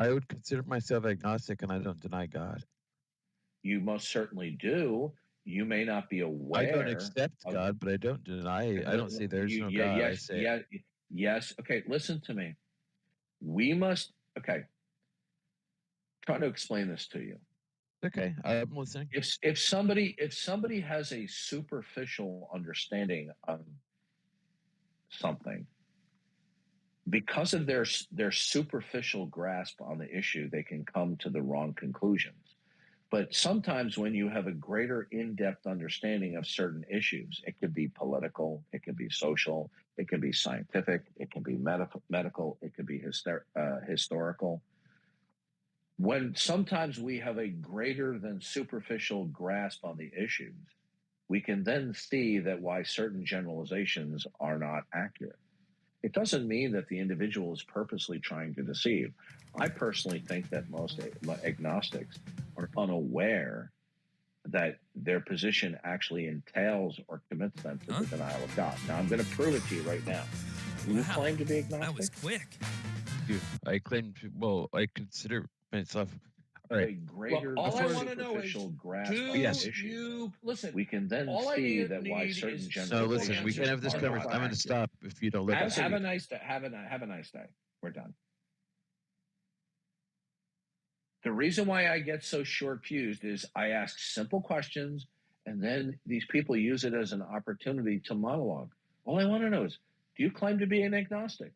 I would consider myself agnostic, and I don't deny God. You most certainly do. You may not be aware. I don't accept God, but I don't deny. I don't say there's no God. Yes, I say yes. Okay, listen to me. We must. Okay, try to explain this to you. Okay, I'm listening. If somebody has a superficial understanding of something, because of their superficial grasp on the issue, they can come to the wrong conclusions. But sometimes when you have a greater in-depth understanding of certain issues, it could be political, it could be social, it could be scientific, it can be medical, it could be historical. When sometimes we have a greater than superficial grasp on the issues, we can then see that why certain generalizations are not accurate. It doesn't mean that the individual is purposely trying to deceive. I personally think that most agnostics are unaware that their position actually entails or commits them to the denial of God. Now, I'm going to prove it to you right now. Do you claim to be agnostic? That was quick. I claim to, well, I consider myself. All right. All I want to know is, listen? We can then see that why certain generalizations. So listen, we can have this conversation. I'm going to stop if you don't let us. Have a nice day. Have a nice day. We're done. The reason why I get so short-fused is I ask simple questions, and then these people use it as an opportunity to monologue. All I want to know is, do you claim to be an agnostic?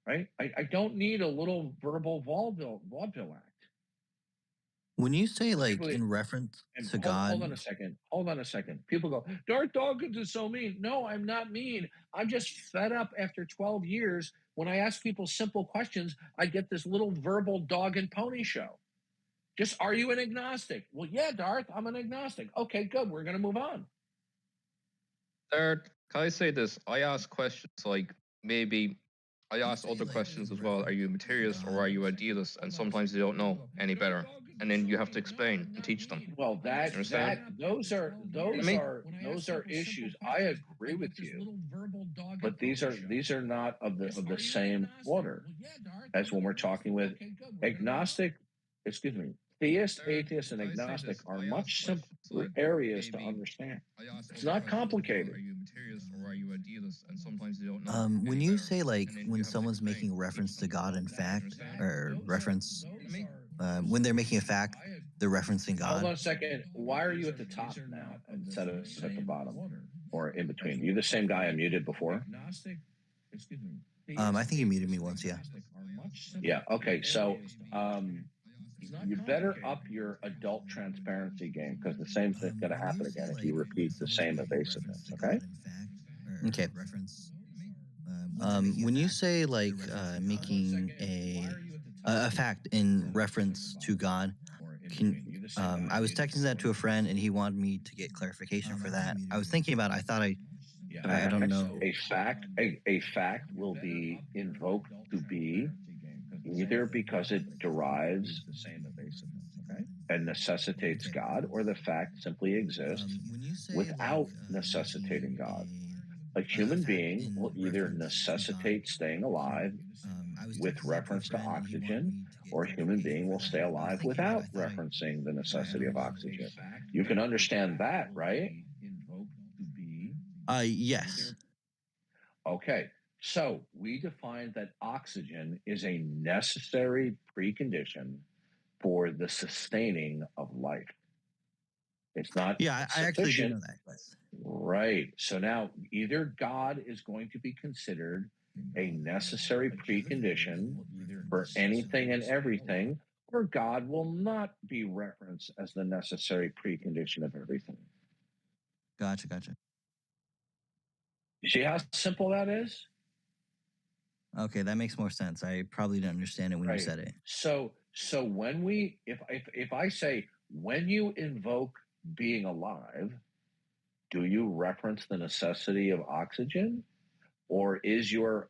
Right? I don't need a little verbal vaudeville act. When you say in reference to God, hold on a second. People go, Darth Dawkins is so mean. No, I'm not mean. I'm just fed up after 12 years. When I ask people simple questions, I get this little verbal dog and pony show. Just, are you an agnostic? Well, yeah, Darth, I'm an agnostic. Okay, good. We're going to move on. Darth, can I say this? I ask questions maybe I ask other questions as well. Are you a materialist or are you a deist? And sometimes they don't know any better. And then you have to explain and teach them. Well, those are issues. I agree with you, but these are not of the same order as when we're talking with agnostic. Excuse me. Theist, atheist, and agnostic are much simpler areas to understand. It's not complicated. Are you a materialist or are you a deist? And sometimes they don't know. when you say when someone's making reference to God in fact, or reference, when they're making a fact, they're referencing God. Hold on a second. Why are you at the top now instead of at the bottom or in between? You the same guy I muted before? I think you muted me once, yeah. Yeah. Okay. So, you better up your adult transparency game because the same thing's going to happen again if you repeat the same evasiveness. Okay. Okay. When you say making a fact in reference to God, I was texting that to a friend and he wanted me to get clarification for that. I was thinking about it. I don't know. A fact will be invoked to be either because it derives and necessitates God, or the fact simply exists without necessitating God. A human being will either necessitate staying alive with reference to oxygen, or a human being will stay alive without referencing the necessity of oxygen. You can understand that, right? Yes. Okay. So we define that oxygen is a necessary precondition for the sustaining of life. It's not I actually do know that. Right. So now either God is going to be considered a necessary precondition for anything and everything, or God will not be referenced as the necessary precondition of everything. Gotcha. You see how simple that is? Okay, that makes more sense. I probably didn't understand it when you said it. So when if I say, when you invoke being alive, do you reference the necessity of oxygen, or is your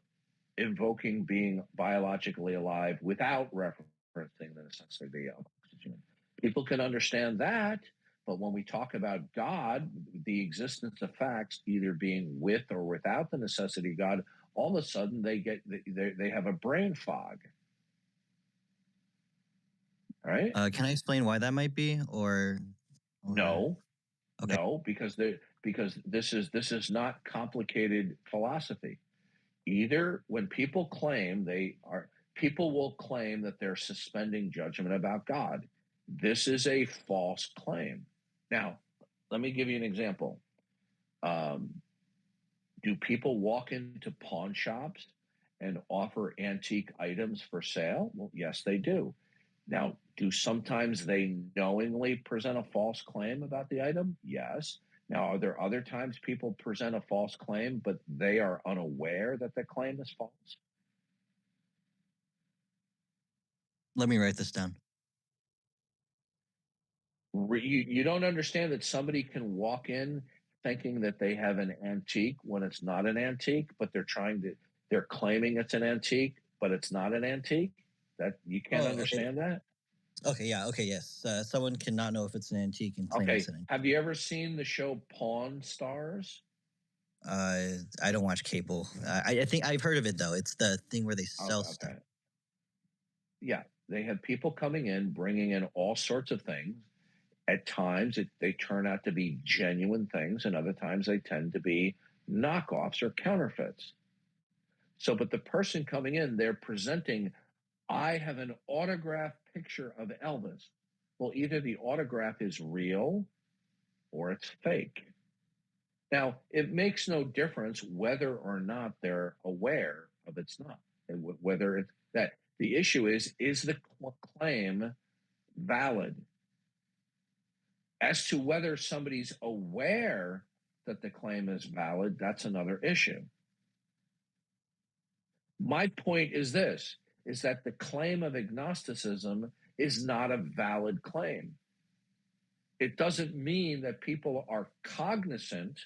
invoking being biologically alive without referencing the necessity of oxygen? People can understand that, but when we talk about God, the existence of facts either being with or without the necessity of God, all of a sudden they have a brain fog. All right? Can I explain why that might be, or No, Okay. no, because this is not complicated philosophy. Either when people claim people will claim that they're suspending judgment about God. This is a false claim. Now, let me give you an example. Do people walk into pawn shops and offer antique items for sale? Well, yes, they do. Now, do sometimes they knowingly present a false claim about the item? Yes. Now, are there other times people present a false claim, but they are unaware that the claim is false? Let me write this down. You don't understand that somebody can walk in thinking that they have an antique when it's not an antique, but they're claiming it's an antique, but it's not an antique? That you can't understand that? Okay, yeah, okay, yes. Someone cannot know if it's an antique and claim it's an antique. Have you ever seen the show Pawn Stars? I don't watch cable. I think I've heard of it though. It's the thing where they sell stuff. Yeah, they have people coming in, bringing in all sorts of things. At times, they turn out to be genuine things, and other times they tend to be knockoffs or counterfeits. So, but the person coming in, they're presenting, I have an autographed picture of Elvis. Well, either the autograph is real or it's fake. Now, it makes no difference whether or not they're aware of it's not, and whether it's that. The issue is the claim valid? As to whether somebody's aware that the claim is valid, that's another issue. My point is this, is that the claim of agnosticism is not a valid claim. It doesn't mean that people are cognizant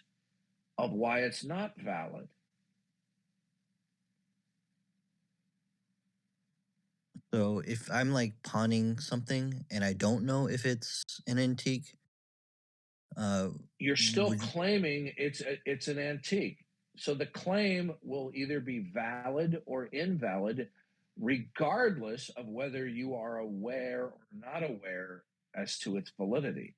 of why it's not valid. So if I'm like pawning something and I don't know if it's an antique, you're still claiming it's an antique. So the claim will either be valid or invalid, regardless of whether you are aware or not aware as to its validity.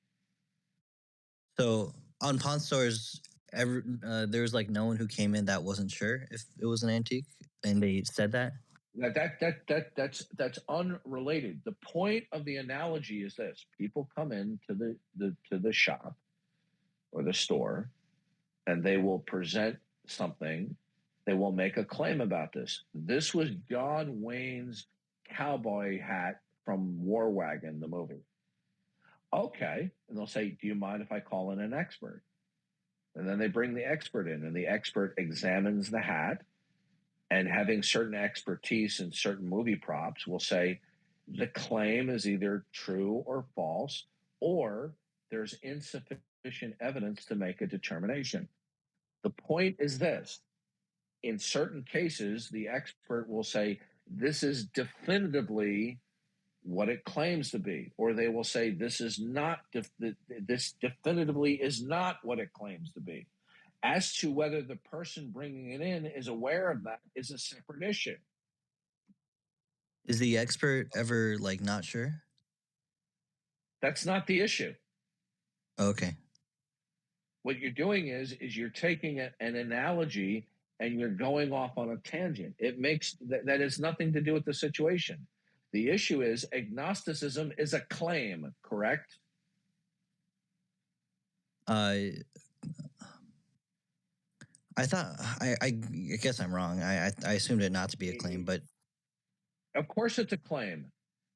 So on Pawn Stars, there was like no one who came in that wasn't sure if it was an antique, and they said that. That's unrelated. The point of the analogy is this: people come into the shop or the store, and they will present something. They will make a claim about this. This was John Wayne's cowboy hat from War Wagon, the movie. Okay, and they'll say, "Do you mind if I call in an expert?" And then they bring the expert in, and the expert examines the hat. And having certain expertise in certain movie props will say the claim is either true or false, or there's insufficient evidence to make a determination. The point is this: in certain cases, the expert will say this is definitively what it claims to be, or they will say this is not this definitively is not what it claims to be. As to whether the person bringing it in is aware of that is a separate issue. Is the expert ever like not sure? That's not the issue. Okay. What you're doing is you're taking an analogy and you're going off on a tangent. It makes that has nothing to do with the situation. The issue is agnosticism is a claim, correct? I thought I guess I'm wrong. I assumed it not to be a claim, but of course it's a claim.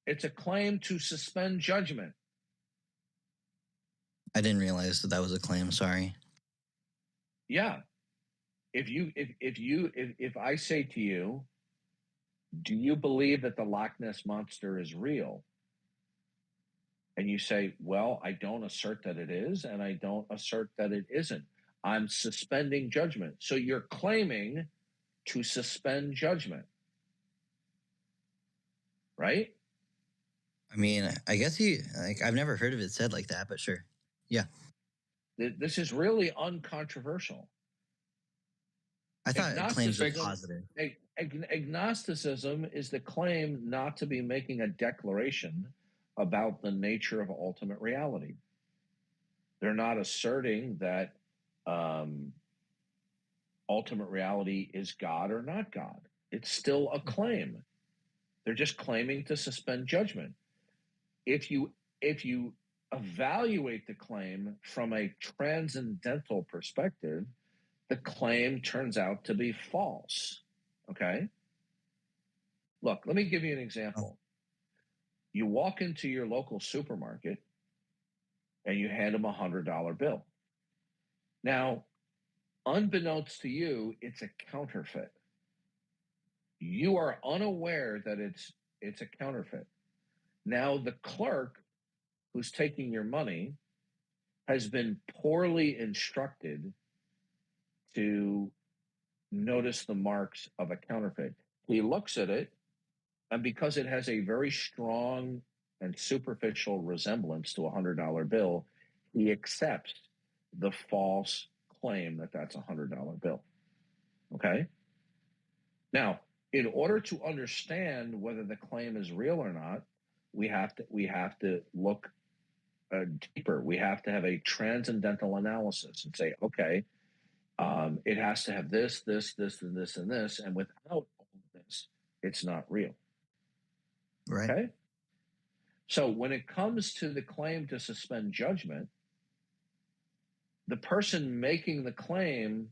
It's a claim to suspend judgment. I didn't realize that was a claim. Sorry. Yeah. If I say to you, do you believe that the Loch Ness Monster is real? And you say, well, I don't assert that it is, and I don't assert that it isn't. I'm suspending judgment. So you're claiming to suspend judgment, right? I mean, I guess I've never heard of it said like that, but sure. Yeah. This is really uncontroversial. I thought claims were positive. Agnosticism is the claim not to be making a declaration, about the nature of ultimate reality. They're not asserting that ultimate reality is God or not God. It's still a claim. They're just claiming to suspend judgment. If you evaluate the claim from a transcendental perspective, the claim turns out to be false. Okay? Look, let me give you an example. You walk into your local supermarket and you hand them a $100 bill. Now, unbeknownst to you, it's a counterfeit. You are unaware that it's a counterfeit. Now, the clerk who's taking your money has been poorly instructed to notice the marks of a counterfeit. He looks at it, and because it has a very strong and superficial resemblance to a $100 bill, he accepts the false claim that that's a $100 bill. Okay? Now, in order to understand whether the claim is real or not, we have to look deeper. We have to have a transcendental analysis and say, okay, it has to have this, and this, and this, and without all of this, it's not real. Right. Okay? So when it comes to the claim to suspend judgment, the person making the claimant,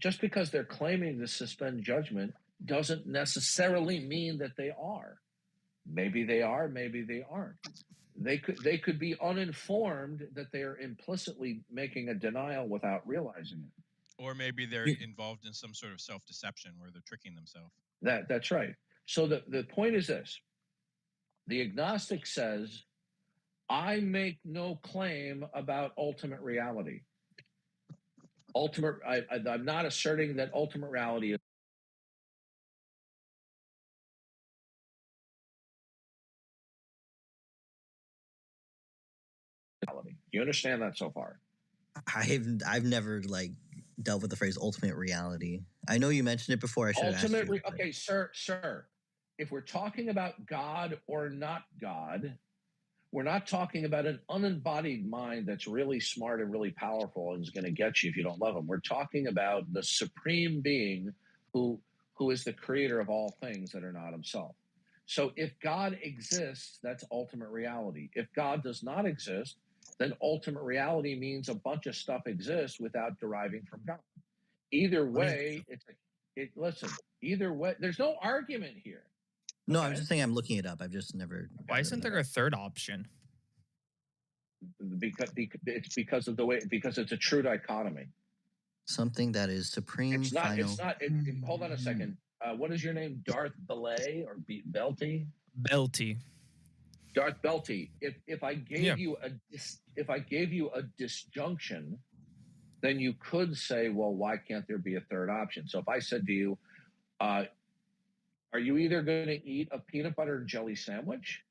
just because they're claiming to suspend judgment doesn't necessarily mean that they are. Maybe they are, maybe they aren't. They could be uninformed that they are implicitly making a denial without realizing it. Or maybe they're involved in some sort of self-deception where they're tricking themselves. That's right. So the point is this. The agnostic says, I make no claim about ultimate reality. I'm not asserting that ultimate reality is reality. Do you understand that so far? I've never dealt with the phrase ultimate reality. I know you mentioned it before. I should have asked you. Okay, sir. If we're talking about God or not God, we're not talking about an unembodied mind that's really smart and really powerful and is going to get you if you don't love him. We're talking about the supreme being who is the creator of all things that are not himself. So if God exists, that's ultimate reality. If God does not exist, then ultimate reality means a bunch of stuff exists without deriving from God. Either way, listen, either way, there's no argument here. No, I'm just saying I'm looking it up. I've just never. Why isn't there a third option? Because it's a true dichotomy. Something that is supreme. It's not. Hold on a second. What is your name? Darth Belay or Belty? Belty. Darth Belty. If I gave you a disjunction, then you could say, well, why can't there be a third option? So if I said to you, are you either going to eat a peanut butter and jelly sandwich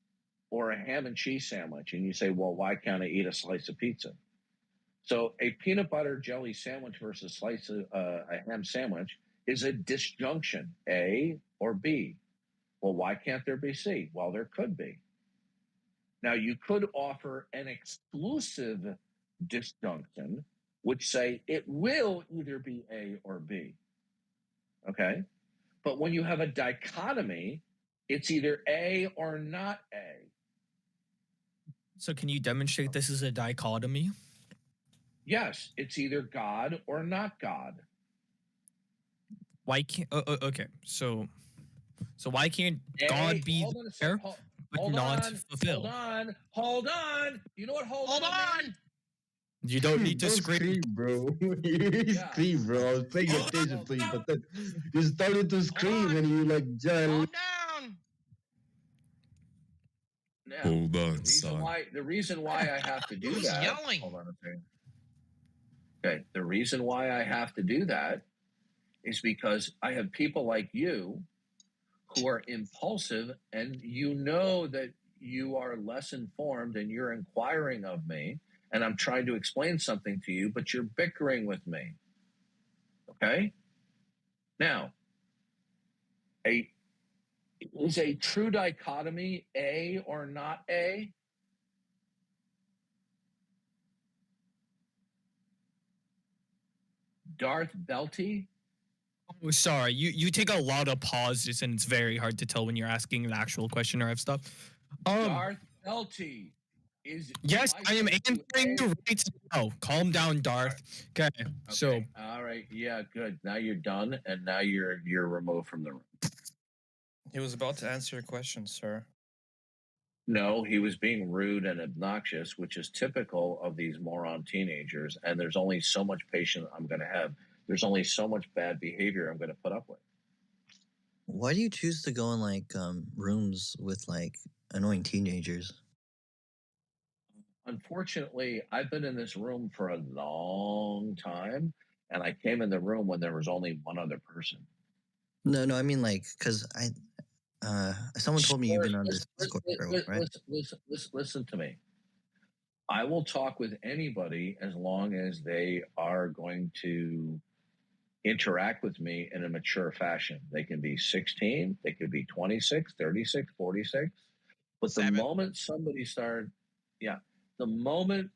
or a ham and cheese sandwich? And you say, well, why can't I eat a slice of pizza? So a peanut butter jelly sandwich versus a ham sandwich is a disjunction, A or B. Well, why can't there be C? Well, there could be. Now, you could offer an exclusive disjunction, which say it will either be A or B. Okay? But when you have a dichotomy, it's either A or not A. So can you demonstrate this is a dichotomy? Yes, it's either God or not God. Why can't? Okay, so why can't God be there but not fulfilled? Hold on. You know what? Hold on. You don't need to scream, bro. You scream, bro. I was paying attention, please, but then you started to scream and you Hold down. Now, Hold on, son. The reason why I have to do Who's that. yelling? Hold on a second. Okay, the reason why I have to do that is because I have people like you who are impulsive, and you know that you are less informed and you're inquiring of me, and I'm trying to explain something to you, but you're bickering with me. Okay? Now, Is a true dichotomy A or not A? Darth Belty? Oh, sorry, you take a lot of pauses, and it's very hard to tell when you're asking an actual question or stuff. Darth Belty is. Yes, I am answering you right now. Calm down, Darth. Okay, so all right, yeah, good. Now you're done, and now you're removed from the room. He was about to answer your question, sir. No, he was being rude and obnoxious, which is typical of these moron teenagers. And there's only so much patience I'm going to have. There's only so much bad behavior I'm going to put up with. Why do you choose to go in like rooms with like annoying teenagers? Unfortunately, I've been in this room for a long time, and I came in the room when there was only one other person. No, I mean like because someone told me you've been on this Discord for a while, right? Listen to me. I will talk with anybody as long as they are going to interact with me in a mature fashion. They can be 16, they could be 26, 36, 46. But the moment somebody the moment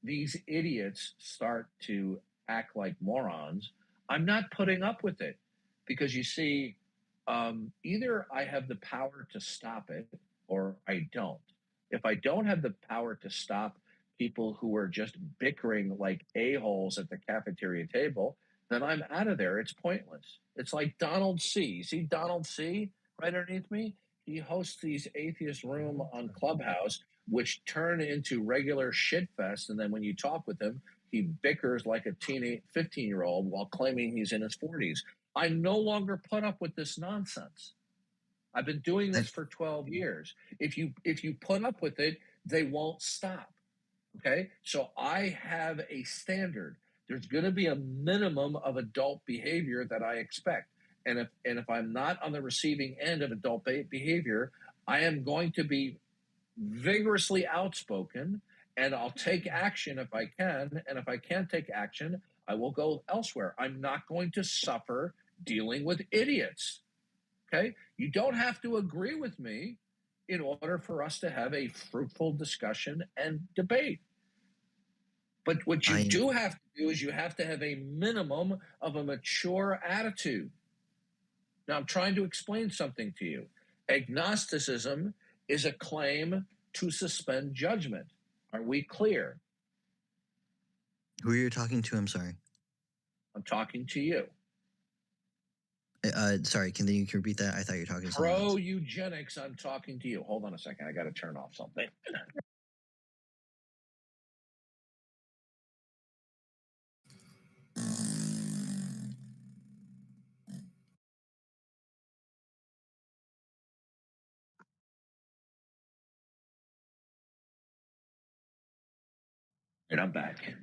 these idiots start to act like morons, I'm not putting up with it. Because you see, either I have the power to stop it or I don't. If I don't have the power to stop people who are just bickering like a-holes at the cafeteria table, then I'm out of there. It's pointless. It's like Donald C. You see Donald C. right underneath me? He hosts these atheist room on Clubhouse, which turn into regular shit fest. And then when you talk with him, he bickers like a 15-year-old while claiming he's in his 40s. I no longer put up with this nonsense. I've been doing this for 12 years. If you put up with it, they won't stop. Okay? So I have a standard. There's going to be a minimum of adult behavior that I expect. And if I'm not on the receiving end of adult behavior, I am going to be vigorously outspoken, and I'll take action if I can. And if I can't take action, I will go elsewhere. I'm not going to suffer dealing with idiots. Okay? You don't have to agree with me in order for us to have a fruitful discussion and debate. But what you do have to do is you have to have a minimum of a mature attitude. Now, I'm trying to explain something to you. Agnosticism is a claim to suspend judgment. Are we clear? Who are you talking to? I'm sorry. I'm talking to you. Sorry, can you repeat that? I thought you were talking to someone else. Pro-eugenics, I'm talking to you. Hold on a second. I got to turn off something. And I'm back.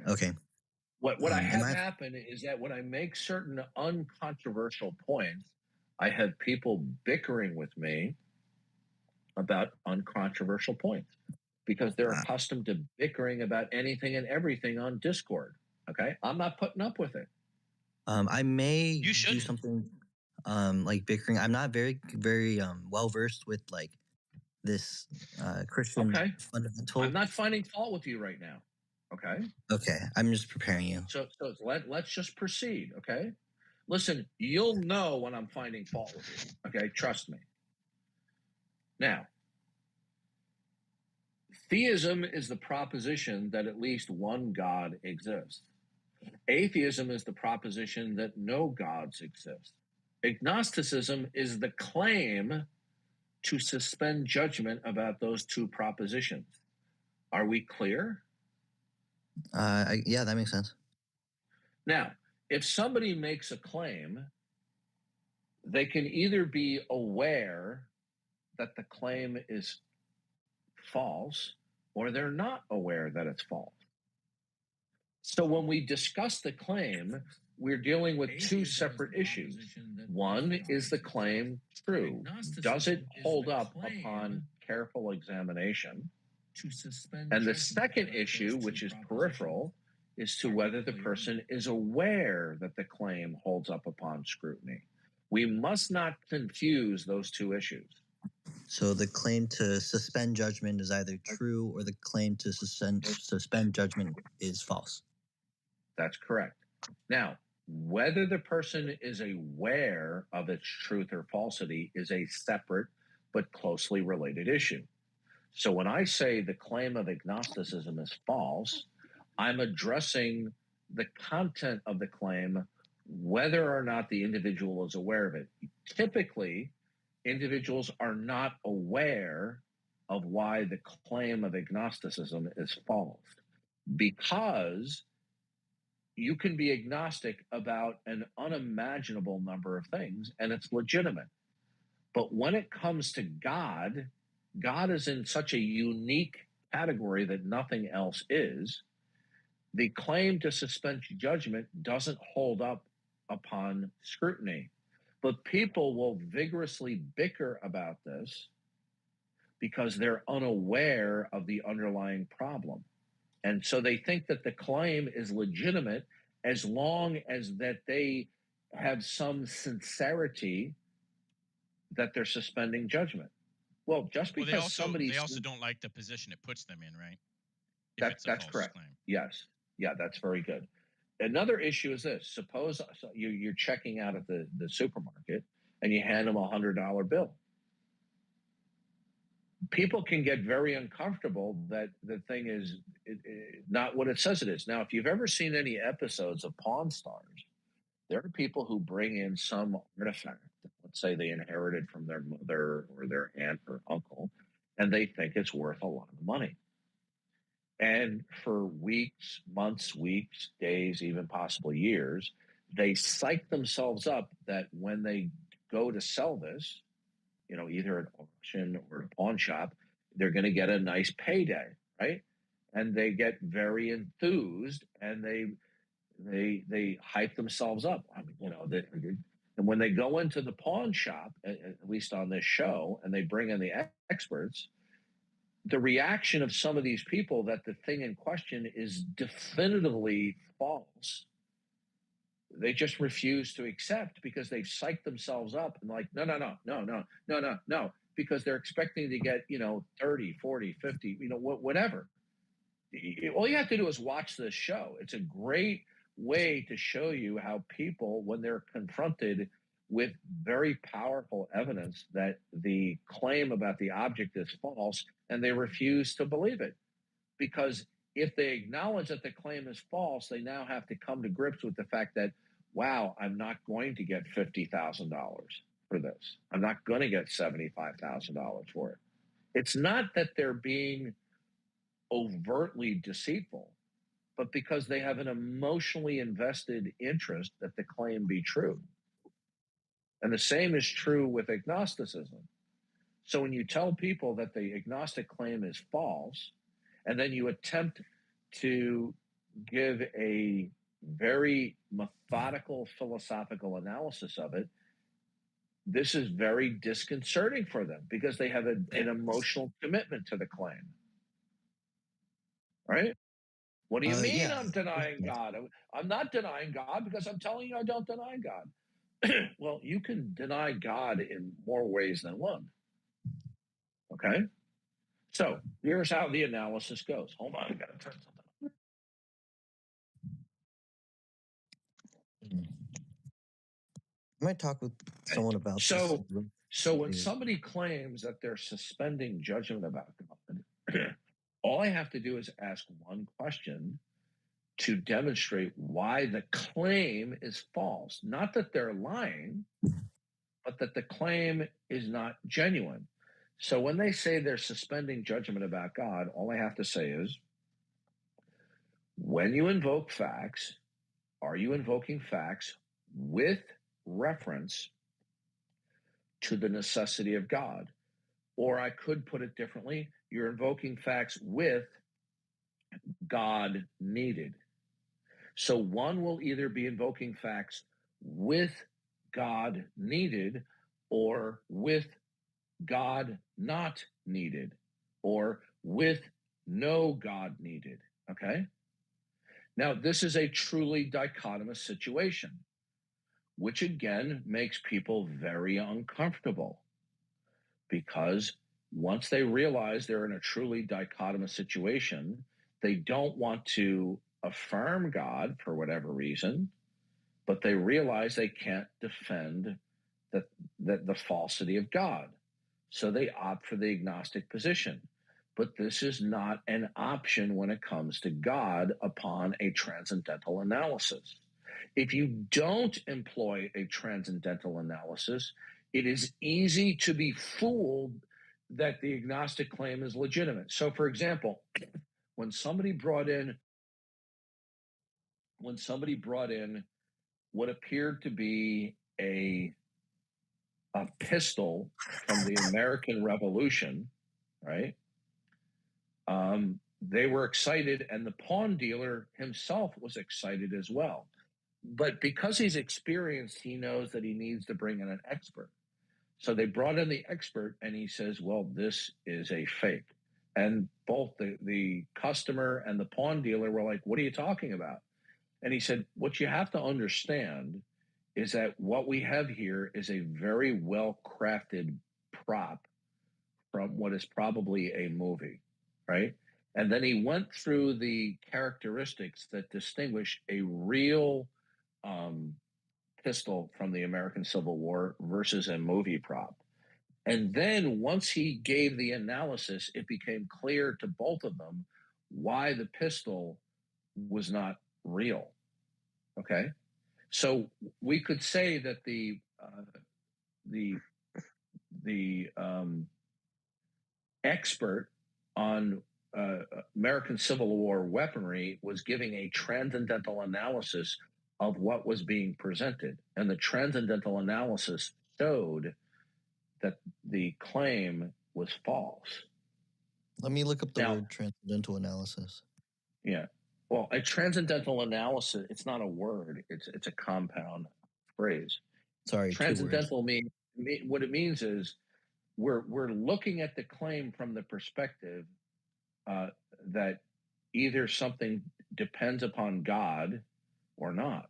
Okay. What I have happen is that when I make certain uncontroversial points, I have people bickering with me about uncontroversial points because they're accustomed to bickering about anything and everything on Discord. Okay, I'm not putting up with it. I may do something like bickering. I'm not very well versed with like this Christian fundamental. I'm not finding fault with you right now. Okay, I'm just preparing you. So let's just proceed. Okay, listen, you'll know when I'm finding fault with you. Okay, trust me. Now, theism is the proposition that at least one God exists. Atheism is the proposition that no gods exist. Agnosticism is the claim to suspend judgment about those two propositions. Are we clear? Yeah, that makes sense. Now, if somebody makes a claim, they can either be aware that the claim is false or they're not aware that it's false. So when we discuss the claim, we're dealing with two separate issues. One is the claim true? Does it hold up upon careful examination? And the second issue, which is peripheral, is to whether the person is aware that the claim holds up upon scrutiny. We must not confuse those two issues. So the claim to suspend judgment is either true, or the claim to suspend judgment is false. That's correct. Now, whether the person is aware of its truth or falsity is a separate but closely related issue. So when I say the claim of agnosticism is false, I'm addressing the content of the claim, whether or not the individual is aware of it. Typically, individuals are not aware of why the claim of agnosticism is false, because you can be agnostic about an unimaginable number of things, and it's legitimate. But when it comes to God, God is in such a unique category that nothing else is. The claim to suspend judgment doesn't hold up upon scrutiny. But people will vigorously bicker about this because they're unaware of the underlying problem. And so they think that the claim is legitimate as long as that they have some sincerity that they're suspending judgment. Well, just because they also don't like the position it puts them in, right? That's correct. Claim. Yes. Yeah, that's very good. Another issue is this. Suppose you're checking out at the supermarket and you hand them $100 bill. People can get very uncomfortable that the thing is not what it says it is. Now, if you've ever seen any episodes of Pawn Stars, there are people who bring in some artifact, let's say they inherited from their mother or their aunt or uncle, and they think it's worth a lot of money. And for weeks, months, days, even possibly years, they psych themselves up that when they go to sell this, either at auction or a pawn shop, they're going to get a nice payday, right? And they get very enthused, and they hype themselves up. I mean, and when they go into the pawn shop, at least on this show, and they bring in the experts, the reaction of some of these people that the thing in question is definitively false, they just refuse to accept because they've psyched themselves up and like, no, because they're expecting to get, 30, 40, 50, whatever. All you have to do is watch this show. It's a great way to show you how people, when they're confronted with very powerful evidence that the claim about the object is false, and they refuse to believe it. Because if they acknowledge that the claim is false, they now have to come to grips with the fact that, wow, I'm not going to get $50,000 for this. I'm not going to get $75,000 for it. It's not that they're being overtly deceitful, but because they have an emotionally invested interest that the claim be true. And the same is true with agnosticism. So when you tell people that the agnostic claim is false, and then you attempt to give a very methodical philosophical analysis of it, this is very disconcerting for them because they have an emotional commitment to the claim. Right? What do you mean I'm denying God? I'm not denying God because I'm telling you I don't deny God. Well, you can deny God in more ways than one. Okay? So here's how the analysis goes. Hold on, I got to turn something on. I might talk with someone about this. So when somebody claims that they're suspending judgment about God, all I have to do is ask one question to demonstrate why the claim is false. Not that they're lying, but that the claim is not genuine. So when they say they're suspending judgment about God, all I have to say is, when you invoke facts, are you invoking facts with reference to the necessity of God? Or I could put it differently, you're invoking facts with God needed. So one will either be invoking facts with God needed, or with God not needed, or with no God needed. Okay? Now, this is a truly dichotomous situation. which again makes people very uncomfortable, because once they realize they're in a truly dichotomous situation, they don't want to affirm God for whatever reason, but they realize they can't defend the falsity of God. So they opt for the agnostic position. But this is not an option when it comes to God upon a transcendental analysis. If you don't employ a transcendental analysis, it is easy to be fooled that the agnostic claim is legitimate. So, for example, when somebody brought in what appeared to be a pistol from the American Revolution, right? They were excited, and the pawn dealer himself was excited as well. But because he's experienced, he knows that he needs to bring in an expert. So they brought in the expert, and he says, well, this is a fake. And both the customer and the pawn dealer were like, what are you talking about? And he said, what you have to understand is that what we have here is a very well-crafted prop from what is probably a movie, right? And then he went through the characteristics that distinguish a real pistol from the American Civil War versus a movie prop. And then once he gave the analysis, it became clear to both of them why the pistol was not real. Okay, so we could say that the expert on American Civil War weaponry was giving a transcendental analysis of what was being presented, and the transcendental analysis showed that the claim was false. Let me look up the word transcendental analysis. Yeah. Well, a transcendental analysis, it's not a word, it's a compound phrase. Sorry, transcendental mean what it means is we're looking at the claim from the perspective that either something depends upon God or not.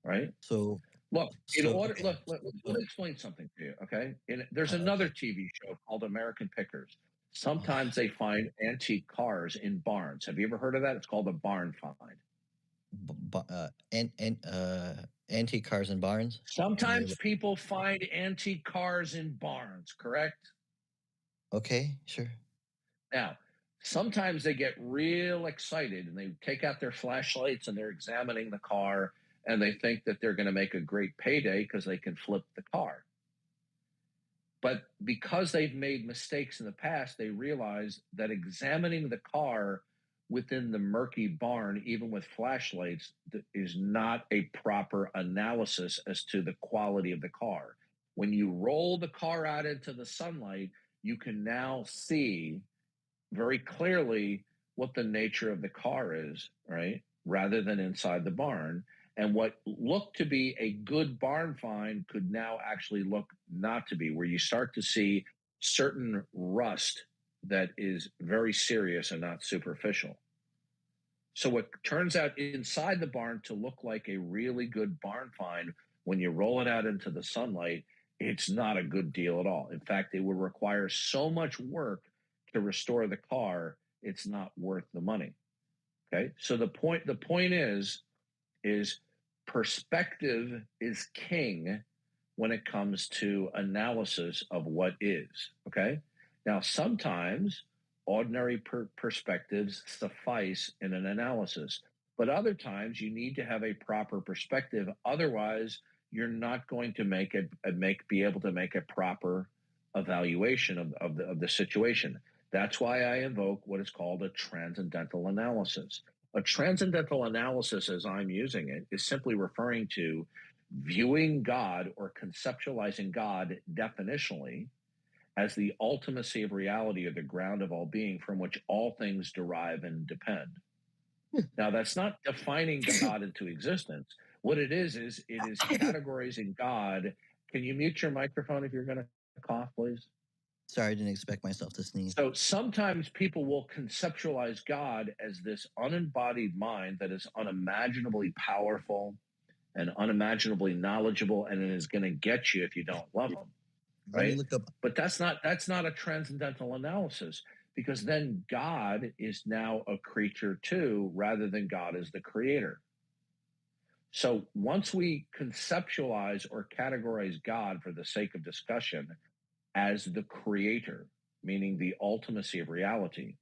Right? So look, let me explain something to you, okay? There's another TV show called American Pickers. Sometimes they find antique cars in barns. Have you ever heard of that? It's called a barn find. Antique cars in barns? Sometimes people find antique cars in barns, correct? Okay, sure. Now, sometimes they get real excited and they take out their flashlights and they're examining the car, and they think that they're going to make a great payday because they can flip the car. But because they've made mistakes in the past, they realize that examining the car within the murky barn, even with flashlights, is not a proper analysis as to the quality of the car. When you roll the car out into the sunlight, you can now see very clearly what the nature of the car is, right? Rather than inside the barn. And what looked to be a good barn find could now actually look not to be, where you start to see certain rust that is very serious and not superficial. So what turns out inside the barn to look like a really good barn find, when you roll it out into the sunlight, it's not a good deal at all. In fact, it would require so much work to restore the car, it's not worth the money. Okay, so the point is perspective is king when it comes to analysis of what is. Okay, now sometimes ordinary perspectives suffice in an analysis, but other times you need to have a proper perspective. Otherwise, you're not going to be able to make a proper evaluation of the situation. That's why I invoke what is called a transcendental analysis. A transcendental analysis, as I'm using it, is simply referring to viewing God or conceptualizing God definitionally as the ultimacy of reality or the ground of all being from which all things derive and depend. Now, that's not defining God into existence. What it is categorizing God. Can you mute your microphone if you're going to cough, please? Sorry, I didn't expect myself to sneeze. So sometimes people will conceptualize God as this unembodied mind that is unimaginably powerful and unimaginably knowledgeable, and it is going to get you if you don't love him. Right? But that's not a transcendental analysis, because then God is now a creature too, rather than God is the creator. So once we conceptualize or categorize God for the sake of discussion as the creator, meaning the ultimacy of reality,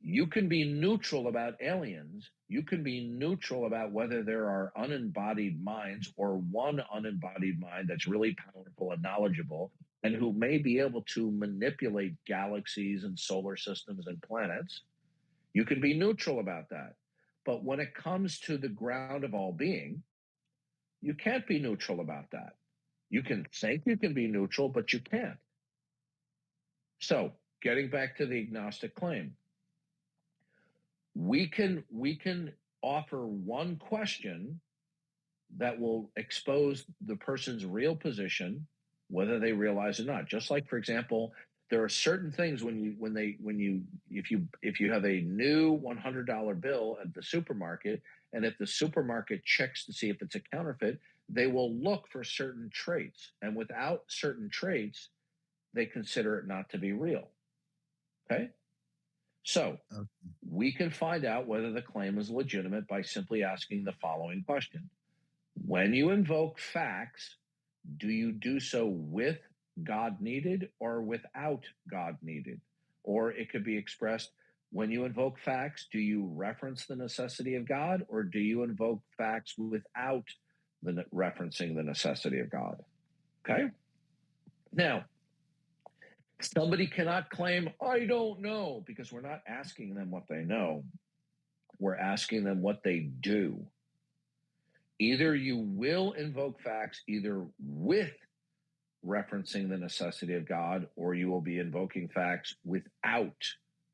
you can be neutral about aliens. You can be neutral about whether there are unembodied minds or one unembodied mind that's really powerful and knowledgeable and who may be able to manipulate galaxies and solar systems and planets. You can be neutral about that. But when it comes to the ground of all being, you can't be neutral about that. You can think you can be neutral, but you can't. So, getting back to the agnostic claim, we can offer one question that will expose the person's real position, whether they realize it or not. Just like, for example, there are certain things if you have a new $100 bill at the supermarket, and if the supermarket checks to see if it's a counterfeit, they will look for certain traits, and without certain traits, they consider it not to be real. Okay? So we can find out whether the claim is legitimate by simply asking the following question. When you invoke facts, do you do so with God needed or without God needed? Or it could be expressed, when you invoke facts, do you reference the necessity of God, or do you invoke facts without referencing the necessity of God? Okay? Now, somebody cannot claim, I don't know, because we're not asking them what they know. We're asking them what they do. Either you will invoke facts either with referencing the necessity of God, or you will be invoking facts without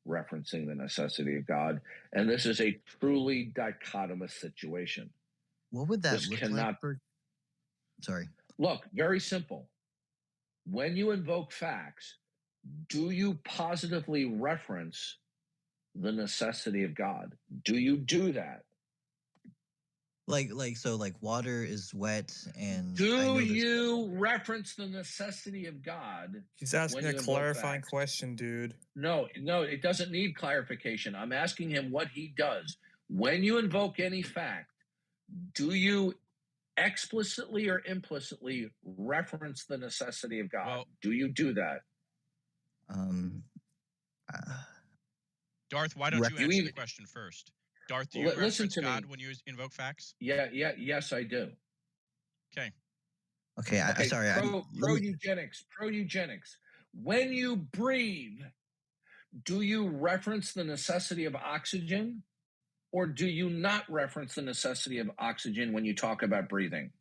referencing the necessity of God. And this is a truly dichotomous situation. What would that look like? Sorry. Look, very simple. When you invoke facts, do you positively reference the necessity of God? Do you do that? Like water is wet, and do you reference the necessity of God? He's asking a clarifying question, dude. No, it doesn't need clarification. I'm asking him what he does. When you invoke any fact, do you explicitly or implicitly reference the necessity of God? Well, do you do that? Darth, why don't you answer the question first? Darth, do you reference God when you invoke facts? Yes, I do. Okay. Okay, sorry. Pro-eugenics. When you breathe, do you reference the necessity of oxygen, or do you not reference the necessity of oxygen when you talk about breathing?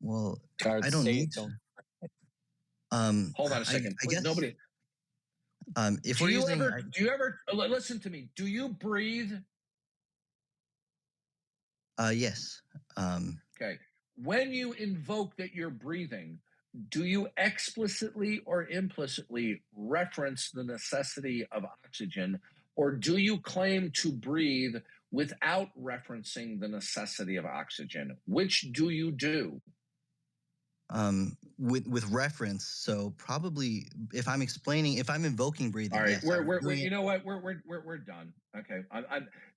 Well, I don't need to. Hold on a second. I guess nobody. If do you ever listen to me? Do you breathe? Yes. Okay. When you invoke that you're breathing, do you explicitly or implicitly reference the necessity of oxygen, or do you claim to breathe without referencing the necessity of oxygen? Which do you do? With reference. So probably if I'm invoking breathing. All right, yes, you know what? We're done. Okay,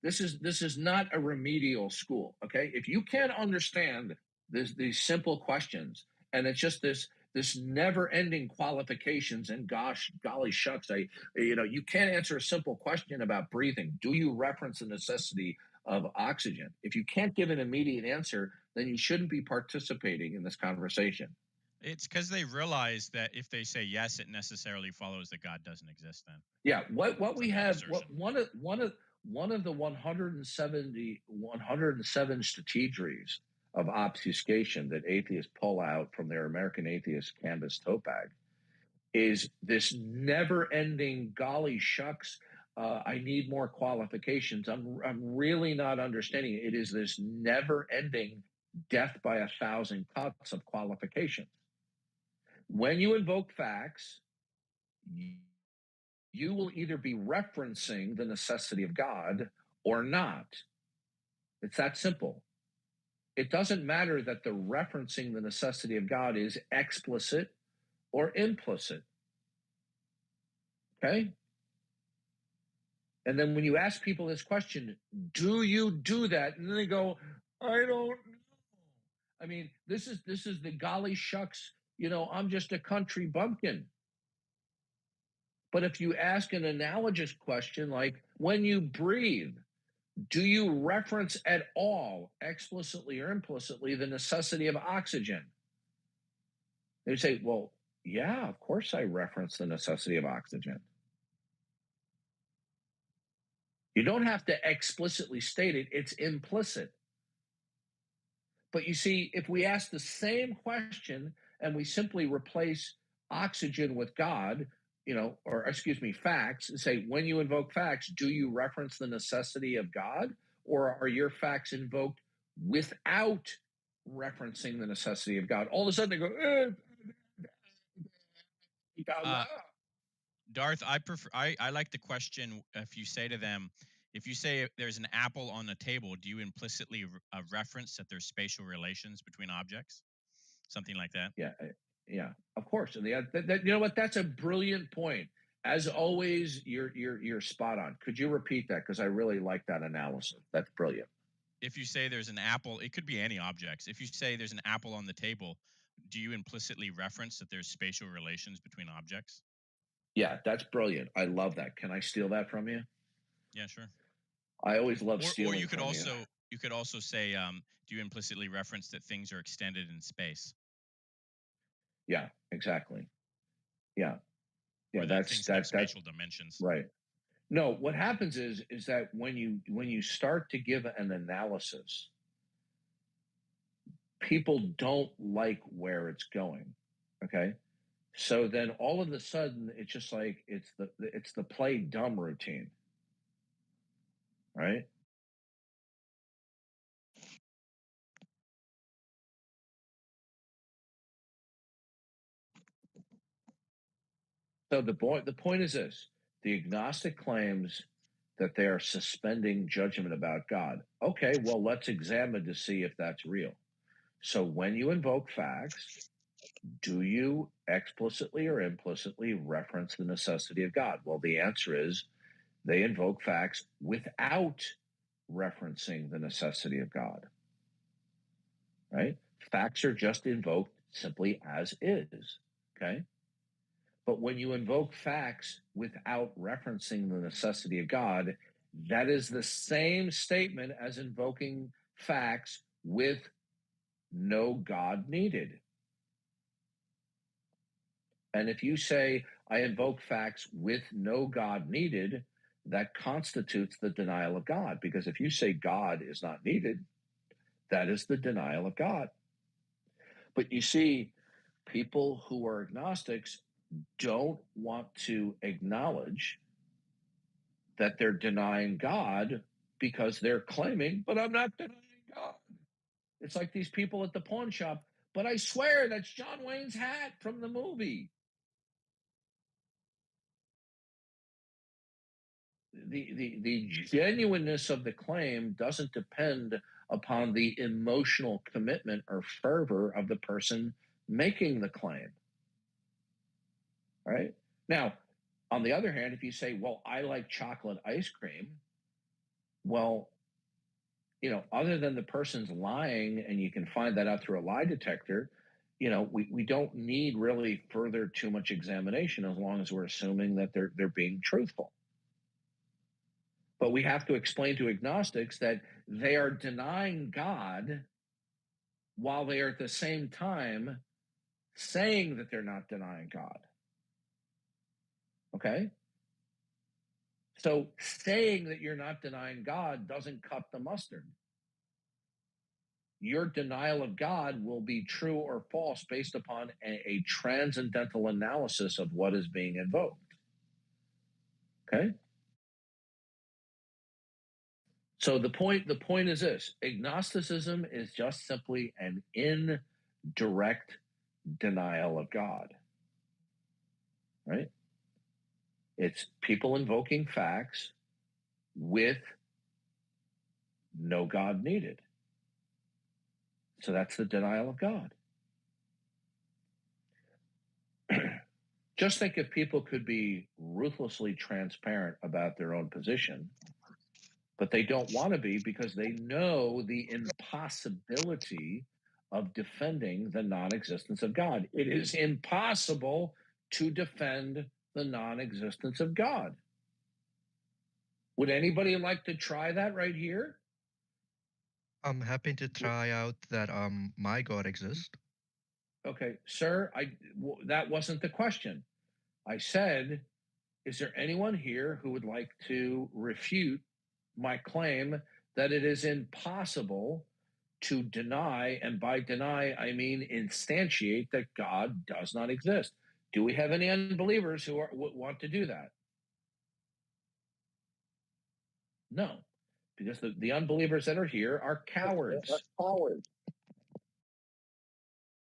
this is not a remedial school. Okay, if you can't understand these simple questions, and it's just this never-ending qualifications, and golly shucks, you can't answer a simple question about breathing. Do you reference the necessity of oxygen? If you can't give an immediate answer, then you shouldn't be participating in this conversation. It's because they realize that if they say yes, it necessarily follows that God doesn't exist. Then yeah, what we have, one of the 107 strategies of obfuscation that atheists pull out from their American Atheist Canvas tote bag is this never-ending golly shucks. I need more qualifications. I'm really not understanding it. It is this never-ending death by 1,000 cuts of qualifications. When you invoke facts, you will either be referencing the necessity of God or not. It's that simple. it doesn't matter that the referencing the necessity of God is explicit or implicit. Okay? And then when you ask people this question, do you do that? And then they go, I don't know. I mean, this is the golly shucks, I'm just a country bumpkin. But if you ask an analogous question like, when you breathe, do you reference at all, explicitly or implicitly, the necessity of oxygen? They say, well, yeah, of course I reference the necessity of oxygen. You don't have to explicitly state it, it's implicit. But you see, if we ask the same question and we simply replace oxygen with God, or excuse me, facts, and say, when you invoke facts, do you reference the necessity of God? Or are your facts invoked without referencing the necessity of God? All of a sudden they go, Darth, I like the question. If you say to them, if you say there's an apple on the table, do you implicitly reference that there's spatial relations between objects? Something like that. Yeah, of course. And you know what? That's a brilliant point. As always, you're spot on. Could you repeat that? Because I really like that analysis. That's brilliant. If you say there's an apple, it could be any objects. If you say there's an apple on the table, do you implicitly reference that there's spatial relations between objects? Yeah, that's brilliant. I love that. Can I steal that from you? Yeah, sure. I always love stealing. Or you could also say, do you implicitly reference that things are extended in space? Yeah, exactly. Yeah, that's spatial dimensions. Right. No, what happens is that when you start to give an analysis, people don't like where it's going. Okay. So then all of a sudden it's just like it's the play dumb routine. Right? So the point is this: the agnostic claims that they are suspending judgment about God. Okay, well, let's examine to see if that's real. So when you invoke facts, do you explicitly or implicitly reference the necessity of God? Well, the answer is they invoke facts without referencing the necessity of God. Right? Facts are just invoked simply as is. Okay? But when you invoke facts without referencing the necessity of God, that is the same statement as invoking facts with no God needed. And if you say, I invoke facts with no God needed, that constitutes the denial of God. Because if you say God is not needed, that is the denial of God. But you see, people who are agnostics don't want to acknowledge that they're denying God because they're claiming, but I'm not denying God. It's like these people at the pawn shop, but I swear that's John Wayne's hat from the movie. The genuineness of the claim doesn't depend upon the emotional commitment or fervor of the person making the claim. All right? Now, on the other hand, if you say, well, I like chocolate ice cream, well, other than the person's lying and you can find that out through a lie detector, we don't need really further too much examination as long as we're assuming that they're being truthful. But we have to explain to agnostics that they are denying God while they are at the same time saying that they're not denying God. Okay? So saying that you're not denying God doesn't cut the mustard. Your denial of God will be true or false based upon a transcendental analysis of what is being invoked. Okay? So the point is this: agnosticism is just simply an indirect denial of God. Right? It's people invoking facts with no God needed. So that's the denial of God. Just think if people could be ruthlessly transparent about their own position, but they don't want to be because they know the impossibility of defending the non-existence of God. It is impossible to defend the non-existence of God. Would anybody like to try that right here? I'm happy to try out that my God exists. Okay, sir, that wasn't the question. I said, is there anyone here who would like to refute my claim that it is impossible to deny, and by deny, I mean instantiate, that God does not exist? Do we have any unbelievers who want to do that? No, because the unbelievers that are here are cowards.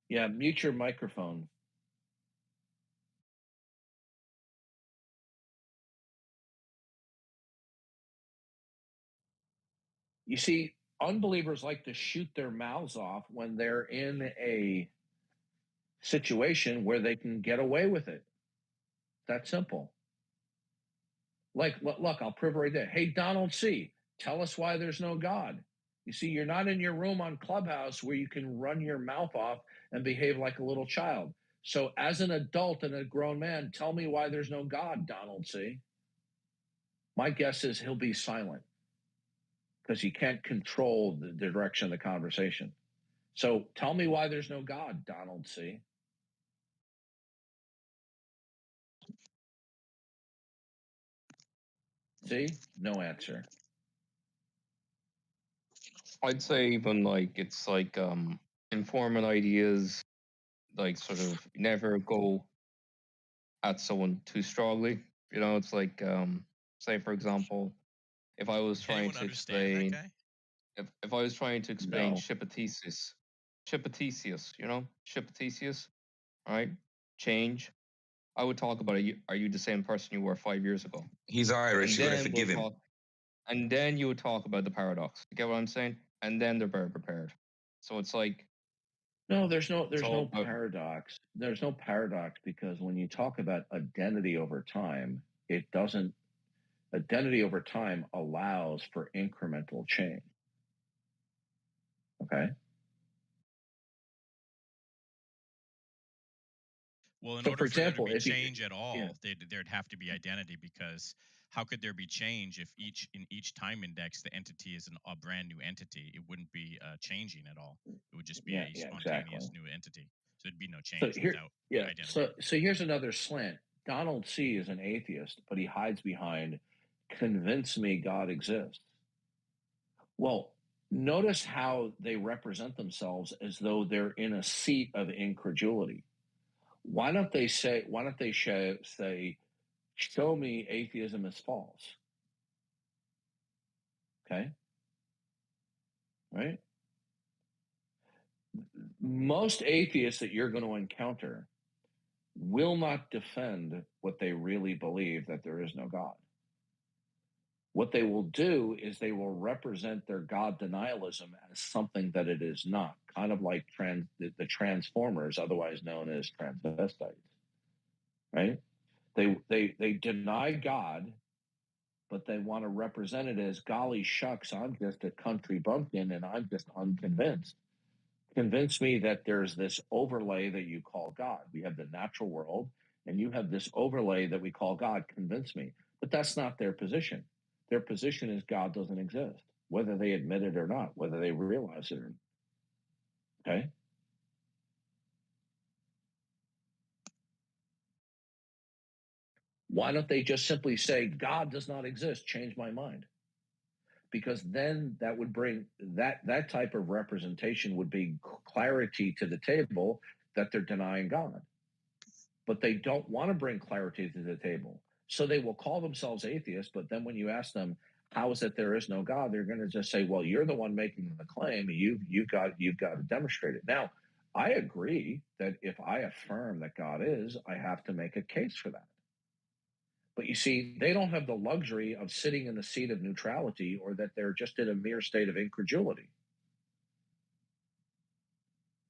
Yeah, mute your microphone. You see, unbelievers like to shoot their mouths off when they're in a situation where they can get away with it. That simple. Like, look, I'll prove right there. Hey, Donald C., tell us why there's no God. You see, you're not in your room on Clubhouse where you can run your mouth off and behave like a little child. So as an adult and a grown man, tell me why there's no God, Donald C. My guess is he'll be silent because he can't control the direction of the conversation. So tell me why there's no God, Donald C. See? No answer. I'd say even like it's like informing ideas, like sort of never go at someone too strongly. You know, it's like say for example, if I was trying to explain if I was trying to explain Shipathesis, you know, Shipathesis, right? Change. I would talk about are you the same person you were 5 years ago? He's Irish, you gotta forgive him. And then you would talk about the paradox. You get what I'm saying? And then they're better prepared. So it's like no paradox. There's no paradox because when you talk about identity over time, identity over time allows for incremental change. Okay. Well, in order for there to be change at all, there'd have to be identity, because how could there be change if in each time index the entity is a brand new entity? It wouldn't be changing at all. It would just be a spontaneous new entity. So there'd be no change without identity. So here's another slant. Donald C. is an atheist, but he hides behind "convince me God exists." Well, notice how they represent themselves as though they're in a seat of incredulity. Why don't they say, show me atheism is false? Okay. Right? Most atheists that you're going to encounter will not defend what they really believe, that there is no God. What they will do is they will represent their God denialism as something that it is not, kind of like the Transformers, otherwise known as transvestites. Right? They deny God, but they want to represent it as, golly shucks, I'm just a country bumpkin and I'm just unconvinced. Convince me that there's this overlay that you call God. We have the natural world, and you have this overlay that we call God. Convince me. But that's not their position. Their position is God doesn't exist, whether they admit it or not, whether they realize it or not. Okay? Why don't they just simply say, God does not exist, change my mind? Because then that would bring that type of representation would bring clarity to the table that they're denying God. But they don't want to bring clarity to the table. So they will call themselves atheists, but then when you ask them, how is it there is no God, they're going to just say, well, you're the one making the claim. You've got to demonstrate it. Now, I agree that if I affirm that God is, I have to make a case for that. But you see, they don't have the luxury of sitting in the seat of neutrality, or that they're just in a mere state of incredulity.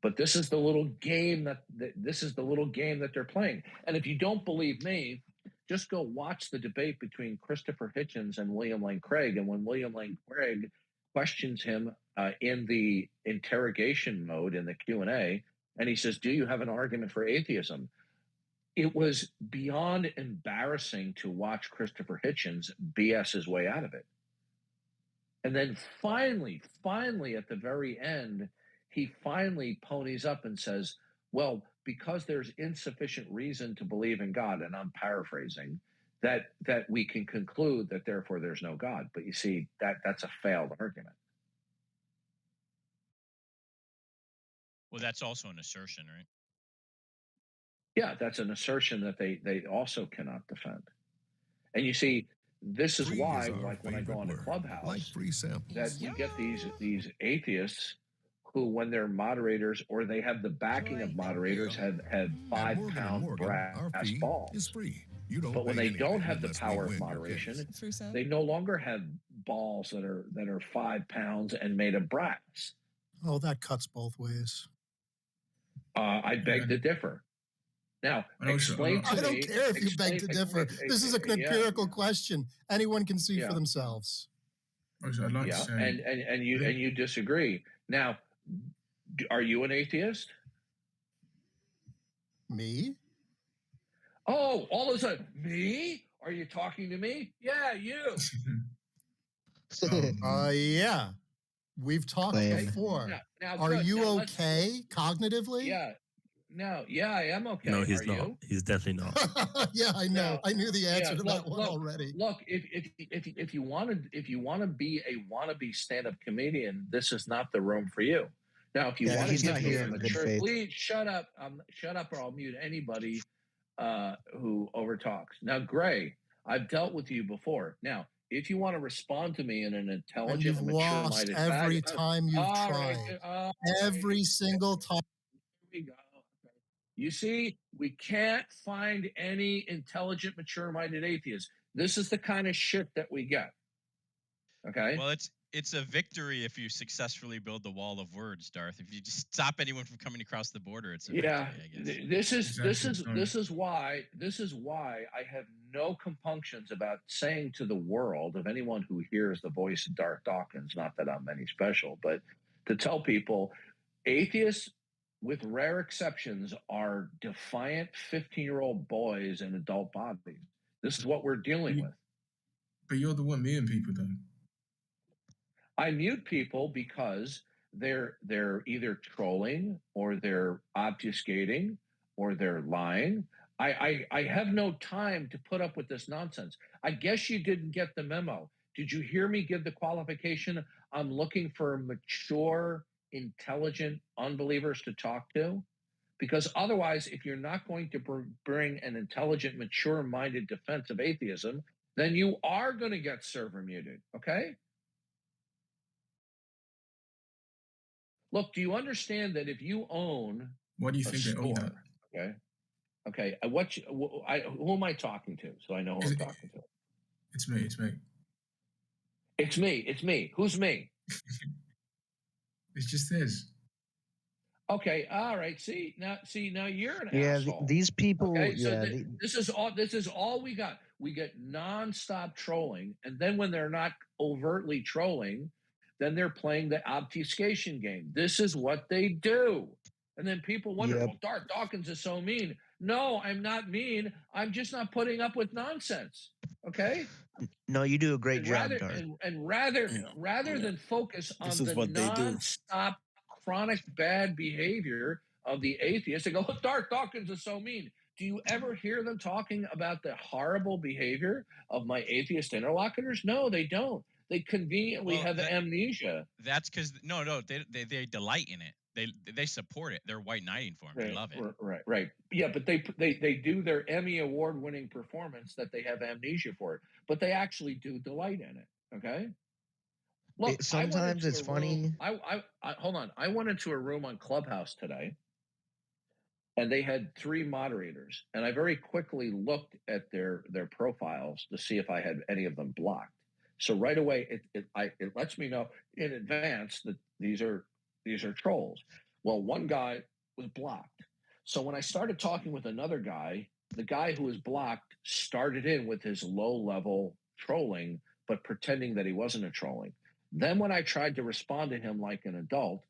But this is the little game that they're playing. And if you don't believe me, just go watch the debate between Christopher Hitchens and William Lane Craig. And when William Lane Craig questions him in the interrogation mode in the Q&A, and he says, "Do you have an argument for atheism?" It was beyond embarrassing to watch Christopher Hitchens BS his way out of it. And then finally, at the very end, he finally ponies up and says, well, because there's insufficient reason to believe in God, and I'm paraphrasing, that we can conclude that therefore there's no God. But you see, that's a failed argument. Well, that's also an assertion, right? Yeah, that's an assertion that they also cannot defend. And you see, this is why, like when I go on a Clubhouse, that you get these atheists who, when they're moderators or they have the backing of moderators, have 5-pound brass balls. But when they don't have the power of moderation, they no longer have balls that are 5 pounds and made of brass. Oh, that cuts both ways. I beg to differ. Now, explain to me. I don't care if you beg to differ. This is an empirical question. Anyone can see for themselves. I'd like to say, and you disagree. Now, are you an atheist? Me? Oh, all of a sudden, me? Are you talking to me? Yeah, you. Yeah. We've talked before. Now, are you okay cognitively? Yeah. No, yeah, I am okay. No, he's Are not. You? He's definitely not. Yeah, I know. I knew the answer to that one already. Look, if you want to be a wannabe stand-up comedian, this is not the room for you. Now, if you want to get here in mature, please shut up. Shut up, or I'll mute anybody who overtalks. Now, Gray, I've dealt with you before. Now, if you want to respond to me in an intelligent, mature-minded fashion, every time you've tried. Every single time. Here we go. You see, we can't find any intelligent, mature-minded atheists. This is the kind of shit that we get. Okay? Well, it's a victory if you successfully build the wall of words, Darth. If you just stop anyone from coming across the border, it's a victory, I guess. This is why I have no compunctions about saying to the world, of anyone who hears the voice of Darth Dawkins, not that I'm any special, but to tell people, atheists, with rare exceptions, are defiant 15-year-old boys in adult bodies. This is what we're dealing with. But you're the one muting people, though. I mute people because they're either trolling or they're obfuscating or they're lying. I have no time to put up with this nonsense. I guess you didn't get the memo. Did you hear me give the qualification? I'm looking for mature, intelligent unbelievers to talk to, because otherwise, if you're not going to bring an intelligent, mature-minded defense of atheism, then you are going to get server muted. Okay? Look, do you understand that if you own what do you think store, they own that? Okay. Who am I talking to? So I know who I'm talking to. It's me. It's me. Who's me? It's just this. Okay, all right. See now you're an asshole. These people. Okay, so this is all we got. We get nonstop trolling, and then when they're not overtly trolling, then they're playing the obfuscation game. This is what they do, and then people wonder, well, Darth Dawkins is so mean. No, I'm not mean. I'm just not putting up with nonsense. Okay. No, you do a great job, Darth. And rather than focus on the nonstop chronic bad behavior of the atheists, they go, look, Darth Dawkins is so mean. Do you ever hear them talking about the horrible behavior of my atheist interlocutors? No, they don't. They conveniently have amnesia. That's because they delight in it. They support it. They're white knighting for them. They love it. Right. Yeah, but they do their Emmy award-winning performance that they have amnesia for it, but they actually do delight in it. Okay. Look, sometimes it's funny. Hold on. I went into a room on Clubhouse today, and they had 3 moderators, and I very quickly looked at their profiles to see if I had any of them blocked. So right away, it lets me know in advance that these are trolls. Well, one guy was blocked. So when I started talking with another guy, the guy who was blocked started in with his low-level trolling, but pretending that he wasn't a trolling. Then when I tried to respond to him like an adult,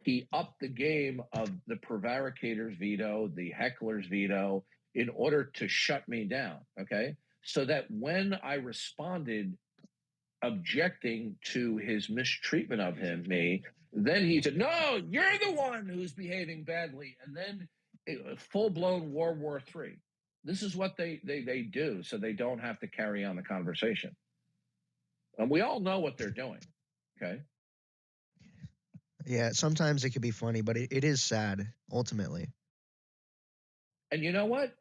he upped the game of the prevaricator's veto, the heckler's veto, in order to shut me down, okay? So that when I responded objecting to his mistreatment of me, then he said, no, you're the one who's behaving badly. And then full-blown World War III. This is what they do, so they don't have to carry on the conversation. And we all know what they're doing, okay? Yeah, sometimes it could be funny, but it is sad, ultimately. And you know what?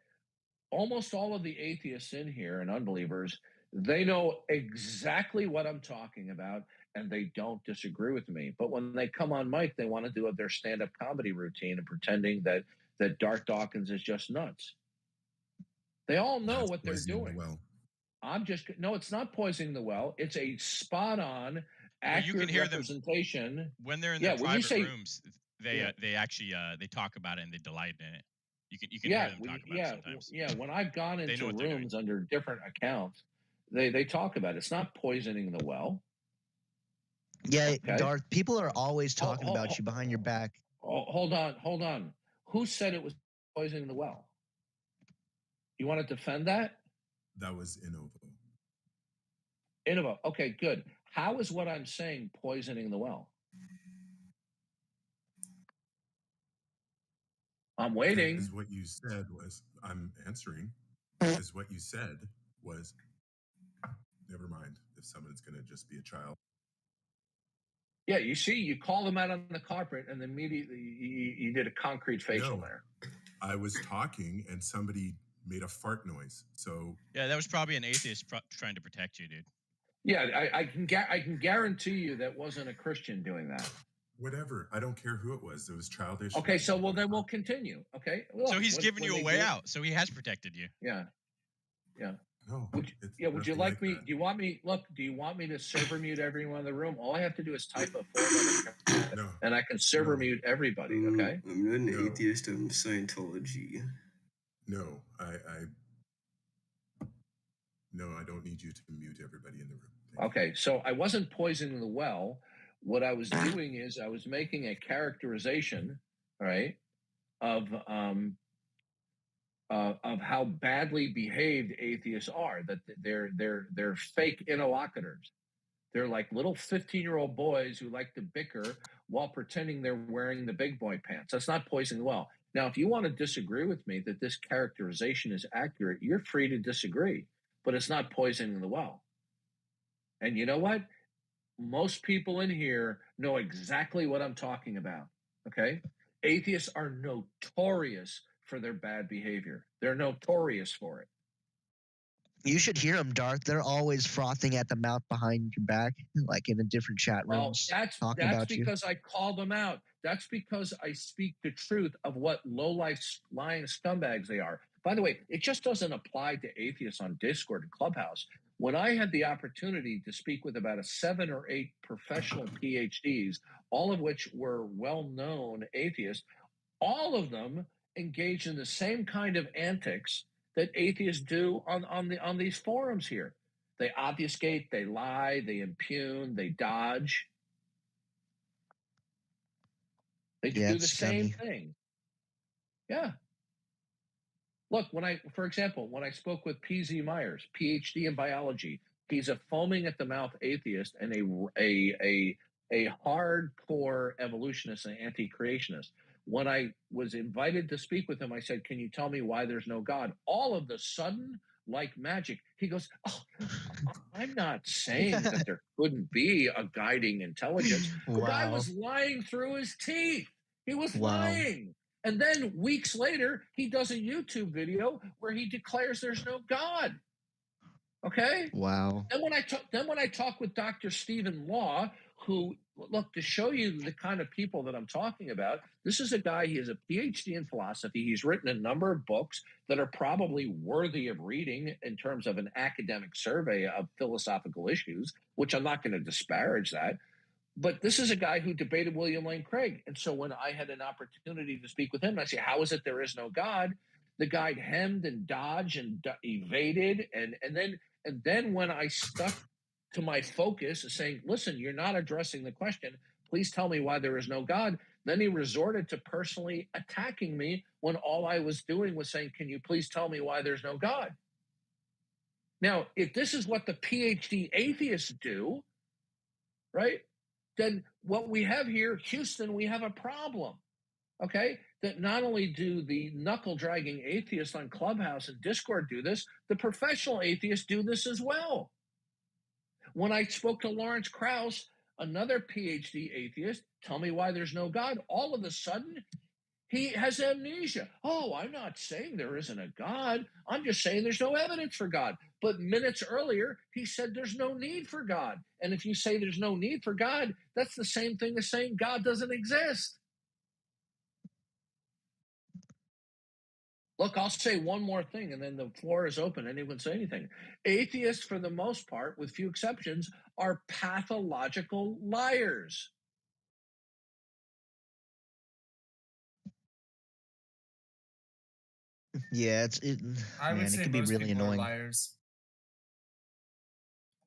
Almost all of the atheists in here and unbelievers, they know exactly what I'm talking about, and they don't disagree with me. But when they come on mic, they want to do their stand-up comedy routine and pretending that Dawkins is just nuts. They all know what they're doing. No, it's not poisoning the well. It's a spot-on, accurate representation. When they're in their private rooms, they actually they talk about it and they delight in it. You can hear them talk about it sometimes. Yeah, when I've gone into rooms under different accounts, they talk about it. It's not poisoning the well. Yeah, okay? Darth, people are always talking about you behind your back. Hold on. Who said it was poisoning the well? You want to defend that? That was Innovo. Okay, good. How is what I'm saying poisoning the well? I'm waiting. Is what you said was, I'm answering, is what you said was, never mind if someone's going to just be a child. Yeah, you see, you call them out on the carpet and immediately you did a concrete facial there. I was talking and somebody made a fart noise. So yeah, that was probably an atheist trying to protect you, dude. Yeah, I can guarantee you that wasn't a Christian doing that. Whatever. I don't care who it was. It was childish. Okay, so then we'll continue. Okay. Look, so he's giving you a way out. So he has protected you. Yeah. No. Would you like me? That. Do you want me? Look. Do you want me to server mute everyone in the room? All I have to do is type a 4-letter and I can server mute everybody. Okay. I'm not an atheist. I'm Scientology. No, No, I don't need you to mute everybody in the room. Okay, so I wasn't poisoning the well. What I was doing is I was making a characterization, right, of how badly behaved atheists are. That they're fake interlocutors. They're like little 15-year-old boys who like to bicker while pretending they're wearing the big boy pants. That's not poisoning the well. Now, if you want to disagree with me that this characterization is accurate, you're free to disagree. But it's not poisoning the well. And you know what? Most people in here know exactly what I'm talking about, okay? Atheists are notorious for their bad behavior. They're notorious for it. You should hear them, Darth. They're always frothing at the mouth behind your back, like in a different chat rooms. Well, that's because I call them out. That's because I speak the truth of what low-life lying scumbags they are. By the way, it just doesn't apply to atheists on Discord and Clubhouse. When I had the opportunity to speak with about 7 or 8 professional PhDs, all of which were well-known atheists, all of them engage in the same kind of antics that atheists do on these forums here. They obfuscate, they lie, they impugn, they dodge. They do the same thing. Yeah. Look, for example, when I spoke with P.Z. Myers, PhD in biology, he's a foaming at the mouth atheist and a hardcore evolutionist and anti-creationist. When I was invited to speak with him, I said, "Can you tell me why there's no God?" All of a sudden, like magic, he goes, "Oh, I'm not saying that there couldn't be a guiding intelligence." The guy was lying through his teeth. He was lying. And then weeks later, he does a YouTube video where he declares there's no God. Okay? Wow. Then when I talk with Dr. Stephen Law, who, look, to show you the kind of people that I'm talking about, this is a guy, he has a PhD in philosophy. He's written a number of books that are probably worthy of reading in terms of an academic survey of philosophical issues, which I'm not going to disparage that. But this is a guy who debated William Lane Craig. And so when I had an opportunity to speak with him, I say, how is it there is no God? The guy hemmed and dodged and evaded. And then when I stuck to my focus of saying, listen, you're not addressing the question. Please tell me why there is no God. Then he resorted to personally attacking me when all I was doing was saying, can you please tell me why there's no God? Now, if this is what the PhD atheists do, right, then what we have here, Houston, we have a problem, okay? That not only do the knuckle-dragging atheists on Clubhouse and Discord do this, the professional atheists do this as well. When I spoke to Lawrence Krauss, another PhD atheist, tell me why there's no God, all of a sudden, he has amnesia. Oh, I'm not saying there isn't a God. I'm just saying there's no evidence for God. But minutes earlier, he said there's no need for God. And if you say there's no need for God, that's the same thing as saying God doesn't exist. Look, I'll say one more thing, and then the floor is open. Anyone say anything. Atheists, for the most part, with few exceptions, are pathological liars. Yeah, I would say it can be most really people annoying. are liars.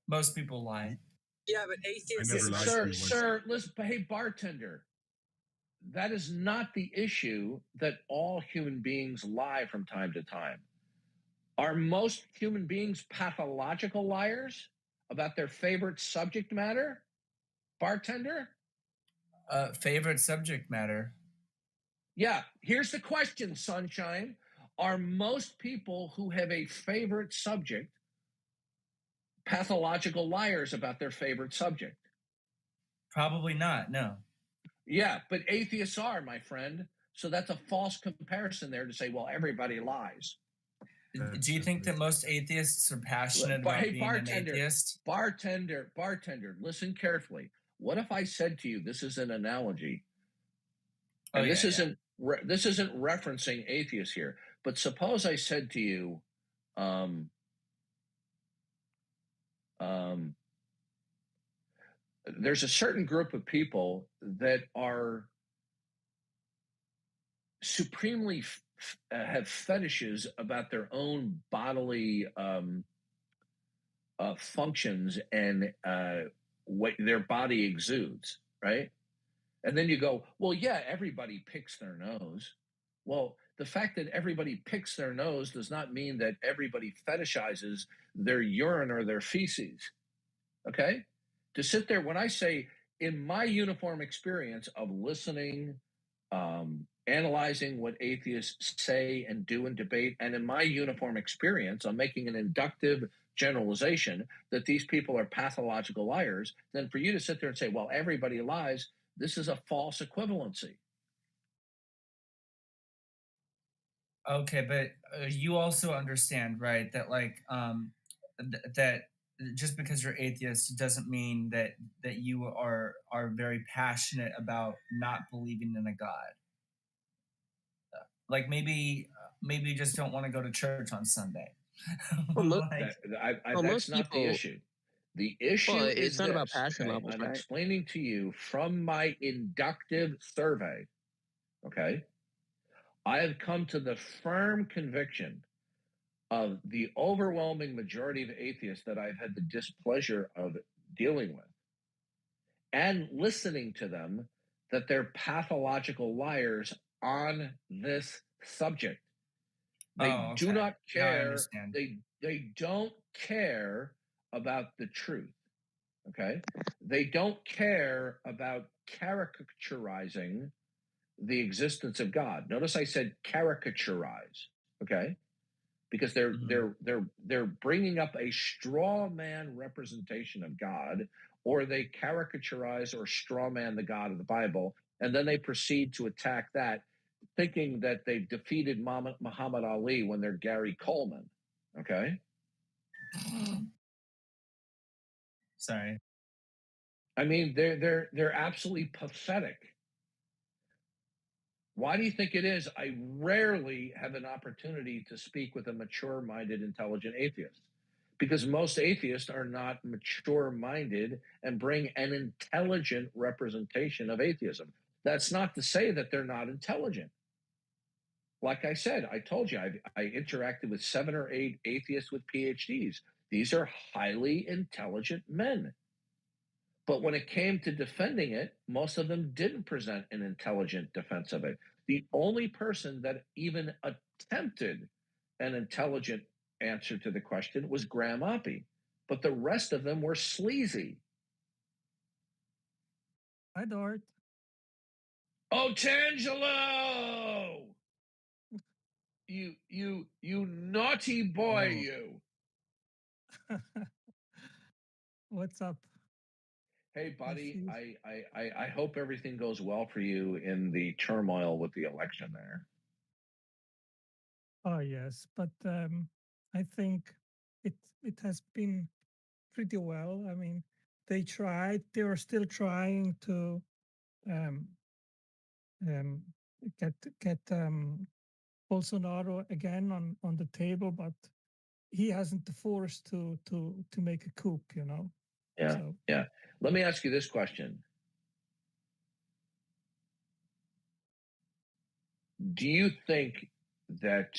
Most people lie. Yeah, but atheists. Sir, listen, hey, bartender. That is not the issue that all human beings lie from time to time. Are most human beings pathological liars about their favorite subject matter? Bartender? Favorite subject matter? Yeah, here's the question, Sunshine. Are most people who have a favorite subject pathological liars about their favorite subject? Probably not, no. Yeah, but atheists are, my friend. So that's a false comparison there to say, well, everybody lies. Do you think that most atheists are passionate about being an atheist? Bartender, listen carefully. What if I said to you, this is an analogy, and this isn't referencing atheists here, but suppose I said to you, there's a certain group of people that are supremely have fetishes about their own bodily functions and what their body exudes, right? And then you go, well, yeah, everybody picks their nose. Well, the fact that everybody picks their nose does not mean that everybody fetishizes their urine or their feces, okay? To sit there, when I say, in my uniform experience of listening, analyzing what atheists say and do in debate, and in my uniform experience, I'm making an inductive generalization that these people are pathological liars, then for you to sit there and say, well, everybody lies, this is a false equivalency. Okay, but you also understand, right, that like that just because you're atheist doesn't mean that you are very passionate about not believing in a God. Like maybe you just don't want to go to church on Sunday. Well, that's not the issue. The issue is not about this, passion okay? levels, I'm right? explaining to you from my inductive survey, okay? I have come to the firm conviction of the overwhelming majority of atheists that I've had the displeasure of dealing with and listening to them, that they're pathological liars on this subject. They do not care. They don't care about the truth. Okay. They don't care about caricaturizing the existence of God. Notice I said caricaturize. Okay. Because they're bringing up a straw man representation of God, or they caricaturize or straw man the God of the Bible, and then they proceed to attack that, thinking that they've defeated Muhammad Ali when they're Gary Coleman. Okay. Sorry. I mean, they're absolutely pathetic. Why do you think it is? I rarely have an opportunity to speak with a mature-minded, intelligent atheist, because most atheists are not mature-minded and bring an intelligent representation of atheism. That's not to say that they're not intelligent. Like I said, I told you, I interacted with 7 or 8 atheists with PhDs. These are highly intelligent men. But when it came to defending it, most of them didn't present an intelligent defense of it. The only person that even attempted an intelligent answer to the question was Graham Oppie. But the rest of them were sleazy. Hi, Darth. Otangelo! You naughty boy, you. What's up? Hey, buddy, I hope everything goes well for you in the turmoil with the election there. Oh, yes, but I think it has been pretty well. I mean, they are still trying to get Bolsonaro again on the table, but he hasn't the force to make a coup, you know. Yeah, So. yeah. Let me ask you this question. Do you think that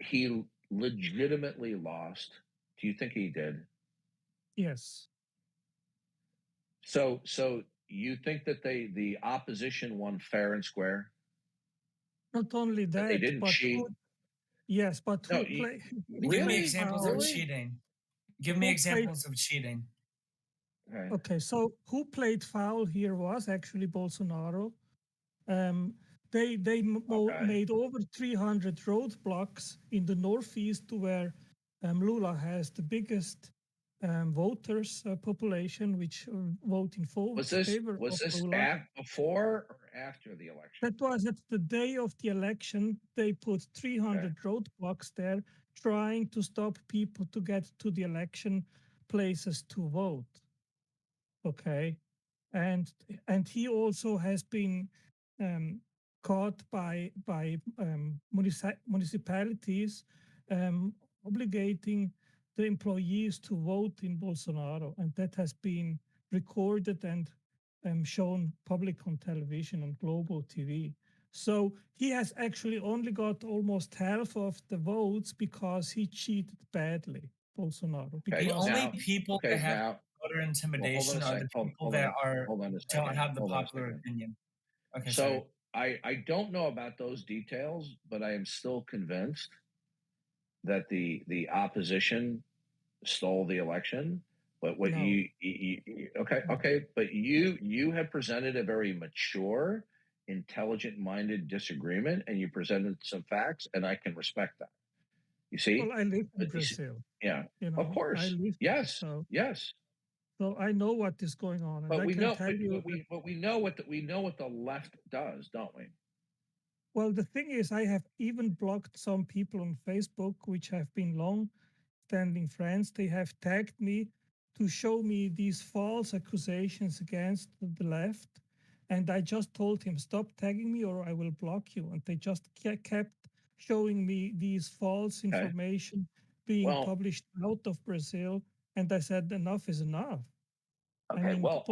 he legitimately lost? Do you think he did? Yes. So you think that the opposition won fair and square? Not only that, they didn't but cheat. Yes, but No, who play? Give me examples of cheating. Give me examples of cheating. Okay, so who played foul here was actually Bolsonaro. They made over 300 roadblocks in the northeast, where Lula has the biggest voters population, which vote in favor of Lula. Before or after the election? That was at the day of the election. They put 300 roadblocks there, trying to stop people to get to the election places to vote. Okay, and he also has been caught by municipalities obligating the employees to vote in Bolsonaro, and that has been recorded and shown public on television and global TV. So he has actually only got almost half of the votes because he cheated badly, Bolsonaro. The only people that have voter intimidation are the people that don't have the popular opinion. Okay, so I don't know about those details, but I am still convinced that the opposition stole the election. But what you but you have presented a very mature, intelligent-minded disagreement, and you presented some facts, and I can respect that. You see? Well, I live in Brazil. Yeah, you know, of course. Yes, yes. So I know what is going on, and But I we can know, tell you. we know what the left does, don't we? Well, the thing is, I have even blocked some people on Facebook, which have been long-standing friends. They have tagged me to show me these false accusations against the left, and I just told him, stop tagging me or I will block you. And they just kept showing me these false information being published out of Brazil, and I said, enough is enough. Okay, I mean, well,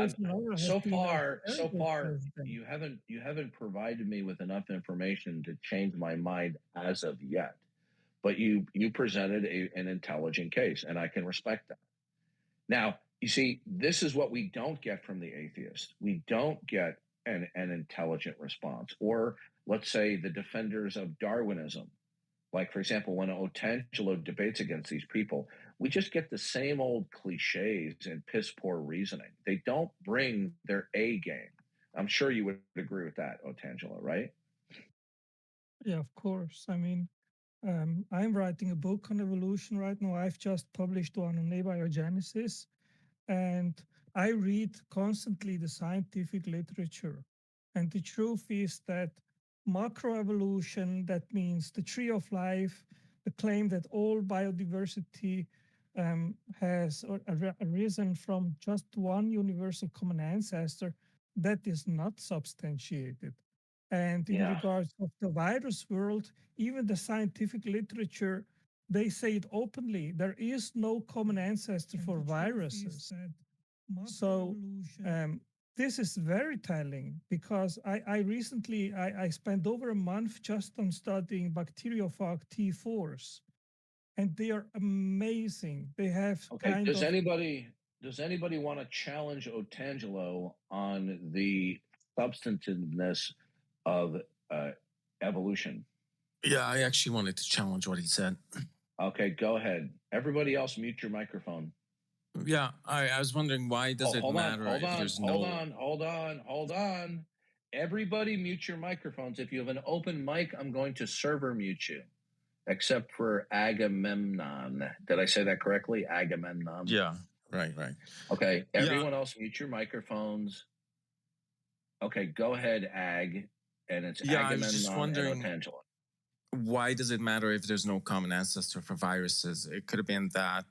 so far, president. you haven't provided me with enough information to change my mind as of yet. But you presented an intelligent case, and I can respect that. Now, you see, this is what we don't get from the atheists. We don't get an intelligent response, or let's say the defenders of Darwinism. Like, for example, when Otangelo debates against these people, we just get the same old cliches and piss poor reasoning. They don't bring their A game. I'm sure you would agree with that, Otangelo, right? Yeah, of course. I mean, I'm writing a book on evolution right now. I've just published one on abiogenesis, and I read constantly the scientific literature. And the truth is that macroevolution, that means the tree of life, the claim that all biodiversity has arisen from just one universal common ancestor, that is not substantiated. And in regards of the virus world, even the scientific literature they say it openly. There is no common ancestor for viruses. So this is very telling, because I recently I spent over a month just on studying bacteriophage T4s, and they are amazing. They have Does anybody want to challenge Otangelo on the substantiveness of evolution? Yeah, I actually wanted to challenge what he said. Okay, go ahead. Everybody else, mute your microphone. Yeah, I was wondering, why does it matter if there's no... Hold on. Everybody mute your microphones. If you have an open mic, I'm going to server mute you, except for Agamemnon. Did I say that correctly? Agamemnon. Yeah, right. Okay, everyone else mute your microphones. Okay, go ahead, Ag. And it's Agamemnon, I was just wondering, and Otangelo. Why does it matter if there's no common ancestor for viruses? It could have been that,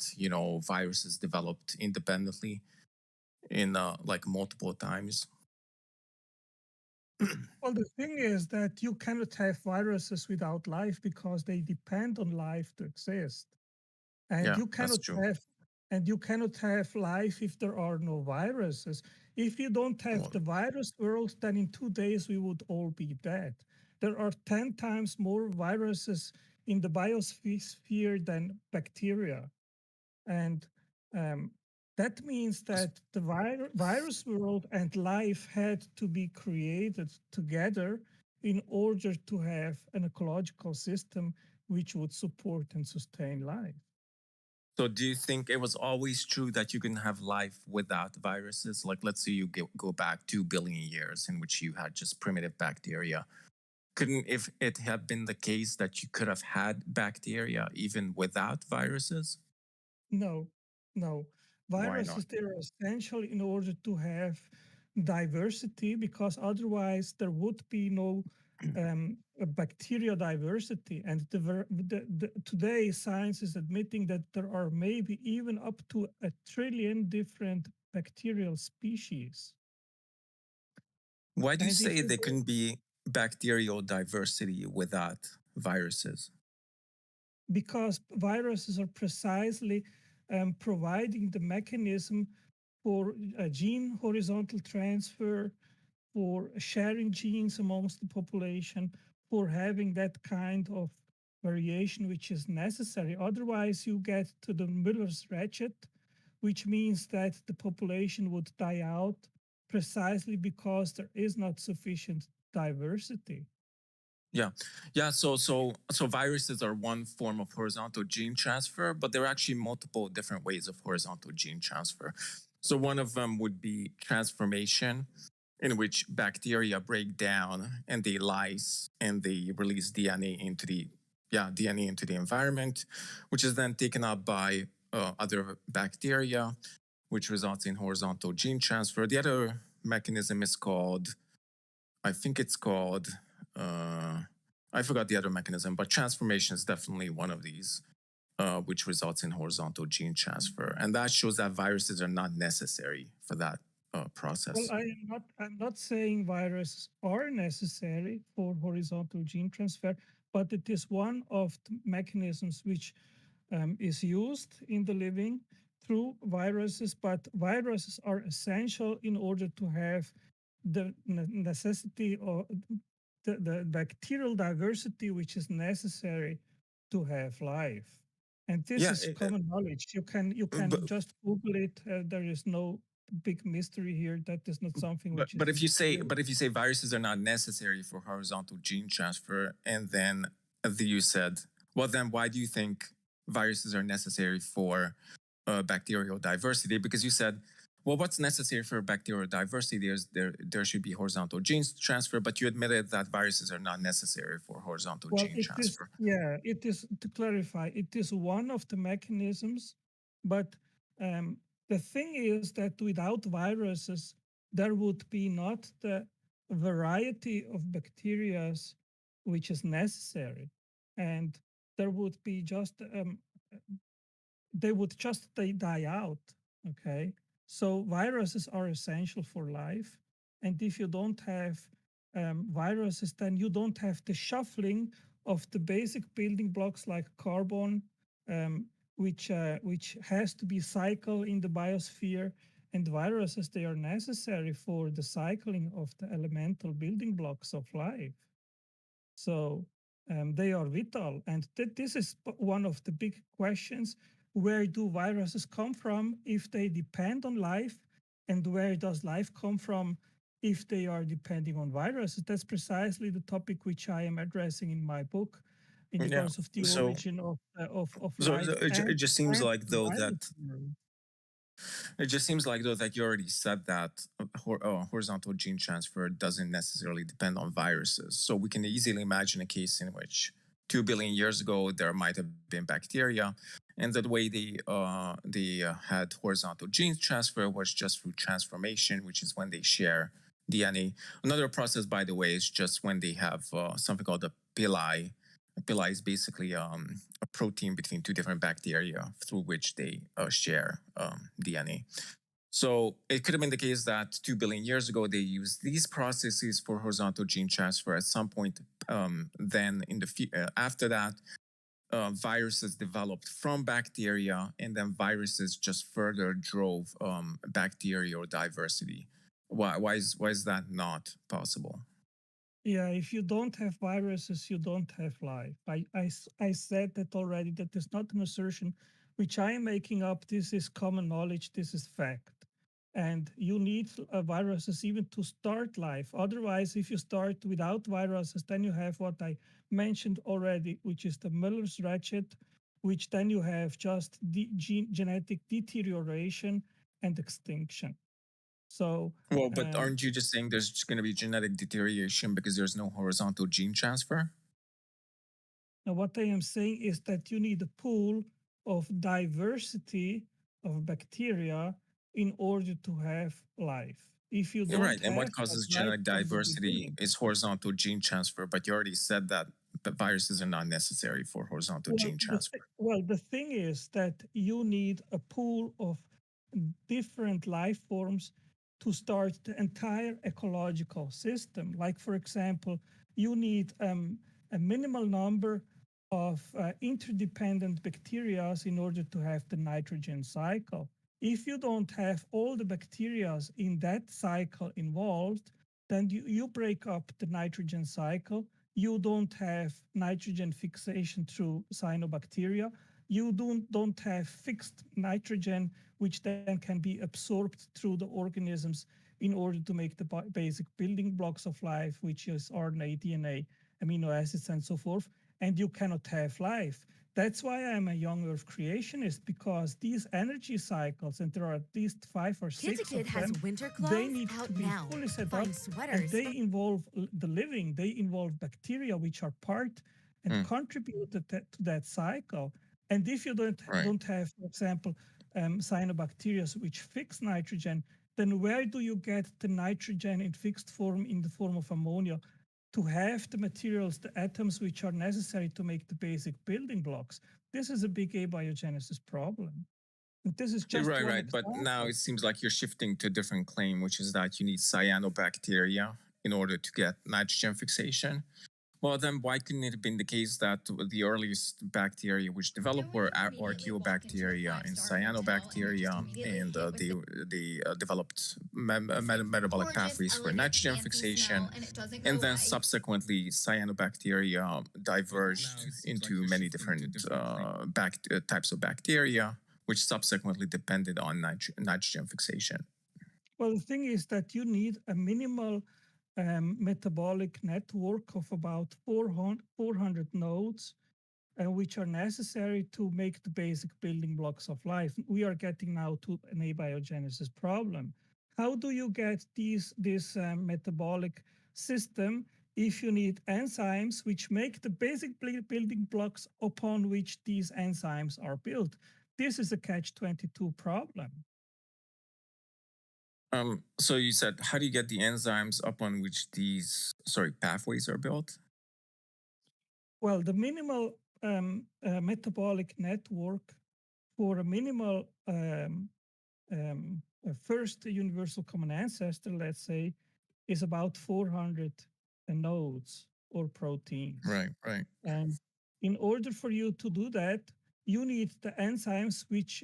viruses developed independently in like multiple times. Well, the thing is that you cannot have viruses without life, because they depend on life to exist. And you cannot have life if there are no viruses. If you don't have the virus world, then in 2 days we would all be dead. There are 10 times more viruses in the biosphere than bacteria. And that means that the virus world and life had to be created together in order to have an ecological system which would support and sustain life. So do you think it was always true that you can have life without viruses? Like, let's say you go back 2 billion years in which you had just primitive bacteria. Couldn't if it had been the case that you could have had bacteria even without viruses? No. Viruses, they're essential in order to have diversity, because otherwise there would be no bacteria diversity. And today science is admitting that there are maybe even up to 1 trillion different bacterial species. Why do you say there can be bacterial diversity without viruses? Because viruses are precisely providing the mechanism for a gene horizontal transfer, for sharing genes amongst the population, for having that kind of variation which is necessary. Otherwise, you get to the Müller's ratchet, which means that the population would die out precisely because there is not sufficient diversity. Yeah. So viruses are one form of horizontal gene transfer, but there are actually multiple different ways of horizontal gene transfer. So one of them would be transformation, in which bacteria break down and they lyse and they release DNA into the environment, which is then taken up by other bacteria, which results in horizontal gene transfer. The other mechanism is called, I forgot the other mechanism, but transformation is definitely one of these, which results in horizontal gene transfer. And that shows that viruses are not necessary for that process. Well, I'm not saying viruses are necessary for horizontal gene transfer, but it is one of the mechanisms which is used in the living through viruses. But viruses are essential in order to have the necessity or the bacterial diversity which is necessary to have life. And this is common knowledge. You can just Google it. There is no big mystery here. That is not something which but if you say viruses are not necessary for horizontal gene transfer, and then you said, well, then why do you think viruses are necessary for bacterial diversity? Because you said, well, what's necessary for bacterial diversity? There should be horizontal gene transfer, but you admitted that viruses are not necessary for horizontal gene transfer. It is, to clarify, it is one of the mechanisms, but the thing is that without viruses, there would be not the variety of bacteria which is necessary, and there would be just they would just die out. Okay. So viruses are essential for life. And if you don't have viruses, then you don't have the shuffling of the basic building blocks like carbon, which has to be cycled in the biosphere, and viruses, they are necessary for the cycling of the elemental building blocks of life. So they are vital, and this is one of the big questions. Where do viruses come from if they depend on life, and where does life come from if they are depending on viruses? That's precisely the topic which I am addressing in my book, in regards of the origin of life. It just seems like though virus that theory. it just seems like though that you already said that horizontal gene transfer doesn't necessarily depend on viruses. So we can easily imagine a case in which 2 billion years ago there might have been bacteria, and the way they had horizontal gene transfer was just through transformation, which is when they share DNA. Another process, by the way, is just when they have something called a pili. A pili is basically a protein between two different bacteria through which they share DNA. So it could have been the case that 2 billion years ago they used these processes for horizontal gene transfer. At some point, then in the after that, viruses developed from bacteria, and then viruses just further drove bacterial diversity. Why is that not possible? Yeah, if you don't have viruses, you don't have life. I said that already, that is not an assertion which I am making up. This is common knowledge, this is fact. And you need viruses even to start life. Otherwise, if you start without viruses, then you have what I mentioned already, which is the Miller's ratchet, which then you have just genetic deterioration and extinction. So, well, but aren't you just saying there's going to be genetic deterioration because there's no horizontal gene transfer? Now, what I am saying is that you need a pool of diversity of bacteria in order to have life. If you don't right, and what causes genetic diversity is horizontal gene transfer, but you already said that the viruses are not necessary for horizontal gene transfer. The thing is that you need a pool of different life forms to start the entire ecological system. Like, for example, you need a minimal number of interdependent bacteria in order to have the nitrogen cycle. If you don't have all the bacteria in that cycle involved, then you break up the nitrogen cycle. You don't have nitrogen fixation through cyanobacteria. You don't have fixed nitrogen, which then can be absorbed through the organisms in order to make the basic building blocks of life, which is RNA, DNA, amino acids, and so forth. And you cannot have life. That's why I'm a young Earth creationist, because these energy cycles, and there are at least 5 or 6 of them, has winter clothes they need out to be now. fully set Find up, sweaters. and they involve the living, they involve bacteria, which are part and contribute to that cycle. And if you don't have, for example, cyanobacteria which fix nitrogen, then where do you get the nitrogen in fixed form, in the form of ammonia, to have the materials, the atoms which are necessary to make the basic building blocks? This is a big abiogenesis problem. And this is just right. But now it seems like you're shifting to a different claim, which is that you need cyanobacteria in order to get nitrogen fixation. Well, then why couldn't it have been the case that the earliest bacteria which developed were archaeobacteria and cyanobacteria, and they developed metabolic pathways for nitrogen fixation, and then subsequently cyanobacteria diverged into many different types of bacteria, which subsequently depended on nitrogen fixation? Well, the thing is that you need a minimal metabolic network of about 400 nodes, which are necessary to make the basic building blocks of life. We are getting now to an abiogenesis problem. How do you get this metabolic system if you need enzymes which make the basic building blocks upon which these enzymes are built? This is a catch-22 problem. So you said, how do you get the enzymes upon which these pathways are built? Well, the minimal metabolic network for a minimal first universal common ancestor, let's say, is about 400 nodes or proteins. Right. And in order for you to do that, you need the enzymes which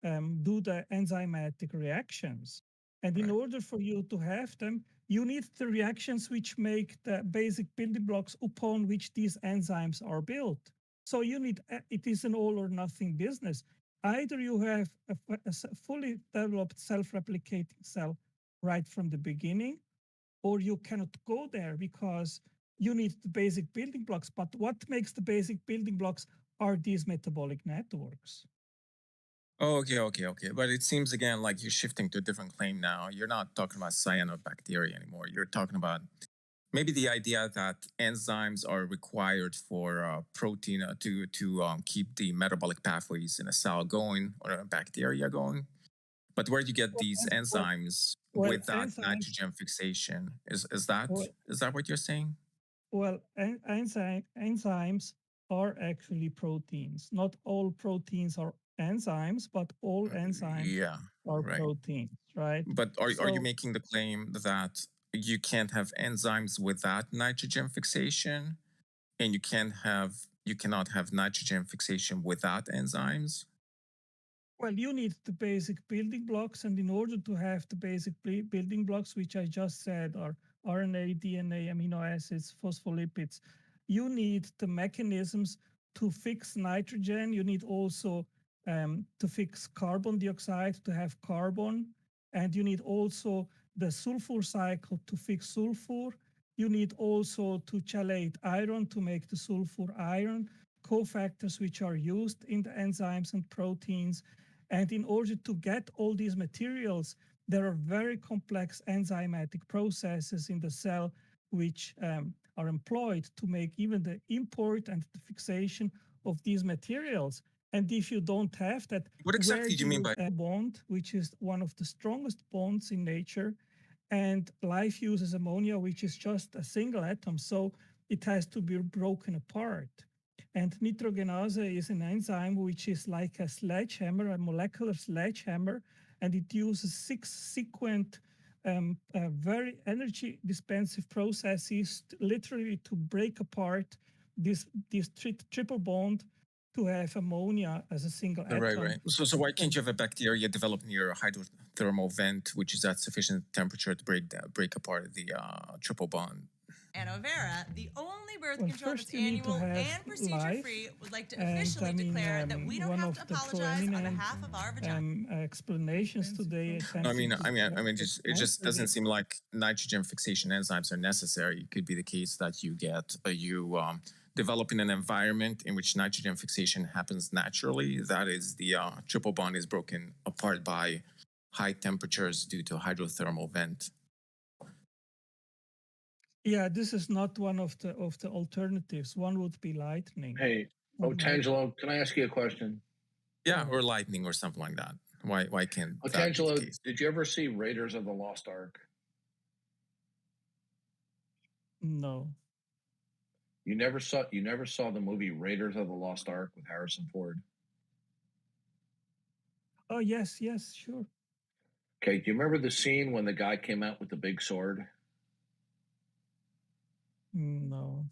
do the enzymatic reactions. And in order for you to have them, you need the reactions which make the basic building blocks upon which these enzymes are built. So you need, it is an all or nothing business. Either you have a fully developed self-replicating cell right from the beginning, or you cannot go there because you need the basic building blocks. But what makes the basic building blocks are these metabolic networks. Oh, okay. But it seems again like you're shifting to a different claim now. You're not talking about cyanobacteria anymore. You're talking about maybe the idea that enzymes are required for protein to keep the metabolic pathways in a cell going or a bacteria going. But where do you get these enzymes without nitrogen fixation? Is that what you're saying? Well, enzymes are actually proteins. Not all proteins are enzymes, but all enzymes are proteins, right? But are you making the claim that you can't have enzymes without nitrogen fixation, and you cannot have nitrogen fixation without enzymes? Well, you need the basic building blocks, and in order to have the basic building blocks, which I just said are RNA, DNA, amino acids, phospholipids, you need the mechanisms to fix nitrogen. You need also to fix carbon dioxide, to have carbon, and you need also the sulfur cycle to fix sulfur. You need also to chelate iron to make the sulfur iron, cofactors which are used in the enzymes and proteins. And in order to get all these materials, there are very complex enzymatic processes in the cell which are employed to make even the import and the fixation of these materials. And if you don't have that, what exactly do you mean by a bond, which is one of the strongest bonds in nature, and life uses ammonia, which is just a single atom, so it has to be broken apart. And nitrogenase is an enzyme which is like a sledgehammer, a molecular sledgehammer, and it uses 6 sequent, very energy dispensive processes literally to break apart this triple bond to have ammonia as a single atom. Right. So why can't you have a bacteria develop near a hydrothermal vent, which is at sufficient temperature to break apart the triple bond? And Overa, the only birth control that's annual and procedure-free, would like to officially declare that we don't have to apologize on behalf of our vagina. Explanations today. It just doesn't seem like nitrogen fixation enzymes are necessary. It could be the case that you get develop in an environment in which nitrogen fixation happens naturally. That is, the triple bond is broken apart by high temperatures due to a hydrothermal vent. Yeah, this is not one of the alternatives. One would be lightning. Hey, Otangelo, can I ask you a question? Yeah, or lightning or something like that. Why can't Otangelo, did you ever see Raiders of the Lost Ark? No. You never saw the movie Raiders of the Lost Ark with Harrison Ford? Oh, yes, sure. Okay, do you remember the scene when the guy came out with the big sword? No.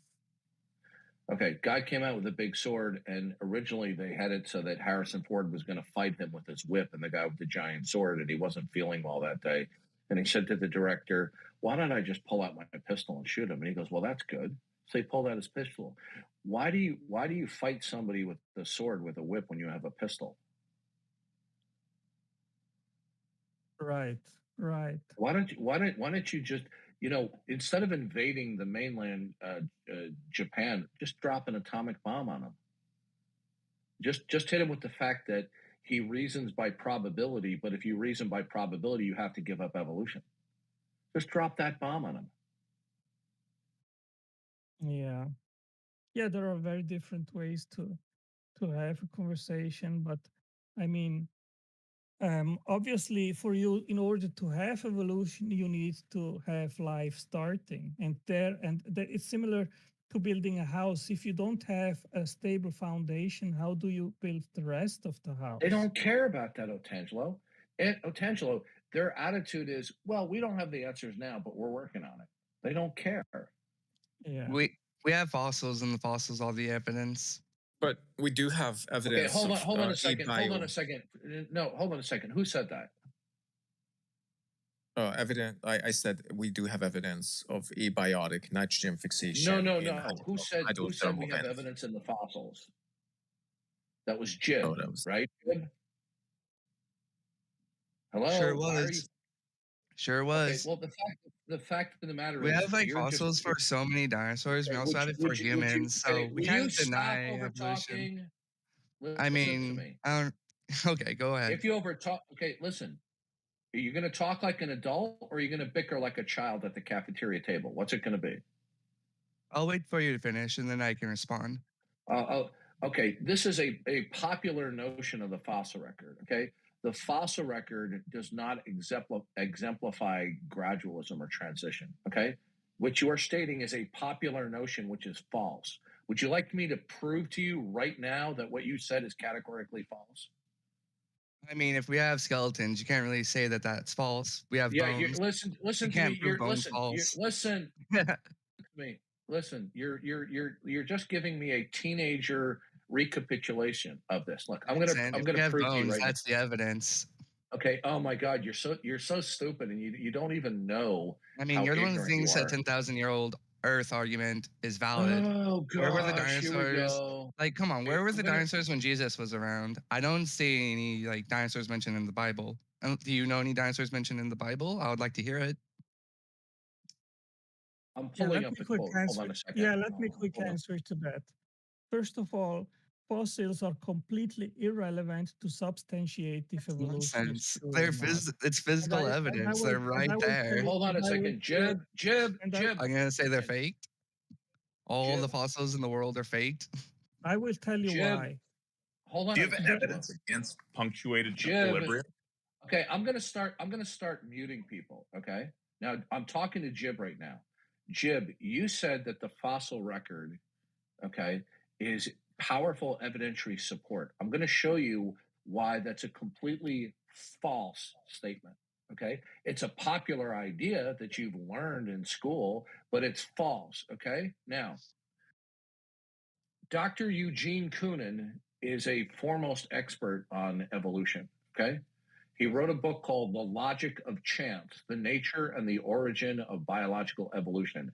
Okay, guy came out with a big sword, and originally they had it so that Harrison Ford was going to fight him with his whip and the guy with the giant sword, and he wasn't feeling well that day. And he said to the director, "Why don't I just pull out my pistol and shoot him?" And he goes, "Well, that's good." So he pulled out his pistol. Why do you fight somebody with the sword with a whip when you have a pistol? Right. Why don't you just, instead of invading the mainland Japan, just drop an atomic bomb on him? Just hit him with the fact that he reasons by probability, but if you reason by probability, you have to give up evolution. Just drop that bomb on him. Yeah, there are very different ways to have a conversation, but I mean, obviously for you, in order to have evolution, you need to have life starting, and it's similar to building a house. If you don't have a stable foundation, how do you build the rest of the house? They don't care about that, Otangelo. Otangelo, their attitude is, well, we don't have the answers now, but we're working on it. They don't care. Yeah. We have fossils, and the fossils are the evidence. But we do have evidence. Okay, hold on a second. No, hold on a second. Who said that? I said we do have evidence of abiotic nitrogen fixation. No. Who said we have evidence in the fossils? That was Jib, right? Jib? Hello. Sure was. Sure was. Okay, well, the fact of the matter we is, have like fossils for so many dinosaurs. We also have it for humans, so we can't deny evolution. I mean, I don't. Okay, go ahead. If you overtalk, okay, listen. Are you going to talk like an adult, or are you going to bicker like a child at the cafeteria table? What's it going to be? I'll wait for you to finish, and then I can respond. Okay, this is a popular notion of the fossil record. Okay, the fossil record does not exemplify gradualism or transition. Okay, what you are stating is a popular notion which is false. Would you like me to prove to you right now that what you said is categorically false? I mean, if we have skeletons, you can't really say that that's false. We have bones. Listen you to me. Listen to me. Listen. You're just giving me a teenager recapitulation of this. Look, I'm gonna prove to you right now. That's the evidence. Okay. Oh my God, you're so stupid, and you don't even know. I mean, you're the one who thinks that 10,000-year-old Earth argument is valid. Oh God, where were the dinosaurs? Like, come on, where were the dinosaurs when Jesus was around? I don't see any like dinosaurs mentioned in the Bible. Do you know any dinosaurs mentioned in the Bible? I would like to hear it. I'm pulling up the quote. Hold on a second. Yeah, let me quick answer to that. First of all, fossils are completely irrelevant to substantiative evolution. It's physical evidence. They're right there. Hold on a second. Jib. I'm going to say they're faked. All the fossils in the world are faked. I will tell you why. Hold on. Do you have evidence against punctuated equilibrium? Okay, I'm gonna start muting people. Okay. Now I'm talking to Jib right now. Jib, you said that the fossil record, okay, is powerful evidentiary support. I'm going to show you why that's a completely false statement. Okay, it's a popular idea that you've learned in school, but it's false. Okay, now Dr. Eugene Koonin is a foremost expert on evolution. Okay, he wrote a book called The Logic of Chance: The Nature and the Origin of Biological Evolution.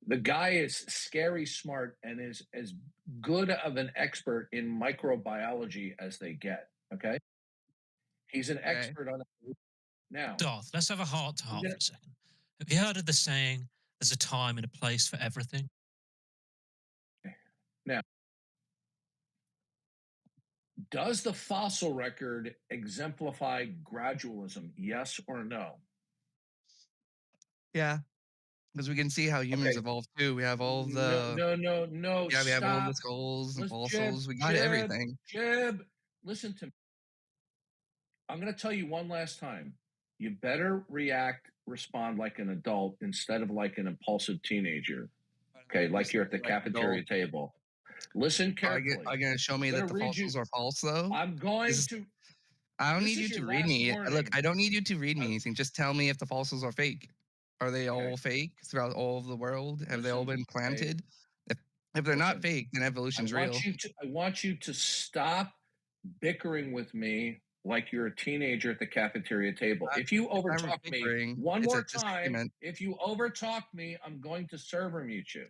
The guy is scary smart and is as good of an expert in microbiology as they get. Okay, he's an expert on it. Now, Darth, let's have a heart-to-heart for a second. Have you heard of the saying, there's a time and a place for everything? Now, does the fossil record exemplify gradualism, yes or no? Yeah, because we can see how humans evolved too. We have all the... No. Yeah, we have all the skulls and fossils. We got everything. Jib, listen to me. I'm going to tell you one last time. You better respond like an adult instead of like an impulsive teenager. Okay, like you're at the cafeteria table. Listen carefully. Are you going to show me that the fossils are false, though? I'm going to. I don't need you to read me. Look, I don't need you to read me anything. Just tell me if the fossils are fake. Are they all fake throughout all of the world? Have they all been planted? If they're not fake, then evolution's real. I want you to stop bickering with me like you're a teenager at the cafeteria table. If you overtalk me one more time, if you overtalk me, I'm going to server mute you.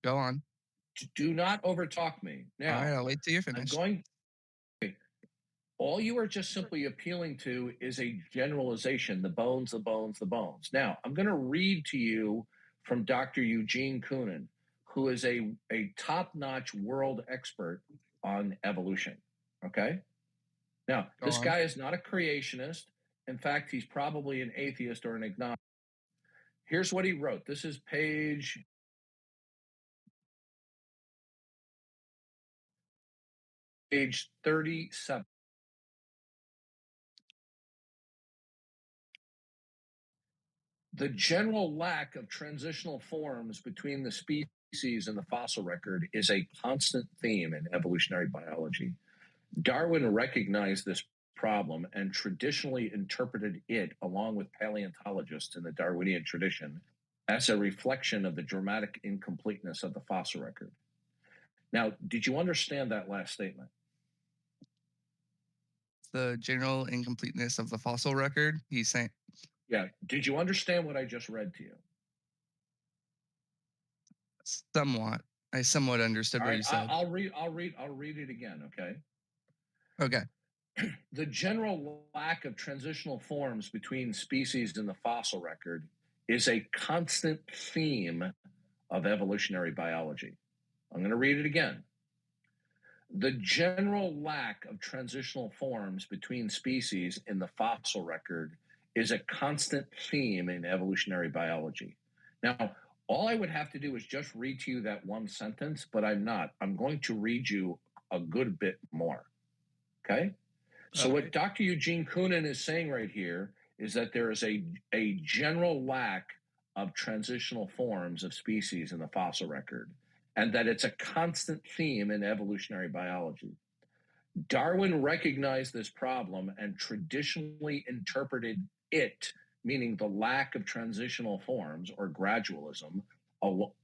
Go on. Do not overtalk me. Now, all right, I'll wait till you're finished. All you are just simply appealing to is a generalization, the bones, the bones, the bones. Now, I'm going to read to you from Dr. Eugene Koonin, who is a top-notch world expert on evolution, okay? Now, this guy is not a creationist. In fact, he's probably an atheist or an agnostic. Here's what he wrote. This is page 37. The general lack of transitional forms between the species and the fossil record is a constant theme in evolutionary biology. Darwin recognized this problem and traditionally interpreted it, along with paleontologists in the Darwinian tradition, as a reflection of the dramatic incompleteness of the fossil record. Now, did you understand that last statement? The general incompleteness of the fossil record, he's saying. Yeah. Did you understand what I just read to you? Somewhat. I somewhat understood All what right, you said. I'll read it again, okay? Okay. The general lack of transitional forms between species in the fossil record is a constant theme of evolutionary biology. I'm going to read it again. The general lack of transitional forms between species in the fossil record is a constant theme in evolutionary biology. Now, all I would have to do is just read to you that one sentence, but I'm not. I'm going to read you a good bit more. Okay? So what Dr. Eugene Koonin is saying right here is that there is a general lack of transitional forms of species in the fossil record, and that it's a constant theme in evolutionary biology. Darwin recognized this problem and traditionally interpreted it, meaning the lack of transitional forms or gradualism,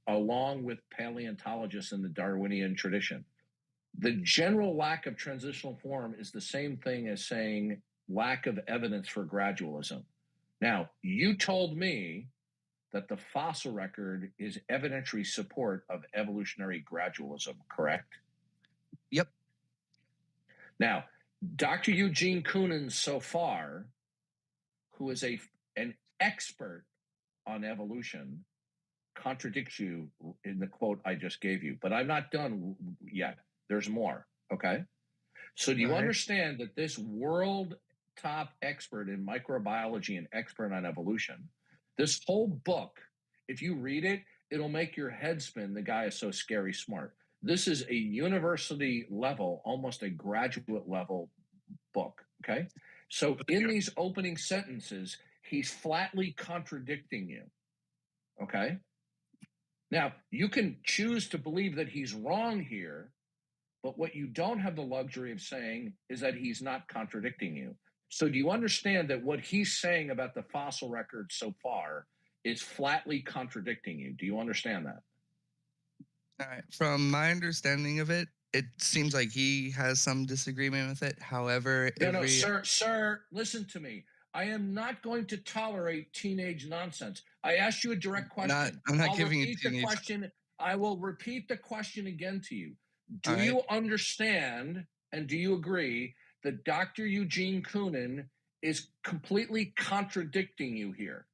along with paleontologists in the Darwinian tradition. The general lack of transitional form is the same thing as saying lack of evidence for gradualism. Now, you told me that the fossil record is evidentiary support of evolutionary gradualism, correct? Yep. Now, Dr. Eugene Koonin, so far, who is an expert on evolution, contradicts you in the quote I just gave you, but I'm not done yet. There's more, okay? So do you understand that this world top expert in microbiology and expert on evolution, this whole book, if you read it, it'll make your head spin. The guy is so scary smart. This is a university level, almost a graduate level book, okay? So in these opening sentences, he's flatly contradicting you, okay? Now, you can choose to believe that he's wrong here, but what you don't have the luxury of saying is that he's not contradicting you. So do you understand that what he's saying about the fossil record so far is flatly contradicting you? Do you understand that? All right. From my understanding of it, it seems like he has some disagreement with it. However, No, sir, listen to me. I am not going to tolerate teenage nonsense. I asked you a direct question. I'm not giving you the question. I will repeat the question again to you. Do right. you understand and do you agree that Dr. Eugene Koonin is completely contradicting you here?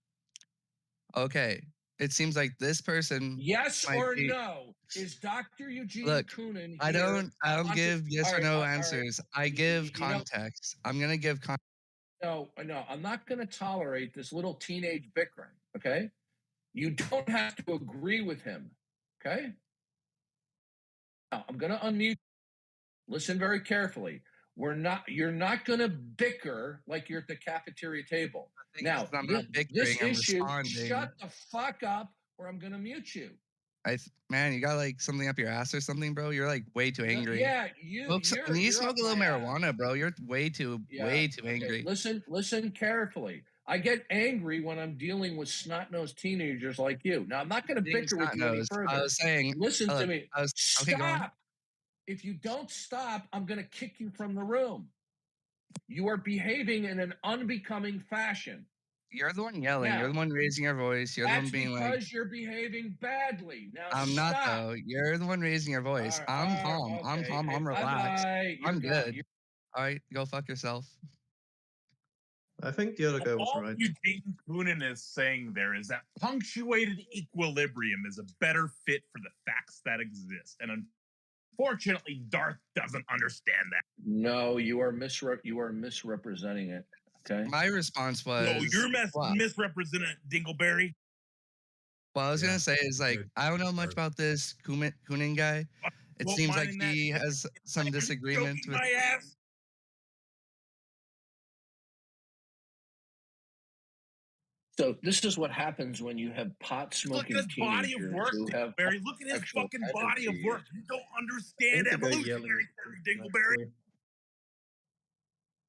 Okay. It seems like this person. Yes or no? Is Dr. Eugene Koonin here? I don't give yes or no answers. I give context. I'm going to give context. No, I'm not going to tolerate this little teenage bickering, okay? You don't have to agree with him, okay? Now, I'm going to unmute. Listen very carefully. You're not going to bicker like you're at the cafeteria table. Now, I'm not bickering, I'm responding. shut the fuck up or I'm going to mute you. Man, you got like something up your ass or something, bro? You're like way too angry. Yeah, you smoke a little marijuana, bro. You're way too angry. Listen carefully. I get angry when I'm dealing with snot-nosed teenagers like you. Now, I'm not going to bicker with you any further. I was saying, listen to me. Stop. If you don't stop, I'm going to kick you from the room. You are behaving in an unbecoming fashion. You're the one yelling. Now, you're the one raising your voice. You're the one being like. That's because you're behaving badly. Now I'm stop. not though. You're the one raising your voice. I'm calm. Okay. I'm calm. I'm relaxed. I'm good. All right, go fuck yourself. I think the other guy was right. All Eugene Koonin is saying there is that punctuated equilibrium is a better fit for the facts that exist, and unfortunately, Darth doesn't understand that. No, you are misrepresenting it. Okay. My response was. No, you're misrepresenting it, Dingleberry. What I was gonna say is like I don't know much about this Koonin guy. It seems like he has some disagreements with. My ass. So this is what happens when you have pot-smoking teenagers who have. Barry, look at his fucking body of work. You don't understand evolutionary theory, Dingleberry.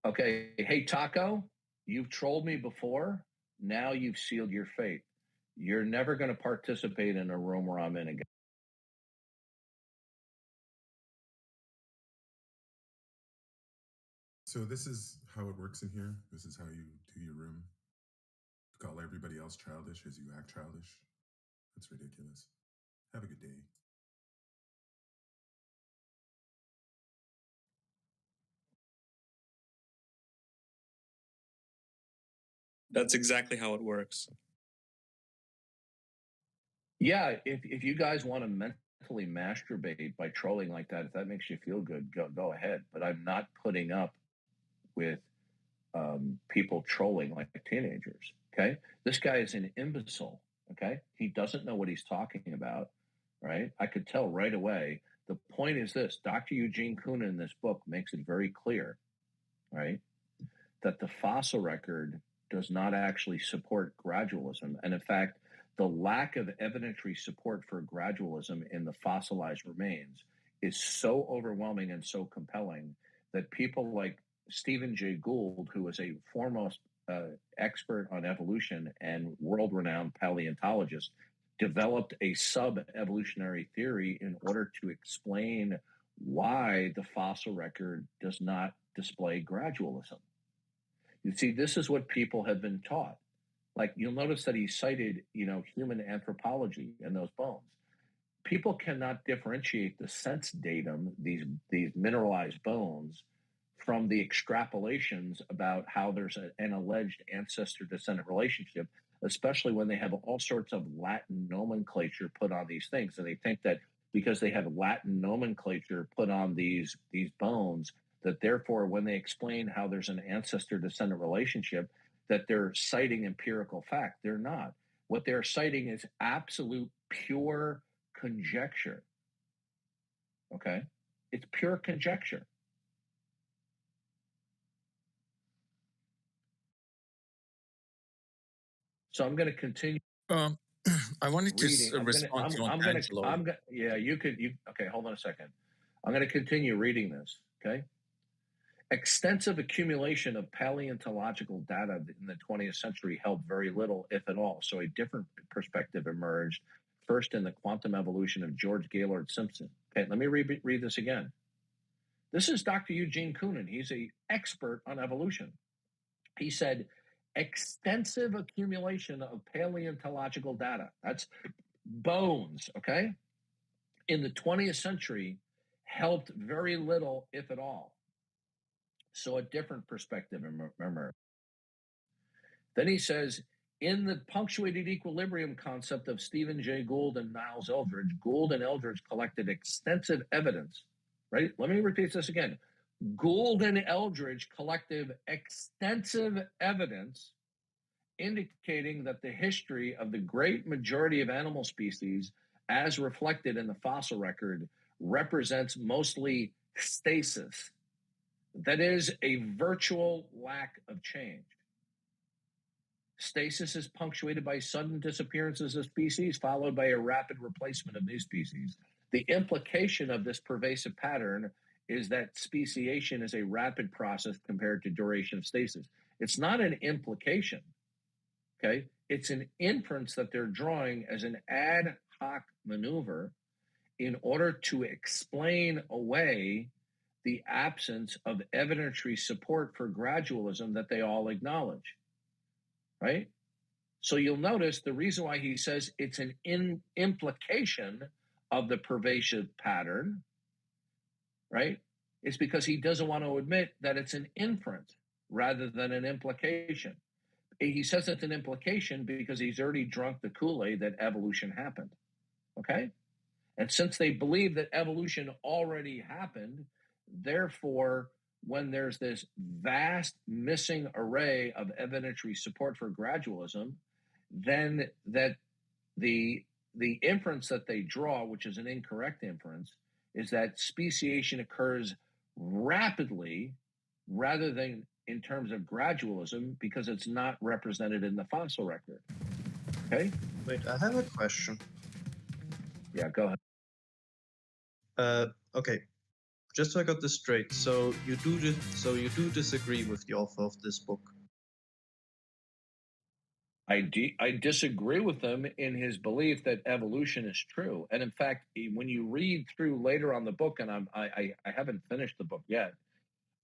Okay, hey Taco, you've trolled me before. Now you've sealed your fate. You're never going to participate in a room where I'm in again. So this is how it works in here. This is how you do your room. Call everybody else childish as you act childish. That's ridiculous. Have a good day. That's exactly how it works. Yeah, if you guys want to mentally masturbate by trolling like that, if that makes you feel good, go ahead. But I'm not putting up with people trolling like teenagers. Okay, this guy is an imbecile. Okay, he doesn't know what he's talking about. Right, I could tell right away. The point is this: Dr. Eugene Koonin in this book makes it very clear, right, that the fossil record does not actually support gradualism, and in fact, the lack of evidentiary support for gradualism in the fossilized remains is so overwhelming and so compelling that people like Stephen Jay Gould, who is a foremost expert on evolution and world-renowned paleontologist, developed a sub-evolutionary theory in order to explain why the fossil record does not display gradualism. You see, this is what people have been taught. Like, you'll notice that he cited, human anthropology in those bones. People cannot differentiate the sense datum, these mineralized bones, from the extrapolations about how there's an alleged ancestor-descendant relationship, especially when they have all sorts of Latin nomenclature put on these things. And they think that because they have Latin nomenclature put on these bones, that therefore when they explain how there's an ancestor-descendant relationship, that they're citing empirical fact. They're not. What they're citing is absolute pure conjecture. Okay? It's pure conjecture. So I'm going to continue. I wanted to respond to Otangelo. Okay, hold on a second. I'm going to continue reading this, okay? Extensive accumulation of paleontological data in the 20th century helped very little, if at all. So a different perspective emerged, first in the quantum evolution of George Gaylord Simpson. Okay, let me read this again. This is Dr. Eugene Koonin. He's an expert on evolution. He said, extensive accumulation of paleontological data, that's bones, okay, in the 20th century helped very little, if at all. So a different perspective emerged. Then he says, in the punctuated equilibrium concept of Stephen Jay Gould and Niles Eldredge, Gould and Eldredge collected extensive evidence, right? Let me repeat this again. Gould and Eldredge collected extensive evidence indicating that the history of the great majority of animal species, as reflected in the fossil record, represents mostly stasis. That is a virtual lack of change. Stasis is punctuated by sudden disappearances of species, followed by a rapid replacement of new species. The implication of this pervasive pattern is that speciation is a rapid process compared to duration of stasis. It's not an implication, okay? It's an inference that they're drawing as an ad hoc maneuver in order to explain away the absence of evidentiary support for gradualism that they all acknowledge, right? So you'll notice the reason why he says it's an implication of the pervasive pattern, right, is because he doesn't want to admit that it's an inference rather than an implication. He says it's an implication because he's already drunk the Kool-Aid that evolution happened, okay? And since they believe that evolution already happened, therefore, when there's this vast missing array of evidentiary support for gradualism, then that the inference that they draw, which is an incorrect inference, is that speciation occurs rapidly rather than in terms of gradualism because it's not represented in the fossil record. Okay? Wait, I have a question. Yeah, go ahead. Okay, just so I got this straight. So you do disagree with the author of this book? I disagree with him in his belief that evolution is true. And in fact, when you read through later on the book, and I haven't finished the book yet,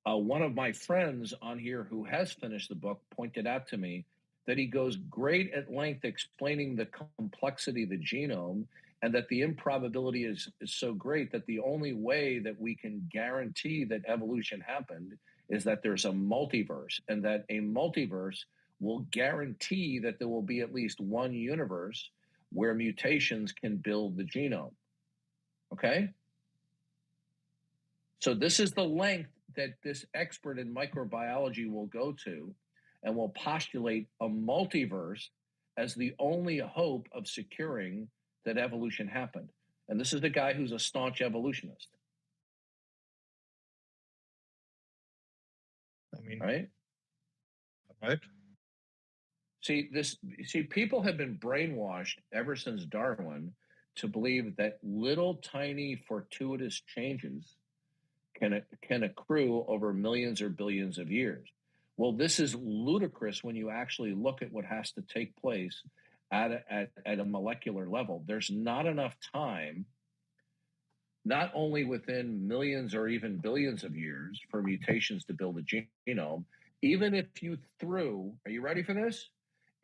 One of my friends on here who has finished the book pointed out to me that he goes great at length explaining the complexity of the genome, and that the improbability is so great that the only way that we can guarantee that evolution happened is that there's a multiverse, and that a multiverse will guarantee that there will be at least one universe where mutations can build the genome. Okay? So this is the length that this expert in microbiology will go to, and will postulate a multiverse as the only hope of securing that evolution happened. And this is the guy who's a staunch evolutionist. I mean, right? Right. See, people have been brainwashed ever since Darwin to believe that little tiny fortuitous changes can accrue over millions or billions of years. Well, this is ludicrous when you actually look at what has to take place at a molecular level. There's not enough time, not only within millions or even billions of years, for mutations to build a genome. Even if you threw, are you ready for this?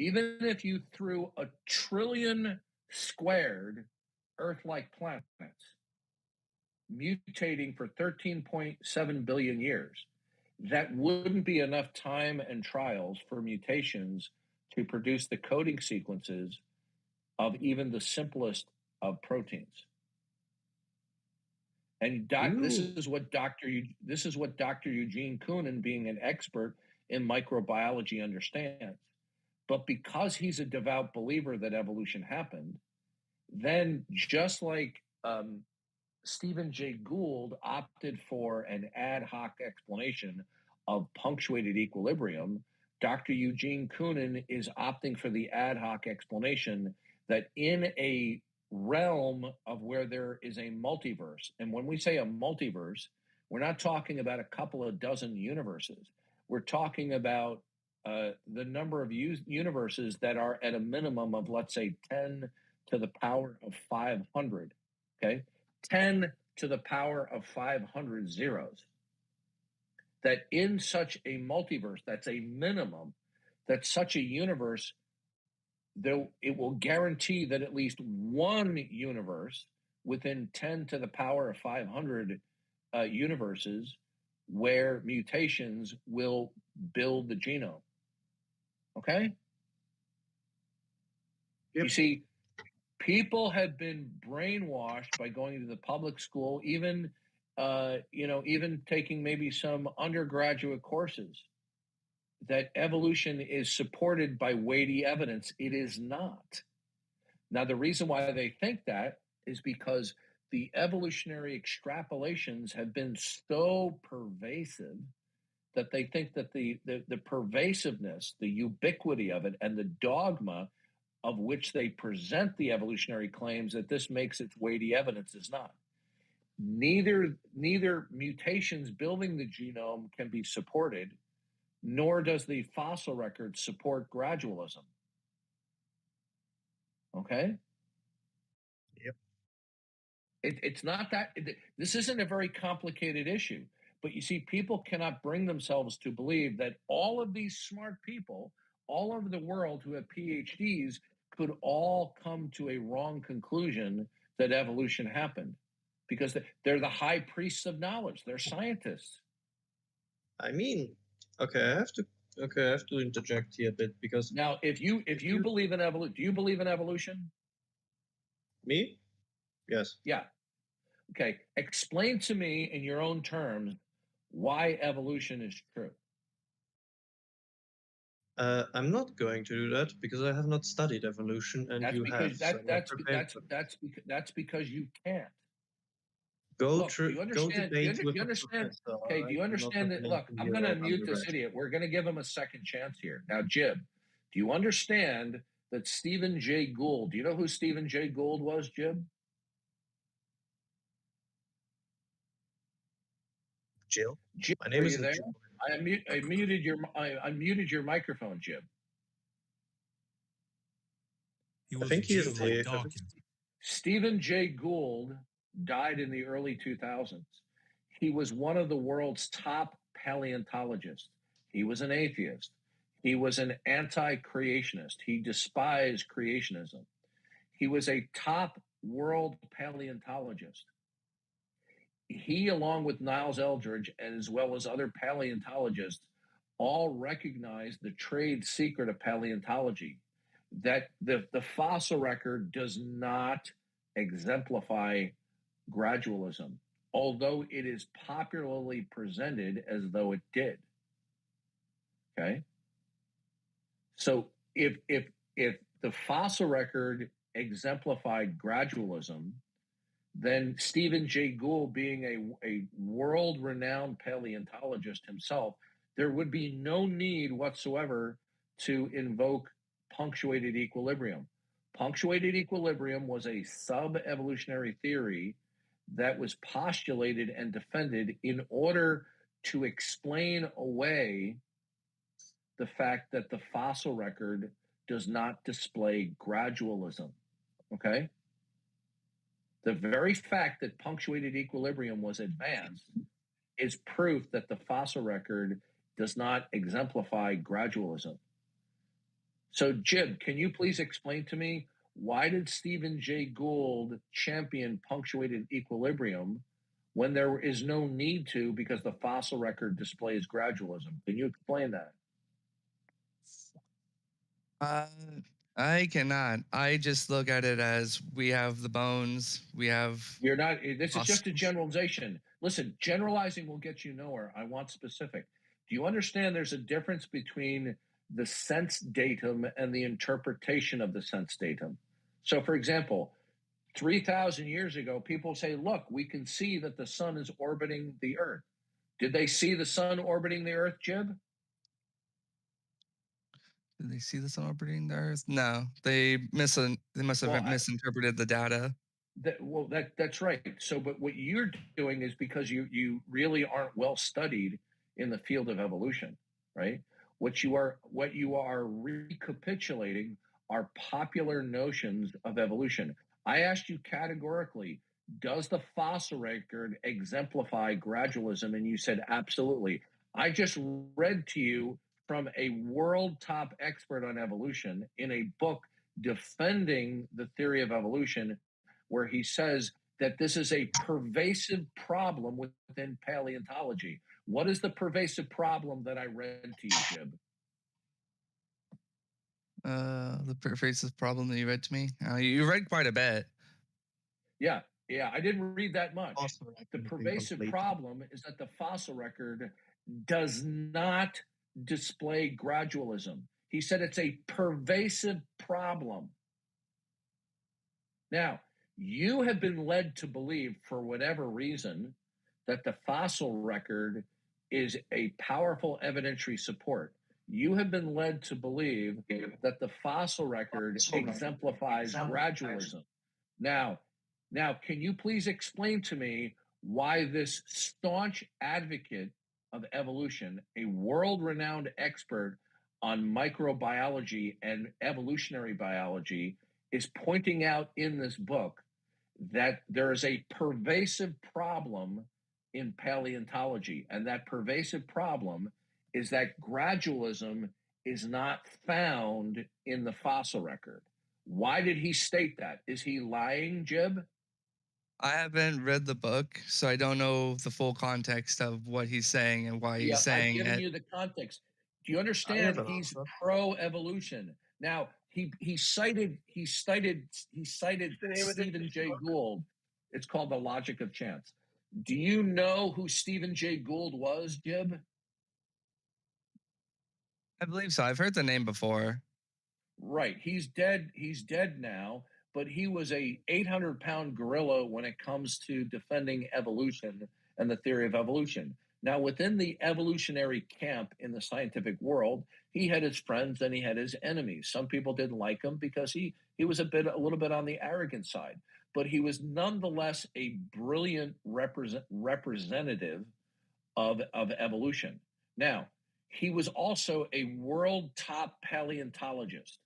Even if you threw 1 trillion squared Earth-like planets, mutating for 13.7 billion years, that wouldn't be enough time and trials for mutations to produce the coding sequences of even the simplest of proteins. And this is what Dr. Eugene Koonin, being an expert in microbiology, understands. But because he's a devout believer that evolution happened, then just like Stephen Jay Gould opted for an ad hoc explanation of punctuated equilibrium, Dr. Eugene Koonin is opting for the ad hoc explanation that in a realm of where there is a multiverse, and when we say a multiverse, we're not talking about a couple of dozen universes. We're talking about the number of universes that are at a minimum of, let's say, 10 to the power of 500, okay? 10 to the power of 500 zeros. That in such a multiverse, that's a minimum, that such a universe, though it will guarantee that at least one universe within 10 to the power of 500 universes where mutations will build the genome. Okay? Yep. You see, people have been brainwashed by going to the public school, even even taking maybe some undergraduate courses, that evolution is supported by weighty evidence. It is not. Now, the reason why they think that is because the evolutionary extrapolations have been so pervasive that they think that the pervasiveness, the ubiquity of it, and the dogma of which they present the evolutionary claims, that this makes its weighty evidence, is not. Neither mutations building the genome can be supported, nor does the fossil record support gradualism. Okay? Yep. It's not that, this isn't a very complicated issue, but you see, people cannot bring themselves to believe that all of these smart people all over the world who have PhDs could all come to a wrong conclusion that evolution happened, because they're the high priests of knowledge. They're scientists. I mean, okay, I have to interject here a bit, because now, if you believe in evolution, do you believe in evolution? Me? Yes. Yeah. Okay. Explain to me in your own terms why evolution is true. I'm not going to do that because I have not studied evolution, and that's you because have. That's because you can't. Go do you understand? Do you understand? Okay. Do you understand that? Look, I'm going to mute this idiot. We're going to give him a second chance here. Now, Jib, do you understand that Stephen Jay Gould? Do you know who Stephen Jay Gould was, Jib? Jill. Jib, my name is there? I muted your microphone, Jib. I think he is like Dawkins. Stephen Jay Gould died in the early 2000s. He was one of the world's top paleontologist. He was an atheist. He was an anti-creationist. He despised creationism. He was a top world paleontologist. He, along with Niles Eldredge, as well as other paleontologists, all recognized the trade secret of paleontology, that the fossil record does not exemplify gradualism, although it is popularly presented as though it did. Okay? So if the fossil record exemplified gradualism, then Stephen Jay Gould, being a world-renowned paleontologist himself, there would be no need whatsoever to invoke punctuated equilibrium. Punctuated equilibrium was a sub-evolutionary theory that was postulated and defended in order to explain away the fact that the fossil record does not display gradualism. Okay? The very fact that punctuated equilibrium was advanced is proof that the fossil record does not exemplify gradualism. So, Jib, can you please explain to me, why did Stephen Jay Gould champion punctuated equilibrium when there is no need to, because the fossil record displays gradualism? Can you explain that? I cannot. I just look at it as we have the bones, we have... You're not, this is just a generalization. Listen, generalizing will get you nowhere. I want specific. Do you understand there's a difference between the sense datum and the interpretation of the sense datum? So, for example, 3,000 years ago, people say, look, we can see that the sun is orbiting the Earth. Did they see the sun orbiting the Earth, Jib? Did they see the sun orbiting the Earth? No, they must have misinterpreted the data. That's right. So, but what you're doing is because you really aren't well studied in the field of evolution, right? What you are recapitulating are popular notions of evolution. I asked you categorically, does the fossil record exemplify gradualism? And you said absolutely. I just read to you from a world top expert on evolution in a book defending the theory of evolution, where he says that this is a pervasive problem within paleontology. What is the pervasive problem that I read to you, Jib? The pervasive problem that you read to me? You read quite a bit. Yeah, I didn't read that much. The pervasive problem is that the fossil record does not display gradualism. He said it's a pervasive problem. Now, you have been led to believe, for whatever reason, that the fossil record is a powerful evidentiary support. You have been led to believe that the fossil record exemplifies gradualism. Now, can you please explain to me why this staunch advocate of evolution, a world-renowned expert on microbiology and evolutionary biology, is pointing out in this book that there is a pervasive problem in paleontology, and that pervasive problem is that gradualism is not found in the fossil record? Why did he state that? Is he lying, Jib? I haven't read the book, so I don't know the full context of what he's saying and why he's saying it. I've given you the context. Do you understand? He's pro-evolution. Now, he cited Stephen Jay Gould. It's called The Logic of Chance. Do you know who Stephen Jay Gould was, Jib? I believe so. I've heard the name before. Right. He's dead. He's dead now, but he was a 800-pound gorilla when it comes to defending evolution and the theory of evolution. Now, within the evolutionary camp in the scientific world, he had his friends and he had his enemies. Some people didn't like him because he was a little bit on the arrogant side, but he was nonetheless a brilliant representative of evolution. Now, he was also a world top paleontologist.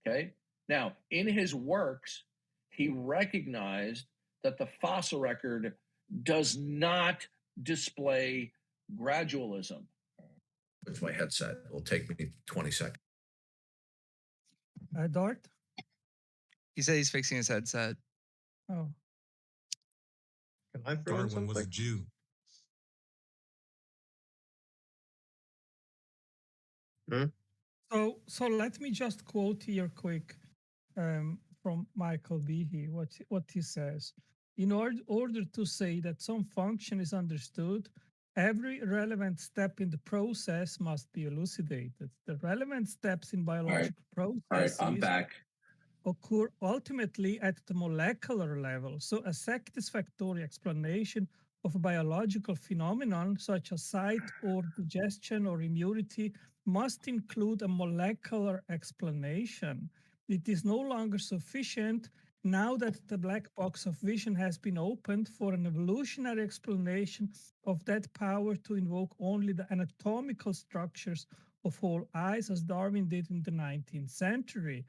Okay. Now, in his works, he recognized that the fossil record does not display gradualism. It's my headset. It'll take me 20 seconds. Darth? He said he's fixing his headset. Oh. Can I throw in Darwin was a something? Jew. So let me just quote here quick from Michael Behe, what he says. In order to say that some function is understood, every relevant step in the process must be elucidated. The relevant steps in biological processes I'm back. Occur ultimately at the molecular level. So a satisfactory explanation of a biological phenomenon such as sight or digestion or immunity must include a molecular explanation. It is no longer sufficient now that the black box of vision has been opened for an evolutionary explanation of that power to invoke only the anatomical structures of whole eyes, as Darwin did in the 19th century.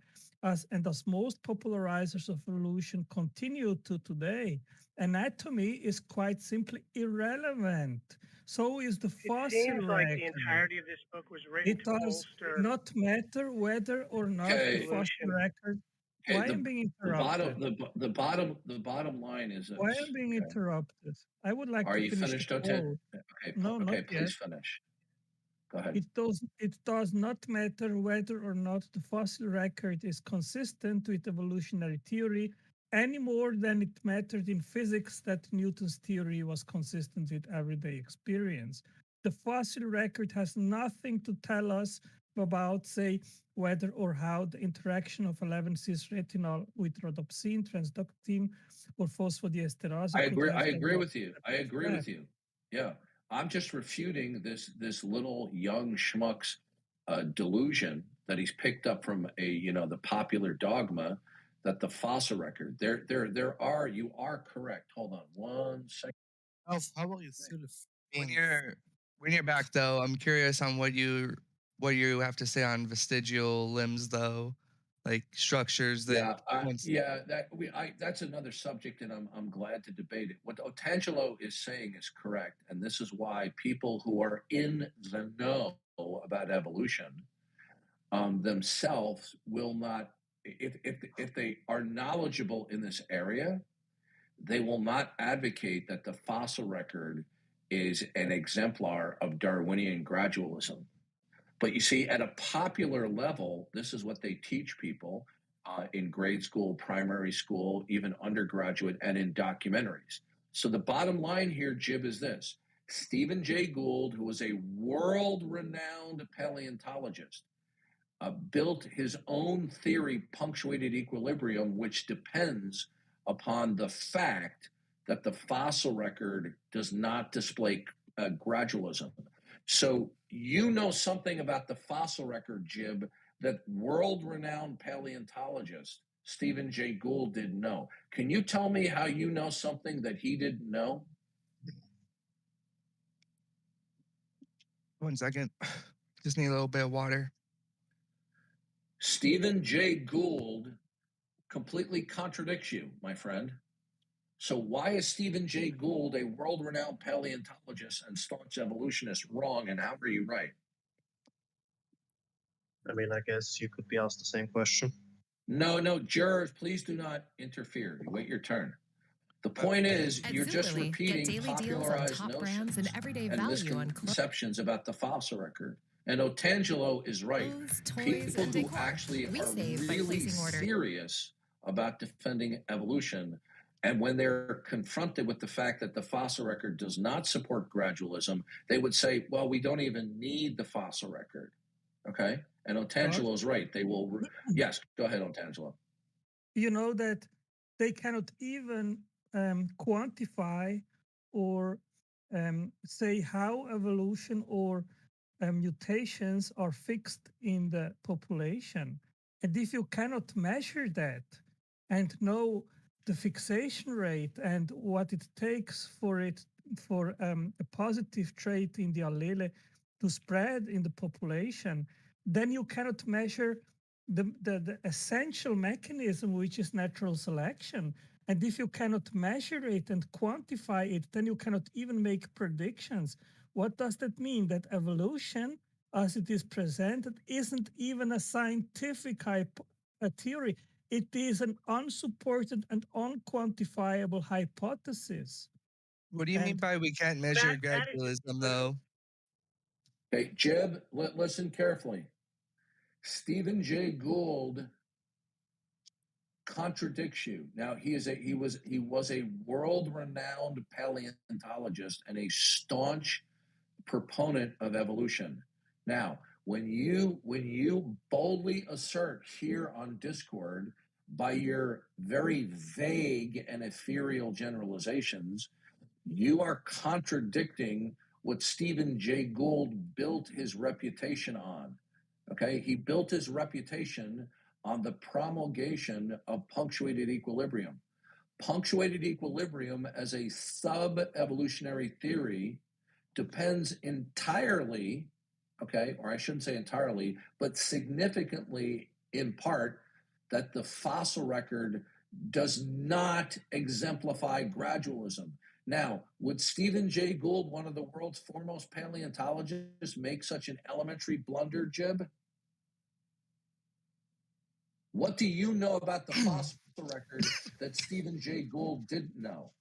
As most popularizers of evolution continue to today, anatomy is quite simply irrelevant. So is the fossil seems like record. the entirety of this book was written It to does bolster not matter whether or not the fossil record. Why am I being interrupted? The bottom line is this. Why am I being interrupted? I would like Are to you finish finished, the quote. Okay, No, okay, not yet. please finish. Go ahead. It does not matter whether or not the fossil record is consistent with evolutionary theory any more than it mattered in physics that Newton's theory was consistent with everyday experience. The fossil record has nothing to tell us about, say, whether or how the interaction of 11-cis-retinol with rhodopsin, transductin, or phosphodiesterase. I agree with you. I agree with you. Yeah. I'm just refuting this little young schmuck's delusion that he's picked up from the popular dogma that the fossil record. You are correct. Hold on 1 second. How about you when you're back though, I'm curious on what you have to say on vestigial limbs though, like structures that that's another subject, and I'm glad to debate it. What Otangelo is saying is correct, and this is why people who are in the know about evolution themselves will not, if they are knowledgeable in this area, they will not advocate that the fossil record is an exemplar of Darwinian gradualism. But you see, at a popular level, this is what they teach people in grade school, primary school, even undergraduate, and in documentaries. So the bottom line here, Jib, is this. Stephen Jay Gould, who was a world-renowned paleontologist, built his own theory, punctuated equilibrium, which depends upon the fact that the fossil record does not display gradualism. So you know something about the fossil record, Jib, that world-renowned paleontologist Stephen Jay Gould didn't know. Can you tell me how you know something that he didn't know? 1 second. Just need a little bit of water. Stephen Jay Gould completely contradicts you, my friend. So why is Stephen Jay Gould, a world-renowned paleontologist and staunch evolutionist, wrong, and how are you right? I mean, I guess you could be asked the same question. No, jurors, please do not interfere. You wait your turn. The point is, you're just repeating popularized notions and misconceptions about the fossil record. And Otangelo is right. People who actually are really serious about defending evolution, and when they're confronted with the fact that the fossil record does not support gradualism, they would say, well, we don't even need the fossil record. Okay? And Otangelo is right. They will. Yes, go ahead, Otangelo. You know that they cannot even quantify or say how evolution or mutations are fixed in the population. And if you cannot measure that and know the fixation rate and what it takes for a positive trait in the allele to spread in the population, then you cannot measure the essential mechanism, which is natural selection. And if you cannot measure it and quantify it, then you cannot even make predictions. what does that mean? That evolution, as it is presented, isn't even a scientific theory. It is an unsupported and unquantifiable hypothesis. What do you mean by we can't measure gradualism, though? Hey, Jeb, listen carefully. Stephen Jay Gould contradicts you. Now, he was a world-renowned paleontologist and a staunch proponent of evolution. Now, when you boldly assert here on Discord by your very vague and ethereal generalizations, you are contradicting what Stephen Jay Gould built his reputation on. Okay, he built his reputation on the promulgation of punctuated equilibrium. Punctuated equilibrium as a sub-evolutionary theory depends entirely, okay, or I shouldn't say entirely, but significantly in part, that the fossil record does not exemplify gradualism. Now, would Stephen Jay Gould, one of the world's foremost paleontologists, make such an elementary blunder, Jib? What do you know about the fossil record that Stephen Jay Gould didn't know?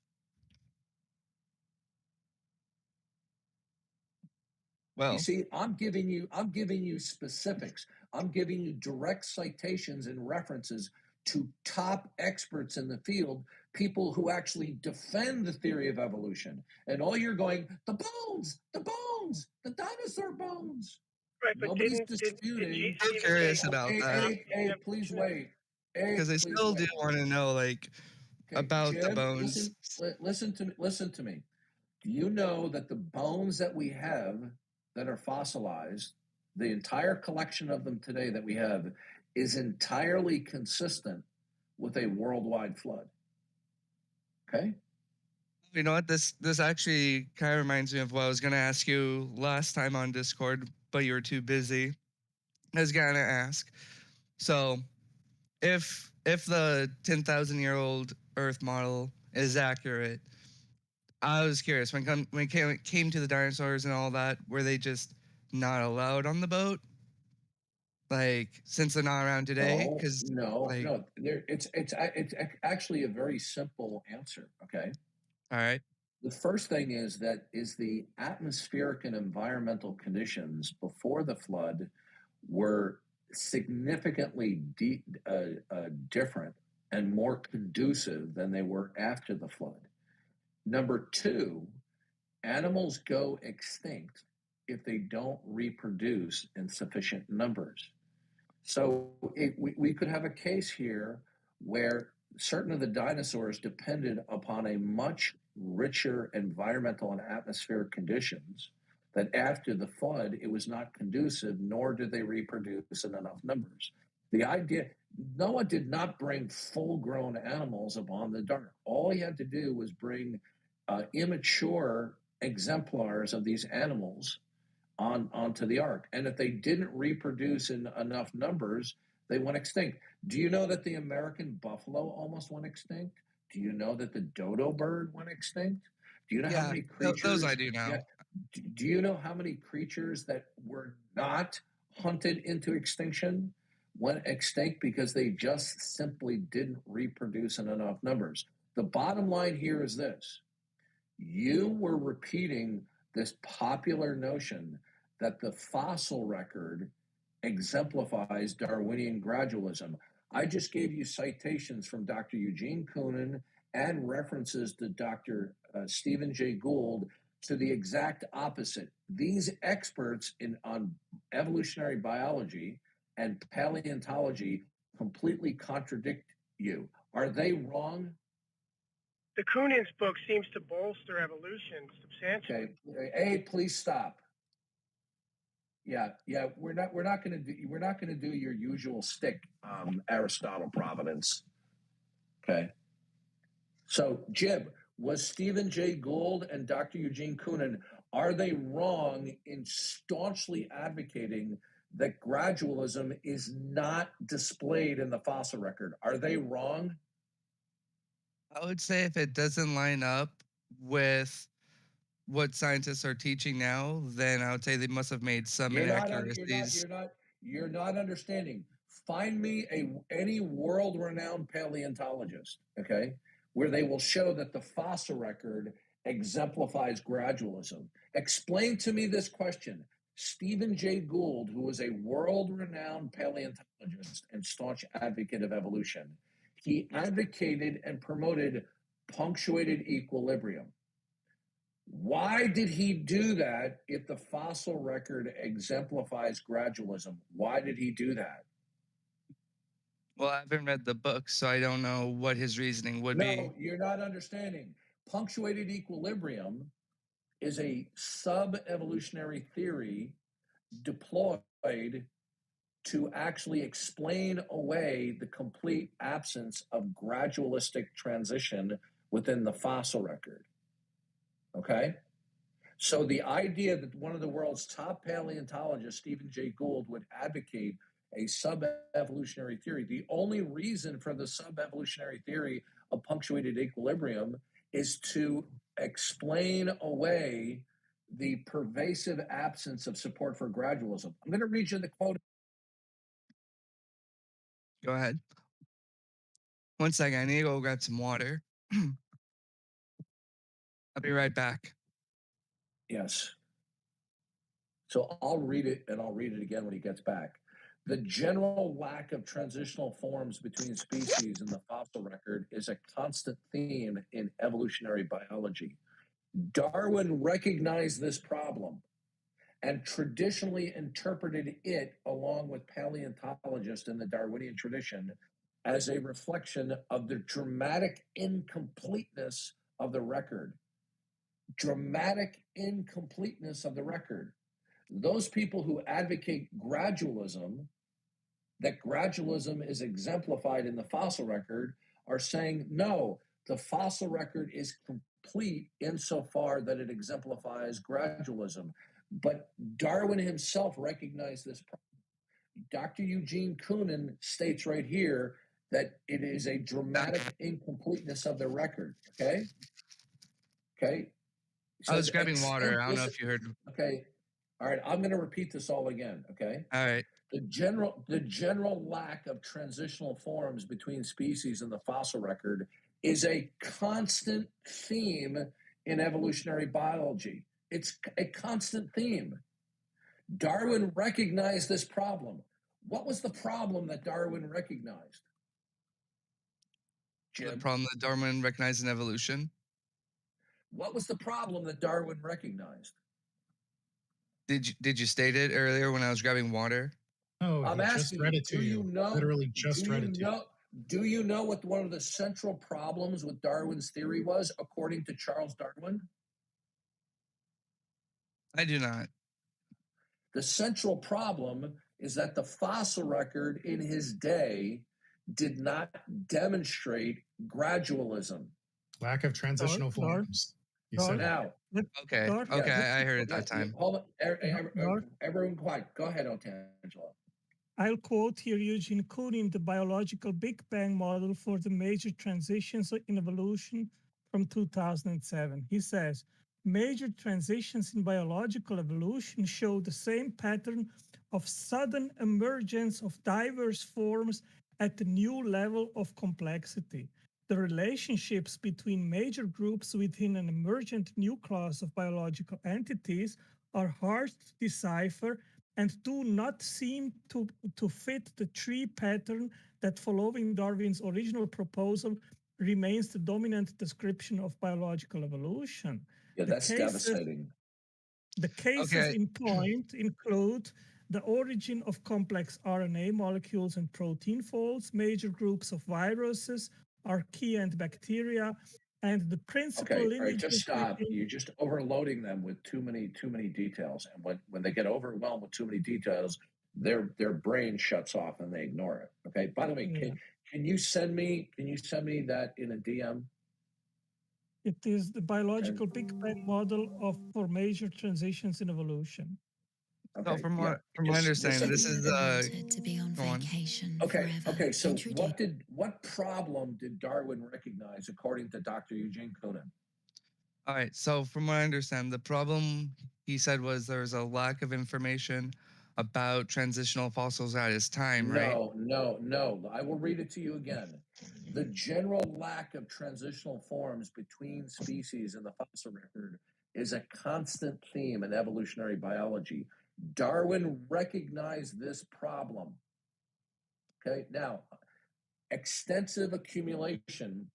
Well, you see, I'm giving you specifics. I'm giving you direct citations and references to top experts in the field, people who actually defend the theory of evolution. And all you're going, the bones, the dinosaur bones. Right, but Nobody's disputing. I'm curious about that. Hey, please wait. Because I still do want to know, like, about Jim, the bones. Listen to me. Do you know that the bones that we have that are fossilized, the entire collection of them today that we have, is entirely consistent with a worldwide flood? Okay? You know what? This actually kind of reminds me of what I was going to ask you last time on Discord, but you were too busy. I was going to ask. So, if the 10,000-year-old Earth model is accurate, I was curious, when it came to the dinosaurs and all that, were they just not allowed on the boat? Like, since they're not around today? No. It's actually a very simple answer, okay? All right. The first thing is the atmospheric and environmental conditions before the flood were significantly different and more conducive than they were after the flood. Number two, animals go extinct if they don't reproduce in sufficient numbers. So we could have a case here where certain of the dinosaurs depended upon a much richer environmental and atmospheric conditions, that after the flood, it was not conducive, nor did they reproduce in enough numbers. The idea, Noah did not bring full-grown animals upon the dark. All he had to do was bring immature exemplars of these animals onto the ark. And if they didn't reproduce in enough numbers, they went extinct. Do you know that the American buffalo almost went extinct? Do you know that the dodo bird went extinct? Do you know how many creatures? Those I do know. Yeah, do you know how many creatures that were not hunted into extinction went extinct because they just simply didn't reproduce in enough numbers? The bottom line here is this. You were repeating this popular notion that the fossil record exemplifies Darwinian gradualism. I just gave you citations from Dr. Eugene Koonin and references to Dr. Stephen Jay Gould to the exact opposite. These experts on evolutionary biology and paleontology completely contradict you. Are they wrong? The Koonin's book seems to bolster evolution substantially. Okay. Hey, please stop. Yeah. We're not going to do your usual stick, Aristotle providence. Okay. So, Jib, was Stephen Jay Gould and Dr. Eugene Koonin, are they wrong in staunchly advocating that gradualism is not displayed in the fossil record? Are they wrong? I would say if it doesn't line up with what scientists are teaching now, then I would say they must have made some You're inaccuracies. not understanding. Find me any world-renowned paleontologist, okay, where they will show that the fossil record exemplifies gradualism. Explain to me this question. Stephen Jay Gould, who was a world-renowned paleontologist and staunch advocate of evolution, he advocated and promoted punctuated equilibrium. Why did he do that if the fossil record exemplifies gradualism? Why did he do that? Well, I haven't read the book, so I don't know what his reasoning would be. No, you're not understanding. Punctuated equilibrium is a sub-evolutionary theory deployed to actually explain away the complete absence of gradualistic transition within the fossil record. Okay? So the idea that one of the world's top paleontologists, Stephen Jay Gould, would advocate a sub-evolutionary theory, the only reason for the sub-evolutionary theory of punctuated equilibrium is to explain away the pervasive absence of support for gradualism. I'm going to read you the quote. Go ahead. 1 second, I need to go grab some water. I'll be right back. Yes. So I'll read it, and I'll read it again when he gets back. The general lack of transitional forms between species in the fossil record is a constant theme in evolutionary biology. Darwin recognized this problem and traditionally interpreted it, along with paleontologists in the Darwinian tradition, as a reflection of the dramatic incompleteness of the record. Dramatic incompleteness of the record. Those people who advocate gradualism, that gradualism is exemplified in the fossil record, are saying, no, the fossil record is complete insofar that it exemplifies gradualism. But Darwin himself recognized this problem. Dr. Eugene Koonin states right here that it is a dramatic incompleteness of the record, okay? Okay? I was grabbing water. I don't know if you heard. Okay. All right. I'm going to repeat this all again. Okay. All right. The general lack of transitional forms between species in the fossil record is a constant theme in evolutionary biology. It's a constant theme. Darwin recognized this problem. What was the problem that Darwin recognized? Jim? The problem that Darwin recognized in evolution. What was the problem that Darwin recognized? Did you state it earlier when I was grabbing water? Oh, I'm asking just read it to you. Literally just read it to you. Do you know what one of the central problems with Darwin's theory was, according to Charles Darwin? I do not. The central problem is that the fossil record in his day did not demonstrate gradualism. Lack of transitional forms. You said now. Okay. Okay, I heard it that time. Hold on. Everyone quiet. Go ahead, Otangelo. I'll quote here Eugene Koonin, the biological Big Bang model for the major transitions in evolution from 2007. He says, major transitions in biological evolution show the same pattern of sudden emergence of diverse forms at the new level of complexity. The relationships between major groups within an emergent new class of biological entities are hard to decipher and do not seem to fit the tree pattern that, following Darwin's original proposal, remains the dominant description of biological evolution. Yeah, that's devastating. The cases in point include the origin of complex RNA molecules and protein folds, major groups of viruses, archaea and bacteria, and the principal lineage. All right, just stop. You're just overloading them with too many details, and when they get overwhelmed with too many details, their brain shuts off and they ignore it. Okay. By the way, can you send me that in a DM? It is the biological Big Bang model for major transitions in evolution. Okay, so from my understanding, this is to be on vacation. Okay. So what problem did Darwin recognize, according to Dr. Eugene Koonin? All right. So from what I understand, the problem he said was there's a lack of information about transitional fossils at his time, right? No. I will read it to you again. The general lack of transitional forms between species in the fossil record is a constant theme in evolutionary biology. Darwin recognized this problem. Okay, now, extensive accumulation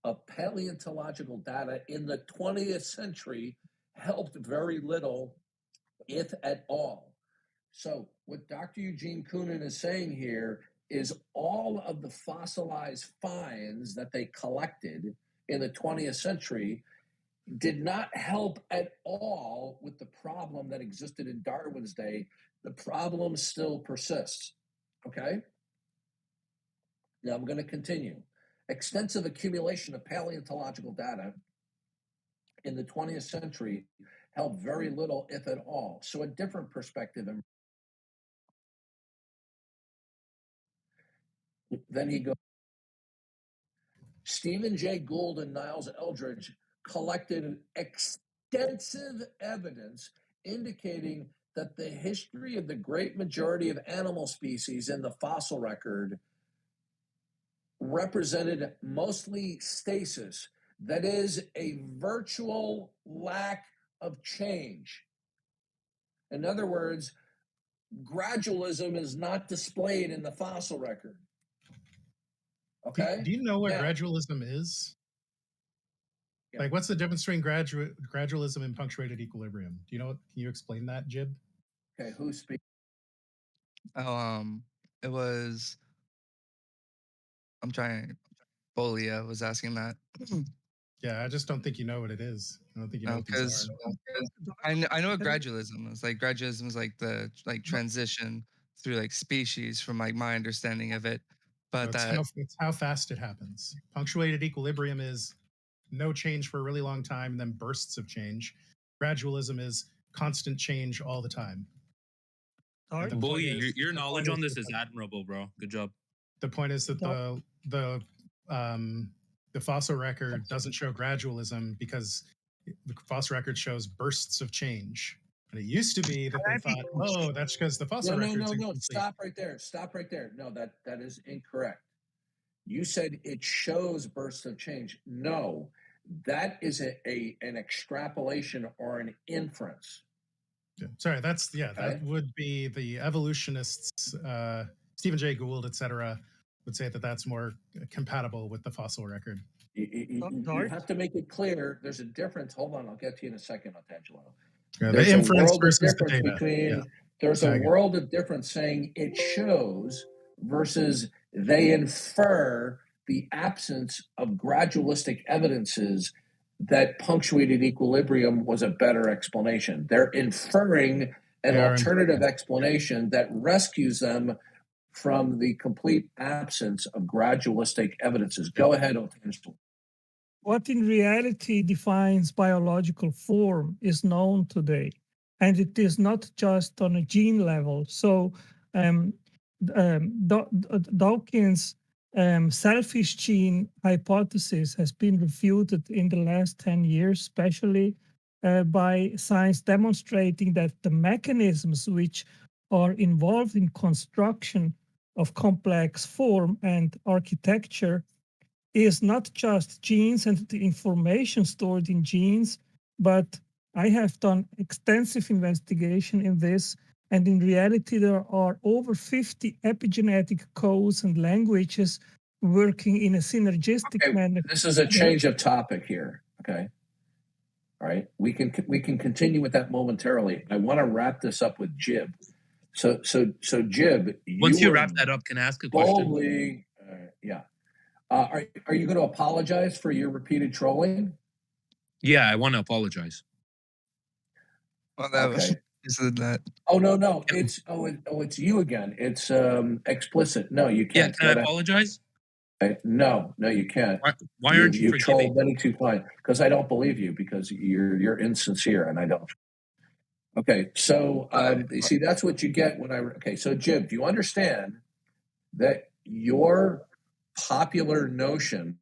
of paleontological data in the 20th century helped very little, if at all. So, what Dr. Eugene Koonin is saying here is all of the fossilized finds that they collected in the 20th century did not help at all with the problem that existed in Darwin's day. The problem still persists. Okay? Now I'm going to continue. Extensive accumulation of paleontological data in the 20th century helped very little, if at all. So a different perspective. Then he goes, Stephen Jay Gould and Niles Eldredge collected extensive evidence indicating that the history of the great majority of animal species in the fossil record represented mostly stasis, that is, a virtual lack of change. In other words, gradualism is not displayed in the fossil record. Okay? Do you know what gradualism is? Yeah. Like, what's the difference between gradualism and punctuated equilibrium? Do you know? Can you explain that, Jib? Okay, who speaks? It was. I'm trying. Bolia was asking that. Yeah, I just don't think you know what it is. I don't think you know what these are. I know what gradualism is. Like gradualism is like the transition through like species from like my understanding of it. But it's how fast it happens. Punctuated equilibrium is no change for a really long time and then bursts of change. Gradualism is constant change all the time. Bolia, your knowledge on this is admirable, bro. Good job. The point is that the fossil record doesn't show gradualism because the fossil record shows bursts of change. And it used to be that they thought, oh, that's because the fossil record. No. Stop right there. No, that is incorrect. You said it shows bursts of change. No, that is an extrapolation or an inference. Yeah. Sorry, that would be the evolutionists, Stephen Jay Gould, etc., would say that that's more compatible with the fossil record. You have to make it clear. There's a difference. Hold on, I'll get to you in a second, Otangelo. Yeah, the inference versus the data. There's a world of difference saying it shows versus they infer the absence of gradualistic evidences that punctuated equilibrium was a better explanation. They're inferring an alternative explanation that rescues them from the complete absence of gradualistic evidences. Go ahead, Otangelo. What in reality defines biological form is known today, and it is not just on a gene level. So Dawkins' selfish gene hypothesis has been refuted in the last 10 years, especially by science demonstrating that the mechanisms which are involved in construction of complex form and architecture is not just genes and the information stored in genes, but I have done extensive investigation in this, and in reality there are over 50 epigenetic codes and languages working in a synergistic manner. This is a change of topic here, okay? All right, we can continue with that momentarily. I want to wrap this up with Jib. So Jib, once you wrap that up, can I ask a question? Are you going to apologize for your repeated trolling? Yeah, I want to apologize. Well, that was that. Oh no, it's you again. It's explicit. No, you can't. Yeah, can I apologize? No, you can't. Why aren't you forgiving? Trolled many too fine because I don't believe you because you're insincere and I don't. Okay, so you see that's what you get when so Jib, do you understand that your popular notion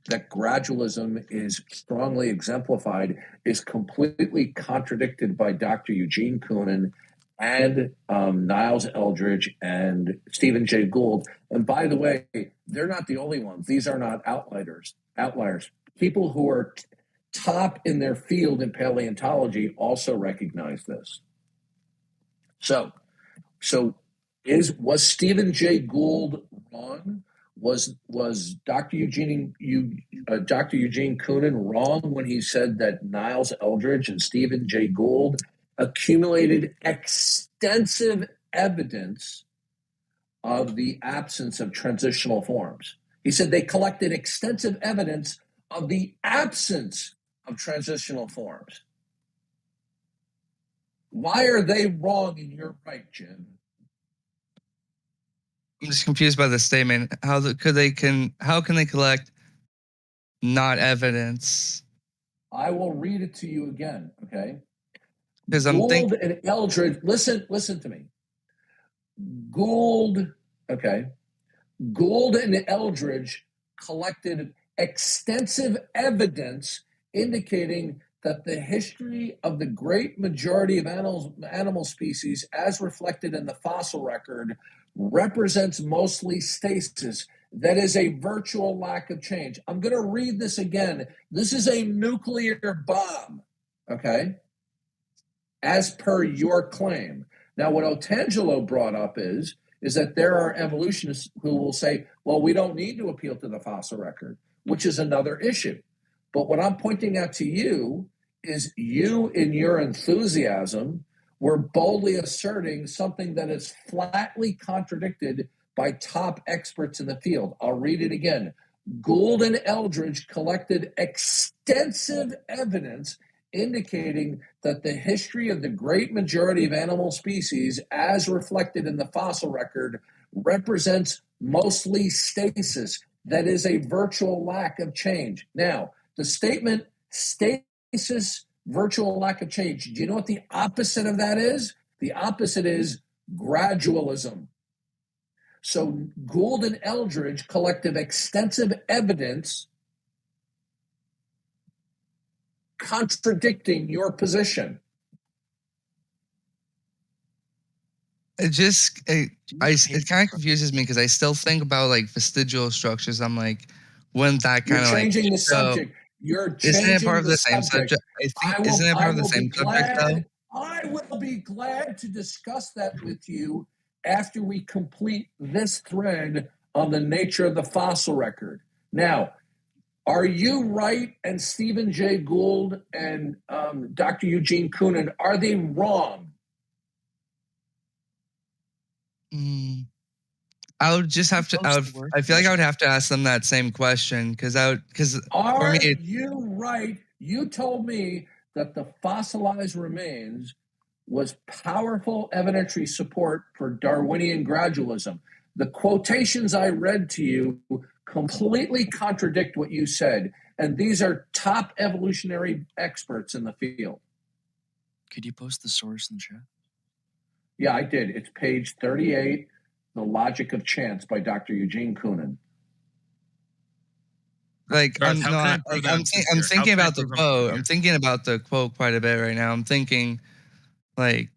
that gradualism is strongly exemplified is completely contradicted by Dr. Eugene Koonin and Niles Eldredge and Stephen Jay Gould. And by the way, they're not the only ones. These are not outliers. People who are top in their field in paleontology also recognize this. So was Stephen Jay Gould wrong? Was Dr. Eugene Koonin wrong when he said that Niles Eldredge and Stephen Jay Gould accumulated extensive evidence of the absence of transitional forms? He said they collected extensive evidence of the absence of transitional forms. Why are they wrong and you're right, Jim? I'm just confused by the statement. How can they collect not evidence? I will read it to you again, okay? Because I'm thinking and Eldredge, listen to me. Gould and Eldredge collected extensive evidence indicating that the history of the great majority of animal species, as reflected in the fossil record, represents mostly stasis. That is a virtual lack of change. I'm going to read this again. This is a nuclear bomb, okay? As per your claim. Now, what Otangelo brought up is that there are evolutionists who will say, well, we don't need to appeal to the fossil record, which is another issue. But what I'm pointing out to you is you, in your enthusiasm, were boldly asserting something that is flatly contradicted by top experts in the field. I'll read it again. Gould and Eldredge collected extensive evidence indicating that the history of the great majority of animal species, as reflected in the fossil record, represents mostly stasis. That is a virtual lack of change. Now, the statement stasis, virtual lack of change, do you know what the opposite of that is? The opposite is gradualism. So Gould and Eldredge collected extensive evidence contradicting your position. It kind of confuses me because I still think about like vestigial structures. I'm like, wouldn't that kind of like changing the subject? You're changing isn't it part of the the same subject? Isn't it part of the same subject though? I will be glad to discuss that with you after we complete this thread on the nature of the fossil record. Now, are you right? And Stephen Jay Gould and Dr. Eugene Koonin, are they wrong? I would just have to. I feel like I would have to ask them that same question because Are you right? You told me that the fossilized remains was powerful evidentiary support for Darwinian gradualism. The quotations I read to you completely contradict what you said, and these are top evolutionary experts in the field. Could you post the source in the chat? Yeah, I did. It's page 38, The Logic of Chance by Dr. Eugene Koonin. Like, I'm thinking about the quote. I'm thinking about the quote quite a bit right now. I'm thinking, like,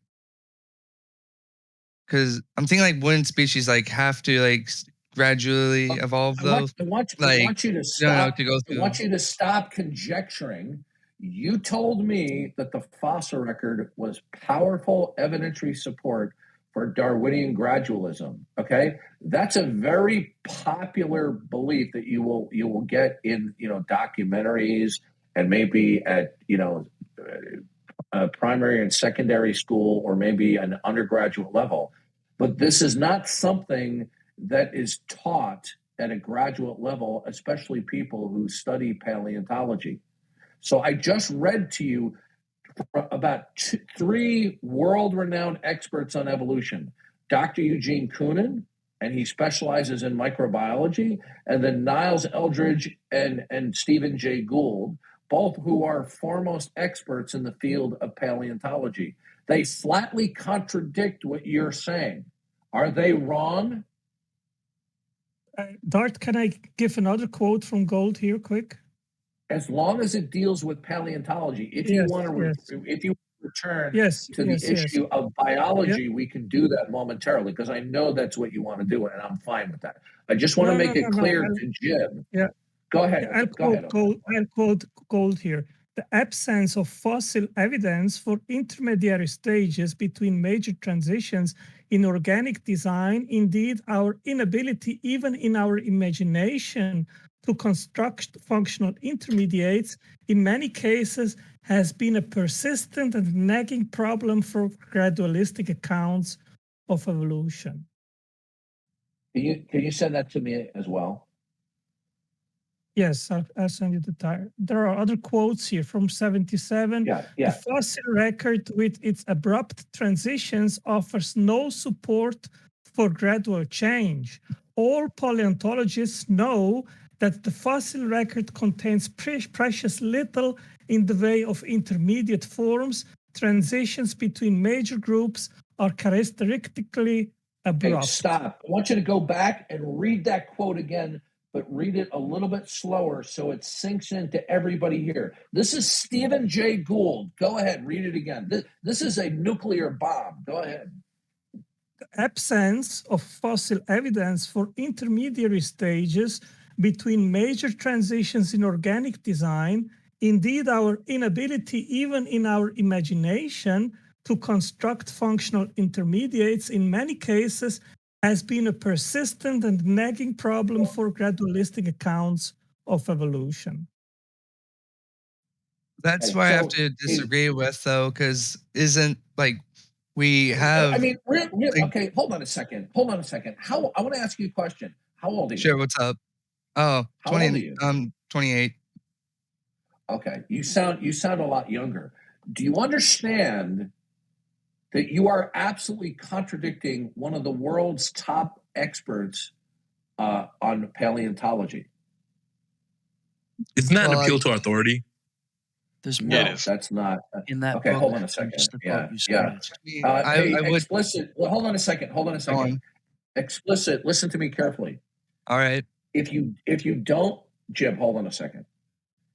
because I'm thinking, like, wouldn't species, like, have to, like, gradually evolve, though? I want you to stop conjecturing. You told me that the fossil record was powerful evidentiary support for Darwinian gradualism. Okay, that's a very popular belief that you will get in documentaries and maybe at primary and secondary school or maybe an undergraduate level. But this is not something that is taught at a graduate level, especially people who study paleontology. So I just read to you about three world-renowned experts on evolution. Dr. Eugene Koonin, and he specializes in microbiology, and then Niles Eldredge and Stephen Jay Gould, both who are foremost experts in the field of paleontology. They flatly contradict what you're saying. Are they wrong? Dart, can I give another quote from Gold here, quick? As long as it deals with paleontology, if you want to, if you return to the issue of biology, we can do that momentarily because I know that's what you want to do, and I'm fine with that. I just want to make it clear to Jim. Yeah. Go ahead. I'll quote Gold here. The absence of fossil evidence for intermediary stages between major transitions in organic design, indeed our inability even in our imagination to construct functional intermediates, in many cases has been a persistent and nagging problem for gradualistic accounts of evolution. Can you send that to me as well? Yes, I'll send you the tire. There are other quotes here from 77. The fossil record with its abrupt transitions offers no support for gradual change. All paleontologists know that the fossil record contains precious little in the way of intermediate forms. Transitions between major groups are characteristically abrupt. Hey, stop. I want you to go back and read that quote again, but read it a little bit slower so it sinks into everybody here. This is Stephen Jay Gould. Go ahead, read it again. This is a nuclear bomb. Go ahead. The absence of fossil evidence for intermediary stages between major transitions in organic design, indeed our inability even in our imagination to construct functional intermediates in many cases has been a persistent and nagging problem for gradualistic accounts of evolution. That's why I have to disagree with, though, because isn't like we have. I mean, okay. Hold on a second. I want to ask you a question. How old are you? Sure. What's up? Oh, How old are you? 28. Okay. You sound a lot younger. Do you understand that you are absolutely contradicting one of the world's top experts on paleontology? Isn't that an appeal to authority? No, that's not. In that okay, book, hold on a second. Explicit. Well, hold on a second. Explicit. Listen to me carefully. All right. If you don't, Jim, hold on a second.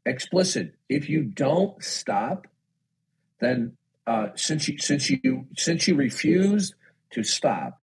Explicit. If you don't stop, then since you refused to stop,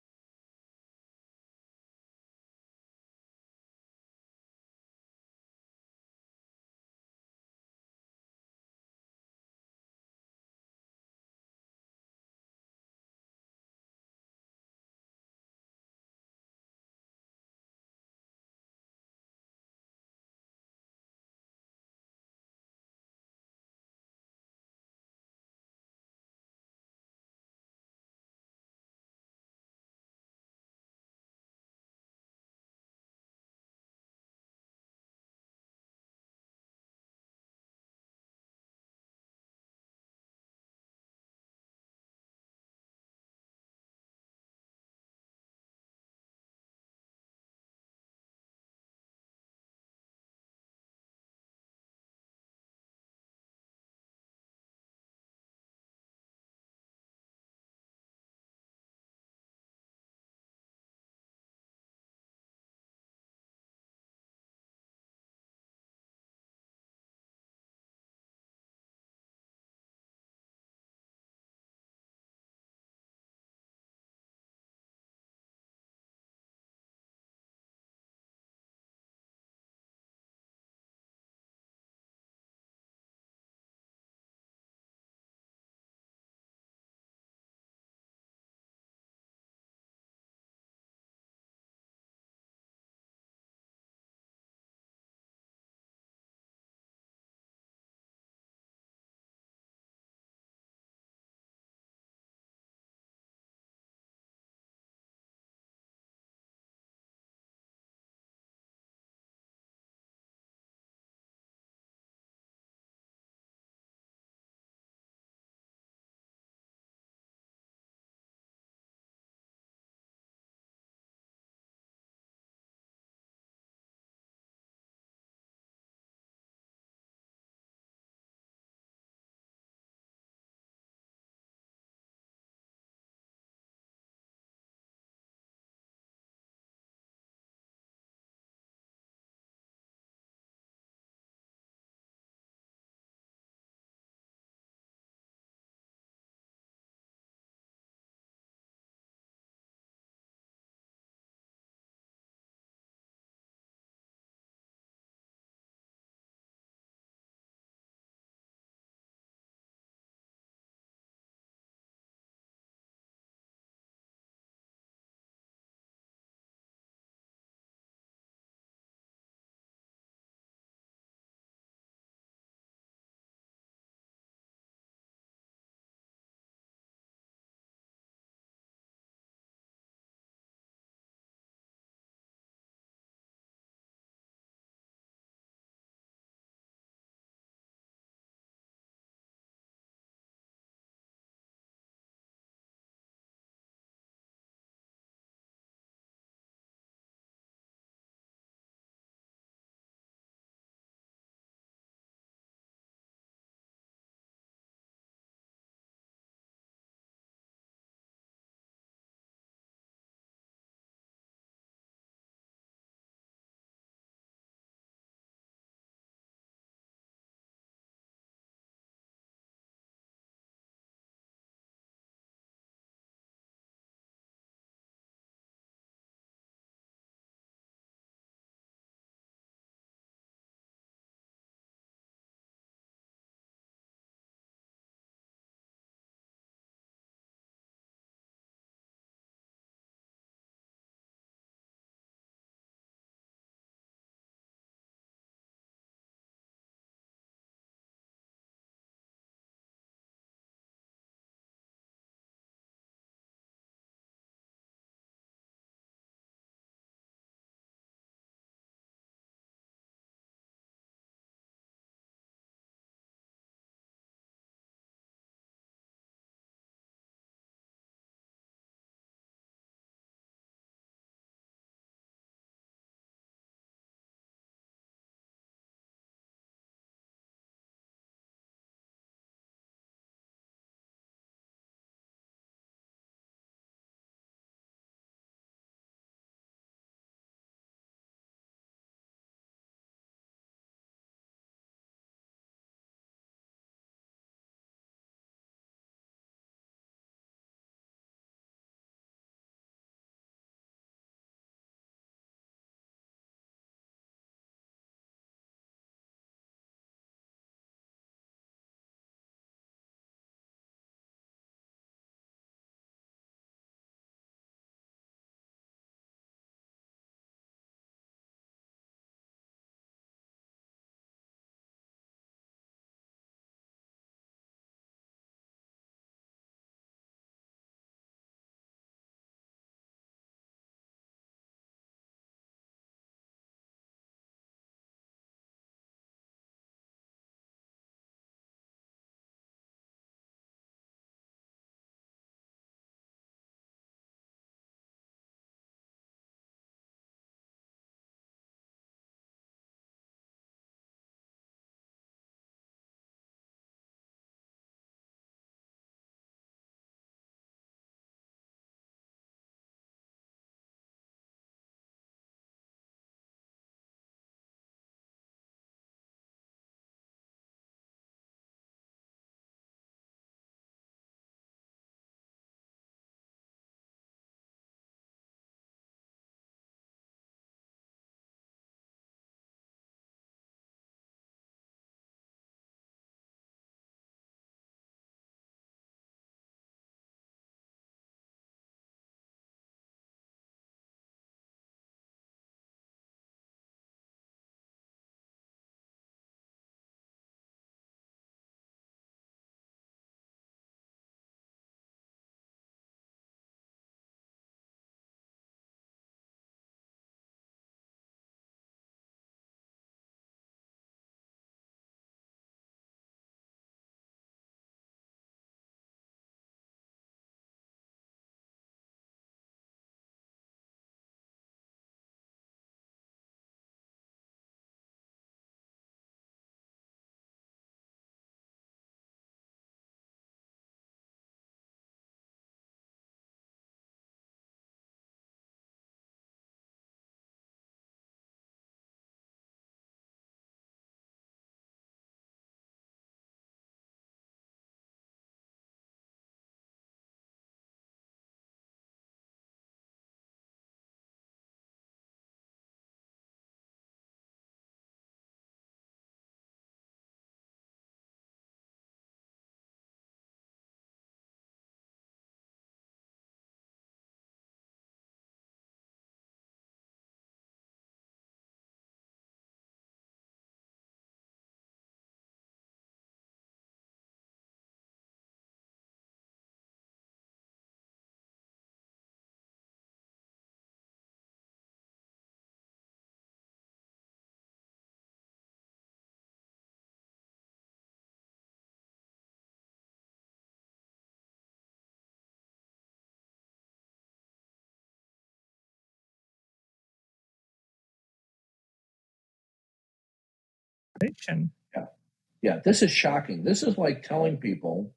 Yeah, this is shocking. This is like telling people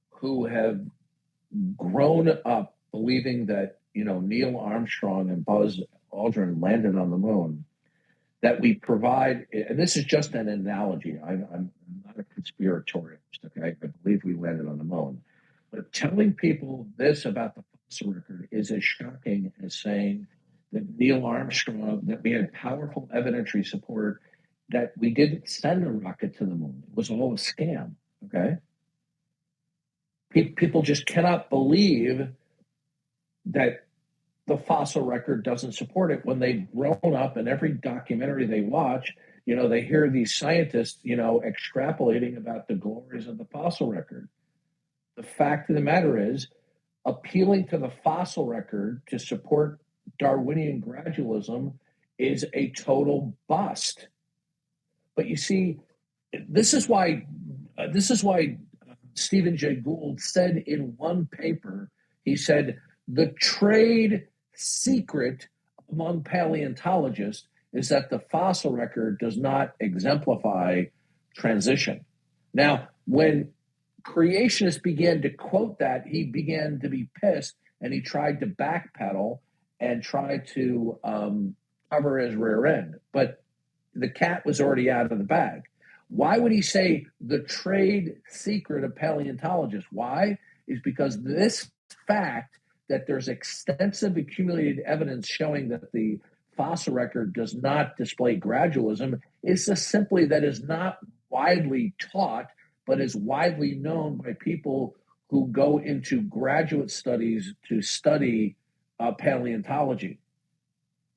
who have grown up believing that, Neil Armstrong and Buzz Aldrin landed on the moon, that we provide, and this is just an analogy. I'm not a conspiratorialist, okay? I believe we landed on the moon. But telling people this about the fossil record is as shocking as saying that Neil Armstrong, that we had powerful evidentiary support that we didn't send a rocket to the moon. It was all a scam, okay? People just cannot believe that the fossil record doesn't support it when they've grown up, and every documentary they watch, they hear these scientists, extrapolating about the glories of the fossil record. The fact of the matter is, appealing to the fossil record to support Darwinian gradualism is a total bust. But you see, this is why Stephen Jay Gould said in one paper, he said, the trade secret among paleontologists is that the fossil record does not exemplify transition. Now, when creationists began to quote that, he began to be pissed, and he tried to backpedal and try to cover his rear end. But the cat was already out of the bag. Why would he say the trade secret of paleontologists? Why? Is because this fact that there's extensive accumulated evidence showing that the fossil record does not display gradualism is just simply that is not widely taught, but is widely known by people who go into graduate studies to study paleontology.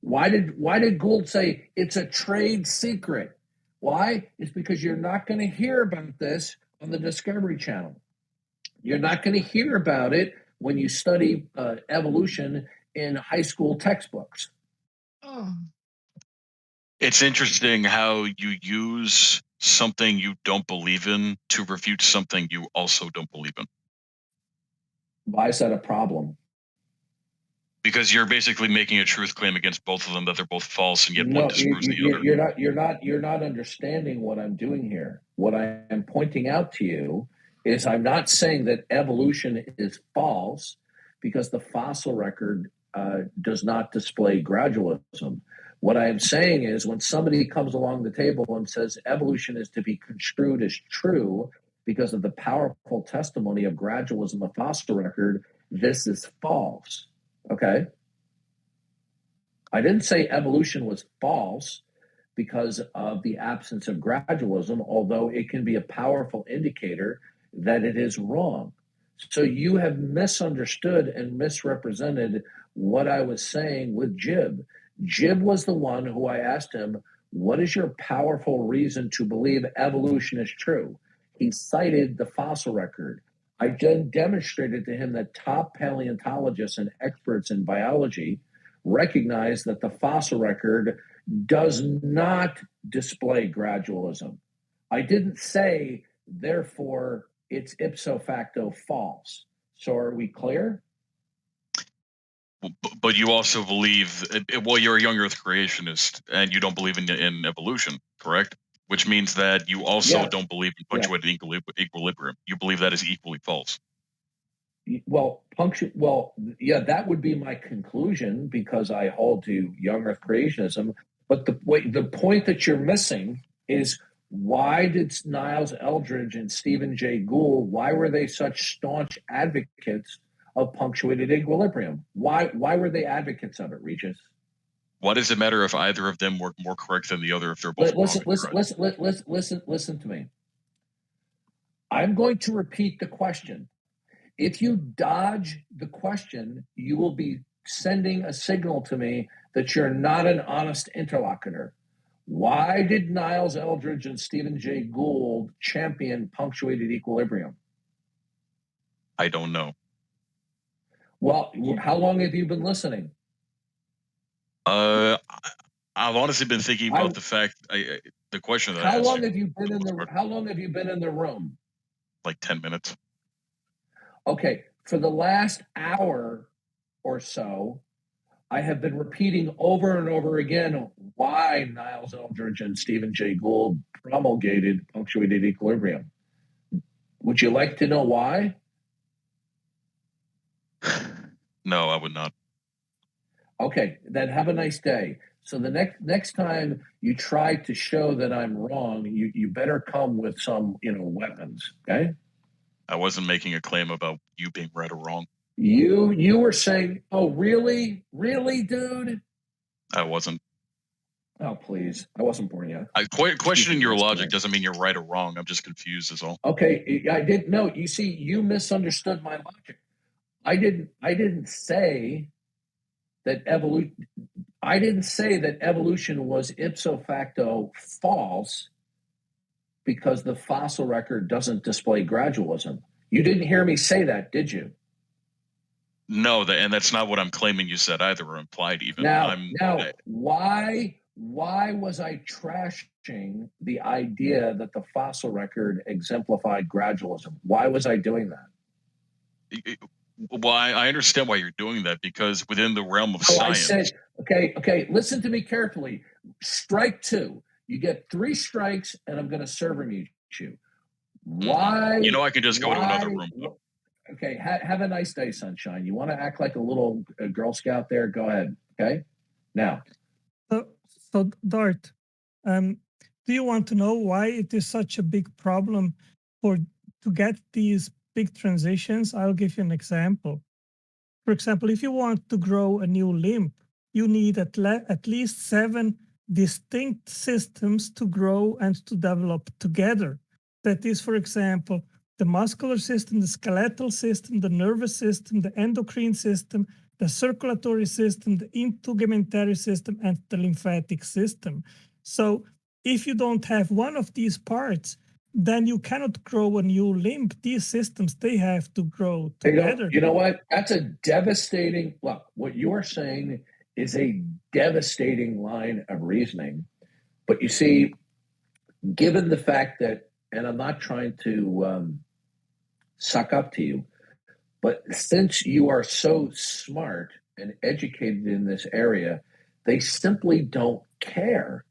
Why did Gould say it's a trade secret? Why? It's because you're not going to hear about this on the Discovery Channel. You're not going to hear about it when you study evolution in high school textbooks. It's interesting how you use something you don't believe in to refute something you also don't believe in. Why is that a problem? Because you're basically making a truth claim against both of them, that they're both false, and yet one disproves the other. You're not understanding what I'm doing here. What I am pointing out to you is I'm not saying that evolution is false because the fossil record does not display gradualism. What I am saying is when somebody comes along the table and says evolution is to be construed as true because of the powerful testimony of gradualism, the fossil record, this is false. Okay? I didn't say evolution was false because of the absence of gradualism, although it can be a powerful indicator that it is wrong. So you have misunderstood and misrepresented what I was saying with Jib. Jib was the one who I asked him, what is your powerful reason to believe evolution is true? He cited the fossil record. I then demonstrated to him that top paleontologists and experts in biology recognize that the fossil record does not display gradualism. I didn't say, therefore, it's ipso facto false. So are we clear? But you also believe, well, you're a young Earth creationist, and you don't believe in evolution, correct? Which means that you also don't believe in punctuated equilibrium. You believe that is equally false. Well, that would be my conclusion because I hold to young Earth creationism. But the point that you're missing is why did Niles Eldredge and Stephen Jay Gould, why were they such staunch advocates of punctuated equilibrium? Why were they advocates of it, Regis? Why does it matter if either of them were more correct than the other if they're both wrong? Listen to me. I'm going to repeat the question. If you dodge the question, you will be sending a signal to me that you're not an honest interlocutor. Why did Niles Eldredge and Stephen Jay Gould champion punctuated equilibrium? I don't know. Well, how long have you been listening? I've honestly been thinking about the fact, the question that How long have you been in the room? Like 10 minutes. Okay, for the last hour or so, I have been repeating over and over again why Niles Eldredge and Stephen Jay Gould promulgated punctuated equilibrium. Would you like to know why? No, I would not. Okay, then have a nice day. So the next time you try to show that I'm wrong, you better come with some weapons. Okay. I wasn't making a claim about you being right or wrong. You were saying, oh really, dude? I wasn't. Oh please, I wasn't born yet. Questioning your logic doesn't mean you're right or wrong. I'm just confused, is all. Okay, I didn't know. You see, you misunderstood my logic. I didn't say that evolution. I didn't say that evolution was ipso facto false because the fossil record doesn't display gradualism. You didn't hear me say that, did you? No, and that's not what I'm claiming you said either, or implied even. Now, why was I trashing the idea that the fossil record exemplified gradualism? Why was I doing that? Well, I understand why you're doing that, because within the realm of science. I said, okay, listen to me carefully. Strike two. You get 3 strikes, and I'm going to server mute you. Why? I can just go to another room. Okay, have a nice day, sunshine. You want to act like a little Girl Scout there? Go ahead. Okay, now. So Darth, do you want to know why it is such a big problem to get these big transitions? I'll give you an example. For example, if you want to grow a new limb, you need at least 7 distinct systems to grow and to develop together. That is, for example, the muscular system, the skeletal system, the nervous system, the endocrine system, the circulatory system, the integumentary system, and the lymphatic system. So if you don't have one of these parts, then you cannot grow a new limb. These systems, they have to grow together. You know what? That's a devastating, look, what you're saying is a devastating line of reasoning. But you see, given the fact that, and I'm not trying to suck up to you, but since you are so smart and educated in this area, they simply don't care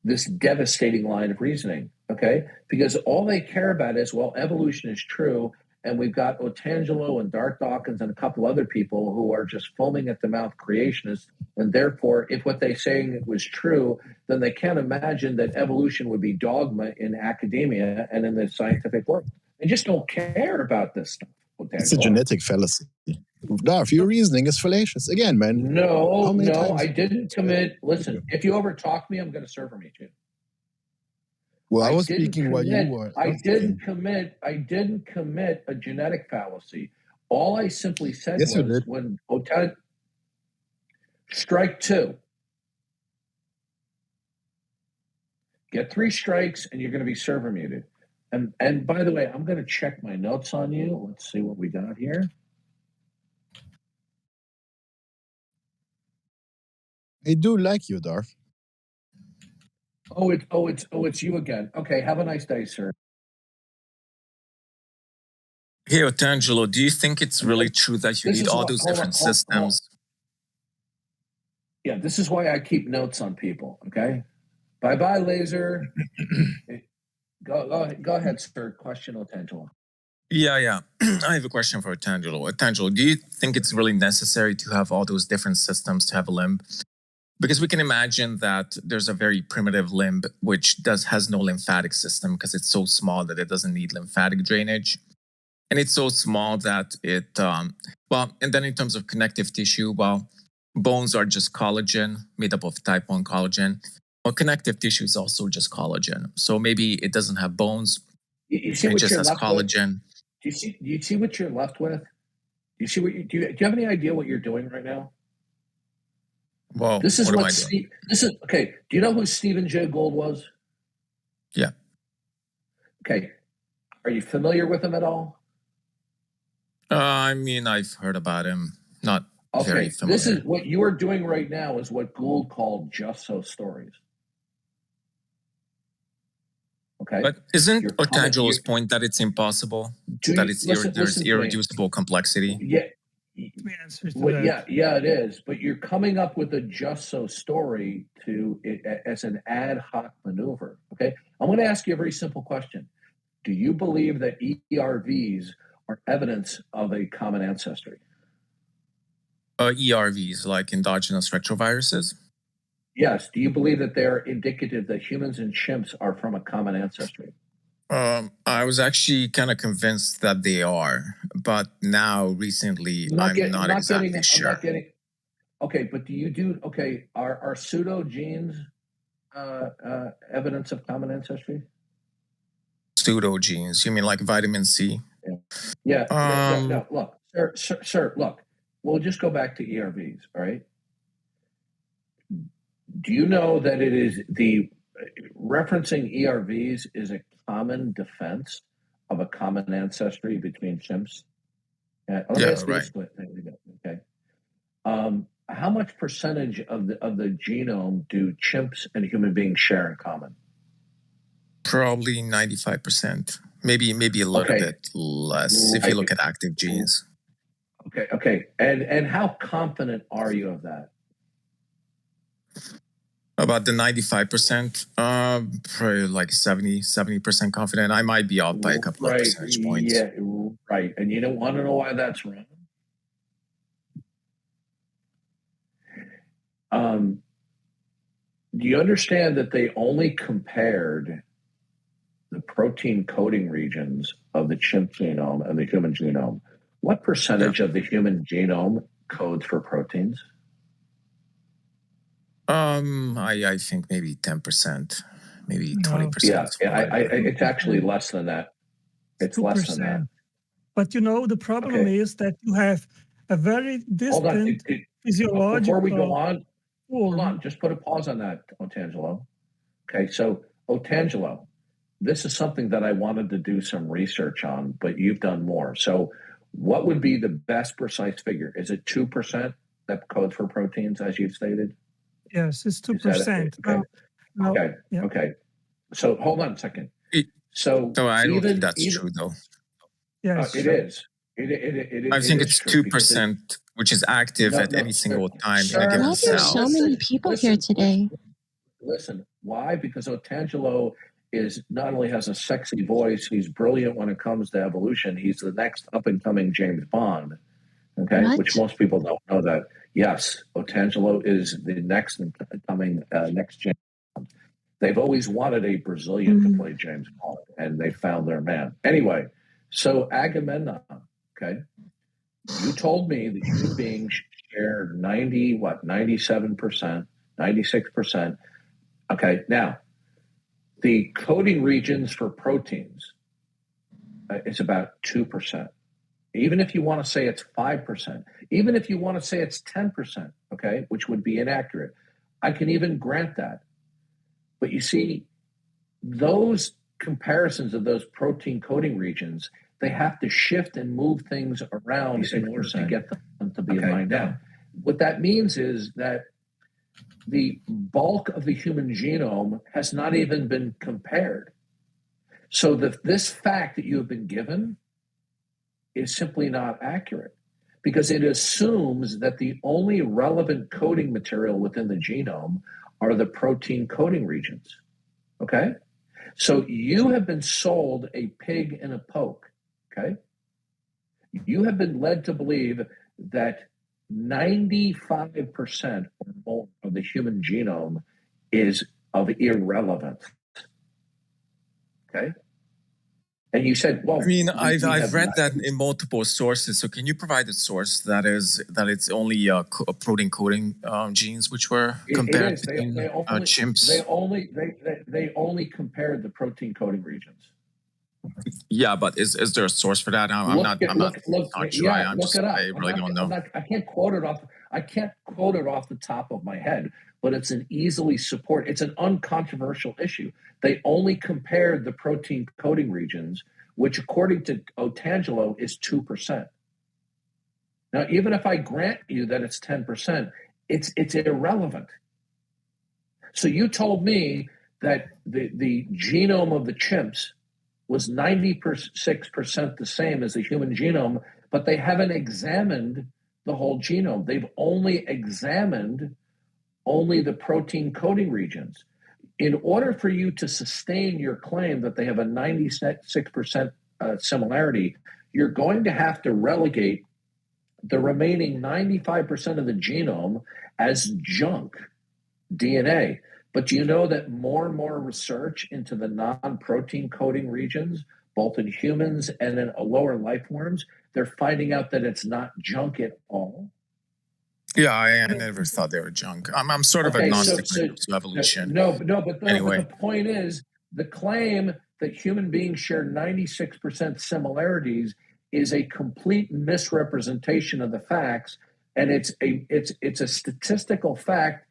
this devastating line of reasoning, okay? Because all they care about is, well, evolution is true, and we've got Otangelo and Darth Dawkins and a couple other people who are just foaming at the mouth creationists, and therefore, if what they're saying was true, then they can't imagine that evolution would be dogma in academia and in the scientific world. They just don't care about this stuff. It's a genetic fallacy. Darth, your reasoning is fallacious. Again, man. No, I didn't commit. Listen, if you overtalk me, I'm going to server meet you. Well, I was speaking while you were. I didn't commit a genetic fallacy. All I simply said was when strike 2. Get 3 strikes and you're going to be server muted. And by the way, I'm going to check my notes on you. Let's see what we got here. I do like you, Darth. It's you again. Okay, have a nice day, sir. Hey, Otangelo, do you think it's really true that you need all those different systems? Yeah, this is why I keep notes on people, okay? Bye-bye, Laser. Go ahead, sir. Question, Otangelo. Yeah. I have a question for Otangelo. Otangelo, do you think it's really necessary to have all those different systems to have a limb? Because we can imagine that there's a very primitive limb which has no lymphatic system because it's so small that it doesn't need lymphatic drainage. And it's so small that it, and then in terms of connective tissue, bones are just collagen, made up of type 1 collagen. Well, connective tissue is also just collagen. So maybe it doesn't have bones. It just has collagen. Do you see what you're left with? Do you have any idea what you're doing right now? Well, this is what am I doing? Okay. Do you know who Stephen Jay Gould was? Yeah. Okay. Are you familiar with him at all? I mean, I've heard about him. Not very familiar. This is what you are doing right now is what Gould called just so stories. Okay. But isn't Otangelo's point that it's impossible? That there's irreducible complexity? Yeah. answer to Well, that. yeah, it is. But you're coming up with a just so story as an ad hoc maneuver. Okay, I'm going to ask you a very simple question. Do you believe that ERVs are evidence of a common ancestry? ERVs, like endogenous retroviruses? Yes. Do you believe that they're indicative that humans and chimps are from a common ancestry? I was actually kind of convinced that they are, but now recently I'm not exactly sure. Okay, but are pseudo genes evidence of common ancestry? Pseudo genes? You mean like vitamin C? Yeah. No, look, sir, look. We'll just go back to ERVs, all right? Do you know that it is referencing ERVs is a common defense of a common ancestry between chimps? Let me ask you this, okay. How much percentage of the genome do chimps and human beings share in common? Probably 95%. Maybe a little bit less if you look at active genes. Okay. And how confident are you of that? About the 95%, probably like 70% confident. I might be off by a couple of percentage points. Yeah, right. And you don't want to know why that's wrong? Do you understand that they only compared the protein coding regions of the chimp genome and the human genome? What percentage of the human genome codes for proteins? I think maybe 10%, maybe 20%. Yeah, it's actually less than that. It's less than that. But the problem is that you have a very distant physiological. Before we go on, hold on. Just put a pause on that, Otangelo. Okay, so Otangelo, this is something that I wanted to do some research on, but you've done more. So, what would be the best precise figure? Is it 2% that codes for proteins, as you've stated? Yes, it's 2%. Okay. So hold on a second. So I don't think that's true, though. Yes, it is. It I think it's 2%, which is active at any single time in a given Why are there cell. so many people here today? Listen, why? Because Otangelo is not only has a sexy voice, he's brilliant when it comes to evolution. He's the next up and coming James Bond. Okay, which most people don't know that. Yes, Otangelo is the next coming next James Bond. They've always wanted a Brazilian to play James Bond, and they found their man. Anyway, so Agamemnon, okay, you told me that human beings share 97%, 96%. Okay, now the coding regions for proteins is about 2%. Even if you want to say it's 5%, even if you want to say it's 10%, okay, which would be inaccurate, I can even grant that. But you see, those comparisons of those protein coding regions, they have to shift and move things around in order to get them to be lined up. What that means is that the bulk of the human genome has not even been compared. So this fact that you have been given is simply not accurate, because it assumes that the only relevant coding material within the genome are the protein coding regions. Okay? So you have been sold a pig in a poke. Okay? You have been led to believe that 95% or more of the human genome is of irrelevance. Okay? And you said, well, I mean, I've read that in multiple sources. So can you provide a source that it's only protein coding genes which were compared between chimps? They only compared the protein coding regions. Yeah, but is there a source for that? I'm not sure. I really don't know. I can't quote it off. I can't quote it off the top of my head, but it's an easily support. It's an uncontroversial issue. They only compared the protein coding regions, which according to Otangelo is 2%. Now, even if I grant you that it's 10%, it's irrelevant. So you told me that the genome of the chimps was 96% the same as the human genome, but they haven't examined the whole genome. They've only examined only the protein coding regions. In order for you to sustain your claim that they have a 96% similarity, you're going to have to relegate the remaining 95% of the genome as junk DNA. But do you know that more and more research into the non-protein coding regions, both in humans and in lower life forms, they're finding out that it's not junk at all? Yeah, I never thought they were junk. I'm sort of agnostic when it comes to evolution. But the point is, the claim that human beings share 96% similarities is a complete misrepresentation of the facts, and it's a statistical fact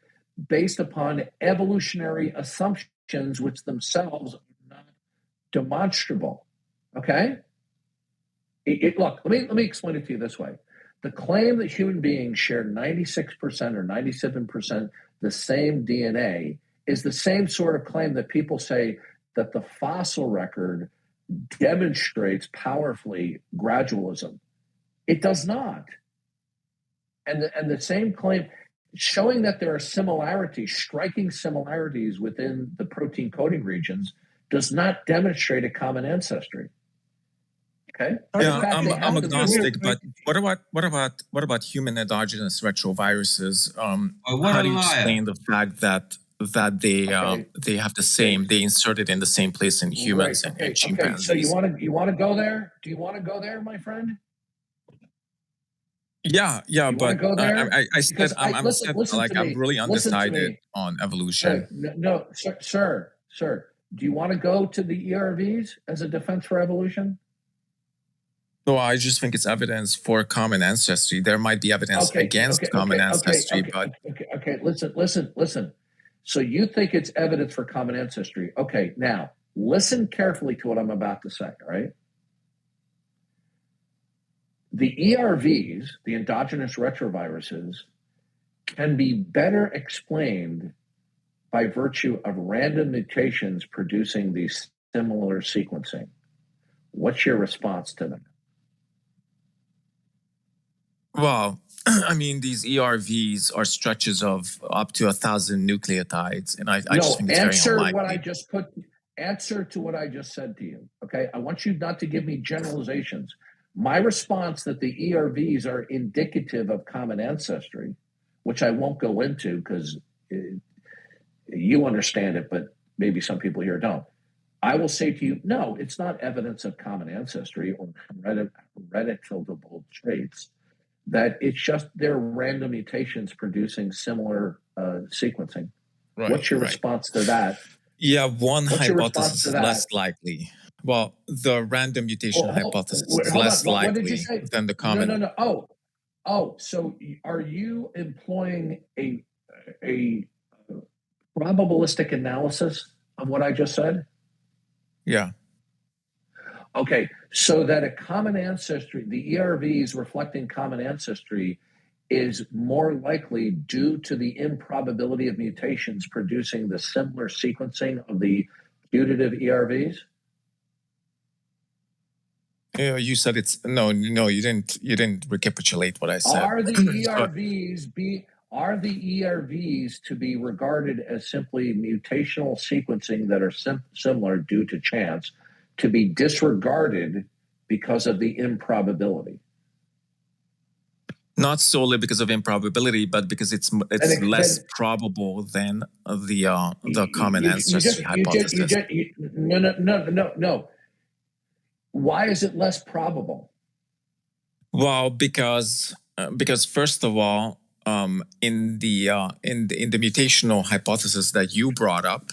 based upon evolutionary assumptions, which themselves are not demonstrable. Okay? Look, let me explain it to you this way. The claim that human beings share 96% or 97% the same DNA is the same sort of claim that people say that the fossil record demonstrates powerfully gradualism. It does not. And the same claim, showing that there are similarities, striking similarities within the protein coding regions, does not demonstrate a common ancestry. Okay. Yeah, I'm agnostic, but what about human endogenous retroviruses? How do you explain the fact that they have the same, they inserted in the same place in humans and chimpanzees? So you want to go there? Do you want to go there, my friend? Yeah, but I said I'm really undecided on evolution. No, sir. Do you want to go to the ERVs as a defense for evolution? So I just think it's evidence for common ancestry. There might be evidence against common ancestry, but listen. So you think it's evidence for common ancestry? Okay, now listen carefully to what I'm about to say. All right. The ERVs, the endogenous retroviruses, can be better explained by virtue of random mutations producing these similar sequencing. What's your response to that? Well, I mean, these ERVs are stretches of up to 1,000 nucleotides, and I just think it's very unlikely. Answer to what I just said to you. Okay, I want you not to give me generalizations. My response that the ERVs are indicative of common ancestry, which I won't go into because you understand it, but maybe some people here don't. I will say to you, no, it's not evidence of common ancestry or hereditable traits. That it's just their random mutations producing similar sequencing. Right, what's your response to that? Yeah, one hypothesis is less likely. Well, the random mutation hypothesis is less likely than the common. No. So are you employing a probabilistic analysis of what I just said? Yeah. Okay, so that a common ancestry, the ERVs reflecting common ancestry, is more likely due to the improbability of mutations producing the similar sequencing of the putative ERVs? Yeah, you said it's no, you didn't recapitulate what I said. Are the ERVs to be regarded as simply mutational sequencing that are similar due to chance, to be disregarded because of the improbability? Not solely because of improbability, but because it's less probable than the common ancestry hypothesis. No. Why is it less probable? Well, because first of all, in the mutational hypothesis that you brought up,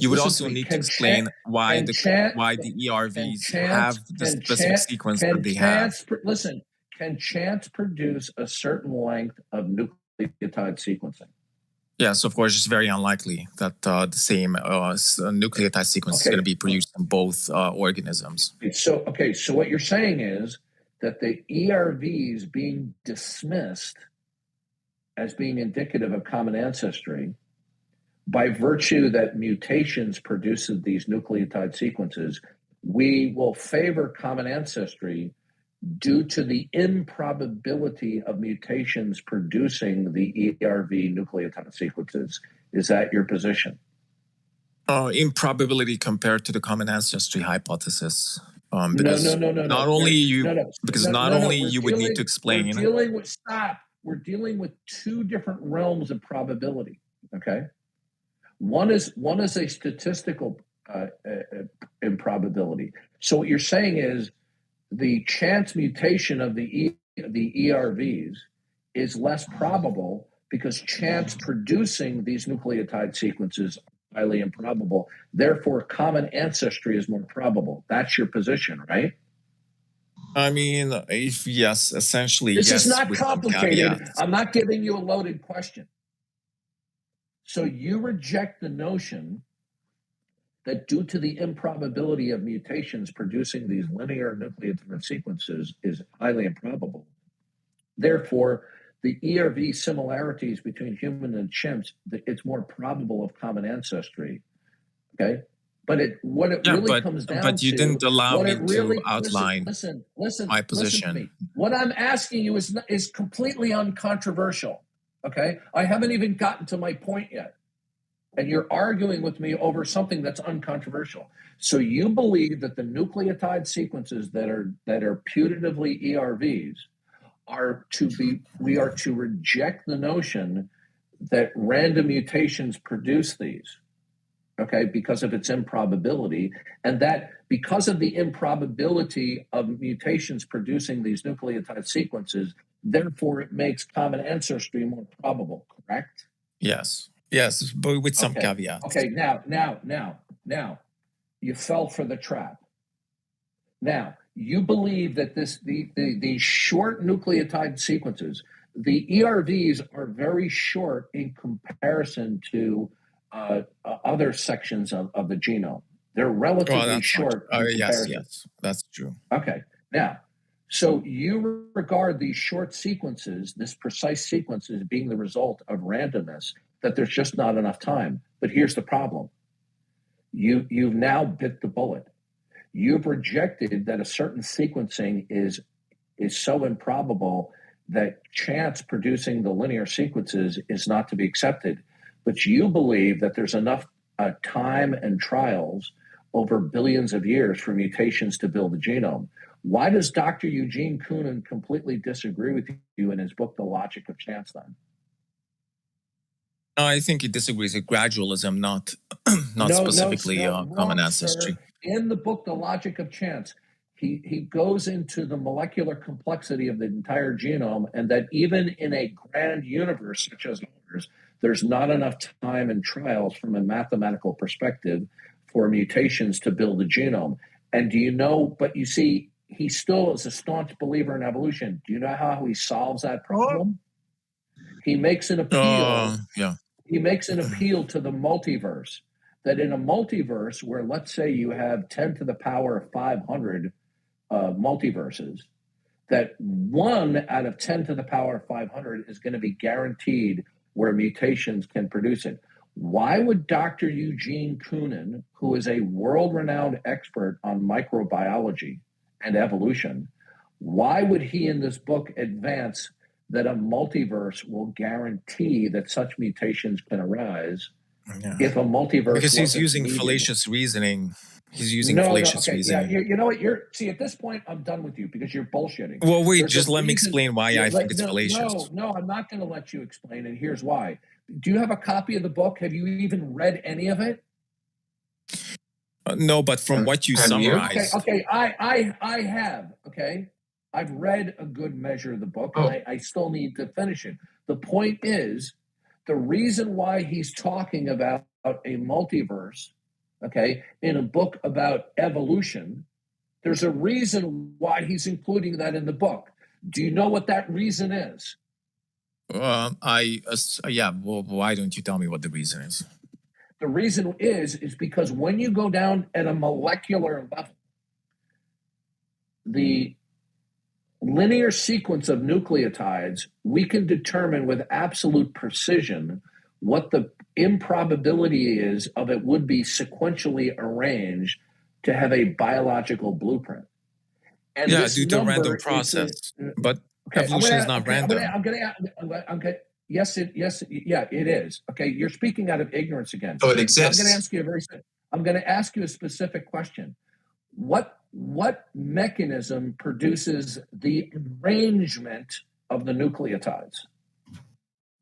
you would also need to explain why the ERVs have the specific sequence that they have. Can chance produce a certain length of nucleotide sequencing? Yes, of course, it's very unlikely that the same nucleotide sequence is going to be produced in both organisms. So what you're saying is that the ERVs being dismissed as being indicative of common ancestry, by virtue that mutations produces these nucleotide sequences, we will favor common ancestry due to the improbability of mutations producing the ERV nucleotide sequences. Is that your position? Improbability compared to the common ancestry hypothesis. No. Not only you, because not only you would need to explain. We're dealing with two different realms of probability. Okay, one is a statistical improbability. So what you're saying is the chance mutation of the ERVs is less probable because chance producing these nucleotide sequences are highly improbable. Therefore, common ancestry is more probable. That's your position, right? I mean, yes, essentially, this yes. This is not complicated. I'm not giving you a loaded question. So you reject the notion that due to the improbability of mutations producing these linear nucleotide sequences is highly improbable. Therefore, the ERV similarities between human and chimps, it's more probable of common ancestry. Okay? But what it really comes down to... But you didn't allow me to outline my position. Listen to me. What I'm asking you is completely uncontroversial. Okay? I haven't even gotten to my point yet. And you're arguing with me over something that's uncontroversial. So you believe that the nucleotide sequences that are putatively ERVs we are to reject the notion that random mutations produce these, okay, because of its improbability, and that because of the improbability of mutations producing these nucleotide sequences, therefore it makes common ancestry more probable, correct? Yes. Yes, but with some caveats. Okay, now, you fell for the trap. Now, you believe that the short nucleotide sequences, the ERVs are very short in comparison to other sections of the genome. They're relatively short. Yes, that's true. Okay, now, so you regard these short sequences, this precise sequence, as being the result of randomness, that there's just not enough time. But here's the problem. You've now bit the bullet. You've rejected that a certain sequencing is so improbable that chance producing the linear sequences is not to be accepted. But you believe that there's enough time and trials over billions of years for mutations to build the genome. Why does Dr. Eugene Koonin completely disagree with you in his book, The Logic of Chance, then? I think he disagrees with gradualism, not specifically common ancestry. Sir. In the book, The Logic of Chance, he goes into the molecular complexity of the entire genome, and that even in a grand universe such as ours, there's not enough time and trials from a mathematical perspective for mutations to build a genome. And do you know, but you see, he still is a staunch believer in evolution. Do you know how he solves that problem? He makes an appeal. He makes an appeal to the multiverse, that in a multiverse where, let's say, you have 10 to the power 500 multiverses, that 1 out of 10 to the power 500 is going to be guaranteed where mutations can produce it. Why would Dr. Eugene Koonin, who is a world-renowned expert on microbiology and evolution, why would he in this book advance that a multiverse will guarantee that such mutations can arise if a multiverse... Because he's using fallacious reasoning. He's using fallacious reasoning. Yeah, you know what? See, at this point, I'm done with you because you're bullshitting. Well, wait, just let me explain why I think it's fallacious. No, I'm not going to let you explain, and here's why. Do you have a copy of the book? Have you even read any of it? No, but from what you summarized... Okay, I have, okay? I've read a good measure of the book, and I still need to finish it. The point is, the reason why he's talking about a multiverse, okay, in a book about evolution, there's a reason why he's including that in the book. Do you know what that reason is? Well, why don't you tell me what the reason is? The reason is because when you go down at a molecular level, the linear sequence of nucleotides, we can determine with absolute precision what the improbability is of it would be sequentially arranged to have a biological blueprint. And Yeah, this due to a random number process. is But okay. evolution is not random. Yes, yeah, it is. Okay, you're speaking out of ignorance again. So it Now, exists. I'm going to ask you a specific question. What mechanism produces the arrangement of the nucleotides?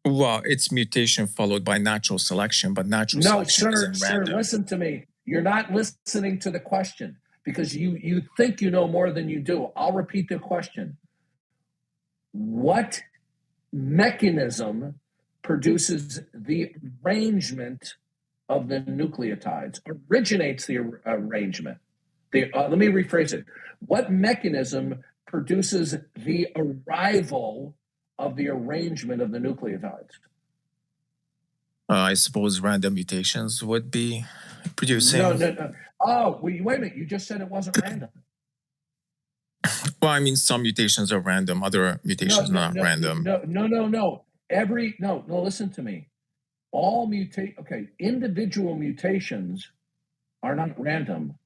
Well, it's mutation followed by natural selection, but natural selection isn't random. Listen to me. You're not listening to the question because you think you know more than you do. I'll repeat the question. What mechanism produces the arrangement of the nucleotides, originates the arrangement? Let me rephrase it. What mechanism produces the arrival of the arrangement of the nucleotides? I suppose random mutations would be producing. No. Oh, wait a minute. You just said it wasn't random. Well, I mean, some mutations are random, other mutations are not random. No. Listen to me. Individual mutations are not random.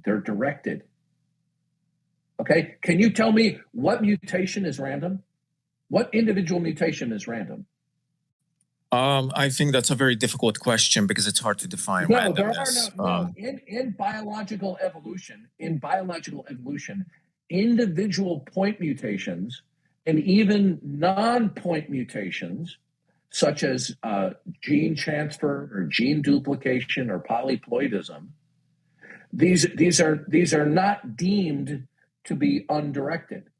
They're directed. Okay, can you tell me what mutation is random? What individual mutation is random? I think that's a very difficult question because it's hard to define randomness. In biological evolution, individual point mutations and even non-point mutations, such as gene transfer or gene duplication or polyploidism, these are not deemed to be undirected.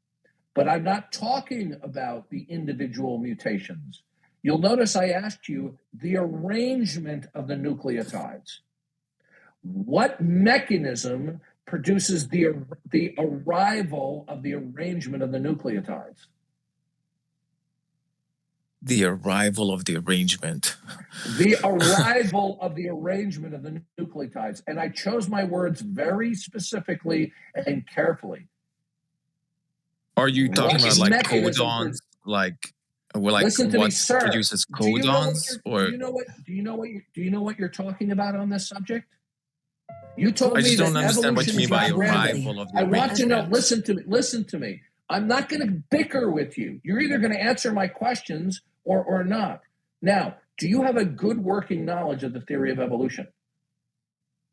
But I'm not talking about the individual mutations. You'll notice I asked you the arrangement of the nucleotides. What mechanism produces the arrival of the arrangement of the nucleotides? The arrival of the arrangement. The arrival of the arrangement of the nucleotides. And I chose my words very specifically and carefully. Are you talking about like codons, Listen to me, what sir. produces codons? Do you know what you're talking about on this subject? You told I me just that don't understand what you mean by evolution is not arrival random. of the I want to know. arrangement. Listen to me. I'm not going to bicker with you. You're either going to answer my questions or not. Now, do you have a good working knowledge of the theory of evolution?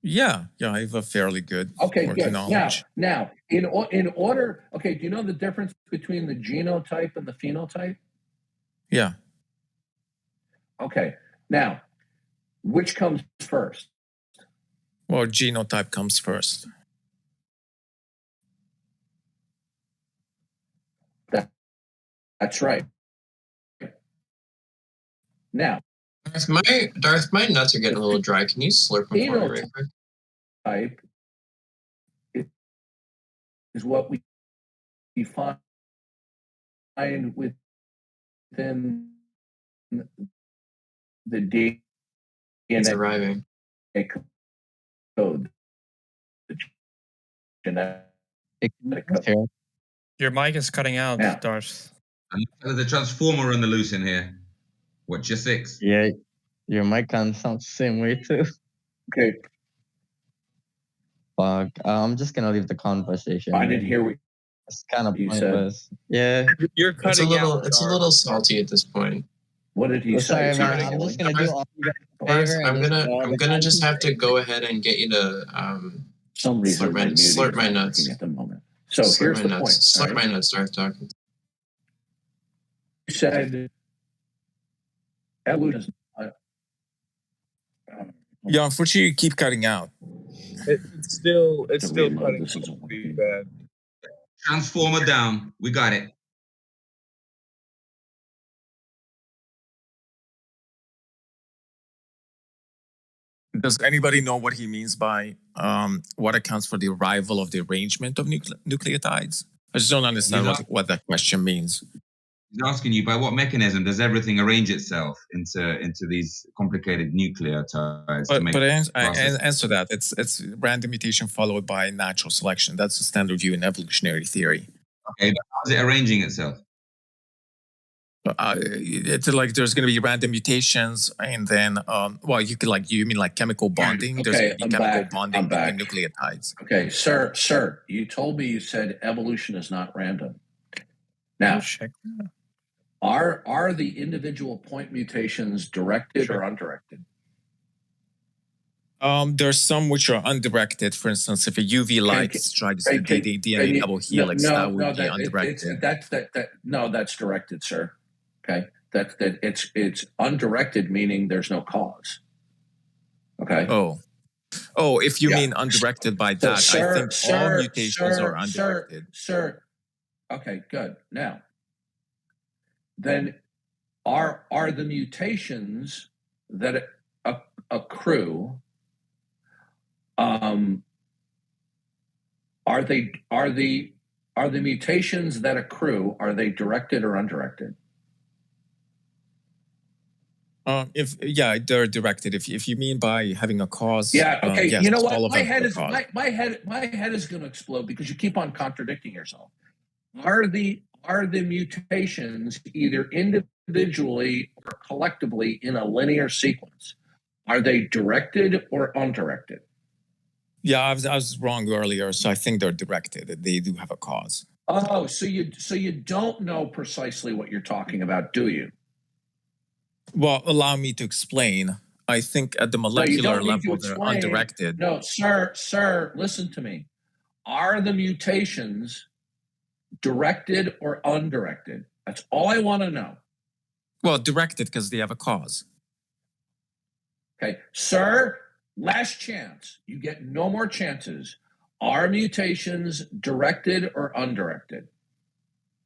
Yeah, I have a fairly good Okay, working good. knowledge. Now, in order, do you know the difference between the genotype and the phenotype? Yeah. Okay. Now, which comes first? Well, genotype comes first. That's right. Now, Darth, my nuts are getting a little dry. Can you slurp them for me right quick? Type is what we find within the DNA. It's arriving. Code. The genetic code. Your mic is cutting out, Yeah. Darth. There's a transformer on the loose in here. What, your 6? Yeah, your mic kind of sounds the same way too. Okay. Fuck. I'm just gonna leave the conversation. I didn't hear what it's kind of you pointless. Yeah. You're cutting out. It's a little salty at this point. What did he say? Sorry, I'm just gonna do all you guys a favor. I'm gonna just have to go ahead and get you to some reason slurp my nuts at the moment. So here's the point. Slurp my nuts, Darth Dawkins. You said evolution. Yeah, unfortunately, you keep cutting out. It's still cutting out pretty bad. Transformer down. We got it. Does anybody know what he means by what accounts for the arrival of the arrangement of nucleotides? I just don't understand what that question means. He's asking you by what mechanism does everything arrange itself into these complicated nucleotides? But answer that. It's random mutation followed by natural selection. That's the standard view in evolutionary theory. Okay, but how is it arranging itself? It's like there's going to be random mutations, and then, well, you could you mean like chemical bonding? There's going to be chemical bonding between nucleotides. Okay, sir, you told me you said evolution is not random. Now, are the individual point mutations directed or undirected? There's some which are undirected. For instance, if a UV light strikes the DNA double helix, that would be undirected. That's directed, sir. Okay, it's undirected, meaning there's no cause. Okay. Oh, if you mean undirected by that, I think all mutations are undirected. Sir. Okay, good. Now, then, are the mutations that accrue? Are the mutations that accrue, are they directed or undirected? They're directed. If you mean by having a cause, okay. Yes, you know what? my head is going to explode because you keep on contradicting yourself. Are the mutations either individually or collectively in a linear sequence? Are they directed or undirected? Yeah, I was wrong earlier, so I think they're directed. They do have a cause. Oh, so you don't know precisely what you're talking about, do you? Well, allow me to explain. I think at the molecular level, they're undirected. No, sir, listen to me. Are the mutations directed or undirected? That's all I want to know. Well, directed because they have a cause. Okay, sir, last chance. You get no more chances. Are mutations directed or undirected?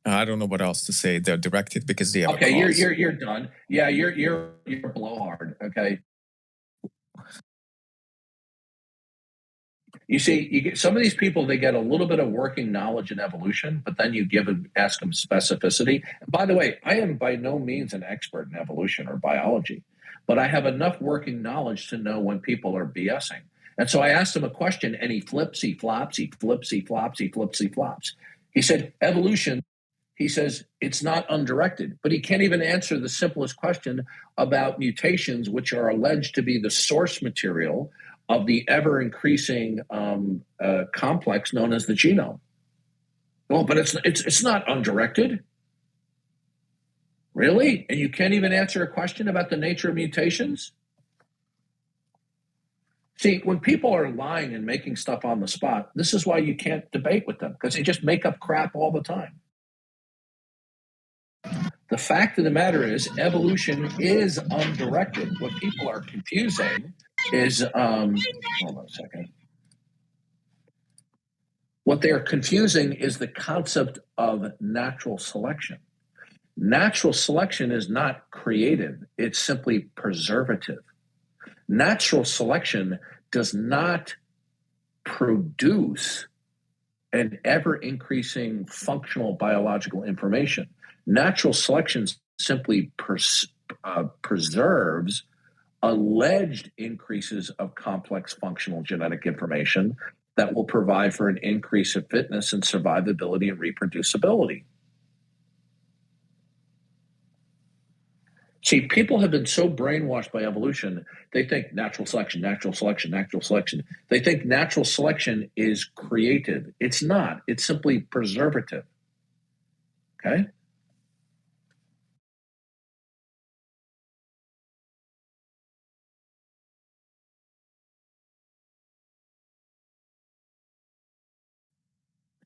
I don't know what else to say. They're directed because they have a cause. Okay, you're done. Yeah, you're a blowhard. Okay. You see, you get some of these people. They get a little bit of working knowledge in evolution, but then you ask them specificity. And by the way, I am by no means an expert in evolution or biology, but I have enough working knowledge to know when people are BSing. And so I asked him a question, and he flips, he flops, he flips, he flops, he flips, he flops. He said, evolution. He says it's not undirected, but he can't even answer the simplest question about mutations, which are alleged to be the source material of the ever-increasing complex known as the genome. Well, but it's not undirected. Really? And you can't even answer a question about the nature of mutations? See, when people are lying and making stuff on the spot, this is why you can't debate with them, because they just make up crap all the time. The fact of the matter is, evolution is undirected. What people are confusing is, hold on a second. What they are confusing is the concept of natural selection. Natural selection is not creative. It's simply preservative. Natural selection does not produce an ever-increasing functional biological information. Natural selection simply preserves alleged increases of complex functional genetic information that will provide for an increase of fitness and survivability and reproducibility. See, people have been so brainwashed by evolution, they think natural selection, natural selection, natural selection. They think natural selection is creative. It's not. It's simply preservative. Okay?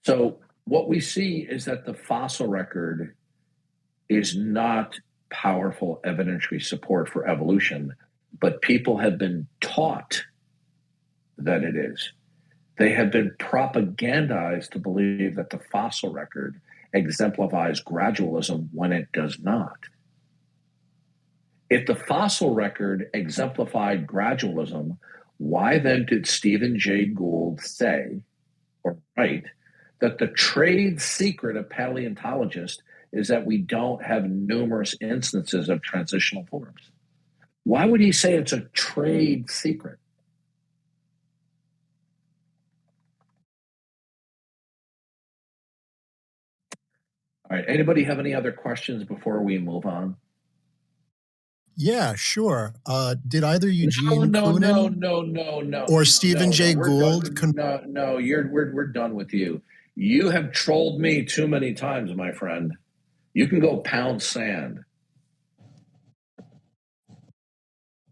So what we see is that the fossil record is not powerful evidentiary support for evolution, but people have been taught that it is. They have been propagandized to believe that the fossil record exemplifies gradualism when it does not. If the fossil record exemplified gradualism, why then did Stephen Jay Gould say, or write, that the trade secret of paleontologists is that we don't have numerous instances of transitional forms? Why would he say it's a trade secret? All right. Anybody have any other questions before we move on? Yeah, sure. Did either Eugene No, Koonin or Stephen Jay Gould? No, we're done with you. You have trolled me too many times, my friend. You can go pound sand.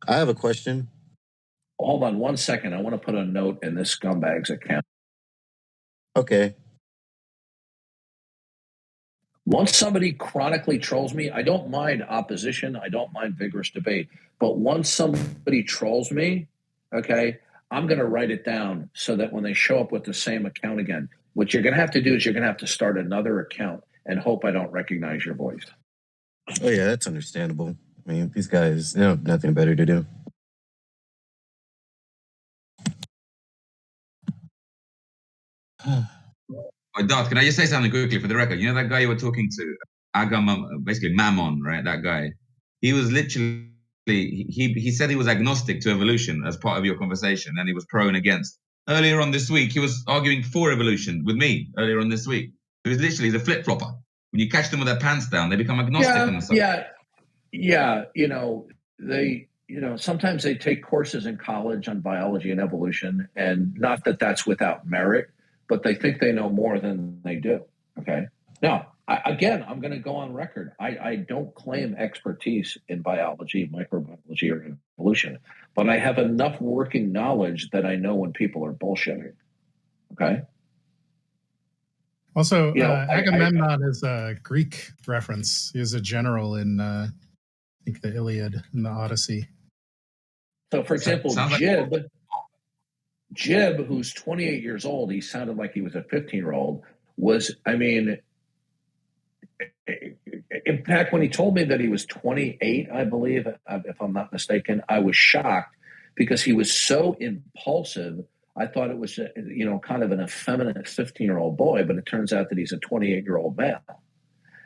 I have a question. Hold on 1 second. I want to put a note in this scumbag's account. Okay. Once somebody chronically trolls me, I don't mind opposition. I don't mind vigorous debate. But once somebody trolls me, okay, I'm going to write it down so that when they show up with the same account again, what you're going to have to do is you're going to have to start another account and hope I don't recognize your voice. Oh, yeah, that's understandable. I mean, these guys, they have nothing better to do. Darth, can I just say something quickly for the record? You know that guy you were talking to, basically Mammon, right? That guy. He was literally, he said he was agnostic to evolution as part of your conversation, and he was pro and against. Earlier on this week, he was arguing for evolution with me earlier on this week. He was literally the flip-flopper. When you catch them with their pants down, they become agnostic on the subject. Yeah. Sometimes they take courses in college on biology and evolution, and not that that's without merit, but they think they know more than they do. Okay. Now, I'm going to go on record. I don't claim expertise in biology, microbiology, or evolution, but I have enough working knowledge that I know when people are bullshitting. Okay. Also, Agamemnon is a Greek reference. He was a general in, I think, the Iliad and the Odyssey. So, for example, Jib, who's 28 years old, he sounded like he was a 15-year-old, in fact, when he told me that he was 28, I believe, if I'm not mistaken, I was shocked because he was so impulsive. I thought it was, kind of an effeminate 15-year-old boy, but it turns out that he's a 28-year-old male.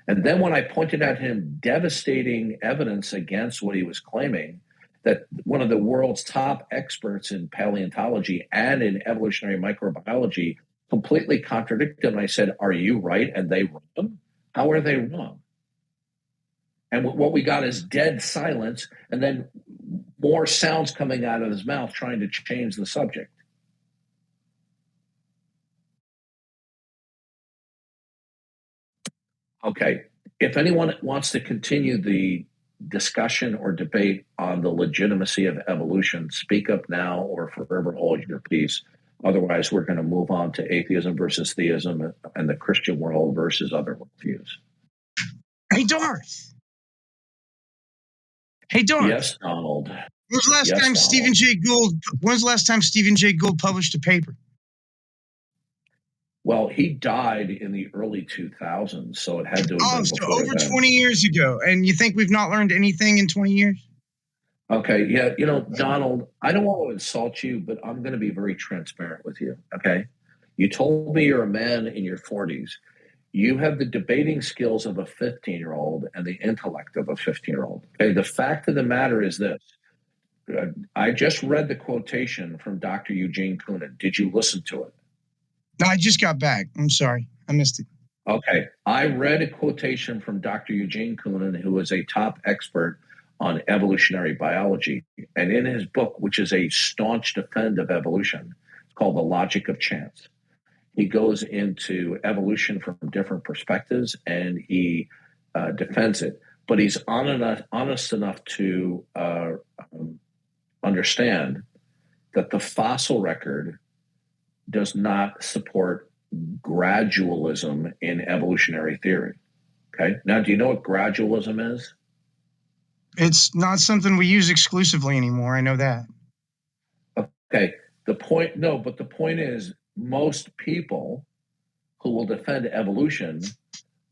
And then when I pointed out him devastating evidence against what he was claiming, that one of the world's top experts in paleontology and in evolutionary microbiology completely contradicted him. I said, are you right? And they wrong? How are they wrong? And what we got is dead silence and then more sounds coming out of his mouth trying to change the subject. Okay. If anyone wants to continue the discussion or debate on the legitimacy of evolution, speak up now or forever hold your peace. Otherwise, we're going to move on to atheism versus theism and the Christian world versus other worldviews. Hey, Darth. Hey, Darth. Yes, Donald. When's the last time Stephen Jay Gould published a paper? Well, he died in the early 2000s, so it had to have been before over then. 20 years ago. And you think we've not learned anything in 20 years? Okay, yeah, Donald, I don't want to insult you, but I'm going to be very transparent with you, okay? You told me you're a man in your 40s. You have the debating skills of a 15-year-old and the intellect of a 15-year-old. Okay, the fact of the matter is this. I just read the quotation from Dr. Eugene Koonin. Did you listen to it? No, I just got back. I'm sorry. I missed it. Okay. I read a quotation from Dr. Eugene Koonin, who is a top expert on evolutionary biology. And in his book, which is a staunch defense of evolution, it's called The Logic of Chance. He goes into evolution from different perspectives and he defends it. But he's honest enough to understand that the fossil record does not support gradualism in evolutionary theory. Okay. Now, do you know what gradualism is? It's not something we use exclusively anymore. I know that. Okay. The point is most people who will defend evolution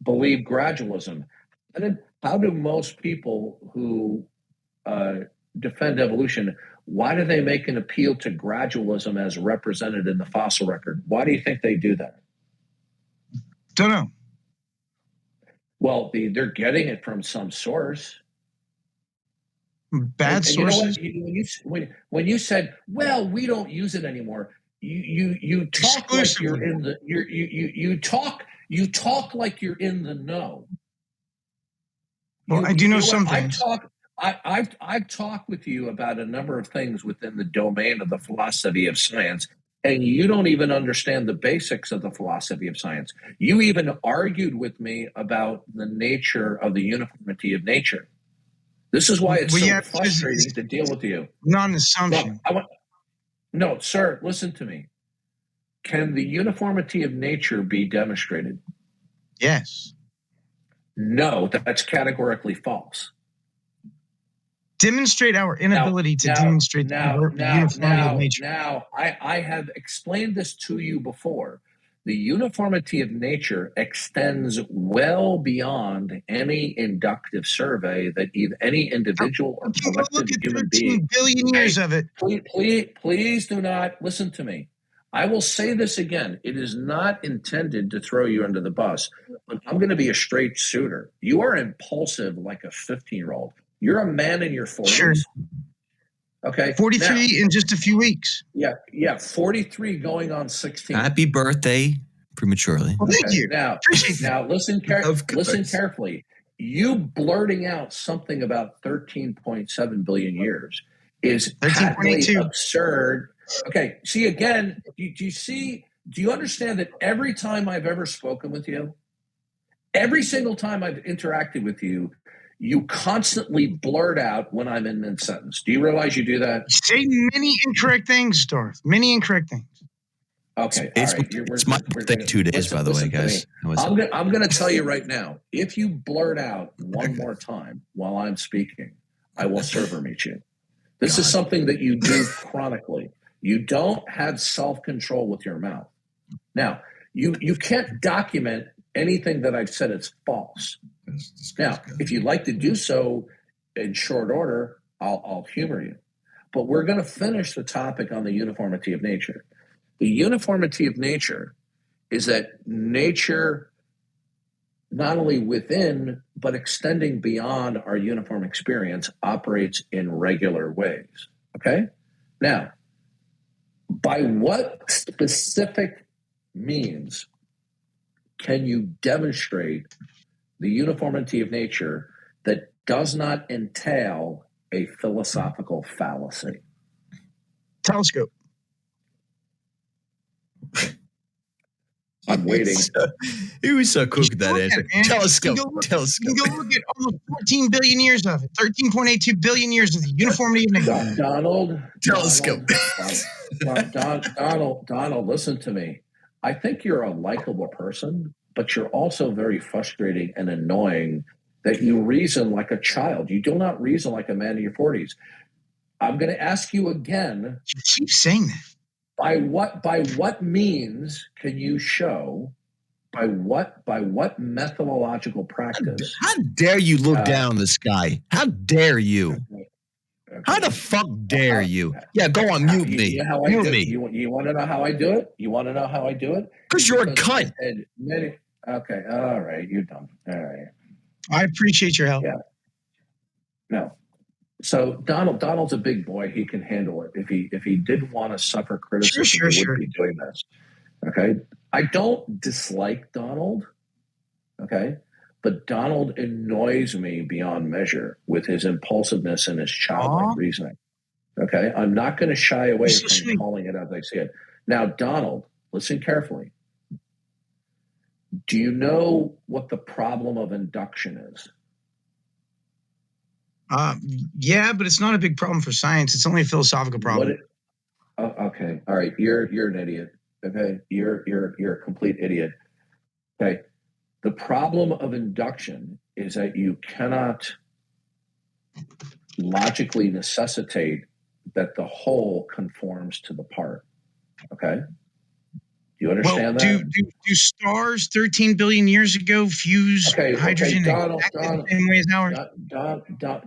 believe gradualism. And how do most people who defend evolution, why do they make an appeal to gradualism as represented in the fossil record? Why do you think they do that? Don't know. Well, they're getting it from some source. Bad sources. When you said, "Well, we don't use it anymore," you talk like you're in the You talk like you're in the know. Well, I do know some things. I've talked with you about a number of things within the domain of the philosophy of science, and you don't even understand the basics of the philosophy of science. You even argued with me about the nature of the uniformity of nature. This is why it's so frustrating to deal with you. Not an assumption. No, sir, listen to me. Can the uniformity of nature be demonstrated? Yes. No, that's categorically false. Demonstrate our inability to demonstrate the uniformity of nature. Now, I have explained this to you before. The uniformity of nature extends well beyond any inductive survey that any individual or collective human being. 13 billion years of it. Please do not listen to me. I will say this again. It is not intended to throw you under the bus, but I'm going to be a straight shooter. You are impulsive like a 15-year-old. You're a man in your 40s. Sure. Okay. 43 in just a few weeks. Yeah. 43 going on 16. Happy birthday prematurely. Well, thank you. Now, listen carefully. You blurting out something about 13.7 billion years is patently absurd. Okay. See, again, do you understand that every time I've ever spoken with you, every single time I've interacted with you, you constantly blurt out when I'm in mid-sentence. Do you realize you do that? Say many incorrect things, Darth. Many incorrect things. Okay. It's my birthday 2 days, by the way, guys. I'm going to tell you right now, if you blurt out one more time while I'm speaking, I will server meet you. This is something that you do chronically. You don't have self-control with your mouth. Now, you can't document anything that I've said is false. Now, if you'd like to do so in short order, I'll humor you. But we're going to finish the topic on the uniformity of nature. The uniformity of nature is that nature, not only within, but extending beyond our uniform experience, operates in regular ways. Okay? Now, by what specific means can you demonstrate the uniformity of nature that does not entail a philosophical fallacy? Telescope. I'm waiting. He was so quick with that answer. Telescope. You can go look at almost 14 billion years of it. 13.82 billion years of the uniformity of nature. Donald, listen to me. I think you're a likable person, but you're also very frustrating and annoying that you reason like a child. You do not reason like a man in your 40s. I'm going to ask you again. You keep saying that. By what means can you show, by what methodological practice? How dare you look down the sky? How dare you? Okay. How the fuck dare you? Yeah, go on, mute me. Mute me. You want to know how I do it? You want to know how I do it? Because you're a cunt. Okay, all right, you're dumb. All right. I appreciate your help. Yeah. No. So Donald's a big boy. He can handle it. If he did want to suffer criticism, he would be doing this. Okay. I don't dislike Donald. Okay. But Donald annoys me beyond measure with his impulsiveness and his childlike reasoning. Okay. I'm not going to shy away from calling it as I see it. Now, Donald, listen carefully. Do you know what the problem of induction is? Yeah, but it's not a big problem for science. It's only a philosophical problem. Okay. All right. You're an idiot. Okay. You're a complete idiot. Okay. The problem of induction is that you cannot logically necessitate that the whole conforms to the part. Okay. Do you understand that? Do stars 13 billion years ago fuse hydrogen Donald, the same way as ours?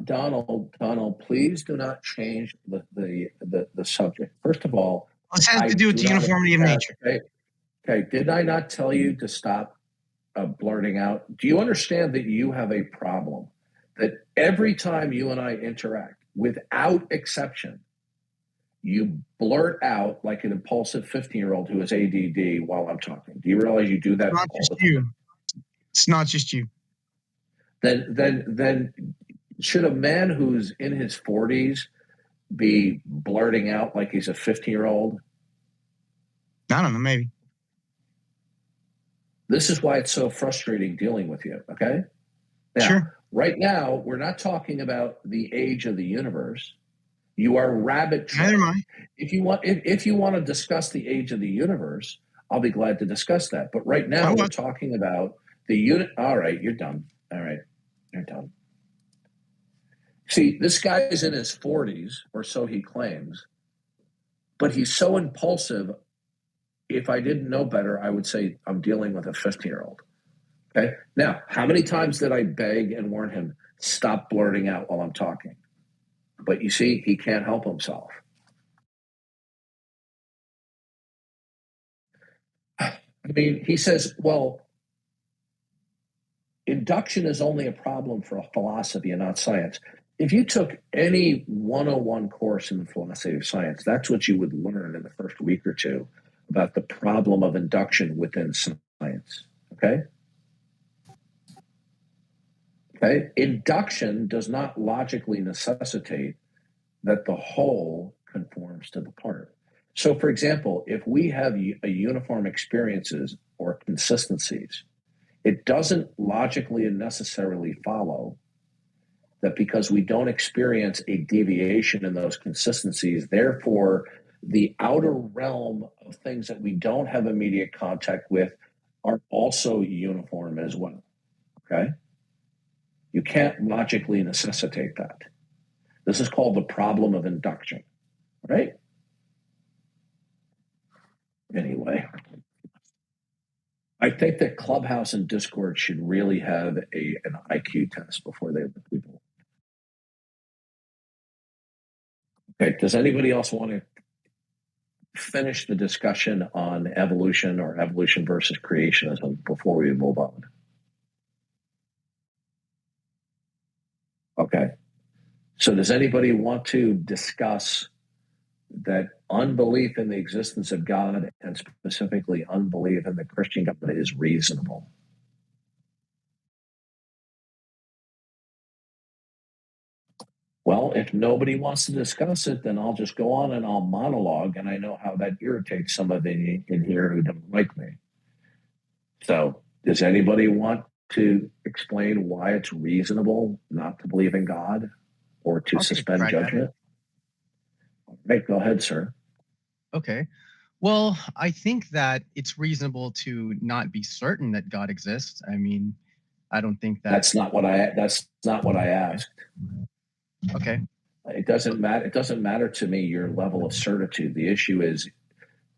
Donald, please do not change the subject. First of all, this has to do with the uniformity of nature. Okay. Did I not tell you to stop blurting out? Do you understand that you have a problem? That every time you and I interact, without exception, you blurt out like an impulsive 15-year-old who has ADD while I'm talking. Do you realize you do that? It's not just you. It's not just you. Then should a man who's in his 40s be blurting out like he's a 15-year-old? I don't know, maybe. This is why it's so frustrating dealing with you, okay? Now, sure. Right now, we're not talking about the age of the universe. You are rabbit trapped. If you want to discuss the age of the universe, I'll be glad to discuss that. But right now, we're talking about the unit. All right, you're done. All right, you're done. See, this guy is in his 40s, or so he claims, but he's so impulsive. If I didn't know better, I would say I'm dealing with a 15-year-old. Okay. Now, how many times did I beg and warn him, stop blurting out while I'm talking? But you see, he can't help himself. I mean, he says, well, induction is only a problem for philosophy and not science. If you took any 101 course in the philosophy of science, that's what you would learn in the first week or two about the problem of induction within science. Okay? Okay? Induction does not logically necessitate that the whole conforms to the part. So, for example, if we have a uniform experiences or consistencies, it doesn't logically and necessarily follow that because we don't experience a deviation in those consistencies, therefore, the outer realm of things that we don't have immediate contact with are also uniform as well. Okay? You can't logically necessitate that. This is called the problem of induction, right? Anyway, I think that Clubhouse and Discord should really have an IQ test before they let people. Okay, does anybody else want to finish the discussion on evolution or evolution versus creationism before we move on? Okay. So does anybody want to discuss that unbelief in the existence of God and specifically unbelief in the Christian God is reasonable? Well, if nobody wants to discuss it, then I'll just go on and I'll monologue, and I know how that irritates some of the in here who don't like me. So does anybody want to explain why it's reasonable not to believe in God or to suspend judgment? All right, go ahead, sir. Okay. Well, I think that it's reasonable to not be certain that God exists. I mean, I don't think that's not what I asked. Okay. It doesn't matter. It doesn't matter to me your level of certitude. The issue is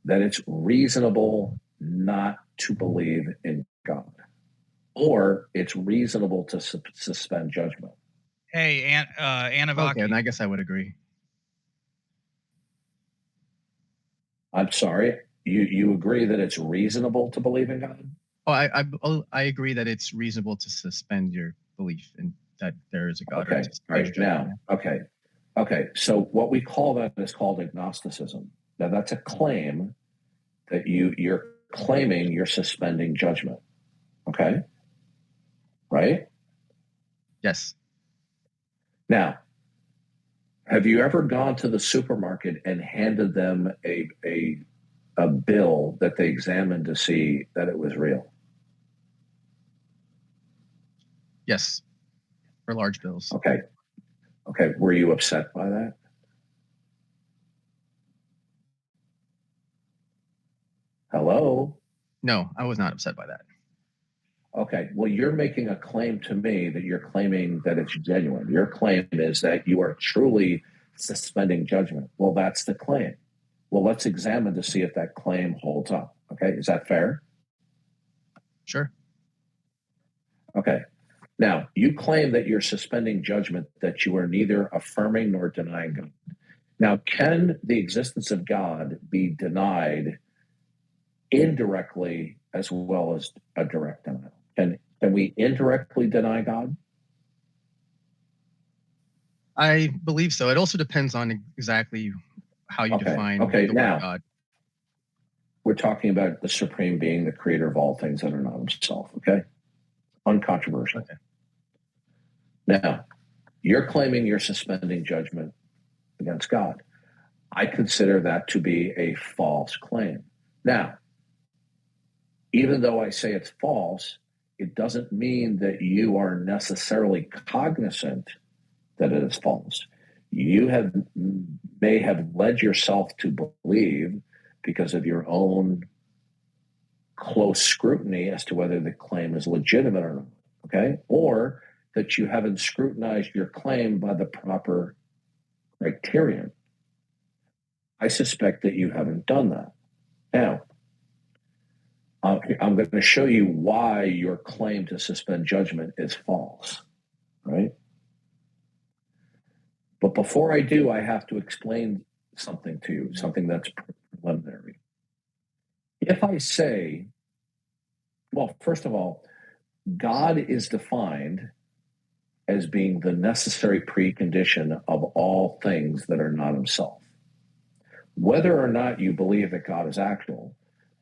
that it's reasonable not to believe in God, or it's reasonable to suspend judgment. Hey, Anavaki. Okay, and I guess I would agree. I'm sorry. You agree that it's reasonable to believe in God? Oh, I agree that it's reasonable to suspend your belief in that there is a God. Okay. Right now. Okay. So what we call that is called agnosticism. Now that's a claim that you're claiming you're suspending judgment. Okay. Right? Yes. Now, have you ever gone to the supermarket and handed them a bill that they examined to see that it was real? Yes. For large bills. Okay. Were you upset by that? Hello? No, I was not upset by that. Okay. Well, you're making a claim to me that you're claiming that it's genuine. Your claim is that you are truly suspending judgment. Well, that's the claim. Well, let's examine to see if that claim holds up. Okay. Is that fair? Sure. Okay. Now, you claim that you're suspending judgment, that you are neither affirming nor denying God. Now, can the existence of God be denied indirectly as well as a direct denial? Can we indirectly deny God? I believe so. It also depends on exactly how you define Okay, the now word God. we're talking about the supreme being, the creator of all things that are not himself. Okay, uncontroversial. Okay. Now, you're claiming you're suspending judgment against God. I consider that to be a false claim. Now, even though I say it's false, it doesn't mean that you are necessarily cognizant that it is false. You may have led yourself to believe, because of your own close scrutiny as to whether the claim is legitimate or not, okay? Or that you haven't scrutinized your claim by the proper criterion. I suspect that you haven't done that. Now, I'm going to show you why your claim to suspend judgment is false, right? But before I do, I have to explain something to you, something that's preliminary. If I say, well, first of all, God is defined as being the necessary precondition of all things that are not himself. Whether or not you believe that God is actual,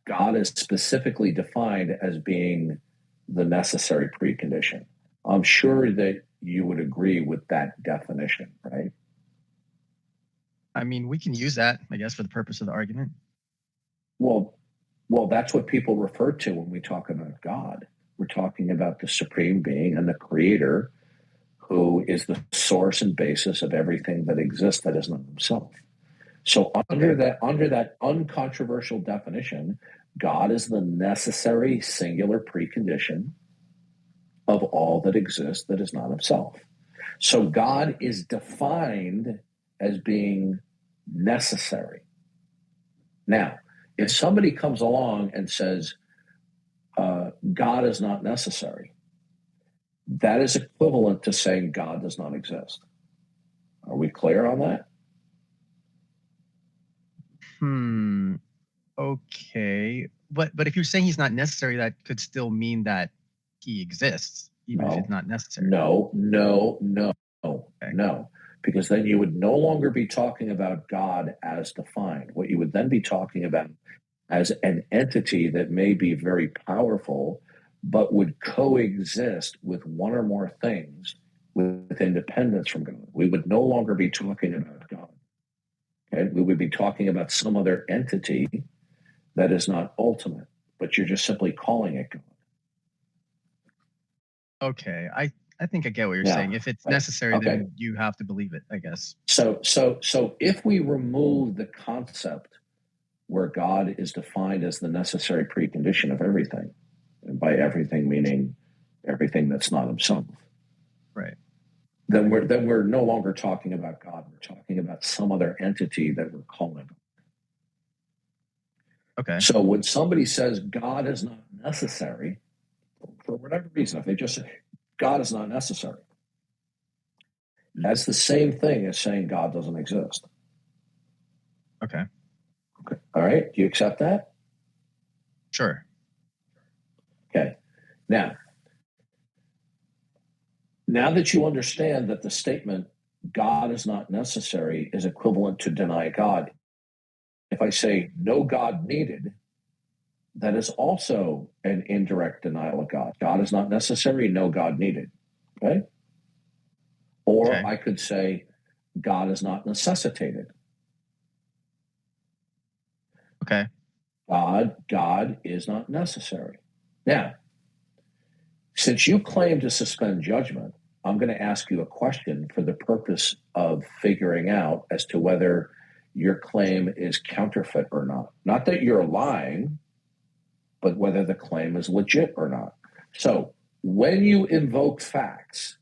God is specifically defined as being the necessary precondition. I'm sure that you would agree with that definition, right? I mean, we can use that, I guess, for the purpose of the argument. Well, that's what people refer to when we talk about God. We're talking about the supreme being and the creator, who is the source and basis of everything that exists that is not himself. So under that uncontroversial definition, God is the necessary singular precondition of all that exists that is not himself. So God is defined as being necessary. Now, if somebody comes along and says, God is not necessary, that is equivalent to saying God does not exist. Are we clear on that? Okay. But if you're saying he's not necessary, that could still mean that he exists, even if it's not necessary. No. Because then you would no longer be talking about God as defined. What you would then be talking about as an entity that may be very powerful, but would coexist with one or more things with independence from God. We would no longer be talking about God. Okay? We would be talking about some other entity that is not ultimate, but you're just simply calling it God. Okay, I think I get what you're saying. If it's necessary, then you have to believe it, I guess. So if we remove the concept where God is defined as the necessary precondition of everything, and by everything meaning everything that's not himself, right? Then we're no longer talking about God. We're talking about some other entity that we're calling. Okay. So when somebody says God is not necessary, for whatever reason, if they just say God is not necessary, that's the same thing as saying God doesn't exist. Okay. All right. Do you accept that? Sure. Okay. Now that you understand that the statement God is not necessary is equivalent to deny God, if I say no God needed, that is also an indirect denial of God. God is not necessary, no God needed. Okay? Or I could say God is not necessitated. Okay. God is not necessary. Now, since you claim to suspend judgment, I'm going to ask you a question for the purpose of figuring out as to whether your claim is counterfeit or not. Not that you're lying, but whether the claim is legit or not. So when you invoke facts,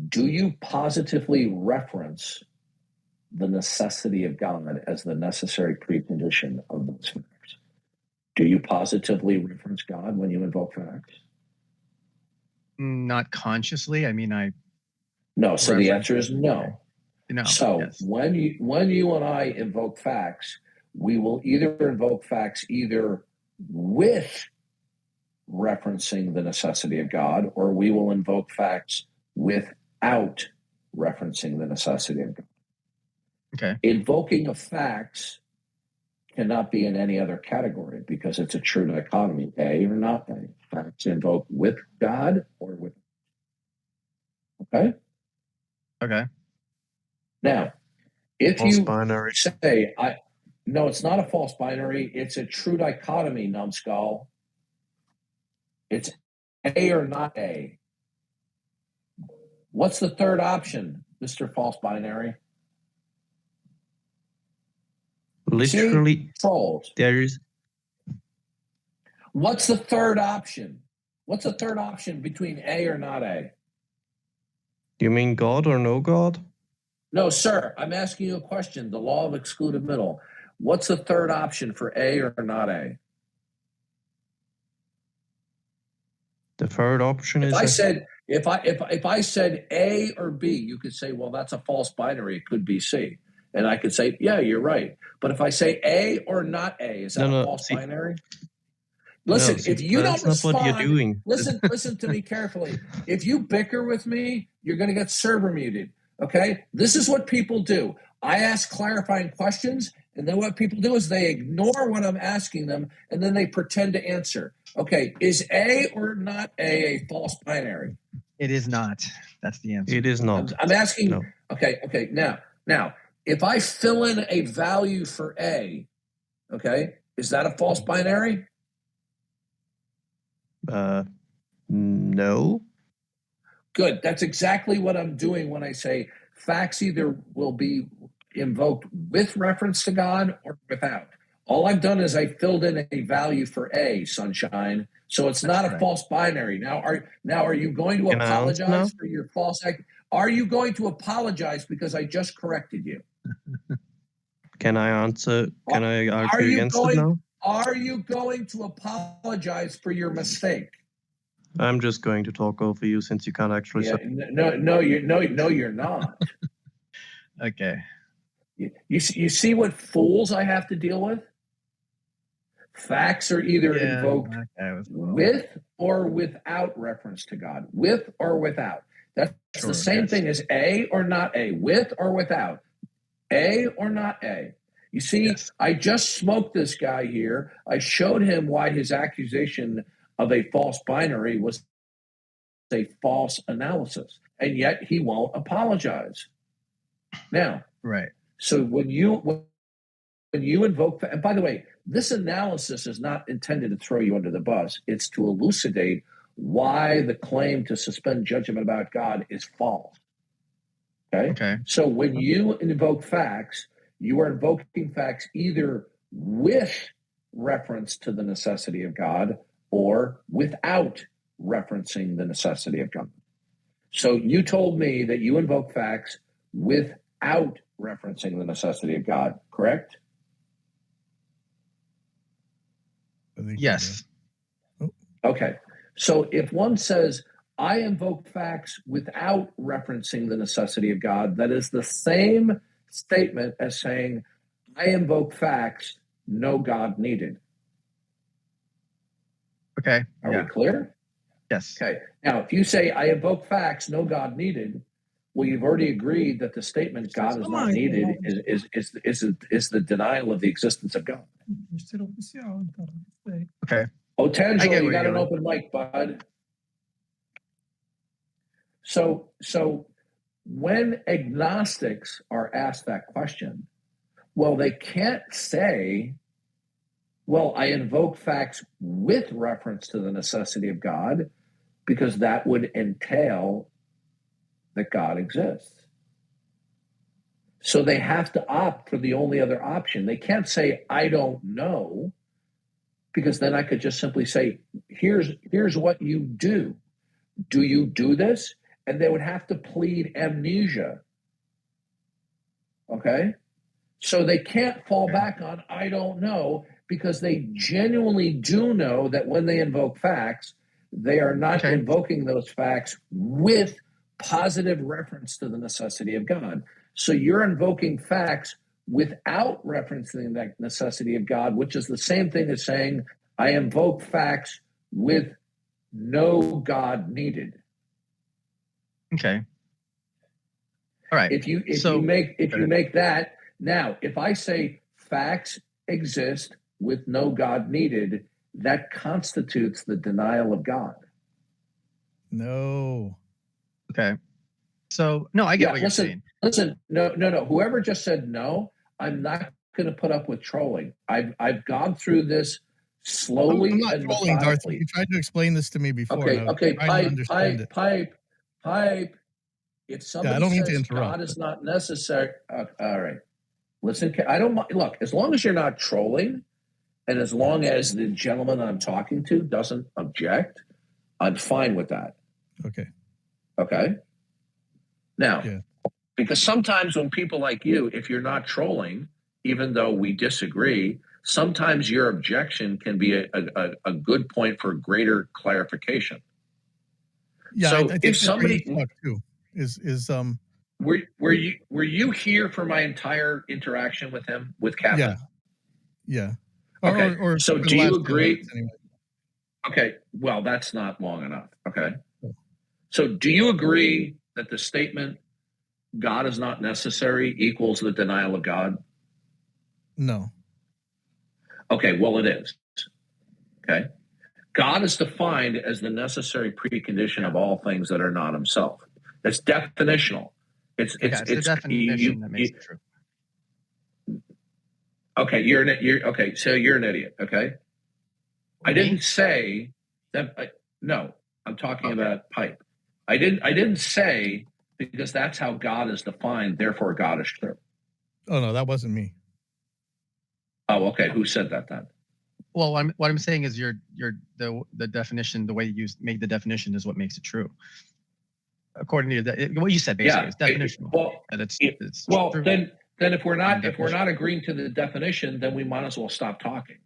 do you positively reference the necessity of God as the necessary precondition of those facts? Do you positively reference God when you invoke facts? Not consciously. I mean, No. So the answer is no. No. So when you and I invoke facts, we will either invoke facts either with referencing the necessity of God, or we will invoke facts without referencing the necessity of God. Okay. Invoking of facts cannot be in any other category because it's a true dichotomy, A or not A. Facts invoke with God or with. Okay? Okay. Now, if False you binary. say, no, it's not a false binary, it's a true dichotomy, numbskull. It's A or not A. What's the third option, Mr. False Binary? Literally, trolls. there is. What's the third option? What's the third option between A or not A? You mean God or no God? No, sir. I'm asking you a question. The law of excluded middle. What's the third option for A or not A? The third option is. If I said A or B, you could say, well, that's a false binary. It could be C. And I could say, yeah, you're right. But if I say A or not A, is that a false binary? Listen, if you don't respond, what you're doing. listen to me carefully. If you bicker with me, you're going to get server muted. Okay? This is what people do. I ask clarifying questions, and then what people do is they ignore what I'm asking them, and then they pretend to answer. Okay, is A or not a false binary? It is not. That's the answer. It is not. I'm asking. No. Okay. Now, if I fill in a value for A, okay, is that a false binary? No. Good. That's exactly what I'm doing when I say facts either will be invoked with reference to God or without. All I've done is I filled in a value for A, sunshine. So it's not a false binary. Now are you going to apologize for your false act? Are you going to apologize because I just corrected you? Can I answer? Can I argue against it now? Are you going to apologize for your mistake? I'm just going to talk over you since you can't actually. No, you're not. Okay. You see what fools I have to deal with? Facts are either invoked with or without reference to God. With or without. That's the same thing as A or not A. With or without. A or not A. You see, I just smoked this guy here. I showed him why his accusation of a false binary was a false analysis, and yet he won't apologize. Now, right. So when you invoke, and by the way, this analysis is not intended to throw you under the bus. It's to elucidate why the claim to suspend judgment about God is false. Okay. So when you invoke facts, you are invoking facts either with reference to the necessity of God or without referencing the necessity of God. So you told me that you invoke facts without referencing the necessity of God, correct? Yes. Okay. So if one says, I invoke facts without referencing the necessity of God, that is the same statement as saying, I invoke facts, no God needed. Okay. Are we clear? Yes. Okay. Now, if you say, I invoke facts, no God needed, well, you've already agreed that the statement God is not needed is the denial of the existence of God. Okay. Otangelo, you got an open mic, bud. So when agnostics are asked that question, well, they can't say, well, I invoke facts with reference to the necessity of God, because that would entail that God exists. So they have to opt for the only other option. They can't say, I don't know, because then I could just simply say, here's what you do. Do you do this? And they would have to plead amnesia. Okay? So they can't fall back on, I don't know, because they genuinely do know that when they invoke facts, they are not invoking those facts with positive reference to the necessity of God. So you're invoking facts without referencing that necessity of God, which is the same thing as saying, I invoke facts with no God needed. Okay. All right. If you make that, Now, if I say facts exist with no God needed, that constitutes the denial of God. No. Okay. So, no, I get what you're saying. Listen, no. Whoever just said no, I'm not going to put up with trolling. I've gone through this slowly I'm not and trolling, Darth. methodically. You tried to explain this to me before. Okay, pipe. If somebody I don't mean to says interrupt, God is not necessary, all right. Listen, I don't mind. Look, as long as you're not trolling, and as long as the gentleman I'm talking to doesn't object, I'm fine with that. Okay. Okay. Now, because sometimes when people like you, if you're not trolling, even though we disagree, sometimes your objection can be a good point for greater clarification. Yeah, so I think if somebody too is were you here for my entire interaction with him, with Captain? Yeah. Okay. Or so for do the you last 10 agree? minutes anyway. Okay. Well, that's not long enough. Okay. So do you agree that the statement God is not necessary equals the denial of God? No. Okay. Well, it is. Okay. God is defined as the necessary precondition of all things that are not himself. That's definitional. It's the definition that makes it true. Okay, you're okay. So you're an idiot. Okay, I didn't say that. No, I'm talking about pipe. I didn't say because that's how God is defined. Therefore, God is true. Oh no, that wasn't me. Oh, okay. Who said that then? Well, what I'm saying is the definition, the way you made the definition is what makes it true. According to what you said, basically, it's definitional. Then if we're not agreeing to the definition, then we might as well stop talking.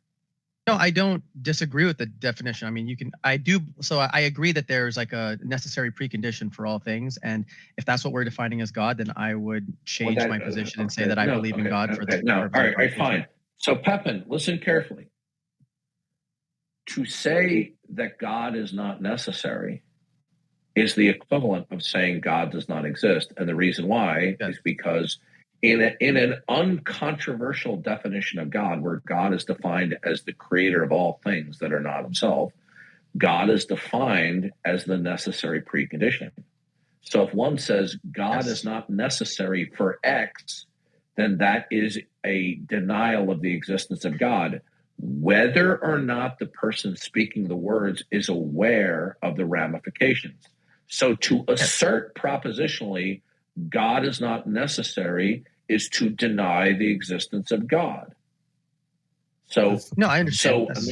No, I don't disagree with the definition. I mean, I agree that there's like a necessary precondition for all things, and if that's what we're defining as God, then I would change my position and say that I believe in God for the all right, fine. So Pepin, listen carefully. To say that God is not necessary is the equivalent of saying God does not exist. And the reason why is because in an uncontroversial definition of God, where God is defined as the creator of all things that are not himself, God is defined as the necessary precondition. So if one says God is not necessary for X, then that is a denial of the existence of God, whether or not the person speaking the words is aware of the ramifications. So to assert propositionally God is not necessary is to deny the existence of God. So no, I understand. So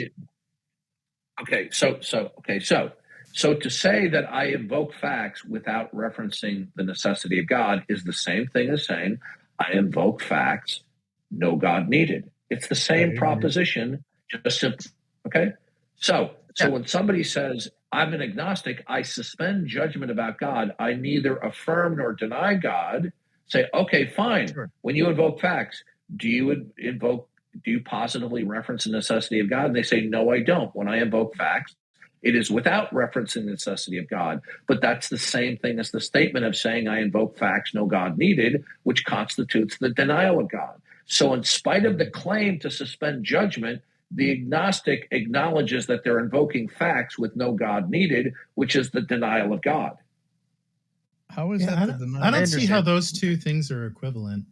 to say that I invoke facts without referencing the necessity of God is the same thing as saying I invoke facts, no God needed. It's the same proposition, just simple. Okay. So when somebody says I'm an agnostic, I suspend judgment about God. I neither affirm nor deny God. Say, okay, fine. Sure. When you invoke facts, do you positively reference the necessity of God? And they say, no, I don't. When I invoke facts, it is without referencing the necessity of God. But that's the same thing as the statement of saying I invoke facts, no God needed, which constitutes the denial of God. So in spite of the claim to suspend judgment, the agnostic acknowledges that they're invoking facts with no God needed, which is the denial of God. How is that the denial? I don't see how those two things are equivalent.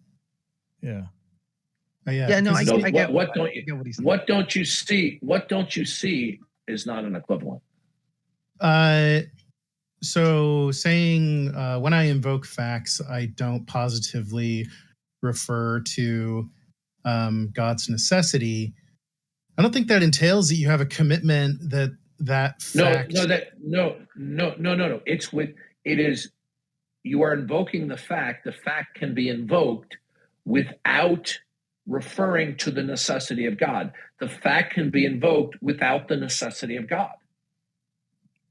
Yeah. What don't you see? What don't you see is not an equivalent. So saying when I invoke facts, I don't positively refer to God's necessity. I don't think that entails that you have a commitment that fact. No. It is you are invoking the fact. The fact can be invoked without referring to the necessity of God. The fact can be invoked without the necessity of God.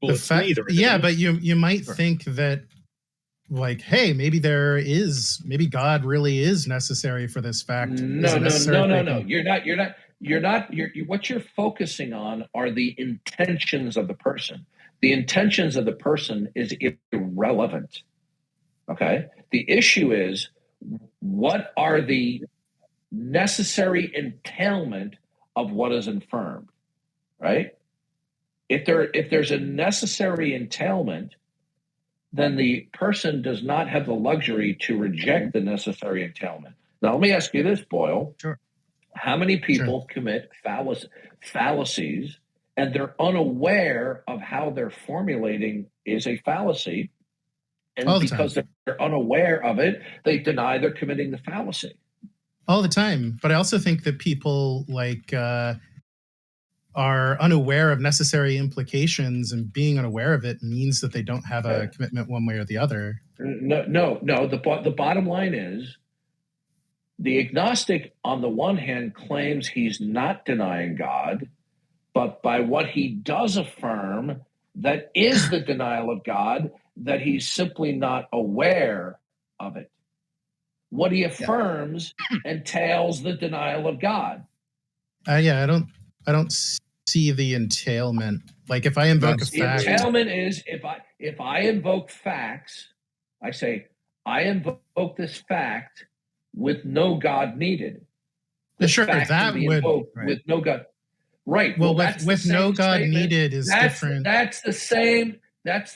Well, but you might think that, like, hey, maybe God really is necessary for this fact. No. You're not. What you're focusing on are the intentions of the person. The intentions of the person is irrelevant. Okay. The issue is what are the necessary entailment of what is affirmed, right? If there's a necessary entailment, then the person does not have the luxury to reject the necessary entailment. Now, let me ask you this, Boyle. Sure. How many people commit fallacies and they're unaware of how they're formulating is a fallacy? And because they're unaware of it, they deny they're committing the fallacy. All the time. But I also think that people are unaware of necessary implications, and being unaware of it means that they don't have a commitment one way or the other. No. The bottom line is the agnostic, on the one hand, claims he's not denying God, but by what he does affirm, that is the denial of God, that he's simply not aware of it. What he affirms entails the denial of God. I don't see the entailment. Like if I invoke a fact, the entailment is if I invoke facts, I say I invoke this fact with no God needed. Sure, that would with no God. Right. Well, with no God needed is different. That's the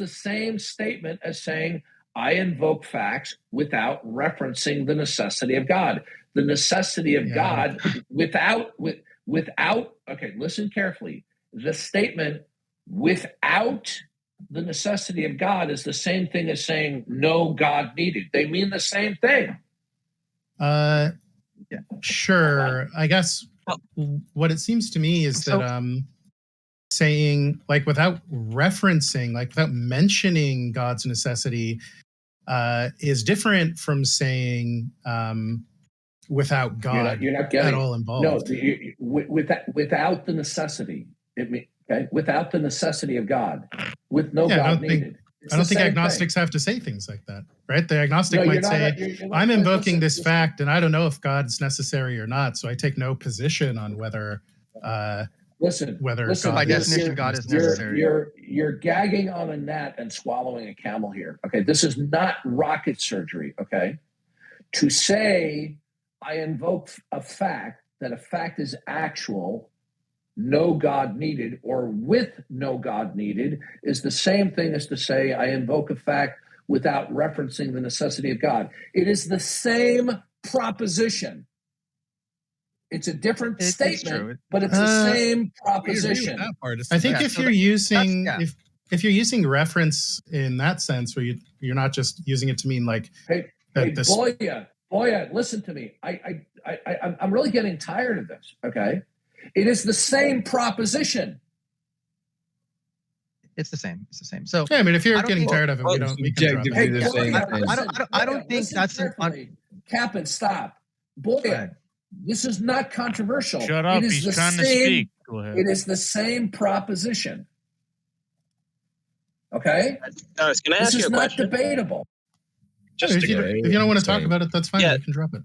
same statement as saying I invoke facts without referencing the necessity of God. The necessity of God without. Okay, listen carefully. The statement without the necessity of God is the same thing as saying no God needed. They mean the same thing. Sure. I guess what it seems to me is that saying, like, without referencing, like without mentioning God's necessity is different from saying without God you're not getting at all involved. No, without the necessity. Without the necessity of God, with no God needed. I don't think agnostics have to say things like that, right? The agnostic might say, I'm invoking this fact, and I don't know if God's necessary or not, so I take no position on whether whether God by definition God is necessary. You're gagging on a gnat and swallowing a camel here. Okay, this is not rocket surgery. Okay, to say I invoke a fact, that a fact is actual, no God needed, or with no God needed, is the same thing as to say I invoke a fact without referencing the necessity of God. It is the same proposition. It's a different statement, but it's the same proposition. I think if you're using if you're using reference in that sense, where you're not just using it to mean like, Boya, listen to me. I'm really getting tired of this. Okay. It is the same proposition. It's the same. It's the same. So yeah, I mean, if you're getting tired of it, we can drop it. I don't think that's Captain, stop. Boya, this is not controversial. Shut up. He's trying to speak. Go ahead. It is the same proposition. Okay? Darth, can I ask you a question? This is not debatable. If you don't want to talk about it, that's fine. You can drop it.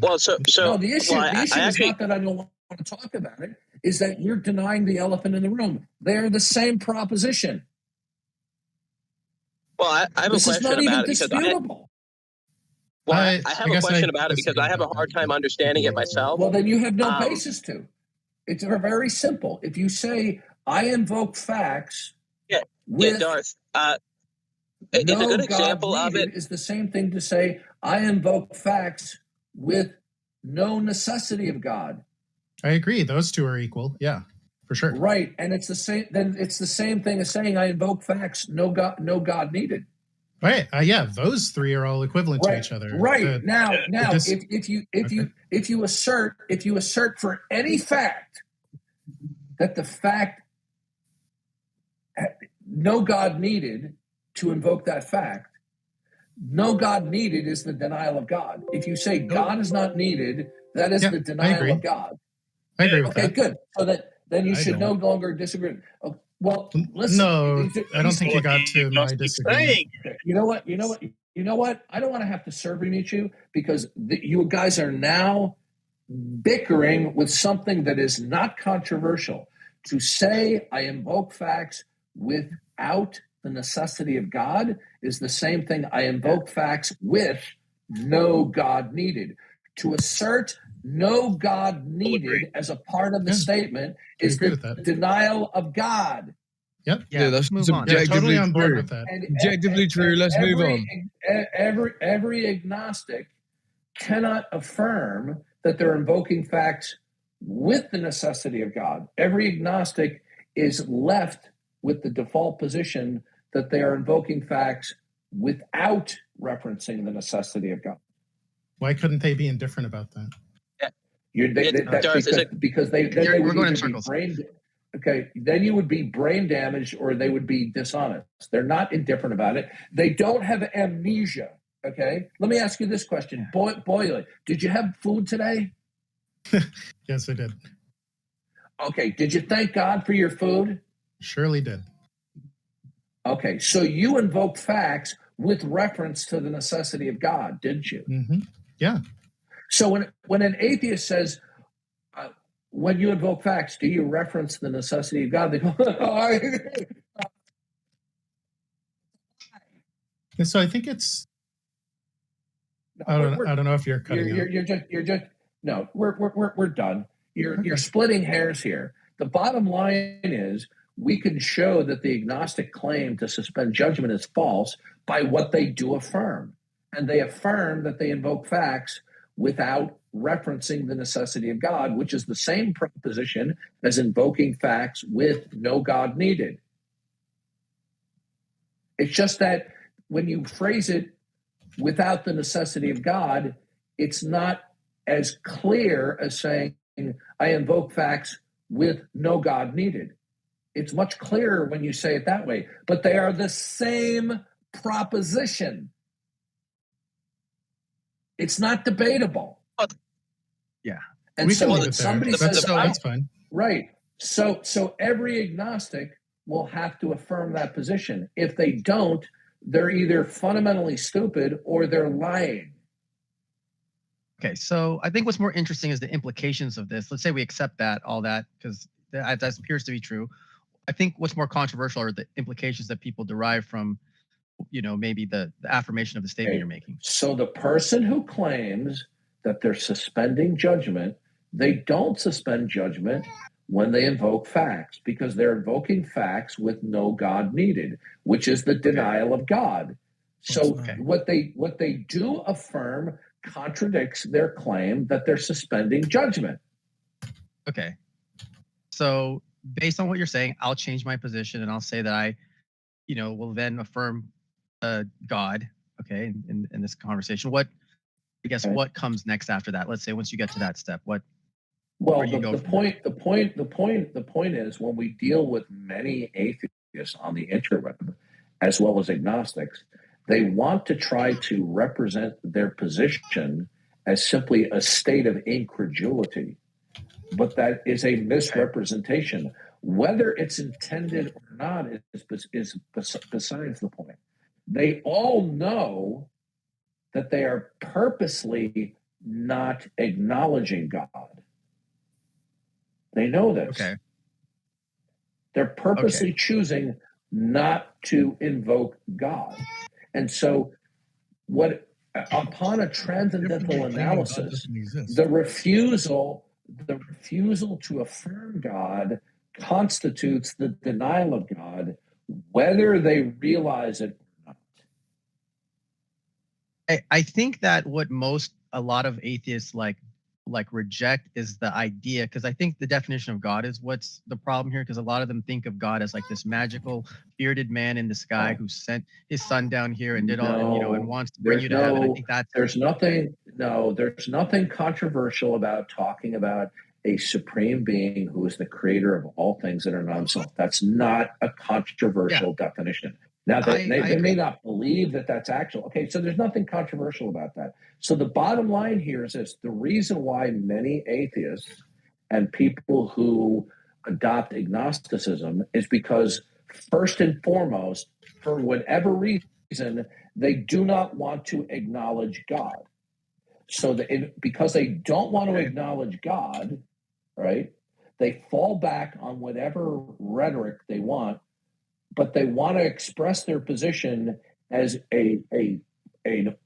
Well, so no, the issue is not that I don't want to talk about it, is that you're denying the elephant in the room. They're the same proposition. Well, I have a question about it because I have a question about it because I have a hard time understanding it myself. Well, then you have no basis to. It's very simple. If you say I invoke facts, Darth. Is a good example of it is the same thing to say I invoke facts with no necessity of God. I agree. Those two are equal. Yeah, for sure. Right, and it's the same. Then it's the same thing as saying I invoke facts. No God needed. Right. Yeah, those three are all equivalent to each other. Right. Now, if you assert for any fact that the fact no God needed to invoke that fact, no God needed is the denial of God. If you say God is not needed, that is the denial of God. I agree with that. Okay, good. So then you should no longer disagree. Well, listen. No, I don't think you got to my disagreement. You know what? I don't want to have to server meet you because you guys are now bickering with something that is not controversial. To say I invoke facts without the necessity of God is the same thing I invoke facts with no God needed. To assert no God needed as a part of the statement is the denial of God. Yep. Yeah, that's move on. objectively totally on board true. with that. Objectively true. Let's move on. Every agnostic cannot affirm that they're invoking facts with the necessity of God. Every agnostic is left with the default position that they are invoking facts without referencing the necessity of God. Why couldn't they be indifferent about that? Because they would either be brain. Okay, then you would be brain damaged or they would be dishonest. They're not indifferent about it. They don't have amnesia. Okay, let me ask you this question, Boyle. Did you have food today? Yes, I did. Okay, did you thank God for your food? Surely did. Okay, so you invoke facts with reference to the necessity of God, didn't you? Mm-hmm. Yeah. So when an atheist says, when you invoke facts, do you reference the necessity of God? They go, And so I think it's. I don't know if you're cutting out. You're just no. We're done. You're splitting hairs here. The bottom line is we can show that the agnostic claim to suspend judgment is false by what they do affirm, and they affirm that they invoke facts without referencing the necessity of God, which is the same proposition as invoking facts with no God needed. It's just that when you phrase it without the necessity of God, it's not as clear as saying, I invoke facts with no God needed. It's much clearer when you say it that way, but they are the same proposition. It's not debatable. Yeah. And so somebody says, that's fine. Right. So every agnostic will have to affirm that position. If they don't, they're either fundamentally stupid or they're lying. Okay, so I think what's more interesting is the implications of this. Let's say we accept all that, because that appears to be true. I think what's more controversial are the implications that people derive from, maybe the affirmation of the statement you're making. So the person who claims that they're suspending judgment, they don't suspend judgment when they invoke facts, because they're invoking facts with no God needed, which is the denial of God. So what they do affirm contradicts their claim that they're suspending judgment. Okay. So based on what you're saying, I'll change my position and I'll say that I, will then affirm God. Okay. In this conversation, what comes next after that? Let's say once you get to that step, the point is, when we deal with many atheists on the interweb, as well as agnostics, they want to try to represent their position as simply a state of incredulity, but that is a misrepresentation. Whether it's intended or not is besides the point. They all know that they are purposely not acknowledging God. They know this. Okay. They're purposely choosing not to invoke God. And so upon a transcendental analysis, the refusal to affirm God constitutes the denial of God, whether they realize it or not. I think that what a lot of atheists reject is the idea, because I think the definition of God is what's the problem here, because a lot of them think of God as like this magical bearded man in the sky who sent his son down here and did all, and wants to bring you to heaven. I think there's nothing controversial about talking about a supreme being who is the creator of all things that are non-self. That's not a controversial definition. Now, they may not believe that that's actual. Okay, so there's nothing controversial about that. So the bottom line here is this: the reason why many atheists and people who adopt agnosticism is because, first and foremost, for whatever reason, they do not want to acknowledge God. So because they don't want to acknowledge God, right, they fall back on whatever rhetoric they want, but they want to express their position as an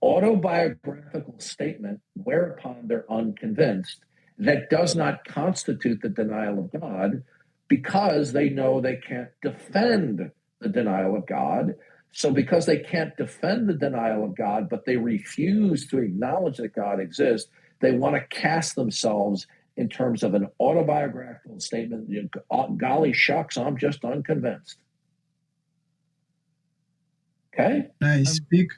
autobiographical statement, whereupon they're unconvinced. that does not constitute the denial of God, because they know they can't defend the denial of God. So because they can't defend the denial of God, but they refuse to acknowledge that God exists, they want to cast themselves in terms of an autobiographical statement. Golly shucks, I'm just unconvinced. Okay? Nice. Speak.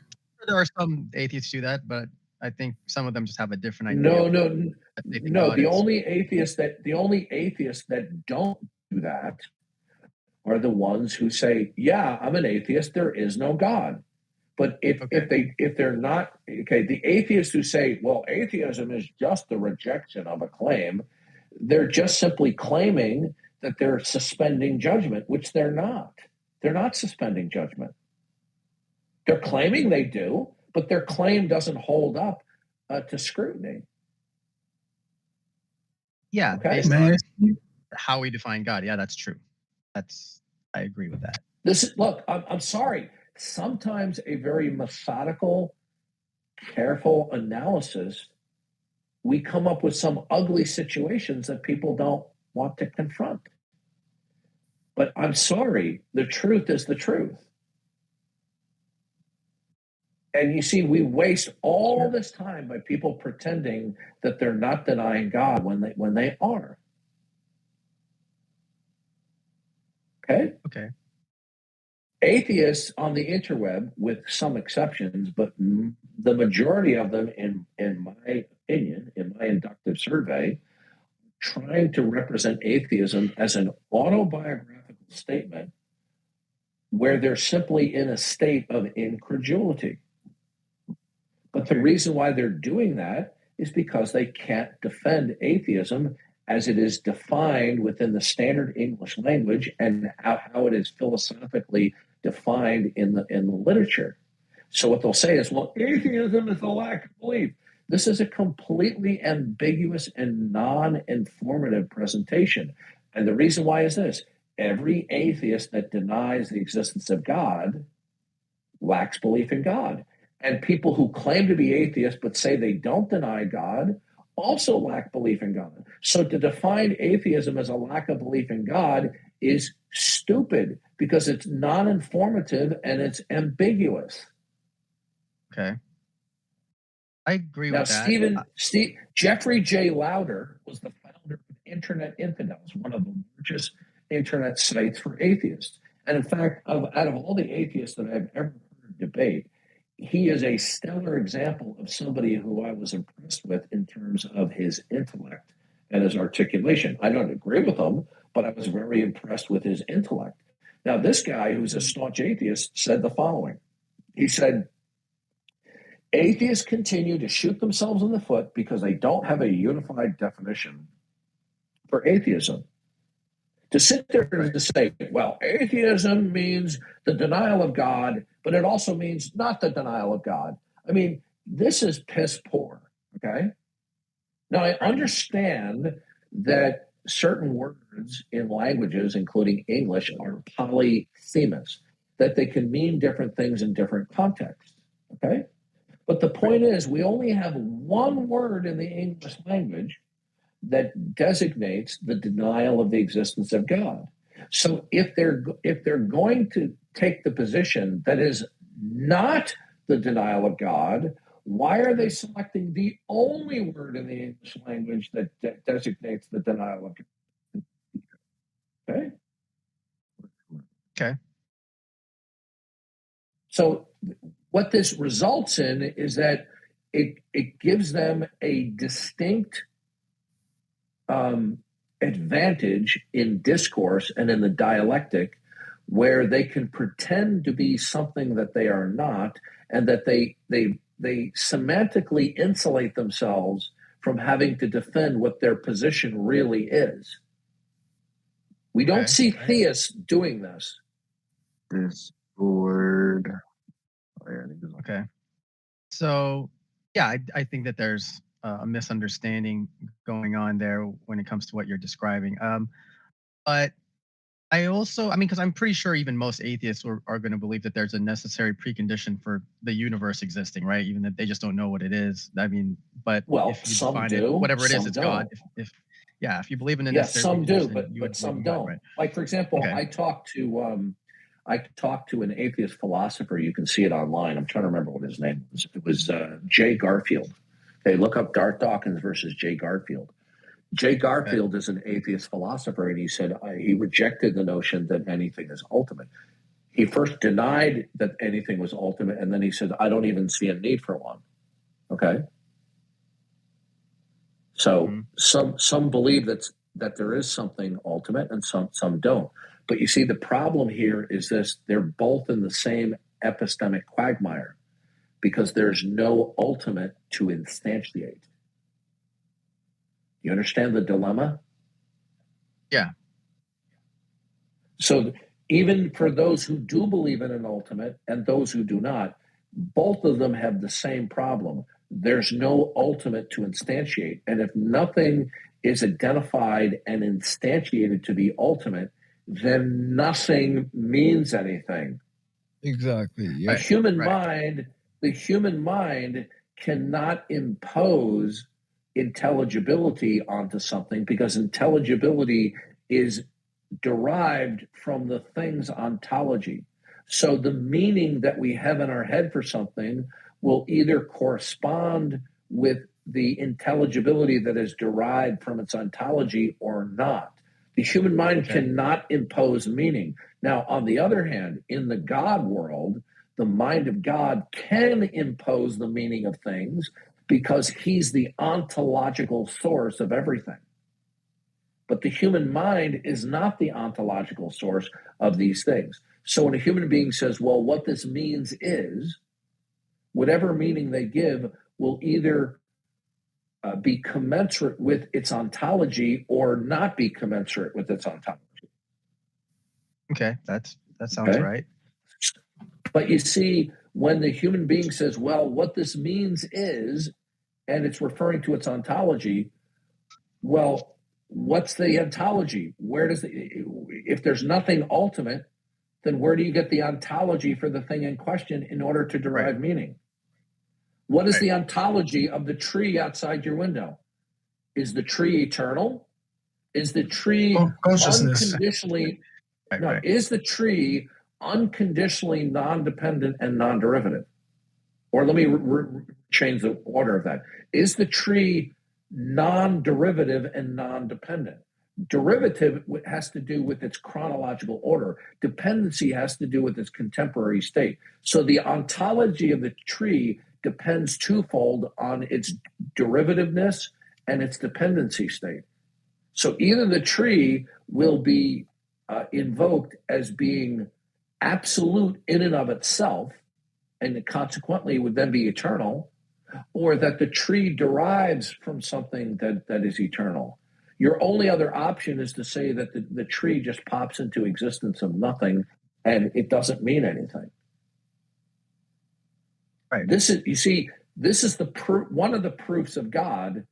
There are some atheists do that, but I think some of them just have a different idea. No. The only atheists that don't do that are the ones who say, "Yeah, I'm an atheist. There is no God." But if they're not, okay, the atheists who say, "Well, atheism is just the rejection of a claim," they're just simply claiming that they're suspending judgment, which they're not. They're not suspending judgment. They're claiming they do, but their claim doesn't hold up to scrutiny. Yeah, okay. Based on how we define God. Yeah, that's true. I agree with that. Look, I'm sorry. Sometimes a very methodical, careful analysis, we come up with some ugly situations that people don't want to confront. But I'm sorry, the truth is the truth. And you see, we waste all this time by people pretending that they're not denying God when they are. Okay? Okay. Atheists on the interweb, with some exceptions, but the majority of them, in my opinion, in my inductive survey, trying to represent atheism as an autobiographical statement where they're simply in a state of incredulity. But the reason why they're doing that is because they can't defend atheism as it is defined within the standard English language and how it is philosophically defined in the literature. So what they'll say is, well, atheism is a lack of belief. This is a completely ambiguous and non-informative presentation. And the reason why is this: every atheist that denies the existence of God lacks belief in God. And people who claim to be atheists but say they don't deny God also lack belief in God. So to define atheism as a lack of belief in God is stupid, because it's non-informative and it's ambiguous. Okay. I agree with that. Jeffrey J. Lauder was the founder of Internet Infidels, one of the largest internet sites for atheists. And in fact, out of all the atheists that I've ever heard debate, he is a stellar example of somebody who I was impressed with in terms of his intellect and his articulation. I don't agree with him, but I was very impressed with his intellect. Now, this guy, who's a staunch atheist, said the following. He said, atheists continue to shoot themselves in the foot because they don't have a unified definition for atheism. To sit there and to say, well, atheism means the denial of God, but it also means not the denial of God. I mean, this is piss poor, okay? Now, I understand that certain words in languages, including English, are polysemous, that they can mean different things in different contexts, okay? But the point is, we only have one word in the English language that designates the denial of the existence of God. So if they're going to take the position that is not the denial of God, why are they selecting the only word in the English language that designates the denial of God? Okay. Okay. So what this results in is that it gives them a distinct advantage in discourse and in the dialectic, where they can pretend to be something that they are not, and that they semantically insulate themselves from having to defend what their position really is. We don't see theists doing this. Discord. Okay. So, yeah, I think that there's a misunderstanding going on there when it comes to what you're describing. But I also, because I'm pretty sure even most atheists are going to believe that there's a necessary precondition for the universe existing, right? Even if they just don't know what it is. I mean, But if you define it, whatever it is, it's God. If you believe in the necessary precondition, but you would some believe in God, don't. right? Like, for example, Okay. I talked to an atheist philosopher. You can see it online. I'm trying to remember what his name was. It was Jay Garfield. Okay, look up Darth Dawkins versus Jay Garfield. Jay Garfield is an atheist philosopher, and he said he rejected the notion that anything is ultimate. He first denied that anything was ultimate, and then he said, I don't even see a need for one. Okay? So some believe that there is something ultimate, and some don't. But you see, the problem here is this: they're both in the same epistemic quagmire, because there's no ultimate to instantiate. You understand the dilemma? Yeah. So even for those who do believe in an ultimate and those who do not, both of them have the same problem. There's no ultimate to instantiate. And if nothing is identified and instantiated to be ultimate, then nothing means anything. Exactly. Yeah. The human mind cannot impose intelligibility onto something, because intelligibility is derived from the thing's ontology. So the meaning that we have in our head for something will either correspond with the intelligibility that is derived from its ontology or not. The human mind cannot impose meaning. Now, on the other hand, in the God world, the mind of God can impose the meaning of things, because he's the ontological source of everything. But the human mind is not the ontological source of these things. So when a human being says, well, what this means is, whatever meaning they give will either be commensurate with its ontology or not be commensurate with its ontology. Okay, that sounds right. But you see, when the human being says, well, what this means is, and it's referring to its ontology, well, what's the ontology? If there's nothing ultimate, then where do you get the ontology for the thing in question in order to derive meaning? What is the ontology of the tree outside your window? Is the tree eternal? Is the tree unconditionally? No, is the tree unconditionally non-dependent and non-derivative? Or let me change the order of that. Is the tree non-derivative and non-dependent? Derivative has to do with its chronological order. Dependency has to do with its contemporary state. So the ontology of the tree depends twofold on its derivativeness and its dependency state. So either the tree will be invoked as being absolute in and of itself, and consequently would then be eternal, or that the tree derives from something that is eternal. Your only other option is to say that the tree just pops into existence of nothing and it doesn't mean anything. Right. This is one of the proofs of God,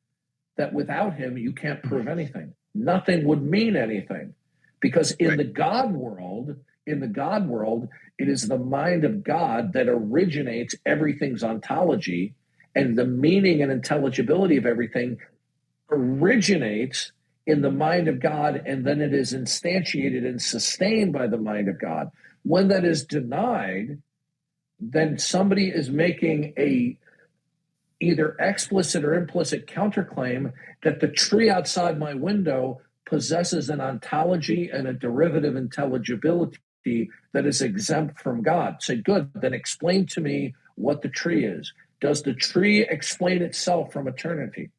that without him you can't prove anything. Nothing would mean anything, because in the God world, it is the mind of God that originates everything's ontology, and the meaning and intelligibility of everything originates in the mind of God, and then it is instantiated and sustained by the mind of God. When that is denied, then somebody is making a either explicit or implicit counterclaim that the tree outside my window possesses an ontology and a derivative intelligibility that is exempt from God. Say, good, then explain to me what the tree is. Does the tree explain itself from eternity?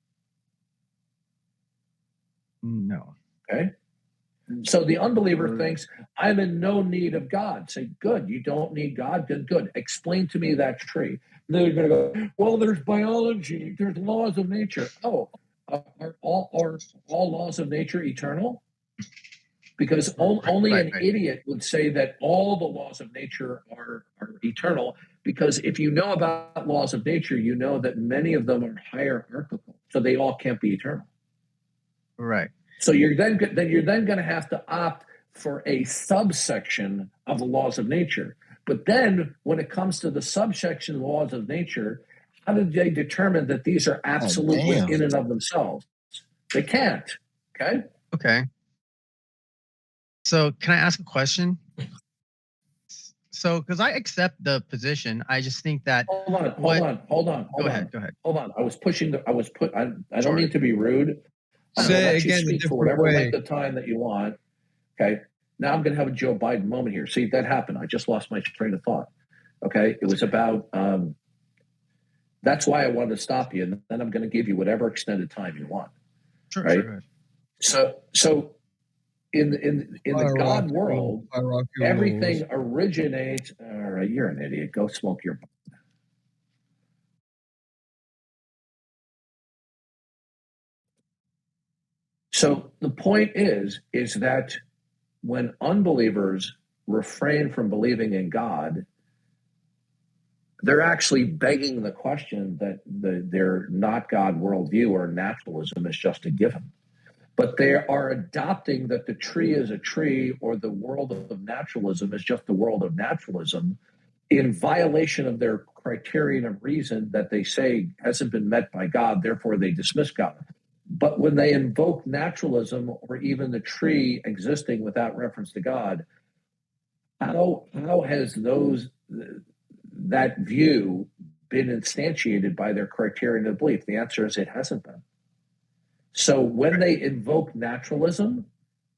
No. Okay. So the unbeliever thinks, I'm in no need of God. Say, good, you don't need God? Then good. Explain to me that tree. And they're going to go, well, there's biology, there's laws of nature. Oh, are all laws of nature eternal? Because only an idiot would say that all the laws of nature are eternal, because if you know about laws of nature, you know that many of them are hierarchical, so they all can't be eternal. Right. So you're then going to have to opt for a subsection of the laws of nature. But then when it comes to the subsection laws of nature, How did they determine that these are absolute in and of themselves? They can't. Okay. Okay. So can I ask a question? So, because I accept the position, I just think that. Hold on. Go ahead. Hold on. I don't mean to be rude. I'm going to let you speak for whatever length of time that you want. Okay. Now I'm going to have a Joe Biden moment here. See, that happened. I just lost my train of thought. Okay. It was about, that's why I wanted to stop you. And then I'm going to give you whatever extended time you want. Sure. Right. Sure. So in the God world, everything originates. All right, you're an idiot. Go smoke your. So the point is that when unbelievers refrain from believing in God, they're actually begging the question that their not God worldview or naturalism is just a given. But they are adopting that the tree is a tree or the world of naturalism is just the world of naturalism in violation of their criterion of reason that they say hasn't been met by God, therefore they dismiss God. But when they invoke naturalism or even the tree existing without reference to God, how has that view been instantiated by their criterion of belief? The answer is it hasn't been. So when they invoke naturalism,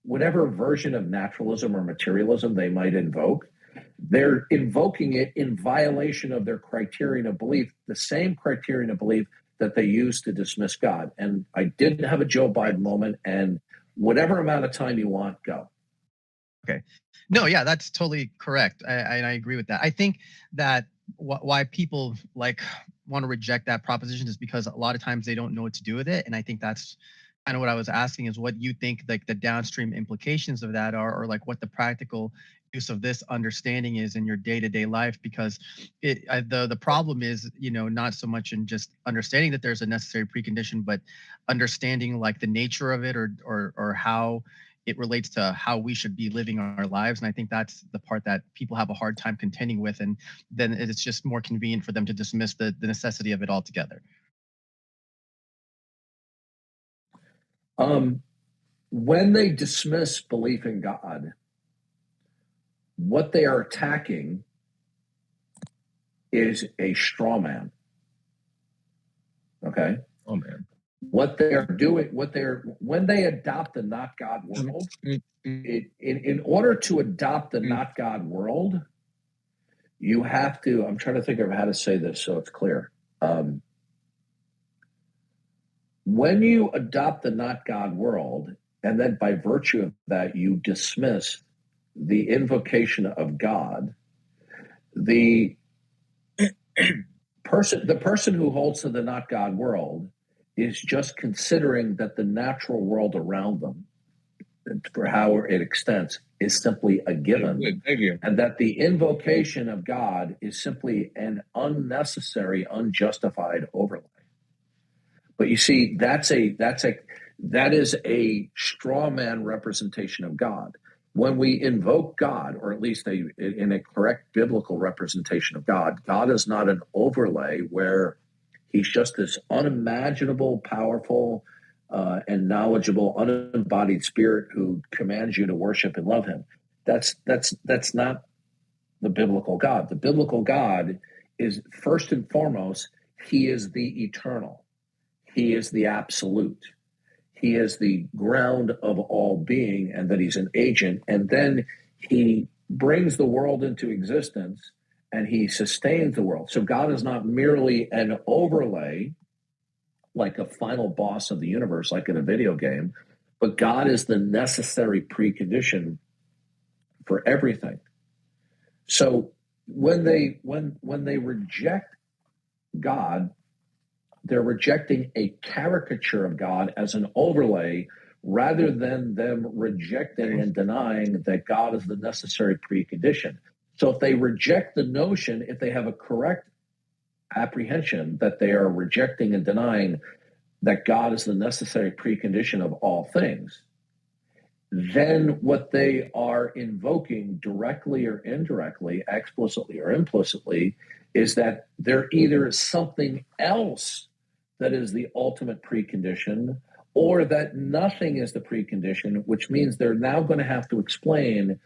whatever version of naturalism or materialism they might invoke, they're invoking it in violation of their criterion of belief, the same criterion of belief that they use to dismiss God. And I did have a Joe Biden moment, and whatever amount of time you want, go. Okay. No, yeah, that's totally correct. I agree with that. I think that why people want to reject that proposition is because a lot of times they don't know what to do with it. And I think that's kind of what I was asking is what you think like the downstream implications of that are, or like what the practical use of this understanding is in your day-to-day life, because the problem is, not so much in just understanding that there's a necessary precondition, but understanding like the nature of it or how it relates to how we should be living our lives. And I think that's the part that people have a hard time contending with. And then it's just more convenient for them to dismiss the necessity of it altogether. When they dismiss belief in God, what they are attacking is a straw man. Okay? Oh, man. What they are doing, when they adopt the not God world, in order to adopt the not God world, you have to, I'm trying to think of how to say this so it's clear. When you adopt the not God world, and then by virtue of that, you dismiss the invocation of God, the person who holds to the not God world is just considering that the natural world around them, for how it extends, is simply a given, and that the invocation of God is simply an unnecessary, unjustified overlay. But you see, that is a straw man representation of God. When we invoke God, or at least in a correct biblical representation of God, God is not an overlay where he's just this unimaginable, powerful, and knowledgeable, unembodied spirit who commands you to worship and love him. That's not the biblical God. The biblical God is, first and foremost, he is the eternal. He is the absolute. He is the ground of all being, and that he's an agent. And then he brings the world into existence and he sustains the world. So God is not merely an overlay, like a final boss of the universe, like in a video game, but God is the necessary precondition for everything. So when they reject God, they're rejecting a caricature of God as an overlay rather than them rejecting and denying that God is the necessary precondition. So if they reject the notion, if they have a correct apprehension that they are rejecting and denying that God is the necessary precondition of all things, then what they are invoking directly or indirectly, explicitly or implicitly, is that there either is something else that is the ultimate precondition, or that nothing is the precondition, which means they're now going to have to explain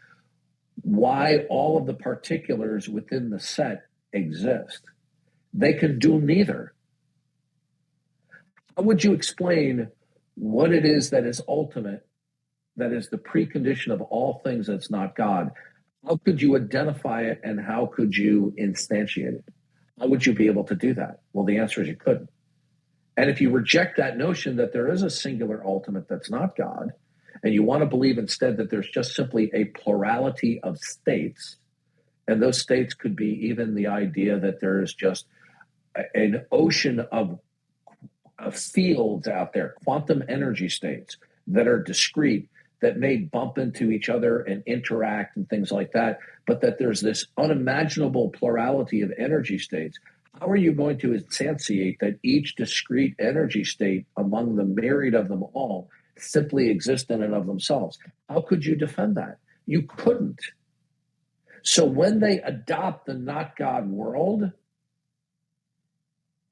why all of the particulars within the set exist. They can do neither. How would you explain what it is that is ultimate, that is the precondition of all things that's not God? How could you identify it, and how could you instantiate it? How would you be able to do that? Well, the answer is you couldn't. And if you reject that notion that there is a singular ultimate that's not God, and you want to believe instead that there's just simply a plurality of states, and those states could be even the idea that there is just an ocean of fields out there, quantum energy states that are discrete, that may bump into each other and interact and things like that, but that there's this unimaginable plurality of energy states. How are you going to instantiate that each discrete energy state among the myriad of them all simply exist in and of themselves? How could you defend that? You couldn't. So when they adopt the not God world,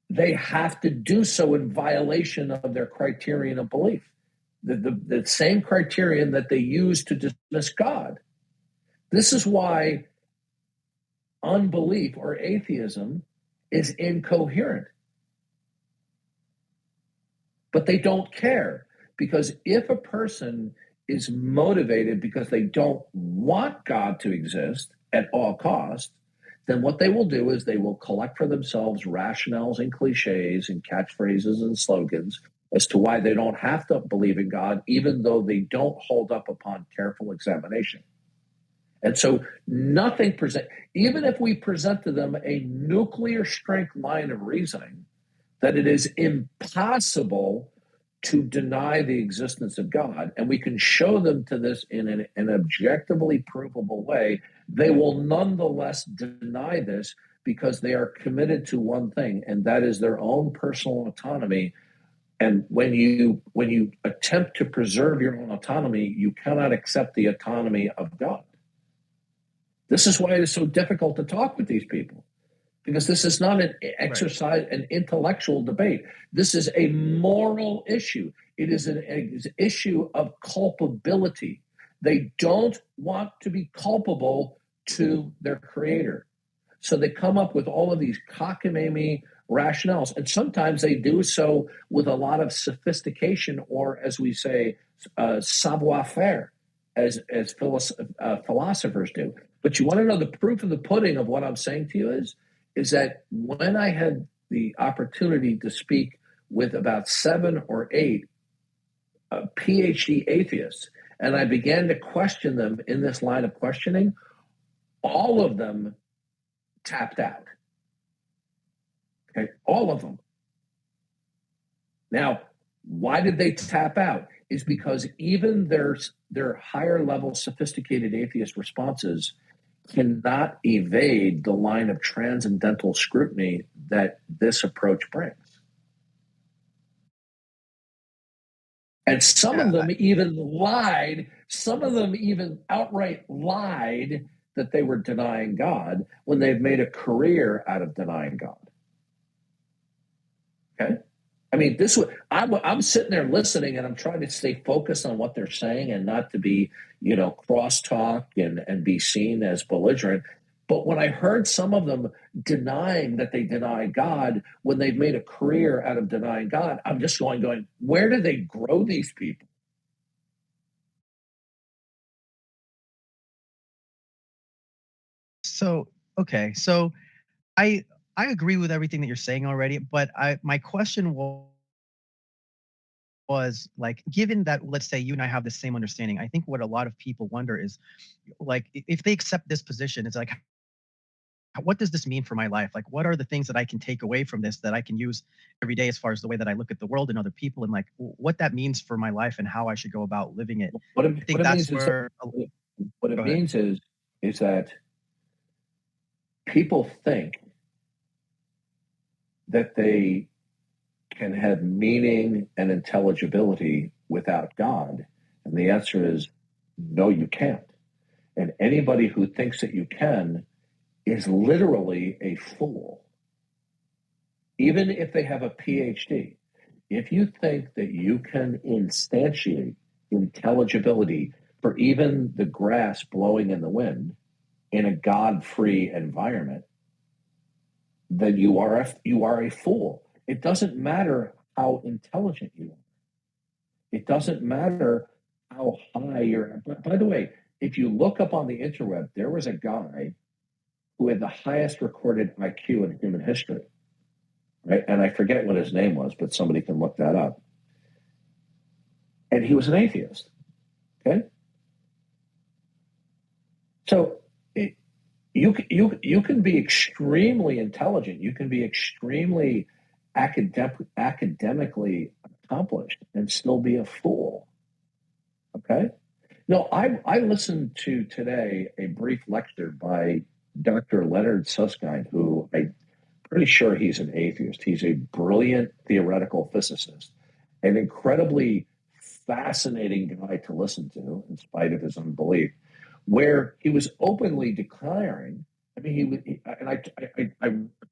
they have to do so in violation of their criterion of belief. The same criterion that they use to dismiss God. This is why unbelief or atheism is incoherent. But they don't care, because if a person is motivated because they don't want God to exist at all costs, then what they will do is they will collect for themselves rationales and cliches and catchphrases and slogans as to why they don't have to believe in God, even though they don't hold up upon careful examination. And so nothing even if we present to them a nuclear strength line of reasoning that it is impossible to deny the existence of God, and we can show them to this in an objectively provable way, they will nonetheless deny this because they are committed to one thing, and that is their own personal autonomy. And when you attempt to preserve your own autonomy, you cannot accept the autonomy of God. This is why it is so difficult to talk with these people, because this is not an exercise, an intellectual debate. This is a moral issue. It is an issue of culpability. They don't want to be culpable to their creator. So they come up with all of these cockamamie rationales, and sometimes they do so with a lot of sophistication, or as we say, savoir-faire, as philosophers do. But you want to know the proof of the pudding of what I'm saying to you is that when I had the opportunity to speak with about 7 or 8 PhD atheists, and I began to question them in this line of questioning, all of them tapped out. Okay, all of them. Now, why did they tap out? Is because even their higher level sophisticated atheist responses cannot evade the line of transcendental scrutiny that this approach brings. And some of them even lied. Some of them even outright lied that they were denying God when they've made a career out of denying God. Okay? I mean, I'm sitting there listening, and I'm trying to stay focused on what they're saying and not to be, crosstalk and be seen as belligerent. But when I heard some of them denying that they deny God when they've made a career out of denying God, I'm just going, where do they grow these people? So, okay. So I agree with everything that you're saying already, but my question was like, given that, let's say you and I have the same understanding, I think what a lot of people wonder is, like, if they accept this position, it's like, what does this mean for my life? Like, what are the things that I can take away from this that I can use every day as far as the way that I look at the world and other people, and like what that means for my life and how I should go about living it? What it means is that people think that they can have meaning and intelligibility without God. And the answer is no, you can't. And anybody who thinks that you can is literally a fool. Even if they have a PhD, if you think that you can instantiate intelligibility for even the grass blowing in the wind in a God-free environment, then you are a fool. It doesn't matter how intelligent you are. It doesn't matter how high you're. By the way, if you look up on the interweb, there was a guy who had the highest recorded IQ in human history, right? And I forget what his name was, but somebody can look that up. And he was an atheist, okay? So you can be extremely intelligent. You can be extremely academically accomplished and still be a fool, okay? No, I listened to today a brief lecture by Dr. Leonard Susskind, who I'm pretty sure he's an atheist. He's a brilliant theoretical physicist, an incredibly fascinating guy to listen to in spite of his unbelief, where he was openly declaring, I mean, I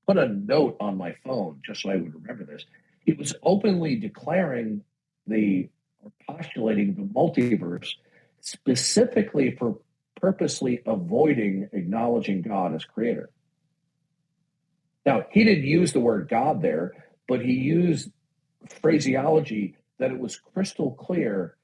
put a note on my phone just so I would remember this. He was openly declaring postulating the multiverse specifically for purposely avoiding acknowledging God as creator. Now, he didn't use the word God there, but he used phraseology that it was crystal clear,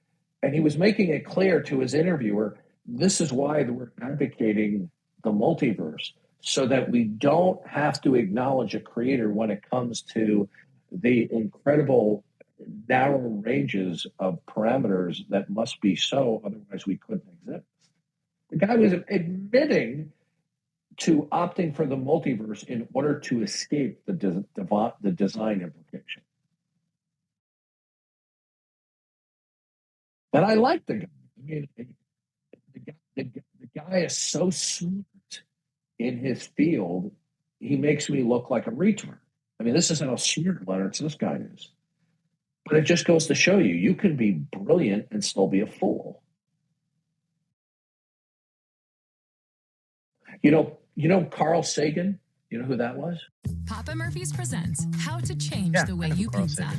and he was making it clear to his interviewer, this is why we're advocating the multiverse, so that we don't have to acknowledge a creator when it comes to the incredible narrow ranges of parameters that must be so, otherwise we couldn't exist. The guy was admitting to opting for the multiverse in order to escape the design implication. And I like the guy. I mean, the guy is so smart in his field, he makes me look like a retard. I mean, this is how smart Leonard this guy is. But it just goes to show you, you can be brilliant and still be a fool. You know Carl Sagan? You know who that was? Papa Murphy's presents How to Change the Way You Pizza.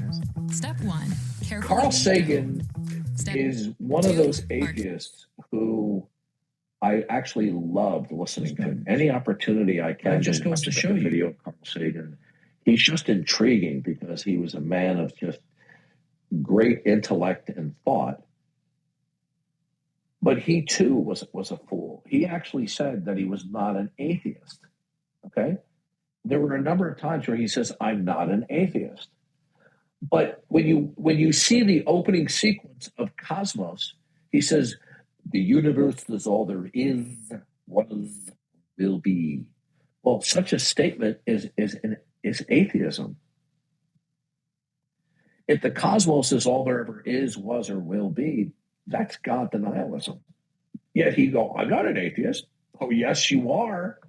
Step 1. Carl Sagan is one of those atheists who I actually loved listening to. Any opportunity I can, just goes to show you. Video of Carl Sagan. He's just intriguing because he was a man of just great intellect and thought. But he too was a fool. He actually said that he was not an atheist. Okay? There were a number of times where he says, I'm not an atheist. But when you see the opening sequence of Cosmos, he says, the universe is all there is, was, will be. Well, such a statement is atheism. If the cosmos is all there ever is, was, or will be, that's God denialism. Yet he go, I'm not an atheist. Oh, yes, you are.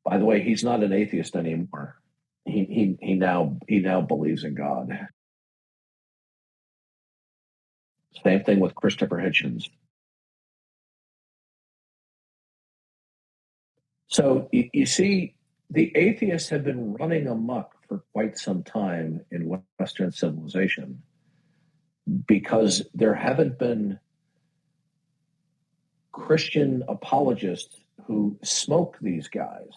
By the way, he's not an atheist anymore. He now believes in God. Same thing with Christopher Hitchens. So you see, the atheists have been running amok for quite some time in Western civilization because there haven't been Christian apologists who smoke these guys,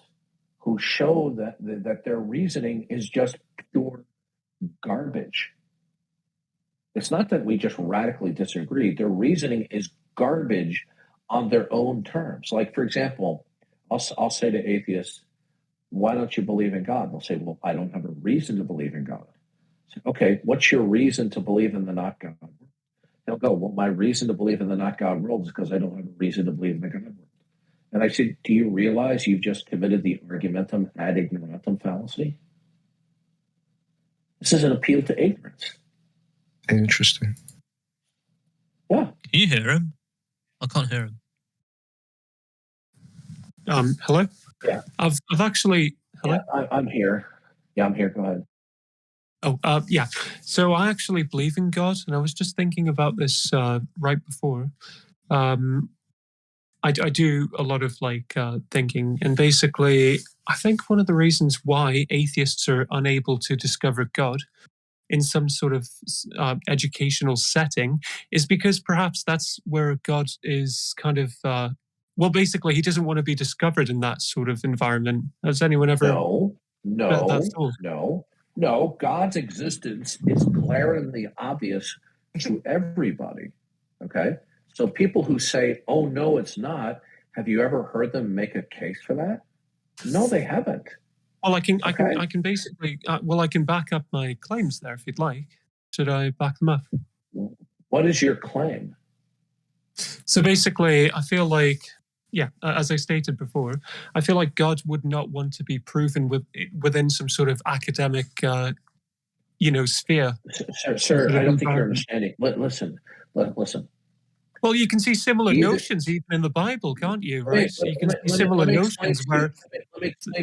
who show that their reasoning is just pure garbage. It's not that we just radically disagree. Their reasoning is garbage on their own terms. Like, for example, I'll say to atheists, why don't you believe in God? They'll say, well, I don't have a reason to believe in God. Say, okay, what's your reason to believe in the not God world? They'll go, well, my reason to believe in the not God world is because I don't have a reason to believe in the God world. And I said, do you realize you've just committed the argumentum ad ignorantum fallacy? This is an appeal to ignorance. Interesting. Yeah. Can you hear him? I can't hear him. Hello? Yeah. I've actually... Hello? Yeah, I'm here. Yeah, I'm here. Go ahead. Yeah. So I actually believe in God, and I was just thinking about this right before. I do a lot of thinking, and basically, I think one of the reasons why atheists are unable to discover God in some sort of educational setting is because perhaps that's where God is kind of. Well, basically, he doesn't want to be discovered in that sort of environment. Has anyone ever? No. God's existence is glaringly obvious to everybody. Okay? So people who say, oh, no, it's not, have you ever heard them make a case for that? No, they haven't. Well, I can basically, I can back up my claims there if you'd like. Should I back them up? What is your claim? So basically, I feel like, as I stated before, I feel like God would not want to be proven within some sort of academic, sphere. Sir, I don't think you're understanding. Listen. Well, you can see similar notions even in the Bible, can't you? Right? So you can see similar notions where.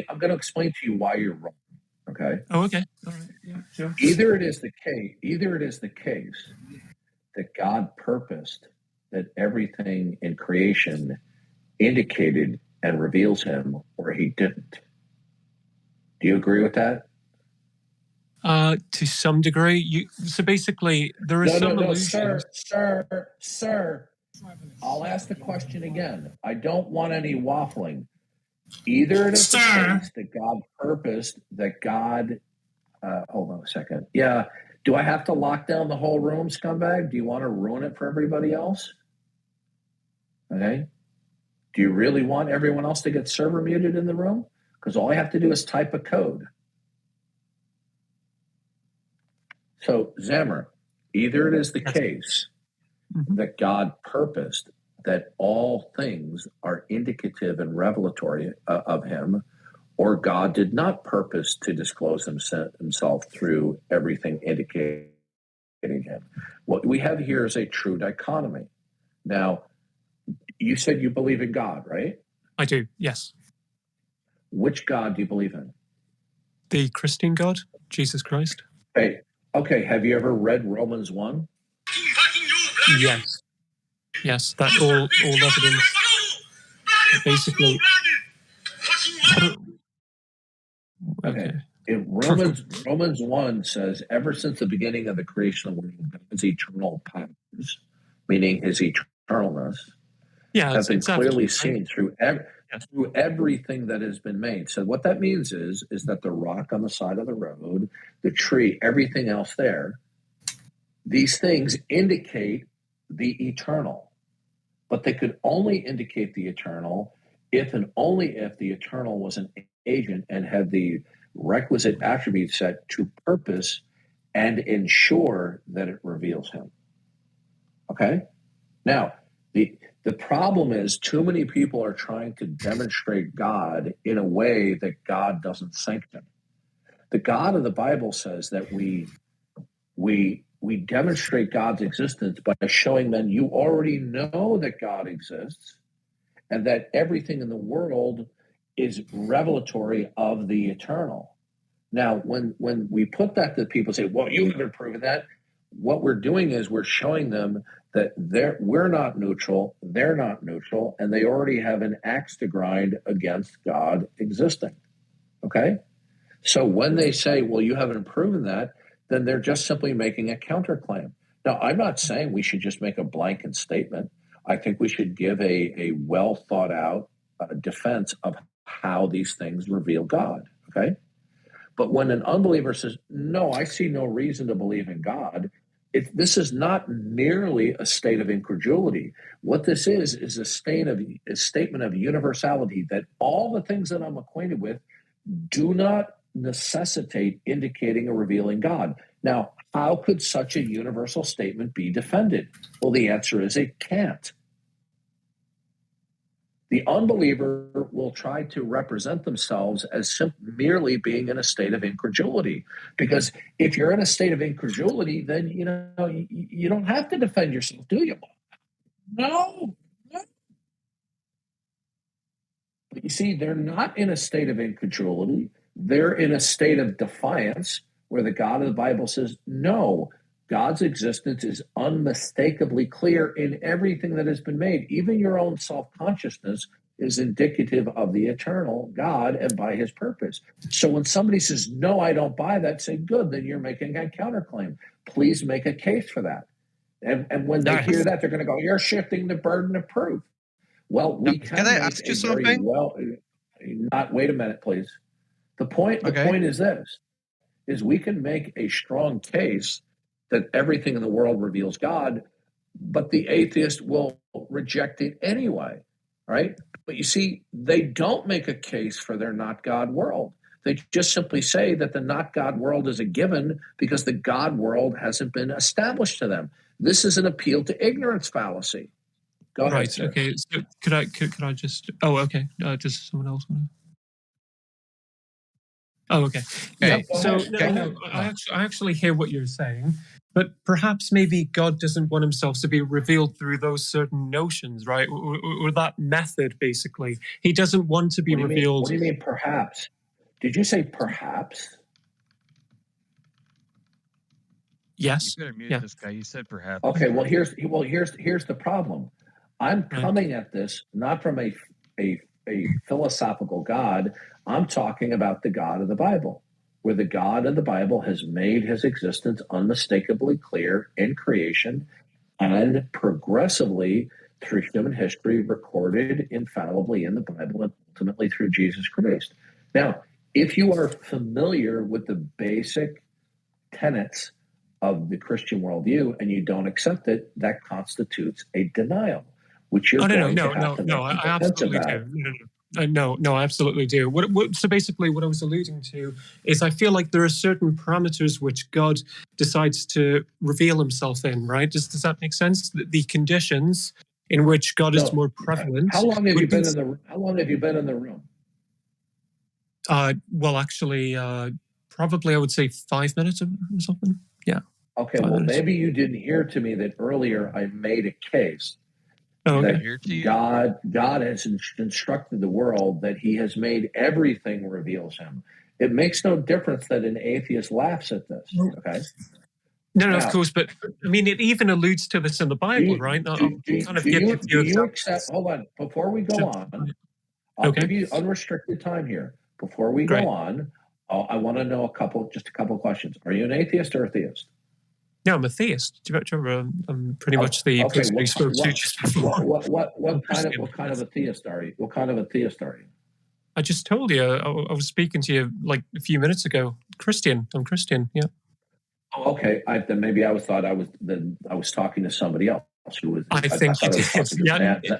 I'm going to explain to you why you're wrong. Okay. Oh, okay. All right. Yeah, sure. Either it is the case that God purposed that everything in creation indicated and reveals him, or he didn't. Do you agree with that? To some degree. So basically, there are some illusions. Sir. I'll ask the question again. I don't want any waffling. Either it is the case that God purposed that God. Hold on a second. Yeah. Do I have to lock down the whole room, scumbag? Do you want to ruin it for everybody else? Okay. Do you really want everyone else to get server muted in the room? Because all I have to do is type a code. So, Zammer, either it is the case that God purposed that all things are indicative and revelatory of him, or God did not purpose to disclose himself through everything indicating him. What we have here is a true dichotomy. Now, you said you believe in God, right? I do, yes. Which God do you believe in? The Christian God, Jesus Christ. Okay, have you ever read Romans 1? Yes. Yes, that all evidence. Basically. Okay. In Romans 1 says, ever since the beginning of the creation of the world, God's eternal powers, meaning his eternalness, have been clearly seen through everything that has been made. So what that means is that the rock on the side of the road, the tree, everything else there, these things indicate the eternal. But they could only indicate the eternal if and only if the eternal was an agent and had the requisite attribute set to purpose and ensure that it reveals him. Okay? Now, the problem is too many people are trying to demonstrate God in a way that God doesn't sanction. The God of the Bible says that we demonstrate God's existence by showing men you already know that God exists and that everything in the world is revelatory of the eternal. Now, when we put that to people, say, well, you haven't proven that. What we're doing is we're showing them that we're not neutral, they're not neutral, and they already have an axe to grind against God existing. Okay? So when they say, well, you haven't proven that, then they're just simply making a counterclaim. Now, I'm not saying we should just make a blanket statement. I think we should give a well thought out defense of how these things reveal God. Okay? But when an unbeliever says, no, I see no reason to believe in God, this is not merely a state of incredulity. What this is a statement of universality, that all the things that I'm acquainted with do not necessitate indicating or revealing God. Now, how could such a universal statement be defended? Well, the answer is it can't. The unbeliever will try to represent themselves as merely being in a state of incredulity. Because if you're in a state of incredulity, then you don't have to defend yourself, do you? No. But you see, they're not in a state of incredulity. They're in a state of defiance, where the God of the Bible says, no, God's existence is unmistakably clear in everything that has been made. Even your own self-consciousness is indicative of the eternal God and by his purpose. So when somebody says, no, I don't buy that, say, good, then you're making a counterclaim. Please make a case for that. And when they hear that, they're going to go, you're shifting the burden of proof. Well, we can I ask you something? Wait a minute, please. The point is this, is we can make a strong case that everything in the world reveals God, but the atheist will reject it anyway, right? But you see, they don't make a case for their not God world. They just simply say that the not God world is a given because the God world hasn't been established to them. This is an appeal to ignorance fallacy. Go ahead, sir. Okay. So could I just? Oh, okay. Does someone else want to? Oh, okay. Yeah. So I actually hear what you're saying, but perhaps maybe God doesn't want himself to be revealed through those certain notions, right? Or that method, basically. He doesn't want to be revealed. What do you mean, perhaps? Did you say perhaps? Yes. You better mute this guy. You said perhaps. Okay. Well, here's the problem. I'm coming at this not from a philosophical God. I'm talking about the God of the Bible, where the God of the Bible has made his existence unmistakably clear in creation and progressively through human history, recorded infallibly in the Bible and ultimately through Jesus Christ. Now, if you are familiar with the basic tenets of the Christian worldview and you don't accept it, that constitutes a denial, which you're going to have to make I absolutely do. No, I absolutely do. So basically what I was alluding to is I feel like there are certain parameters which God decides to reveal himself in, right? Does that make sense? The conditions in which God is more prevalent. How long have you been in the room? Well, actually, probably I would say 5 minutes or something. Yeah. Okay, maybe you didn't hear to me that earlier I made a case that God has instructed the world that he has made everything reveals him. It makes no difference that an atheist laughs at this, okay? No, of course, but I mean, it even alludes to this in the Bible, right? Do you accept, hold on, before we go on, I'll give you unrestricted time here. Before we go on, I want to know just a couple questions. Are you an atheist or a theist? No, I'm a theist. Do you remember? I'm pretty much the person we spoke to just before. What kind of a theist are you? What kind of a theist are you? I just told you. I was speaking to you like a few minutes ago. Christian. I'm Christian. Yeah. Oh, okay. Then maybe I was talking to somebody else who was. I think you did. Yeah.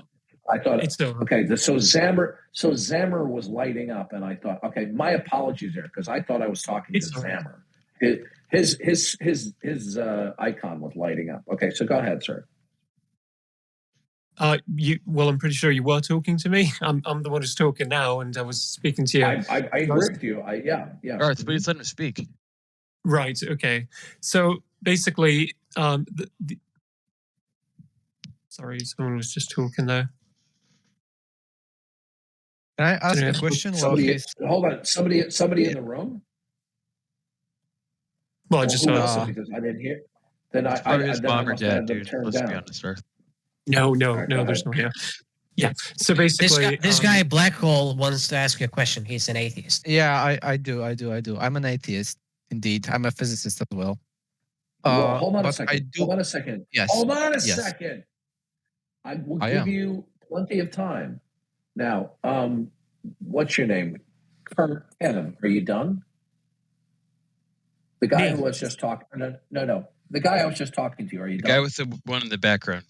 I thought okay. So Zammer was lighting up, and I thought, okay, my apologies there because I thought I was talking to Zammer. His icon was lighting up. Okay, so go ahead, sir. Well, I'm pretty sure you were talking to me. I'm the one who's talking now, and I was speaking to you. I agree with you. Yeah. Darth, please let him speak. Right. Okay. So basically, sorry, someone was just talking there. Can I ask a question? Hold on. Somebody in the room? Well, I just saw because I didn't hear. Then I bomber dad, dude. Let's be honest, sir. No, there's no here. Yeah. So basically, this guy Black Hole wants to ask you a question. He's an atheist. Yeah, I do. I'm an atheist, indeed. I'm a physicist as well. Hold on a second. Yes. Hold on a second. I will give you plenty of time. Now, what's your name? Kevin, are you done? The guy who was just talking. No. The guy I was just talking to. Are you done? The guy with the one in the background.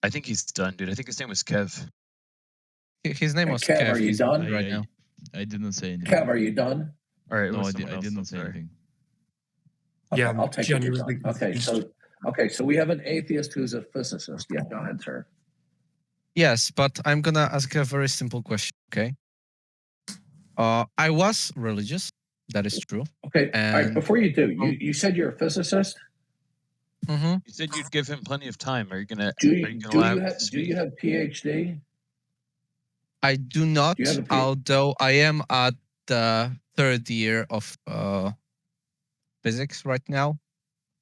I think he's done, dude. I think his name was Kev. His name was Kev. Are you done right now? I didn't say anything. Kev, are you done? All right. No, I didn't say anything. Okay, yeah, I'll take it. Okay, so we have an atheist who's a physicist. Yeah, go ahead, sir. Yes, but I'm gonna ask a very simple question. Okay. I was religious. That is true. Okay. And all right, before you do, you said you're a physicist. Mm-hmm. You said you'd give him plenty of time. Are you gonna? Do you have PhD? I do not. Although I am at the third year of physics right now.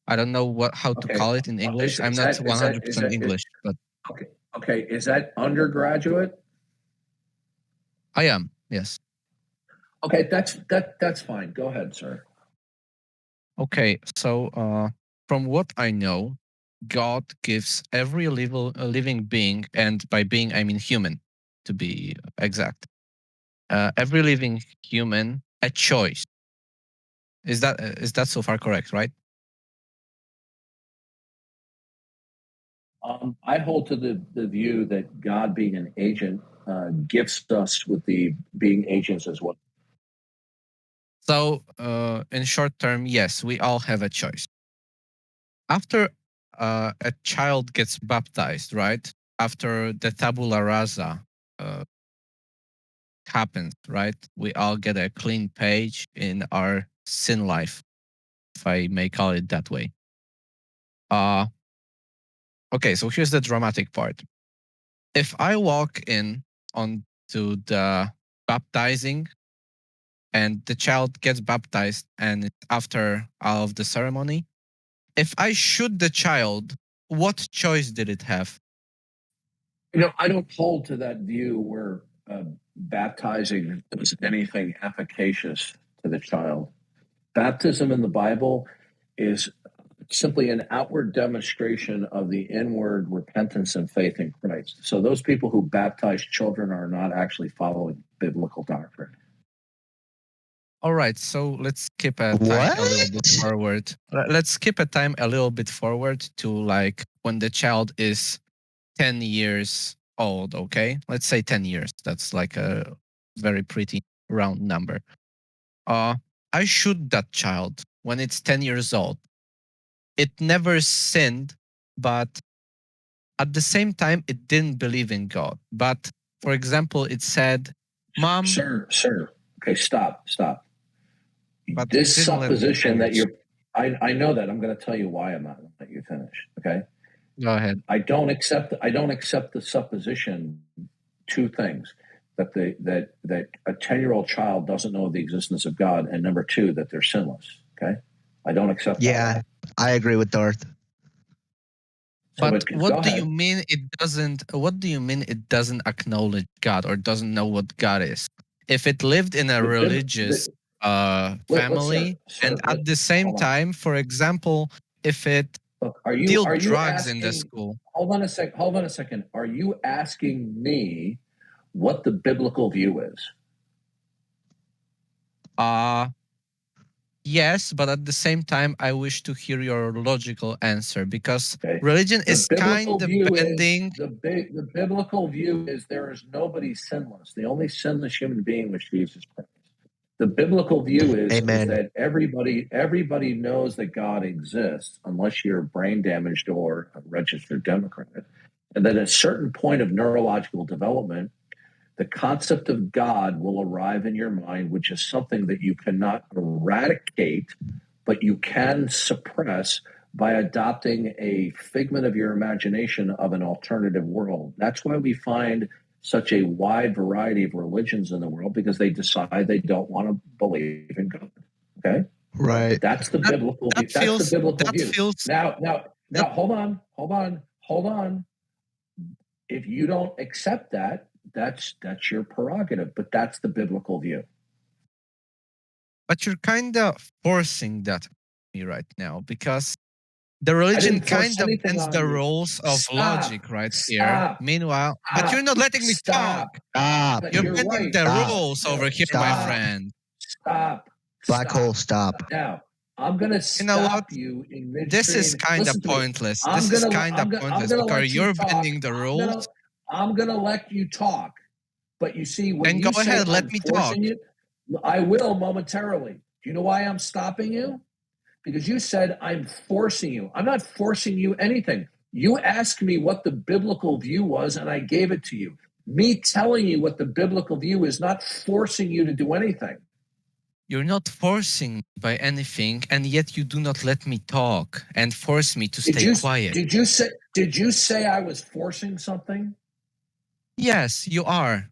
I don't know how to call it in English. I'm not 100% English, but okay. Is that undergraduate? I am. Yes. Okay, that's fine. Go ahead, sir. Okay, so from what I know, God gives every living being, and by being I mean human, to be exact, every living human a choice. Is that so far correct, right? I hold to the view that God, being an agent, gifts us with the being agents as well. So, in short term, yes, we all have a choice. After a child gets baptized, right? After the tabula rasa happens, right? We all get a clean page in our sin life, if I may call it that way. Okay, so here's the dramatic part. If I walk in onto the baptizing and the child gets baptized and after all of the ceremony, if I shoot the child, what choice did it have? I don't hold to that view where baptizing is anything efficacious to the child. Baptism in the Bible is simply an outward demonstration of the inward repentance and faith in Christ. So those people who baptize children are not actually following biblical doctrine. All right, so let's skip a time a little bit forward. Let's skip a time a little bit forward to like when the child is 10 years old, okay? Let's say 10 years. That's like a very pretty round number. I shoot that child when it's 10 years old. It never sinned, but at the same time, it didn't believe in God. But for example, it said, Mom. Sir. Okay, stop. But this supposition that you're, I know that. I'm going to tell you why I'm not going to let you finish. Okay. Go ahead. I don't accept the supposition. Two things: that a 10-year-old child doesn't know the existence of God, and number two, that they're sinless. Okay. I don't accept that. Yeah, I agree with Darth. But what do you mean it doesn't? What do you mean it doesn't acknowledge God or doesn't know what God is? If it lived in a religious family, and at the same time, for example, if it dealt drugs in the school. Hold on a second. Are you asking me what the biblical view is? Yes, but at the same time, I wish to hear your logical answer because religion is kind of bending. The biblical view is there is nobody sinless. The only sinless human being was Jesus Christ. The biblical view is that everybody knows that God exists unless you're brain damaged or a registered Democrat. And that at a certain point of neurological development, the concept of God will arrive in your mind, which is something that you cannot eradicate, but you can suppress by adopting a figment of your imagination of an alternative world. That's why we find such a wide variety of religions in the world, because they decide they don't want to believe in God. Okay? Right. That's the biblical view. That's the biblical view. Now, hold on. If you don't accept that, that's your prerogative, but that's the biblical view. But you're kind of forcing that on me right now because the religion kind of bends the rules of logic right here. Meanwhile, but you're not letting me talk. You're bending the rules over here, my friend. Stop. Black hole, stop. Now, I'm going to stop you in midstream. This is kind of pointless. This is kind of pointless because you're bending the rules. I'm going to let you talk. But you see, when you go say ahead, let me talk. I will momentarily. Do you know why I'm stopping you? Because you said I'm forcing you. I'm not forcing you anything. You asked me what the biblical view was, and I gave it to you. Me telling you what the biblical view is not forcing you to do anything. You're not forcing me by anything, and yet you do not let me talk and force me to stay quiet. Did you say I was forcing something? Yes, you are.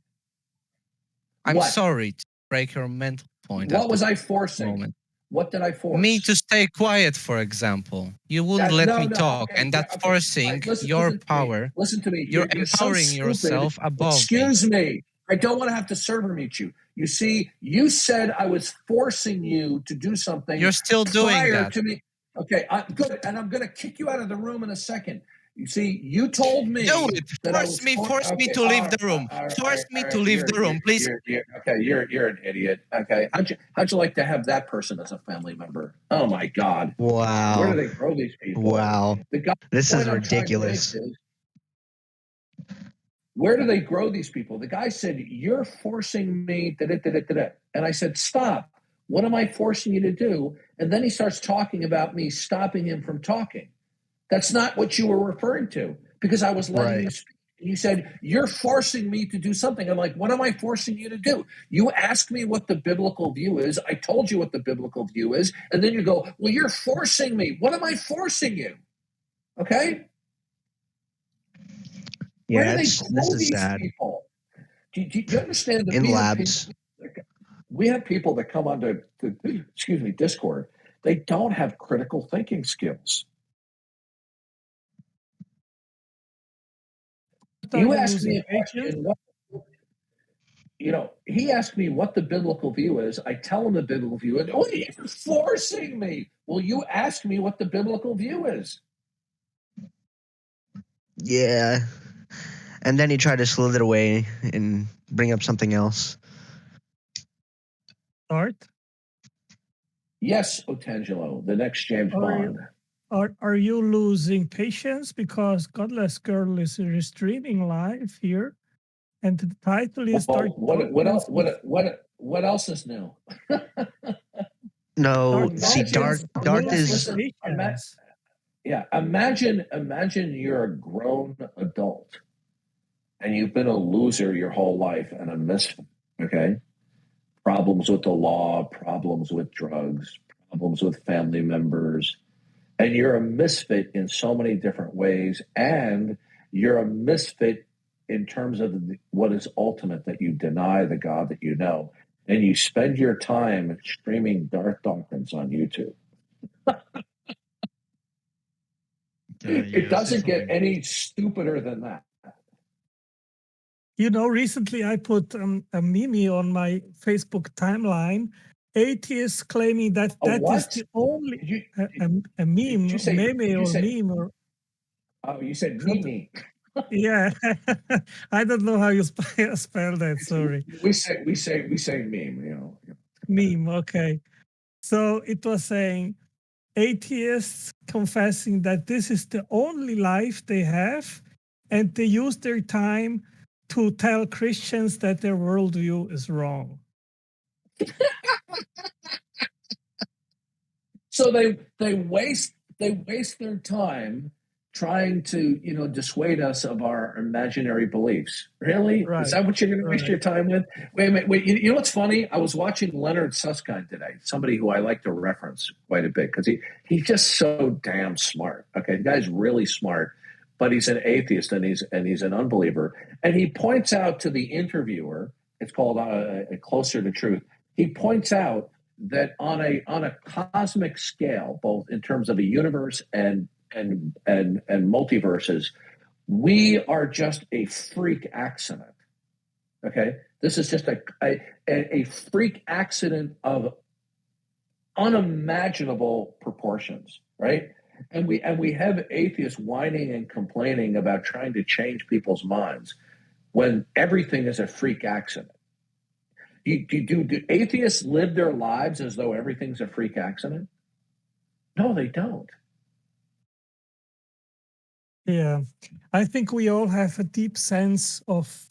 I'm sorry to break your mental point. What was I forcing? Moment. What did I force? Me to stay quiet, for example. You wouldn't let me talk, okay, and that's okay. forcing your power. Listen to me. You're You're empowering so yourself above Excuse me. I don't want to have to server mute you. You see, you said I was forcing you to do something. You're still doing that. To me. Okay, good. And I'm going to kick you out of the room in a second. You see, you told me. Do it. Force me to leave the room. Force me to leave the room, please. You're an idiot. Okay, how'd you like to have that person as a family member? Oh my God. Wow. Where do they grow these people? Wow. This is ridiculous. Where do they grow these people? The guy said, "You're forcing me." And I said, "Stop. What am I forcing you to do?" And then he starts talking about me stopping him from talking. That's not what you were referring to, because I was letting you speak. You said, "You're forcing me to do something." I'm like, "What am I forcing you to do?" You asked me what the biblical view is. I told you what the biblical view is. And then you go, "Well, you're forcing me." What am I forcing you? Okay? Yeah, this is sad. People? Do you understand that in labs? We have people that come onto Discord. They don't have critical thinking skills. You asked me a question. He asked me what the biblical view is. I tell him the biblical view, and you're forcing me. Well, you asked me what the biblical view is. Yeah. And then he tried to slither away and bring up something else. Darth? Yes, Otangelo, the next James Bond. Are you losing patience because Godless Girl is streaming live here, and the title is Darth? What else is new? No, see, Darth is. Imagine you're a grown adult, and you've been a loser your whole life and a misfit. Okay, problems with the law, problems with drugs, problems with family members. And you're a misfit in so many different ways. And you're a misfit in terms of what is ultimate, that you deny the God that you know. And you spend your time streaming Darth Dawkins on YouTube. It doesn't get any stupider than that. Recently I put a meme on my Facebook timeline. Atheists claiming that is the only a meme, meme or. Oh, you said meme. Yeah, I don't know how you spell that. Sorry. We say meme. Meme. Okay. So it was saying atheists confessing that this is the only life they have, and they use their time to tell Christians that their worldview is wrong. So they waste their time trying to dissuade us of our imaginary beliefs. Really? Right. Is that what you're going to waste your time with? Wait a minute. Wait. You know what's funny? I was watching Leonard Susskind today, somebody who I like to reference quite a bit because he's just so damn smart. Okay, the guy's really smart, but he's an atheist and he's an unbeliever. And he points out to the interviewer, it's called Closer to Truth. He points out that on a cosmic scale, both in terms of a universe and multiverses, we are just a freak accident. Okay, this is just a freak accident of unimaginable proportions, right? And we have atheists whining and complaining about trying to change people's minds when everything is a freak accident. Do atheists live their lives as though everything's a freak accident? No, they don't. Yeah, I think we all have a deep sense of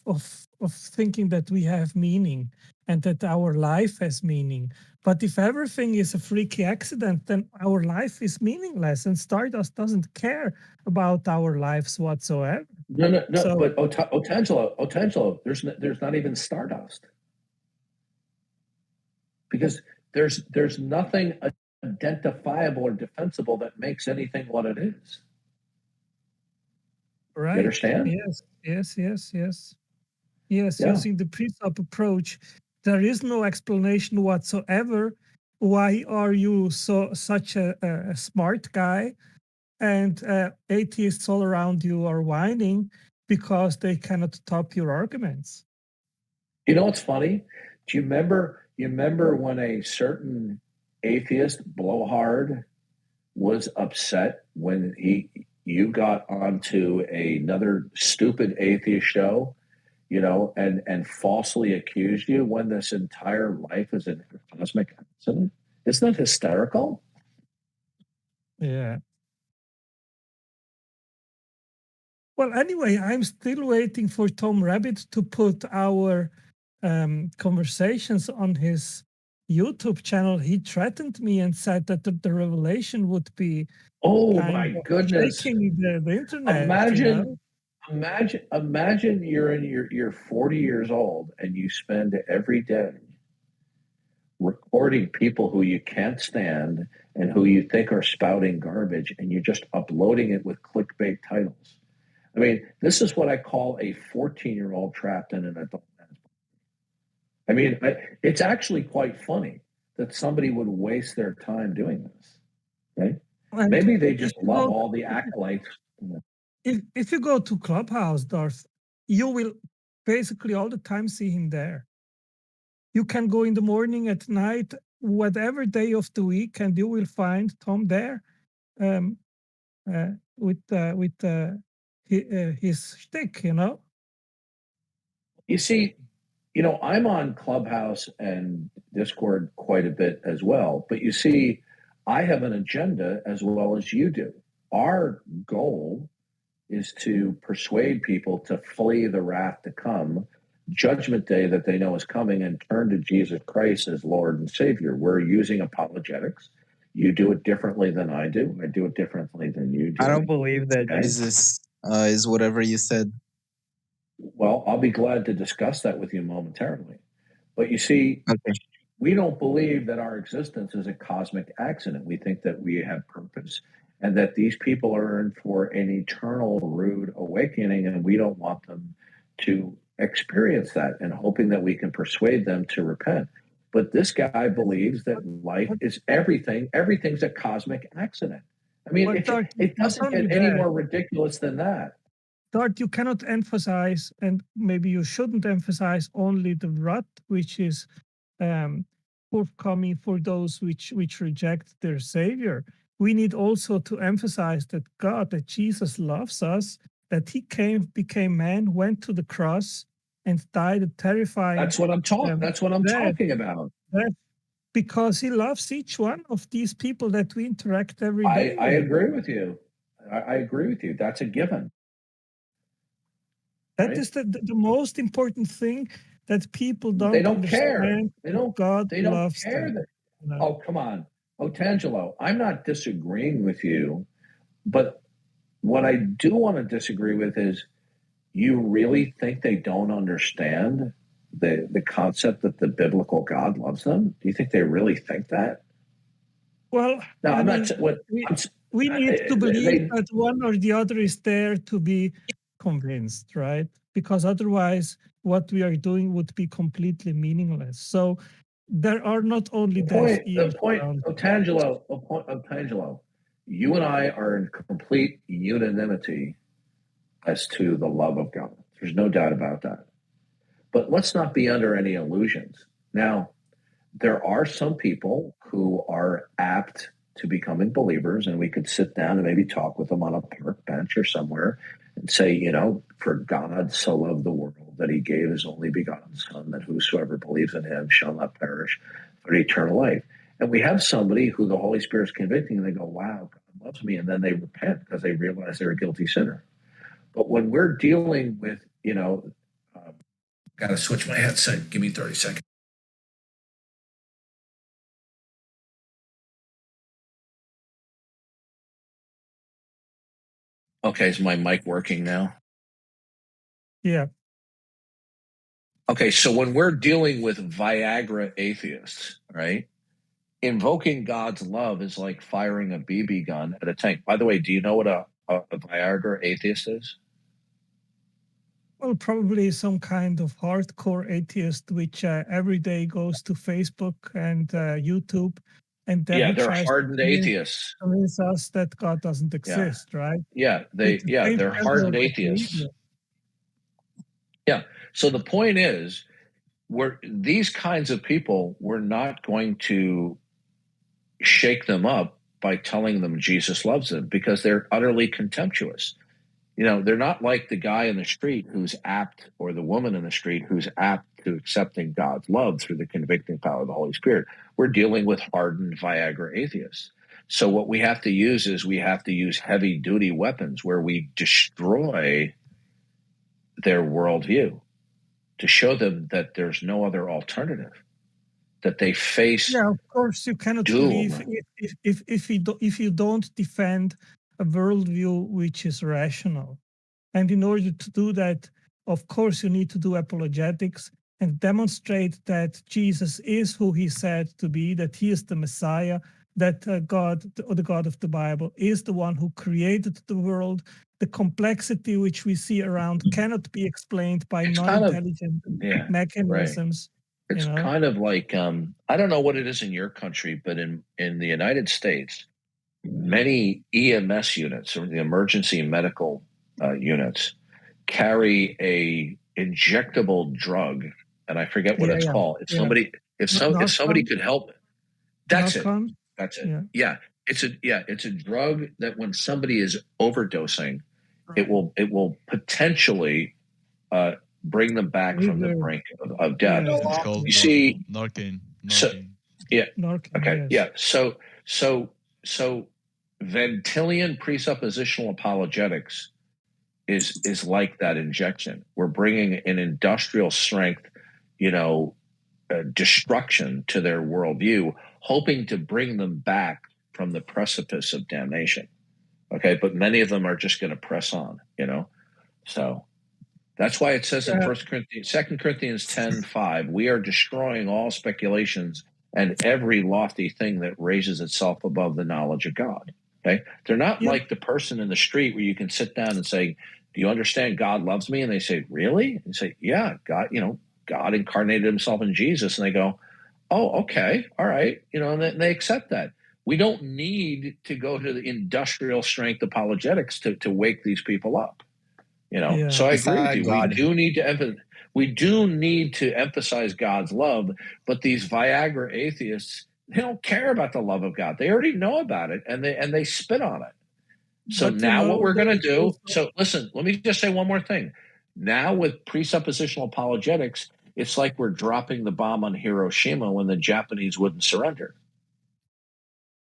thinking that we have meaning and that our life has meaning. But if everything is a freaky accident, then our life is meaningless, and Stardust doesn't care about our lives whatsoever. No. So, but Otangelo, there's not even Stardust. Because there's nothing identifiable or defensible that makes anything what it is. Right. You understand? Yes. Using the pre-sup approach, there is no explanation whatsoever. Why are you such a smart guy? And atheists all around you are whining because they cannot top your arguments. You know what's funny? Do you remember when a certain atheist blowhard was upset when you got onto another stupid atheist show, and falsely accused you when this entire life is a cosmic accident? Isn't that hysterical? Yeah. Well, anyway, I'm still waiting for Tom Rabbit to put our conversations on his YouTube channel. He threatened me and said that the revelation would be my goodness, shaking the internet. Imagine you're 40 years old and you spend every day recording people who you can't stand and who you think are spouting garbage, and you're just uploading it with clickbait titles. I mean, this is what I call a 14-year-old trapped in an adult man's body. I mean, it's actually quite funny that somebody would waste their time doing this, right? And maybe they just love all the acolytes. If you go to Clubhouse, Darth, you will basically all the time see him there. You can go in the morning, at night, whatever day of the week, and you will find Tom there with his shtick, You see, I'm on Clubhouse and Discord quite a bit as well. But you see, I have an agenda as well as you do. Our goal is to persuade people to flee the wrath to come, judgment day that they know is coming, and turn to Jesus Christ as Lord and Savior. We're using apologetics. You do it differently than I do. I do it differently than you do. I don't believe that Jesus is whatever you said. Well, I'll be glad to discuss that with you momentarily. But you see, we don't believe that our existence is a cosmic accident. We think that we have purpose and that these people are in for an eternal rude awakening, and we don't want them to experience that, and hoping that we can persuade them to repent. But this guy believes that life is everything. Everything's a cosmic accident. I mean, it doesn't get any more ridiculous than that. Darth, you cannot emphasize, and maybe you shouldn't emphasize, only the wrath which is forthcoming for those which reject their Savior. We need also to emphasize that God, that Jesus loves us, that he became man, went to the cross, and died a terrifying. That's what I'm talking. That's what I'm talking about. Because he loves each one of these people that we interact every day. I agree with you. I agree with you. That's a given. That is the most important thing that people don't. They don't understand. care. God They don't loves care. them. Oh, come on, Otangelo. I'm not disagreeing with you, but what I do want to disagree with is, you really think they don't understand the concept that the biblical God loves them? Do you think they really think that? Well, no, we need to believe that one or the other is there to be convinced, right? Because otherwise, what we are doing would be completely meaningless. So there are not only the point, Otangelo, you and I are in complete unanimity as to the love of God. There's no doubt about that. But let's not be under any illusions. Now, there are some people who are apt to becoming believers, and we could sit down and maybe talk with them on a park bench or somewhere and say, for God so loved the world that he gave his only begotten Son, that whosoever believes in him shall not perish but eternal life. And we have somebody who the Holy Spirit's convicting, and they go, wow, God loves me. And then they repent because they realize they're a guilty sinner. But when we're dealing with, got to switch my headset. Give me 30 seconds. Okay, is my mic working now? Yeah. Okay, so when we're dealing with Viagra atheists, right? Invoking God's love is like firing a BB gun at a tank. By the way, do you know what a Viagra atheist is? Well, probably some kind of hardcore atheist, which every day goes to Facebook and YouTube, and then he they're tries hardened to atheists. convince us that God doesn't exist, right? Yeah, they're hardened atheists. Yeah. So the point is, these kinds of people, we're not going to shake them up by telling them Jesus loves them, because they're utterly contemptuous. They're not like the guy in the street who's apt, or the woman in the street who's apt to accepting God's love through the convicting power of the Holy Spirit. We're dealing with hardened Viagra atheists. So what we have to use is heavy duty weapons where we destroy their worldview to show them that there's no other alternative, that they face Yeah, of course, you cannot doom. believe if you don't defend a worldview which is rational. And in order to do that, of course, you need to do apologetics and demonstrate that Jesus is who he said to be, that he is the Messiah, that God, or the God of the Bible, is the one who created the world. The complexity which we see around cannot be explained by non-intelligent mechanisms. It's kind of like, I don't know what it is in your country, but in the United States, many EMS units, or the emergency medical units, carry a injectable drug, and I forget what it's called. If somebody could help, that's it. Yeah, it's a drug that when somebody is overdosing, it will potentially bring them back from the brink of death. It's called you see, Narcan. So Ventilian presuppositional apologetics is like that injection. We're bringing an industrial strength, destruction to their worldview, hoping to bring them back from the precipice of damnation. Okay, but many of them are just going to press on, So that's why it says in 2 Corinthians 10:5, we are destroying all speculations and every lofty thing that raises itself above the knowledge of God. Okay, they're not like the person in the street where you can sit down and say, "Do you understand God loves me?" And they say, "Really?" And you say, "Yeah, God, God incarnated himself in Jesus." And they go, "Oh, okay, all right," and they accept that. We don't need to go to the industrial strength apologetics to wake these people up. So I agree with you. We do need to emphasize God's love, but these Viagra atheists, they don't care about the love of God. They already know about it, and they spit on it. So now what we're going to do, so listen, let me just say one more thing. Now with presuppositional apologetics, it's like we're dropping the bomb on Hiroshima when the Japanese wouldn't surrender.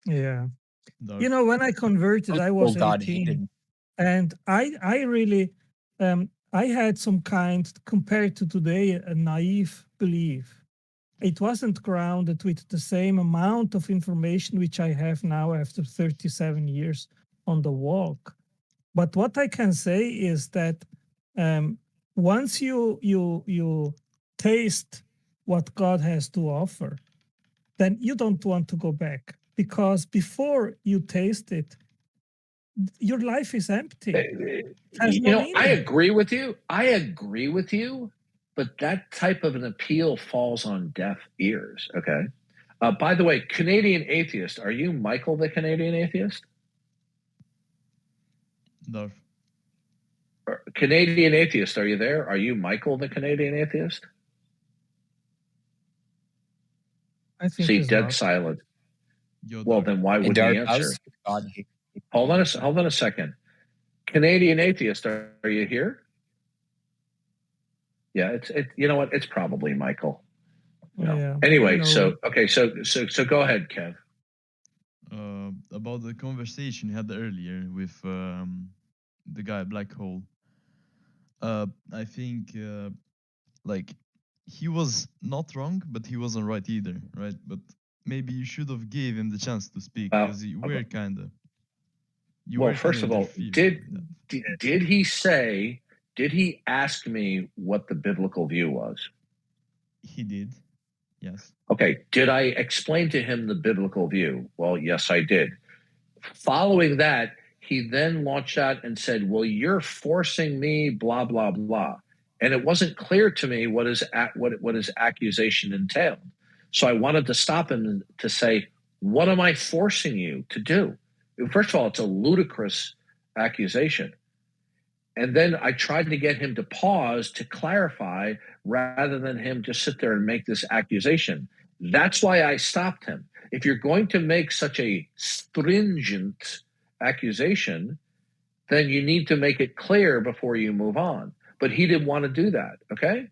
Yeah. When I converted, I was 18. And I really, I had some kind, compared to today, a naive belief. It wasn't grounded with the same amount of information which I have now after 37 years on the walk. But what I can say is that once you taste what God has to offer, then you don't want to go back, because before you taste it, your life is empty. I agree with you. But that type of an appeal falls on deaf ears. Okay. By the way, Canadian atheist, are you Michael the Canadian atheist? No. Canadian atheist, are you there? Are you Michael the Canadian atheist? I think see, dead silent. Well, then why would he answer? Hold on a second. Canadian atheist, are you here? Yeah, it's you know what? It's probably Michael. Yeah. Anyway, so go ahead, Kev. About the conversation you had earlier with the guy Black Hole. I think like he was not wrong, but he wasn't right either, right? But maybe you should have gave him the chance to speak, because you were kind of. Well, first of all, did he say? Did he ask me what the biblical view was? He did. Yes. Okay. Did I explain to him the biblical view? Well, yes, I did. Following that, he then launched out and said, "Well, you're forcing me, blah, blah, blah." and it wasn't clear to me what his accusation entailed. So I wanted to stop him to say, what am I forcing you to do? First of all, it's a ludicrous accusation. And then I tried to get him to pause to clarify rather than him just sit there and make this accusation. That's why I stopped him. If you're going to make such a stringent accusation, then you need to make it clear before you move on. But he didn't want to do that, okay?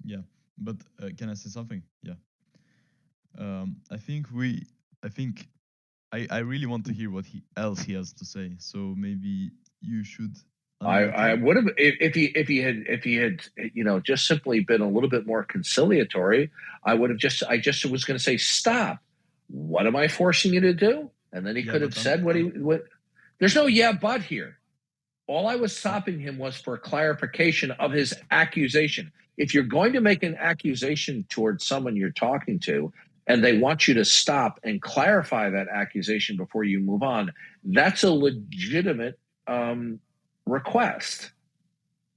Yeah, but can I say something? Yeah. I really want to hear what else he has to say. So maybe you should. I would have if he had just simply been a little bit more conciliatory. I just was going to say, stop. What am I forcing you to do? And then he could have said what. There's no yeah but here. All I was stopping him was for clarification of his accusation. If you're going to make an accusation towards someone you're talking to, and they want you to stop and clarify that accusation before you move on, that's a legitimate request.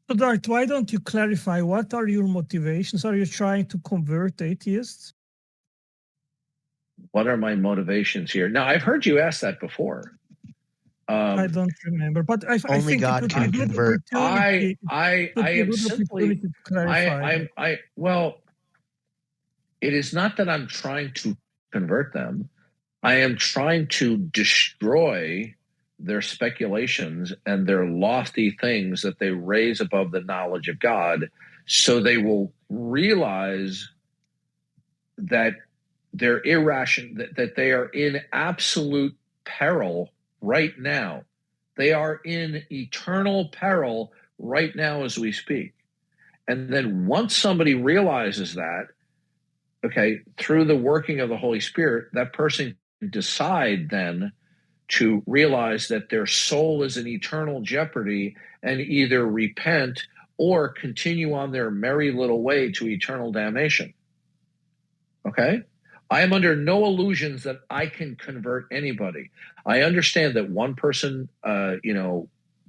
So, Darth, why don't you clarify what are your motivations? Are you trying to convert atheists? What are my motivations here? Now, I've heard you ask that before. I don't remember, but I think God can convert. Well, it is not that I'm trying to convert them. I am trying to destroy their speculations and their lofty things that they raise above the knowledge of God, so they will realize that they're irrational, that they are in absolute peril right now. They are in eternal peril right now as we speak. And then once somebody realizes that, okay, through the working of the Holy Spirit, that person can decide then to realize that their soul is in eternal jeopardy and either repent or continue on their merry little way to eternal damnation. Okay? I am under no illusions that I can convert anybody. I understand that one person,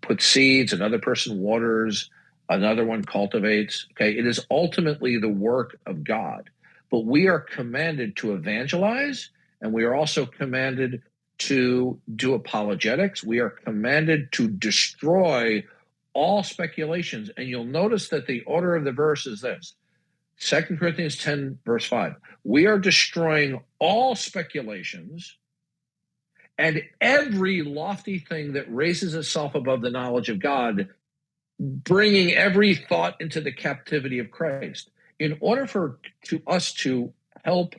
puts seeds, another person waters, another one cultivates. Okay? It is ultimately the work of God. But we are commanded to evangelize, and we are also commanded to do apologetics. We are commanded to destroy all speculations. And you'll notice that the order of the verse is this. 2 Corinthians 10, verse 5. We are destroying all speculations and every lofty thing that raises itself above the knowledge of God, bringing every thought into the captivity of Christ. In order for us to help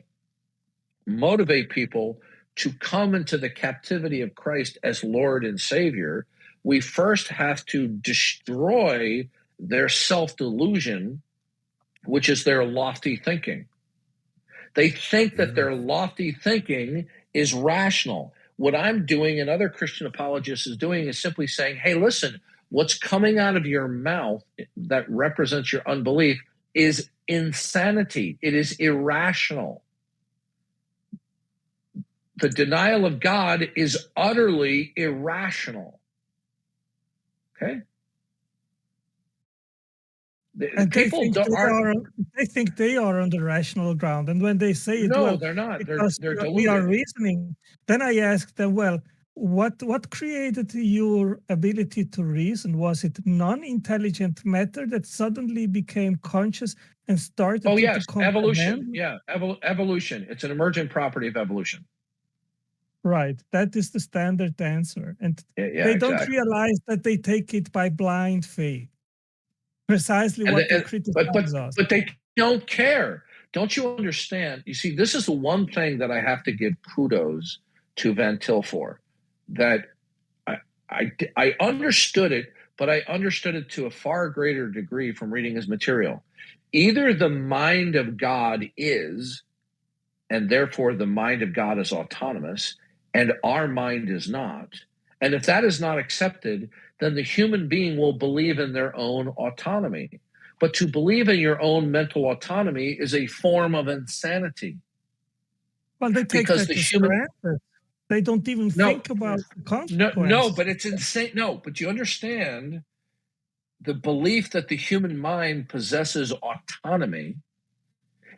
motivate people to come into the captivity of Christ as Lord and Savior, we first have to destroy their self-delusion, which is their lofty thinking. They think that their lofty thinking is rational. What I'm doing and other Christian apologists is doing is simply saying, hey, listen, what's coming out of your mouth that represents your unbelief is insanity. It is irrational. The denial of God is utterly irrational. Okay? And they think they are on the rational ground. And when they say it, no, they're not. They're deluded. We are reasoning. Then I ask them, well, what created your ability to reason? Was it non-intelligent matter that suddenly became conscious and started to evolution. Yeah, evolution. It's an emergent property of evolution. Right. That is the standard answer. And they don't realize that they take it by blind faith. Precisely what they criticize us. But they don't care. Don't you understand? You see, this is the one thing that I have to give kudos to Van Til for. That I understood it, but I understood it to a far greater degree from reading his material. Either the mind of God is, and therefore the mind of God is autonomous, and our mind is not. And if that is not accepted, then the human being will believe in their own autonomy. But to believe in your own mental autonomy is a form of insanity. Well, they take that as granted. They don't even think about the consequences. No, but it's insane. No, but you understand the belief that the human mind possesses autonomy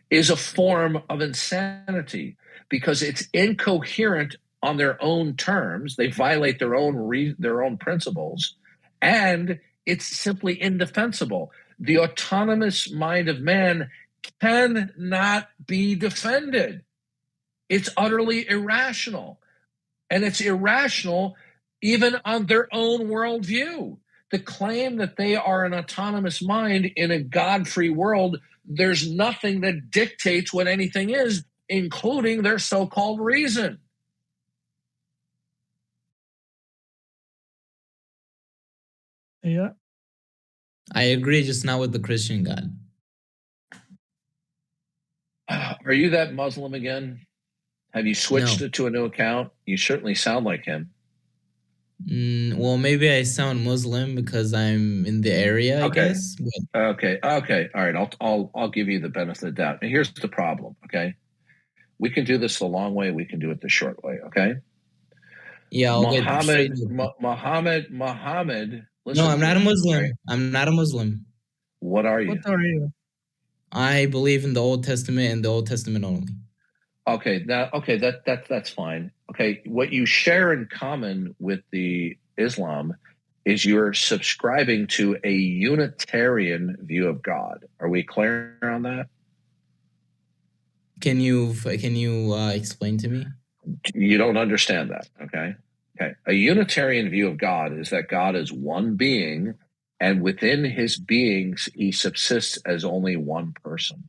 is a form of insanity because it's incoherent on their own terms. They violate their own principles, and it's simply indefensible. The autonomous mind of man cannot be defended. It's utterly irrational, and it's irrational even on their own worldview. The claim that they are an autonomous mind in a God-free world, there's nothing that dictates what anything is, including their so-called reason. Yeah. I agree, just not with the Christian God. Are you that Muslim again? Have you switched it to a new account? You certainly sound like him. Well, maybe I sound Muslim because I'm in the area, I guess. Okay. All right. I'll give you the benefit of the doubt. And here's the problem. Okay, we can do this the long way. We can do it the short way. Okay. Yeah. Muhammad. No, I'm not a Muslim. Right? I'm not a Muslim. What are you? What are you? I believe in the Old Testament and the Old Testament only. Okay, that's fine. Okay, what you share in common with the Islam is you're subscribing to a Unitarian view of God. Are we clear on that? Can you explain to me? You don't understand that. Okay. A Unitarian view of God is that God is one being, and within his beings, he subsists as only one person.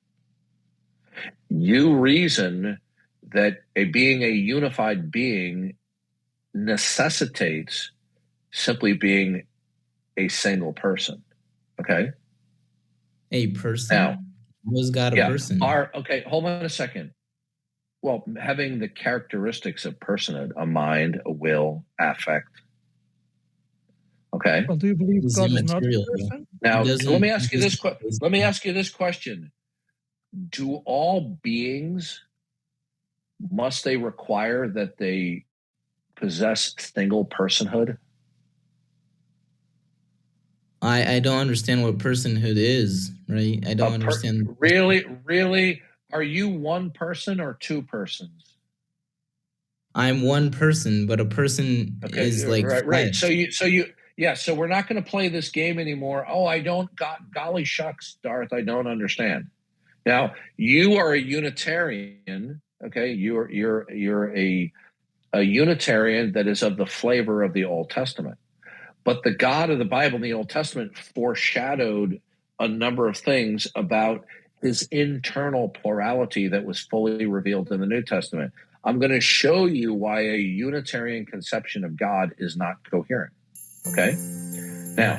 You reason that being a unified being necessitates simply being a single person. Okay? A person? Now, was God a person? Hold on a second. Well, having the characteristics of personhood, a mind, a will, affect. Okay? Well, do you believe God is not a person? Now, let me ask you this question. Do all beings, must they require that they possess single personhood? I don't understand what personhood is, right? I don't understand. Really? Are you one person or two persons? I'm one person, but a person is like right. So we're not going to play this game anymore. Oh, golly shucks, Darth, I don't understand. Now, you are a Unitarian, okay? You're a Unitarian that is of the flavor of the Old Testament. But the God of the Bible in the Old Testament foreshadowed a number of things about his internal plurality that was fully revealed in the New Testament. I'm going to show you why a Unitarian conception of God is not coherent. Okay? Now,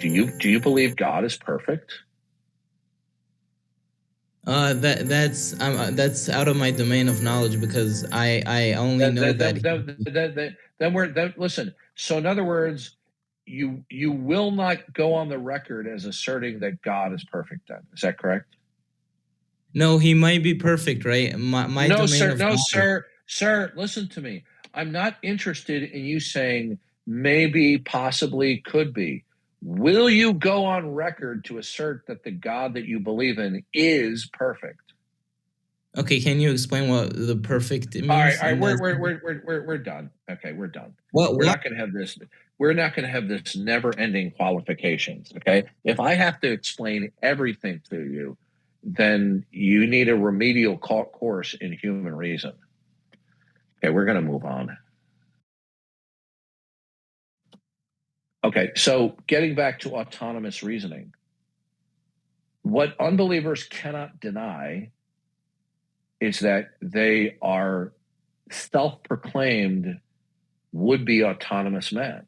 do you believe God is perfect? That's out of my domain of knowledge because I only know that. Listen. So in other words, you will not go on the record as asserting that God is perfect. Then is that correct? No, he might be perfect, right? My no, domain sir. of No, knowledge. Sir. Listen to me. I'm not interested in you saying maybe, possibly, could be. Will you go on record to assert that the God that you believe in is perfect? Okay, can you explain what the perfect means? All right, we're done. Okay, we're done. We're not going to have this. We're not going to have this never-ending qualifications. Okay, if I have to explain everything to you, then you need a remedial course in human reason. Okay, we're going to move on. Okay, so getting back to autonomous reasoning, what unbelievers cannot deny is that they are self-proclaimed would-be autonomous men.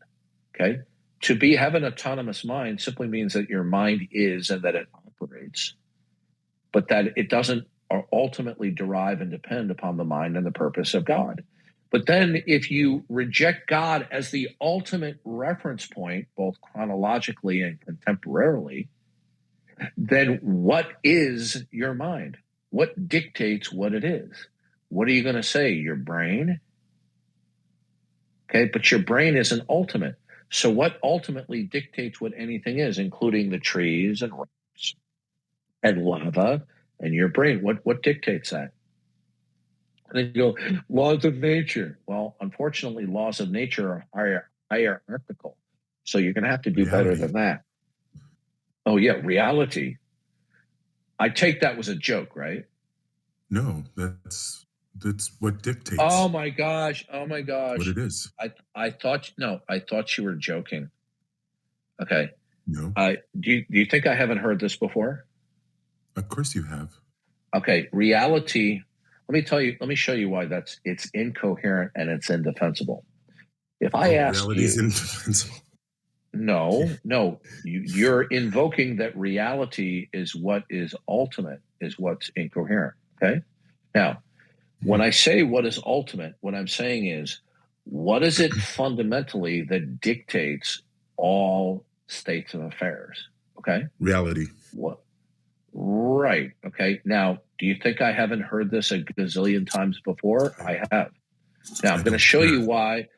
Okay, to have an autonomous mind simply means that your mind is and that it operates, but that it doesn't ultimately derive and depend upon the mind and the purpose of God. But then if you reject God as the ultimate reference point, both chronologically and contemporarily, then what is your mind? What dictates what it is? What are you going to say? Your brain? Okay, but your brain isn't ultimate. So what ultimately dictates what anything is, including the trees and rocks and lava and your brain? What dictates that? And then you go, laws of nature. Well, unfortunately, laws of nature are hierarchical. So you're going to have to do better than that. Oh, yeah, reality. I take that was a joke, right? No, that's what dictates. Oh my gosh! Oh my gosh! What it is? I thought you were joking. Okay. No. Do you think I haven't heard this before? Of course you have. Okay, reality. Let me show you why it's incoherent and it's indefensible. If I ask reality you, is indefensible. No, you're invoking that reality is what is ultimate, is what's incoherent. Okay. Now, when I say what is ultimate, what I'm saying is, what is it fundamentally that dictates all states of affairs? Okay. Reality. What? Right. Okay. Now, do you think I haven't heard this a gazillion times before? I have. Now, I'm going to show you why.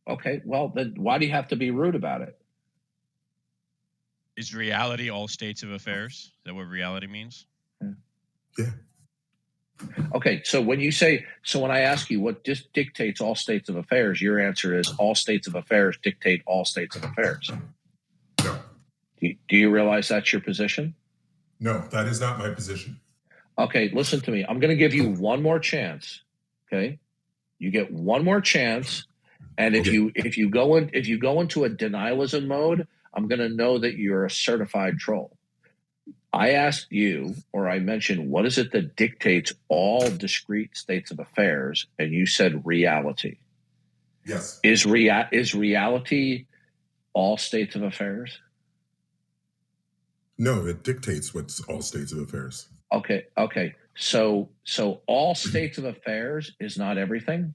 Okay. Well, then why do you have to be rude about it? Is reality all states of affairs? Is that what reality means? Yeah. Okay, so when I ask you what dictates all states of affairs, your answer is all states of affairs dictate all states of affairs. No. Do you realize that's your position? No, that is not my position. Okay, listen to me. I'm going to give you one more chance. Okay, you get one more chance, and if you go into a denialism mode, I'm going to know that you're a certified troll. I asked you, or I mentioned, what is it that dictates all discrete states of affairs? And you said reality. Yes. Is reality all states of affairs? No, it dictates what's all states of affairs. Okay. So all states of affairs is not everything?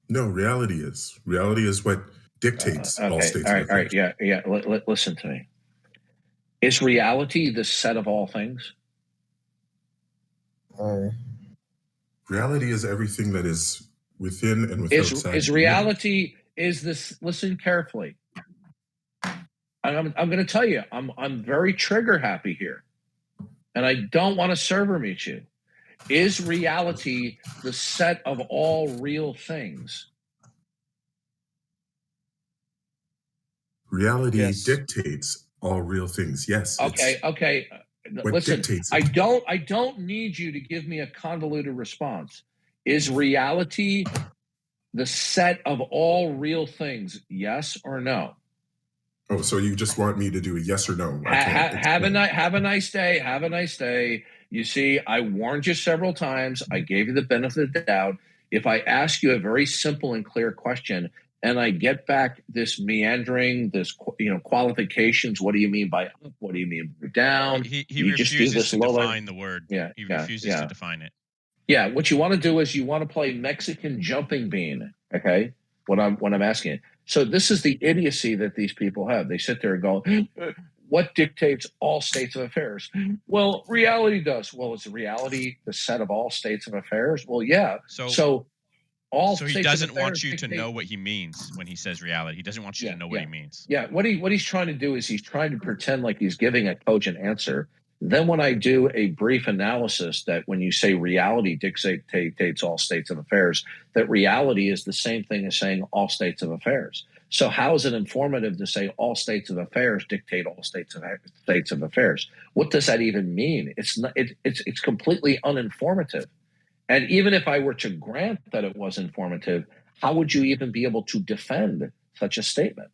No, reality is. Reality is what dictates all states of affairs. All right, yeah. Listen to me. Is reality the set of all things? Reality is everything that is within and without outside. Is reality is this? Listen carefully. I'm going to tell you. I'm very trigger happy here, and I don't want to server meet you. Is reality the set of all real things? Reality dictates all real things. Yes. Okay. Listen, I don't need you to give me a convoluted response. Is reality the set of all real things? Yes or no? Oh, so you just want me to do a yes or no? Have a nice day. Have a nice day. You see, I warned you several times. I gave you the benefit of the doubt. If I ask you a very simple and clear question, and I get back this meandering, this qualifications. What do you mean by up? What do you mean by down? He refuses to define the word. Yeah, he refuses to define it. Yeah, what you want to do is you want to play Mexican jumping bean. Okay, what I'm asking you. So this is the idiocy that these people have. They sit there and go, "What dictates all states of affairs?" Well, reality does. Well, is reality the set of all states of affairs? Well, yeah. So he doesn't want you to know what he means when he says reality. He doesn't want you to know what he means. Yeah, what he's trying to do is he's trying to pretend like he's giving a cogent answer. Then when I do a brief analysis that when you say reality dictates all states of affairs, that reality is the same thing as saying all states of affairs. So how is it informative to say all states of affairs dictate all states of affairs? What does that even mean? It's completely uninformative. And even if I were to grant that it was informative, how would you even be able to defend such a statement?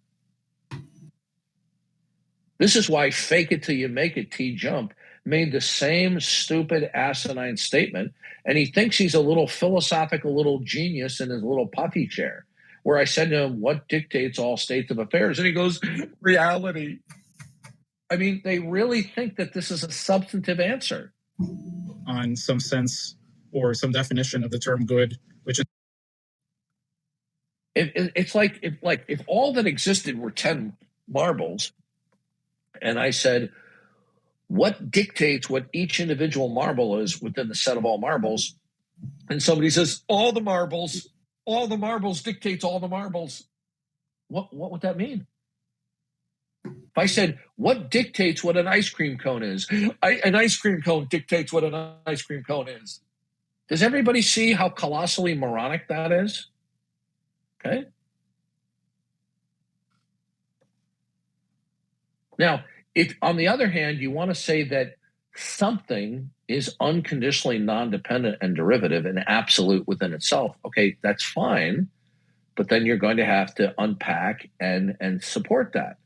This is why fake it till you make it, T-Jump, made the same stupid asinine statement, and he thinks he's a little philosophical little genius in his little puffy chair, where I said to him, what dictates all states of affairs? And he goes, reality. I mean, they really think that this is a substantive answer. On some sense or some definition of the term good, which is it's like if all that existed were 10 marbles, and I said, what dictates what each individual marble is within the set of all marbles? And somebody says, all the marbles. all the marbles dictates all the marbles. What would that mean? If I said, what dictates what an ice cream cone is? An ice cream cone dictates what an ice cream cone is. Does everybody see how colossally moronic that is? Okay. Now, if on the other hand, you want to say that something is unconditionally non-dependent and derivative and absolute within itself, okay, that's fine, but then you're going to have to unpack and support that.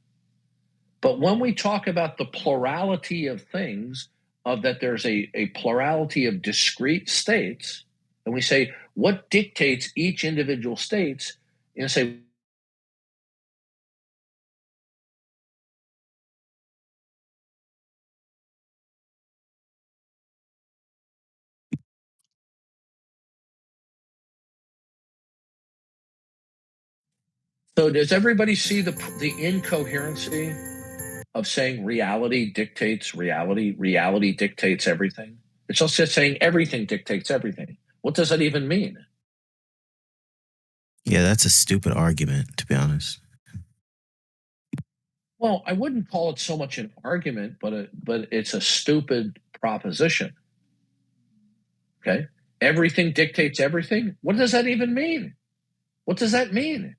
But when we talk about the plurality of things, of that there's a plurality of discrete states, and we say, what dictates each individual states, you know, say, so does everybody see the incoherency of saying reality dictates reality? Reality dictates everything. It's just saying everything dictates everything. What does that even mean? Yeah, that's a stupid argument, to be honest. Well, I wouldn't call it so much an argument, but it's a stupid proposition. Okay? Everything dictates everything? What does that even mean? What does that mean?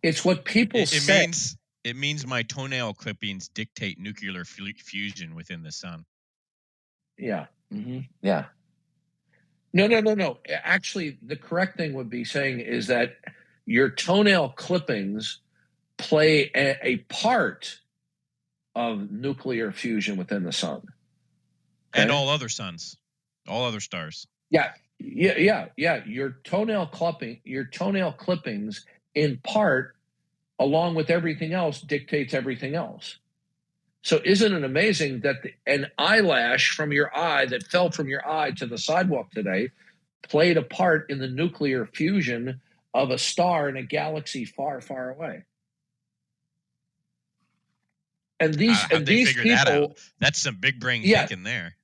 It's what people say. It means my toenail clippings dictate nuclear fusion within the sun. Yeah. Mm-hmm. Yeah. No. Actually, the correct thing would be saying is that your toenail clippings play a part of nuclear fusion within the sun. Okay? And all other suns, all other stars. Yeah. Your toenail clippings, in part, along with everything else, dictates everything else. So isn't it amazing that an eyelash from your eye that fell from your eye to the sidewalk today played a part in the nuclear fusion of a star in a galaxy far, far away? And these people, that's some big brain thinking there.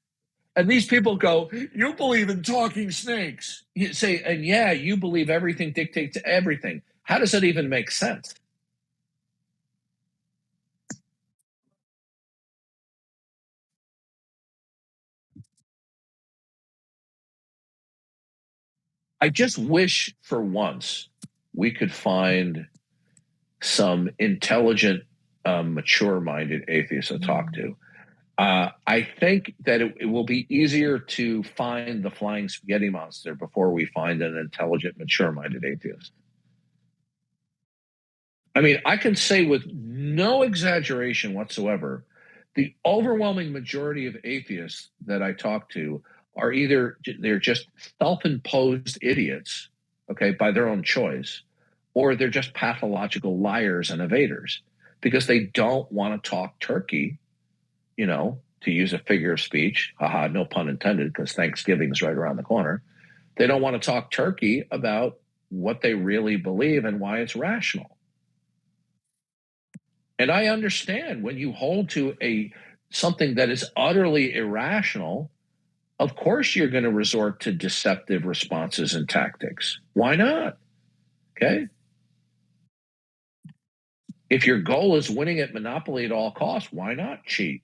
And these people go, you believe in talking snakes. You say, and yeah, you believe everything dictates everything. How does that even make sense? I just wish for once we could find some intelligent, mature-minded atheists to talk to. I think that it will be easier to find the flying spaghetti monster before we find an intelligent, mature-minded atheist. I mean, I can say with no exaggeration whatsoever, the overwhelming majority of atheists that I talk to are either they're just self-imposed idiots, okay, by their own choice, or they're just pathological liars and evaders because they don't want to talk turkey, you know, to use a figure of speech, haha, no pun intended, because Thanksgiving is right around the corner. They don't want to talk turkey about what they really believe and why it's rational. And I understand when you hold to something that is utterly irrational, of course you're going to resort to deceptive responses and tactics. Why not? Okay. If your goal is winning at Monopoly at all costs, why not cheat?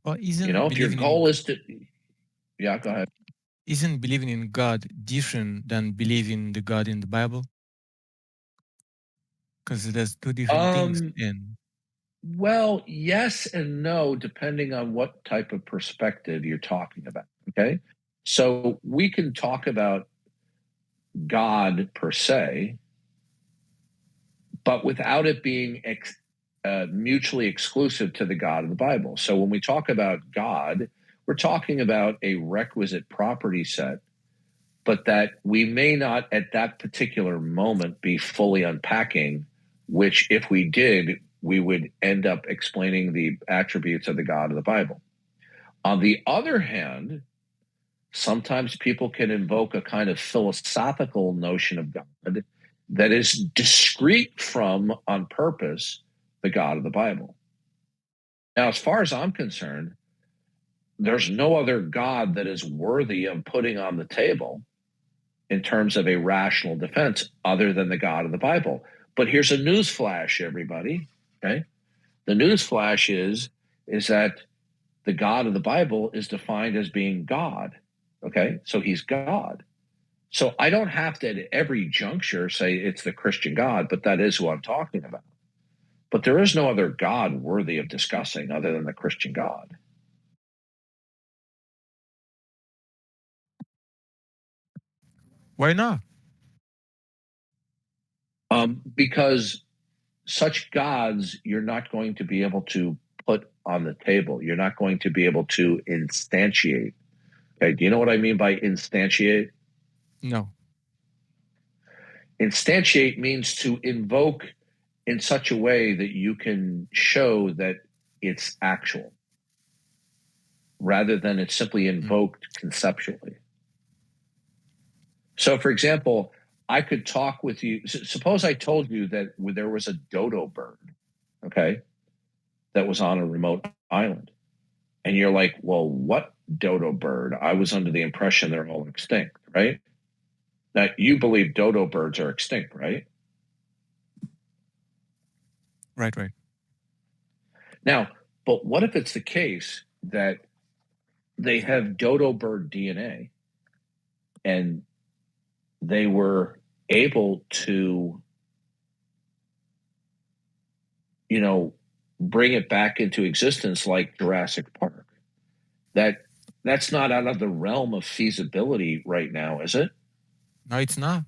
Well, isn't if your goal is to, yeah, go ahead. Isn't believing in God different than believing the God in the Bible? Because there's two different things. Well, yes and no, depending on what type of perspective you're talking about. Okay, so we can talk about God per se, but without it being mutually exclusive to the God of the Bible. So when we talk about God, we're talking about a requisite property set, but that we may not at that particular moment be fully unpacking, which if we did, we would end up explaining the attributes of the God of the Bible. On the other hand, sometimes people can invoke a kind of philosophical notion of God that is discrete from, on purpose, the God of the Bible. Now, as far as I'm concerned, there's no other God that is worthy of putting on the table in terms of a rational defense other than the God of the Bible. But here's a news flash, everybody. Okay, the news flash is that the God of the Bible is defined as being God. Okay, so he's God. So I don't have to at every juncture say it's the Christian God, but that is who I'm talking about. But there is no other God worthy of discussing other than the Christian God. Why not? Because such gods you're not going to be able to put on the table. You're not going to be able to instantiate. Okay, do you know what I mean by instantiate? No. Instantiate means to invoke in such a way that you can show that it's actual, rather than it's simply invoked conceptually. So, for example, I could talk with you. Suppose I told you that there was a dodo bird, okay, that was on a remote island. And you're like, well, what dodo bird? I was under the impression they're all extinct, right? Now, you believe dodo birds are extinct, right? Right. Now, but what if it's the case that they have dodo bird DNA and they were able to, bring it back into existence like Jurassic Park? That's not out of the realm of feasibility right now, is it? No, it's not.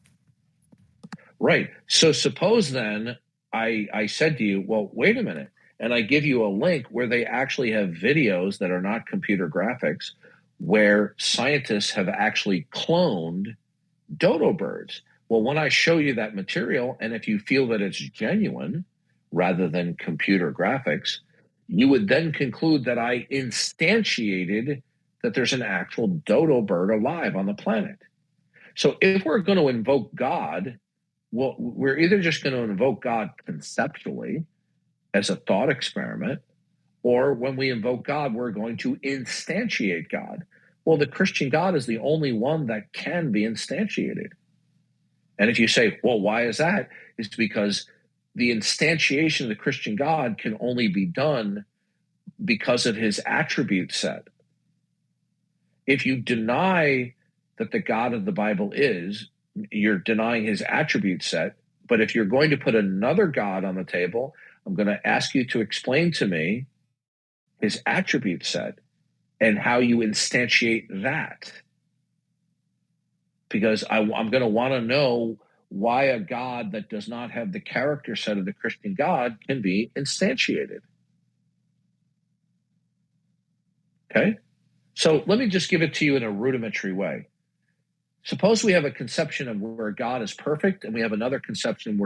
Right. So suppose then I said to you, well, wait a minute, and I give you a link where they actually have videos that are not computer graphics, where scientists have actually cloned dodo birds. Well, when I show you that material, and if you feel that it's genuine rather than computer graphics, you would then conclude that I instantiated that there's an actual dodo bird alive on the planet. So if we're going to invoke God, well, we're either just going to invoke God conceptually as a thought experiment, or when we invoke God, we're going to instantiate God. Well, the Christian God is the only one that can be instantiated. And if you say, well, why is that? It's because the instantiation of the Christian God can only be done because of his attribute set. If you deny that the God of the Bible is, you're denying his attribute set. But if you're going to put another God on the table, I'm going to ask you to explain to me his attribute set and how you instantiate that. Because I'm going to want to know why a God that does not have the character set of the Christian God can be instantiated. Okay? So let me just give it to you in a rudimentary way. Suppose we have a conception of where God is perfect, and we have another conception where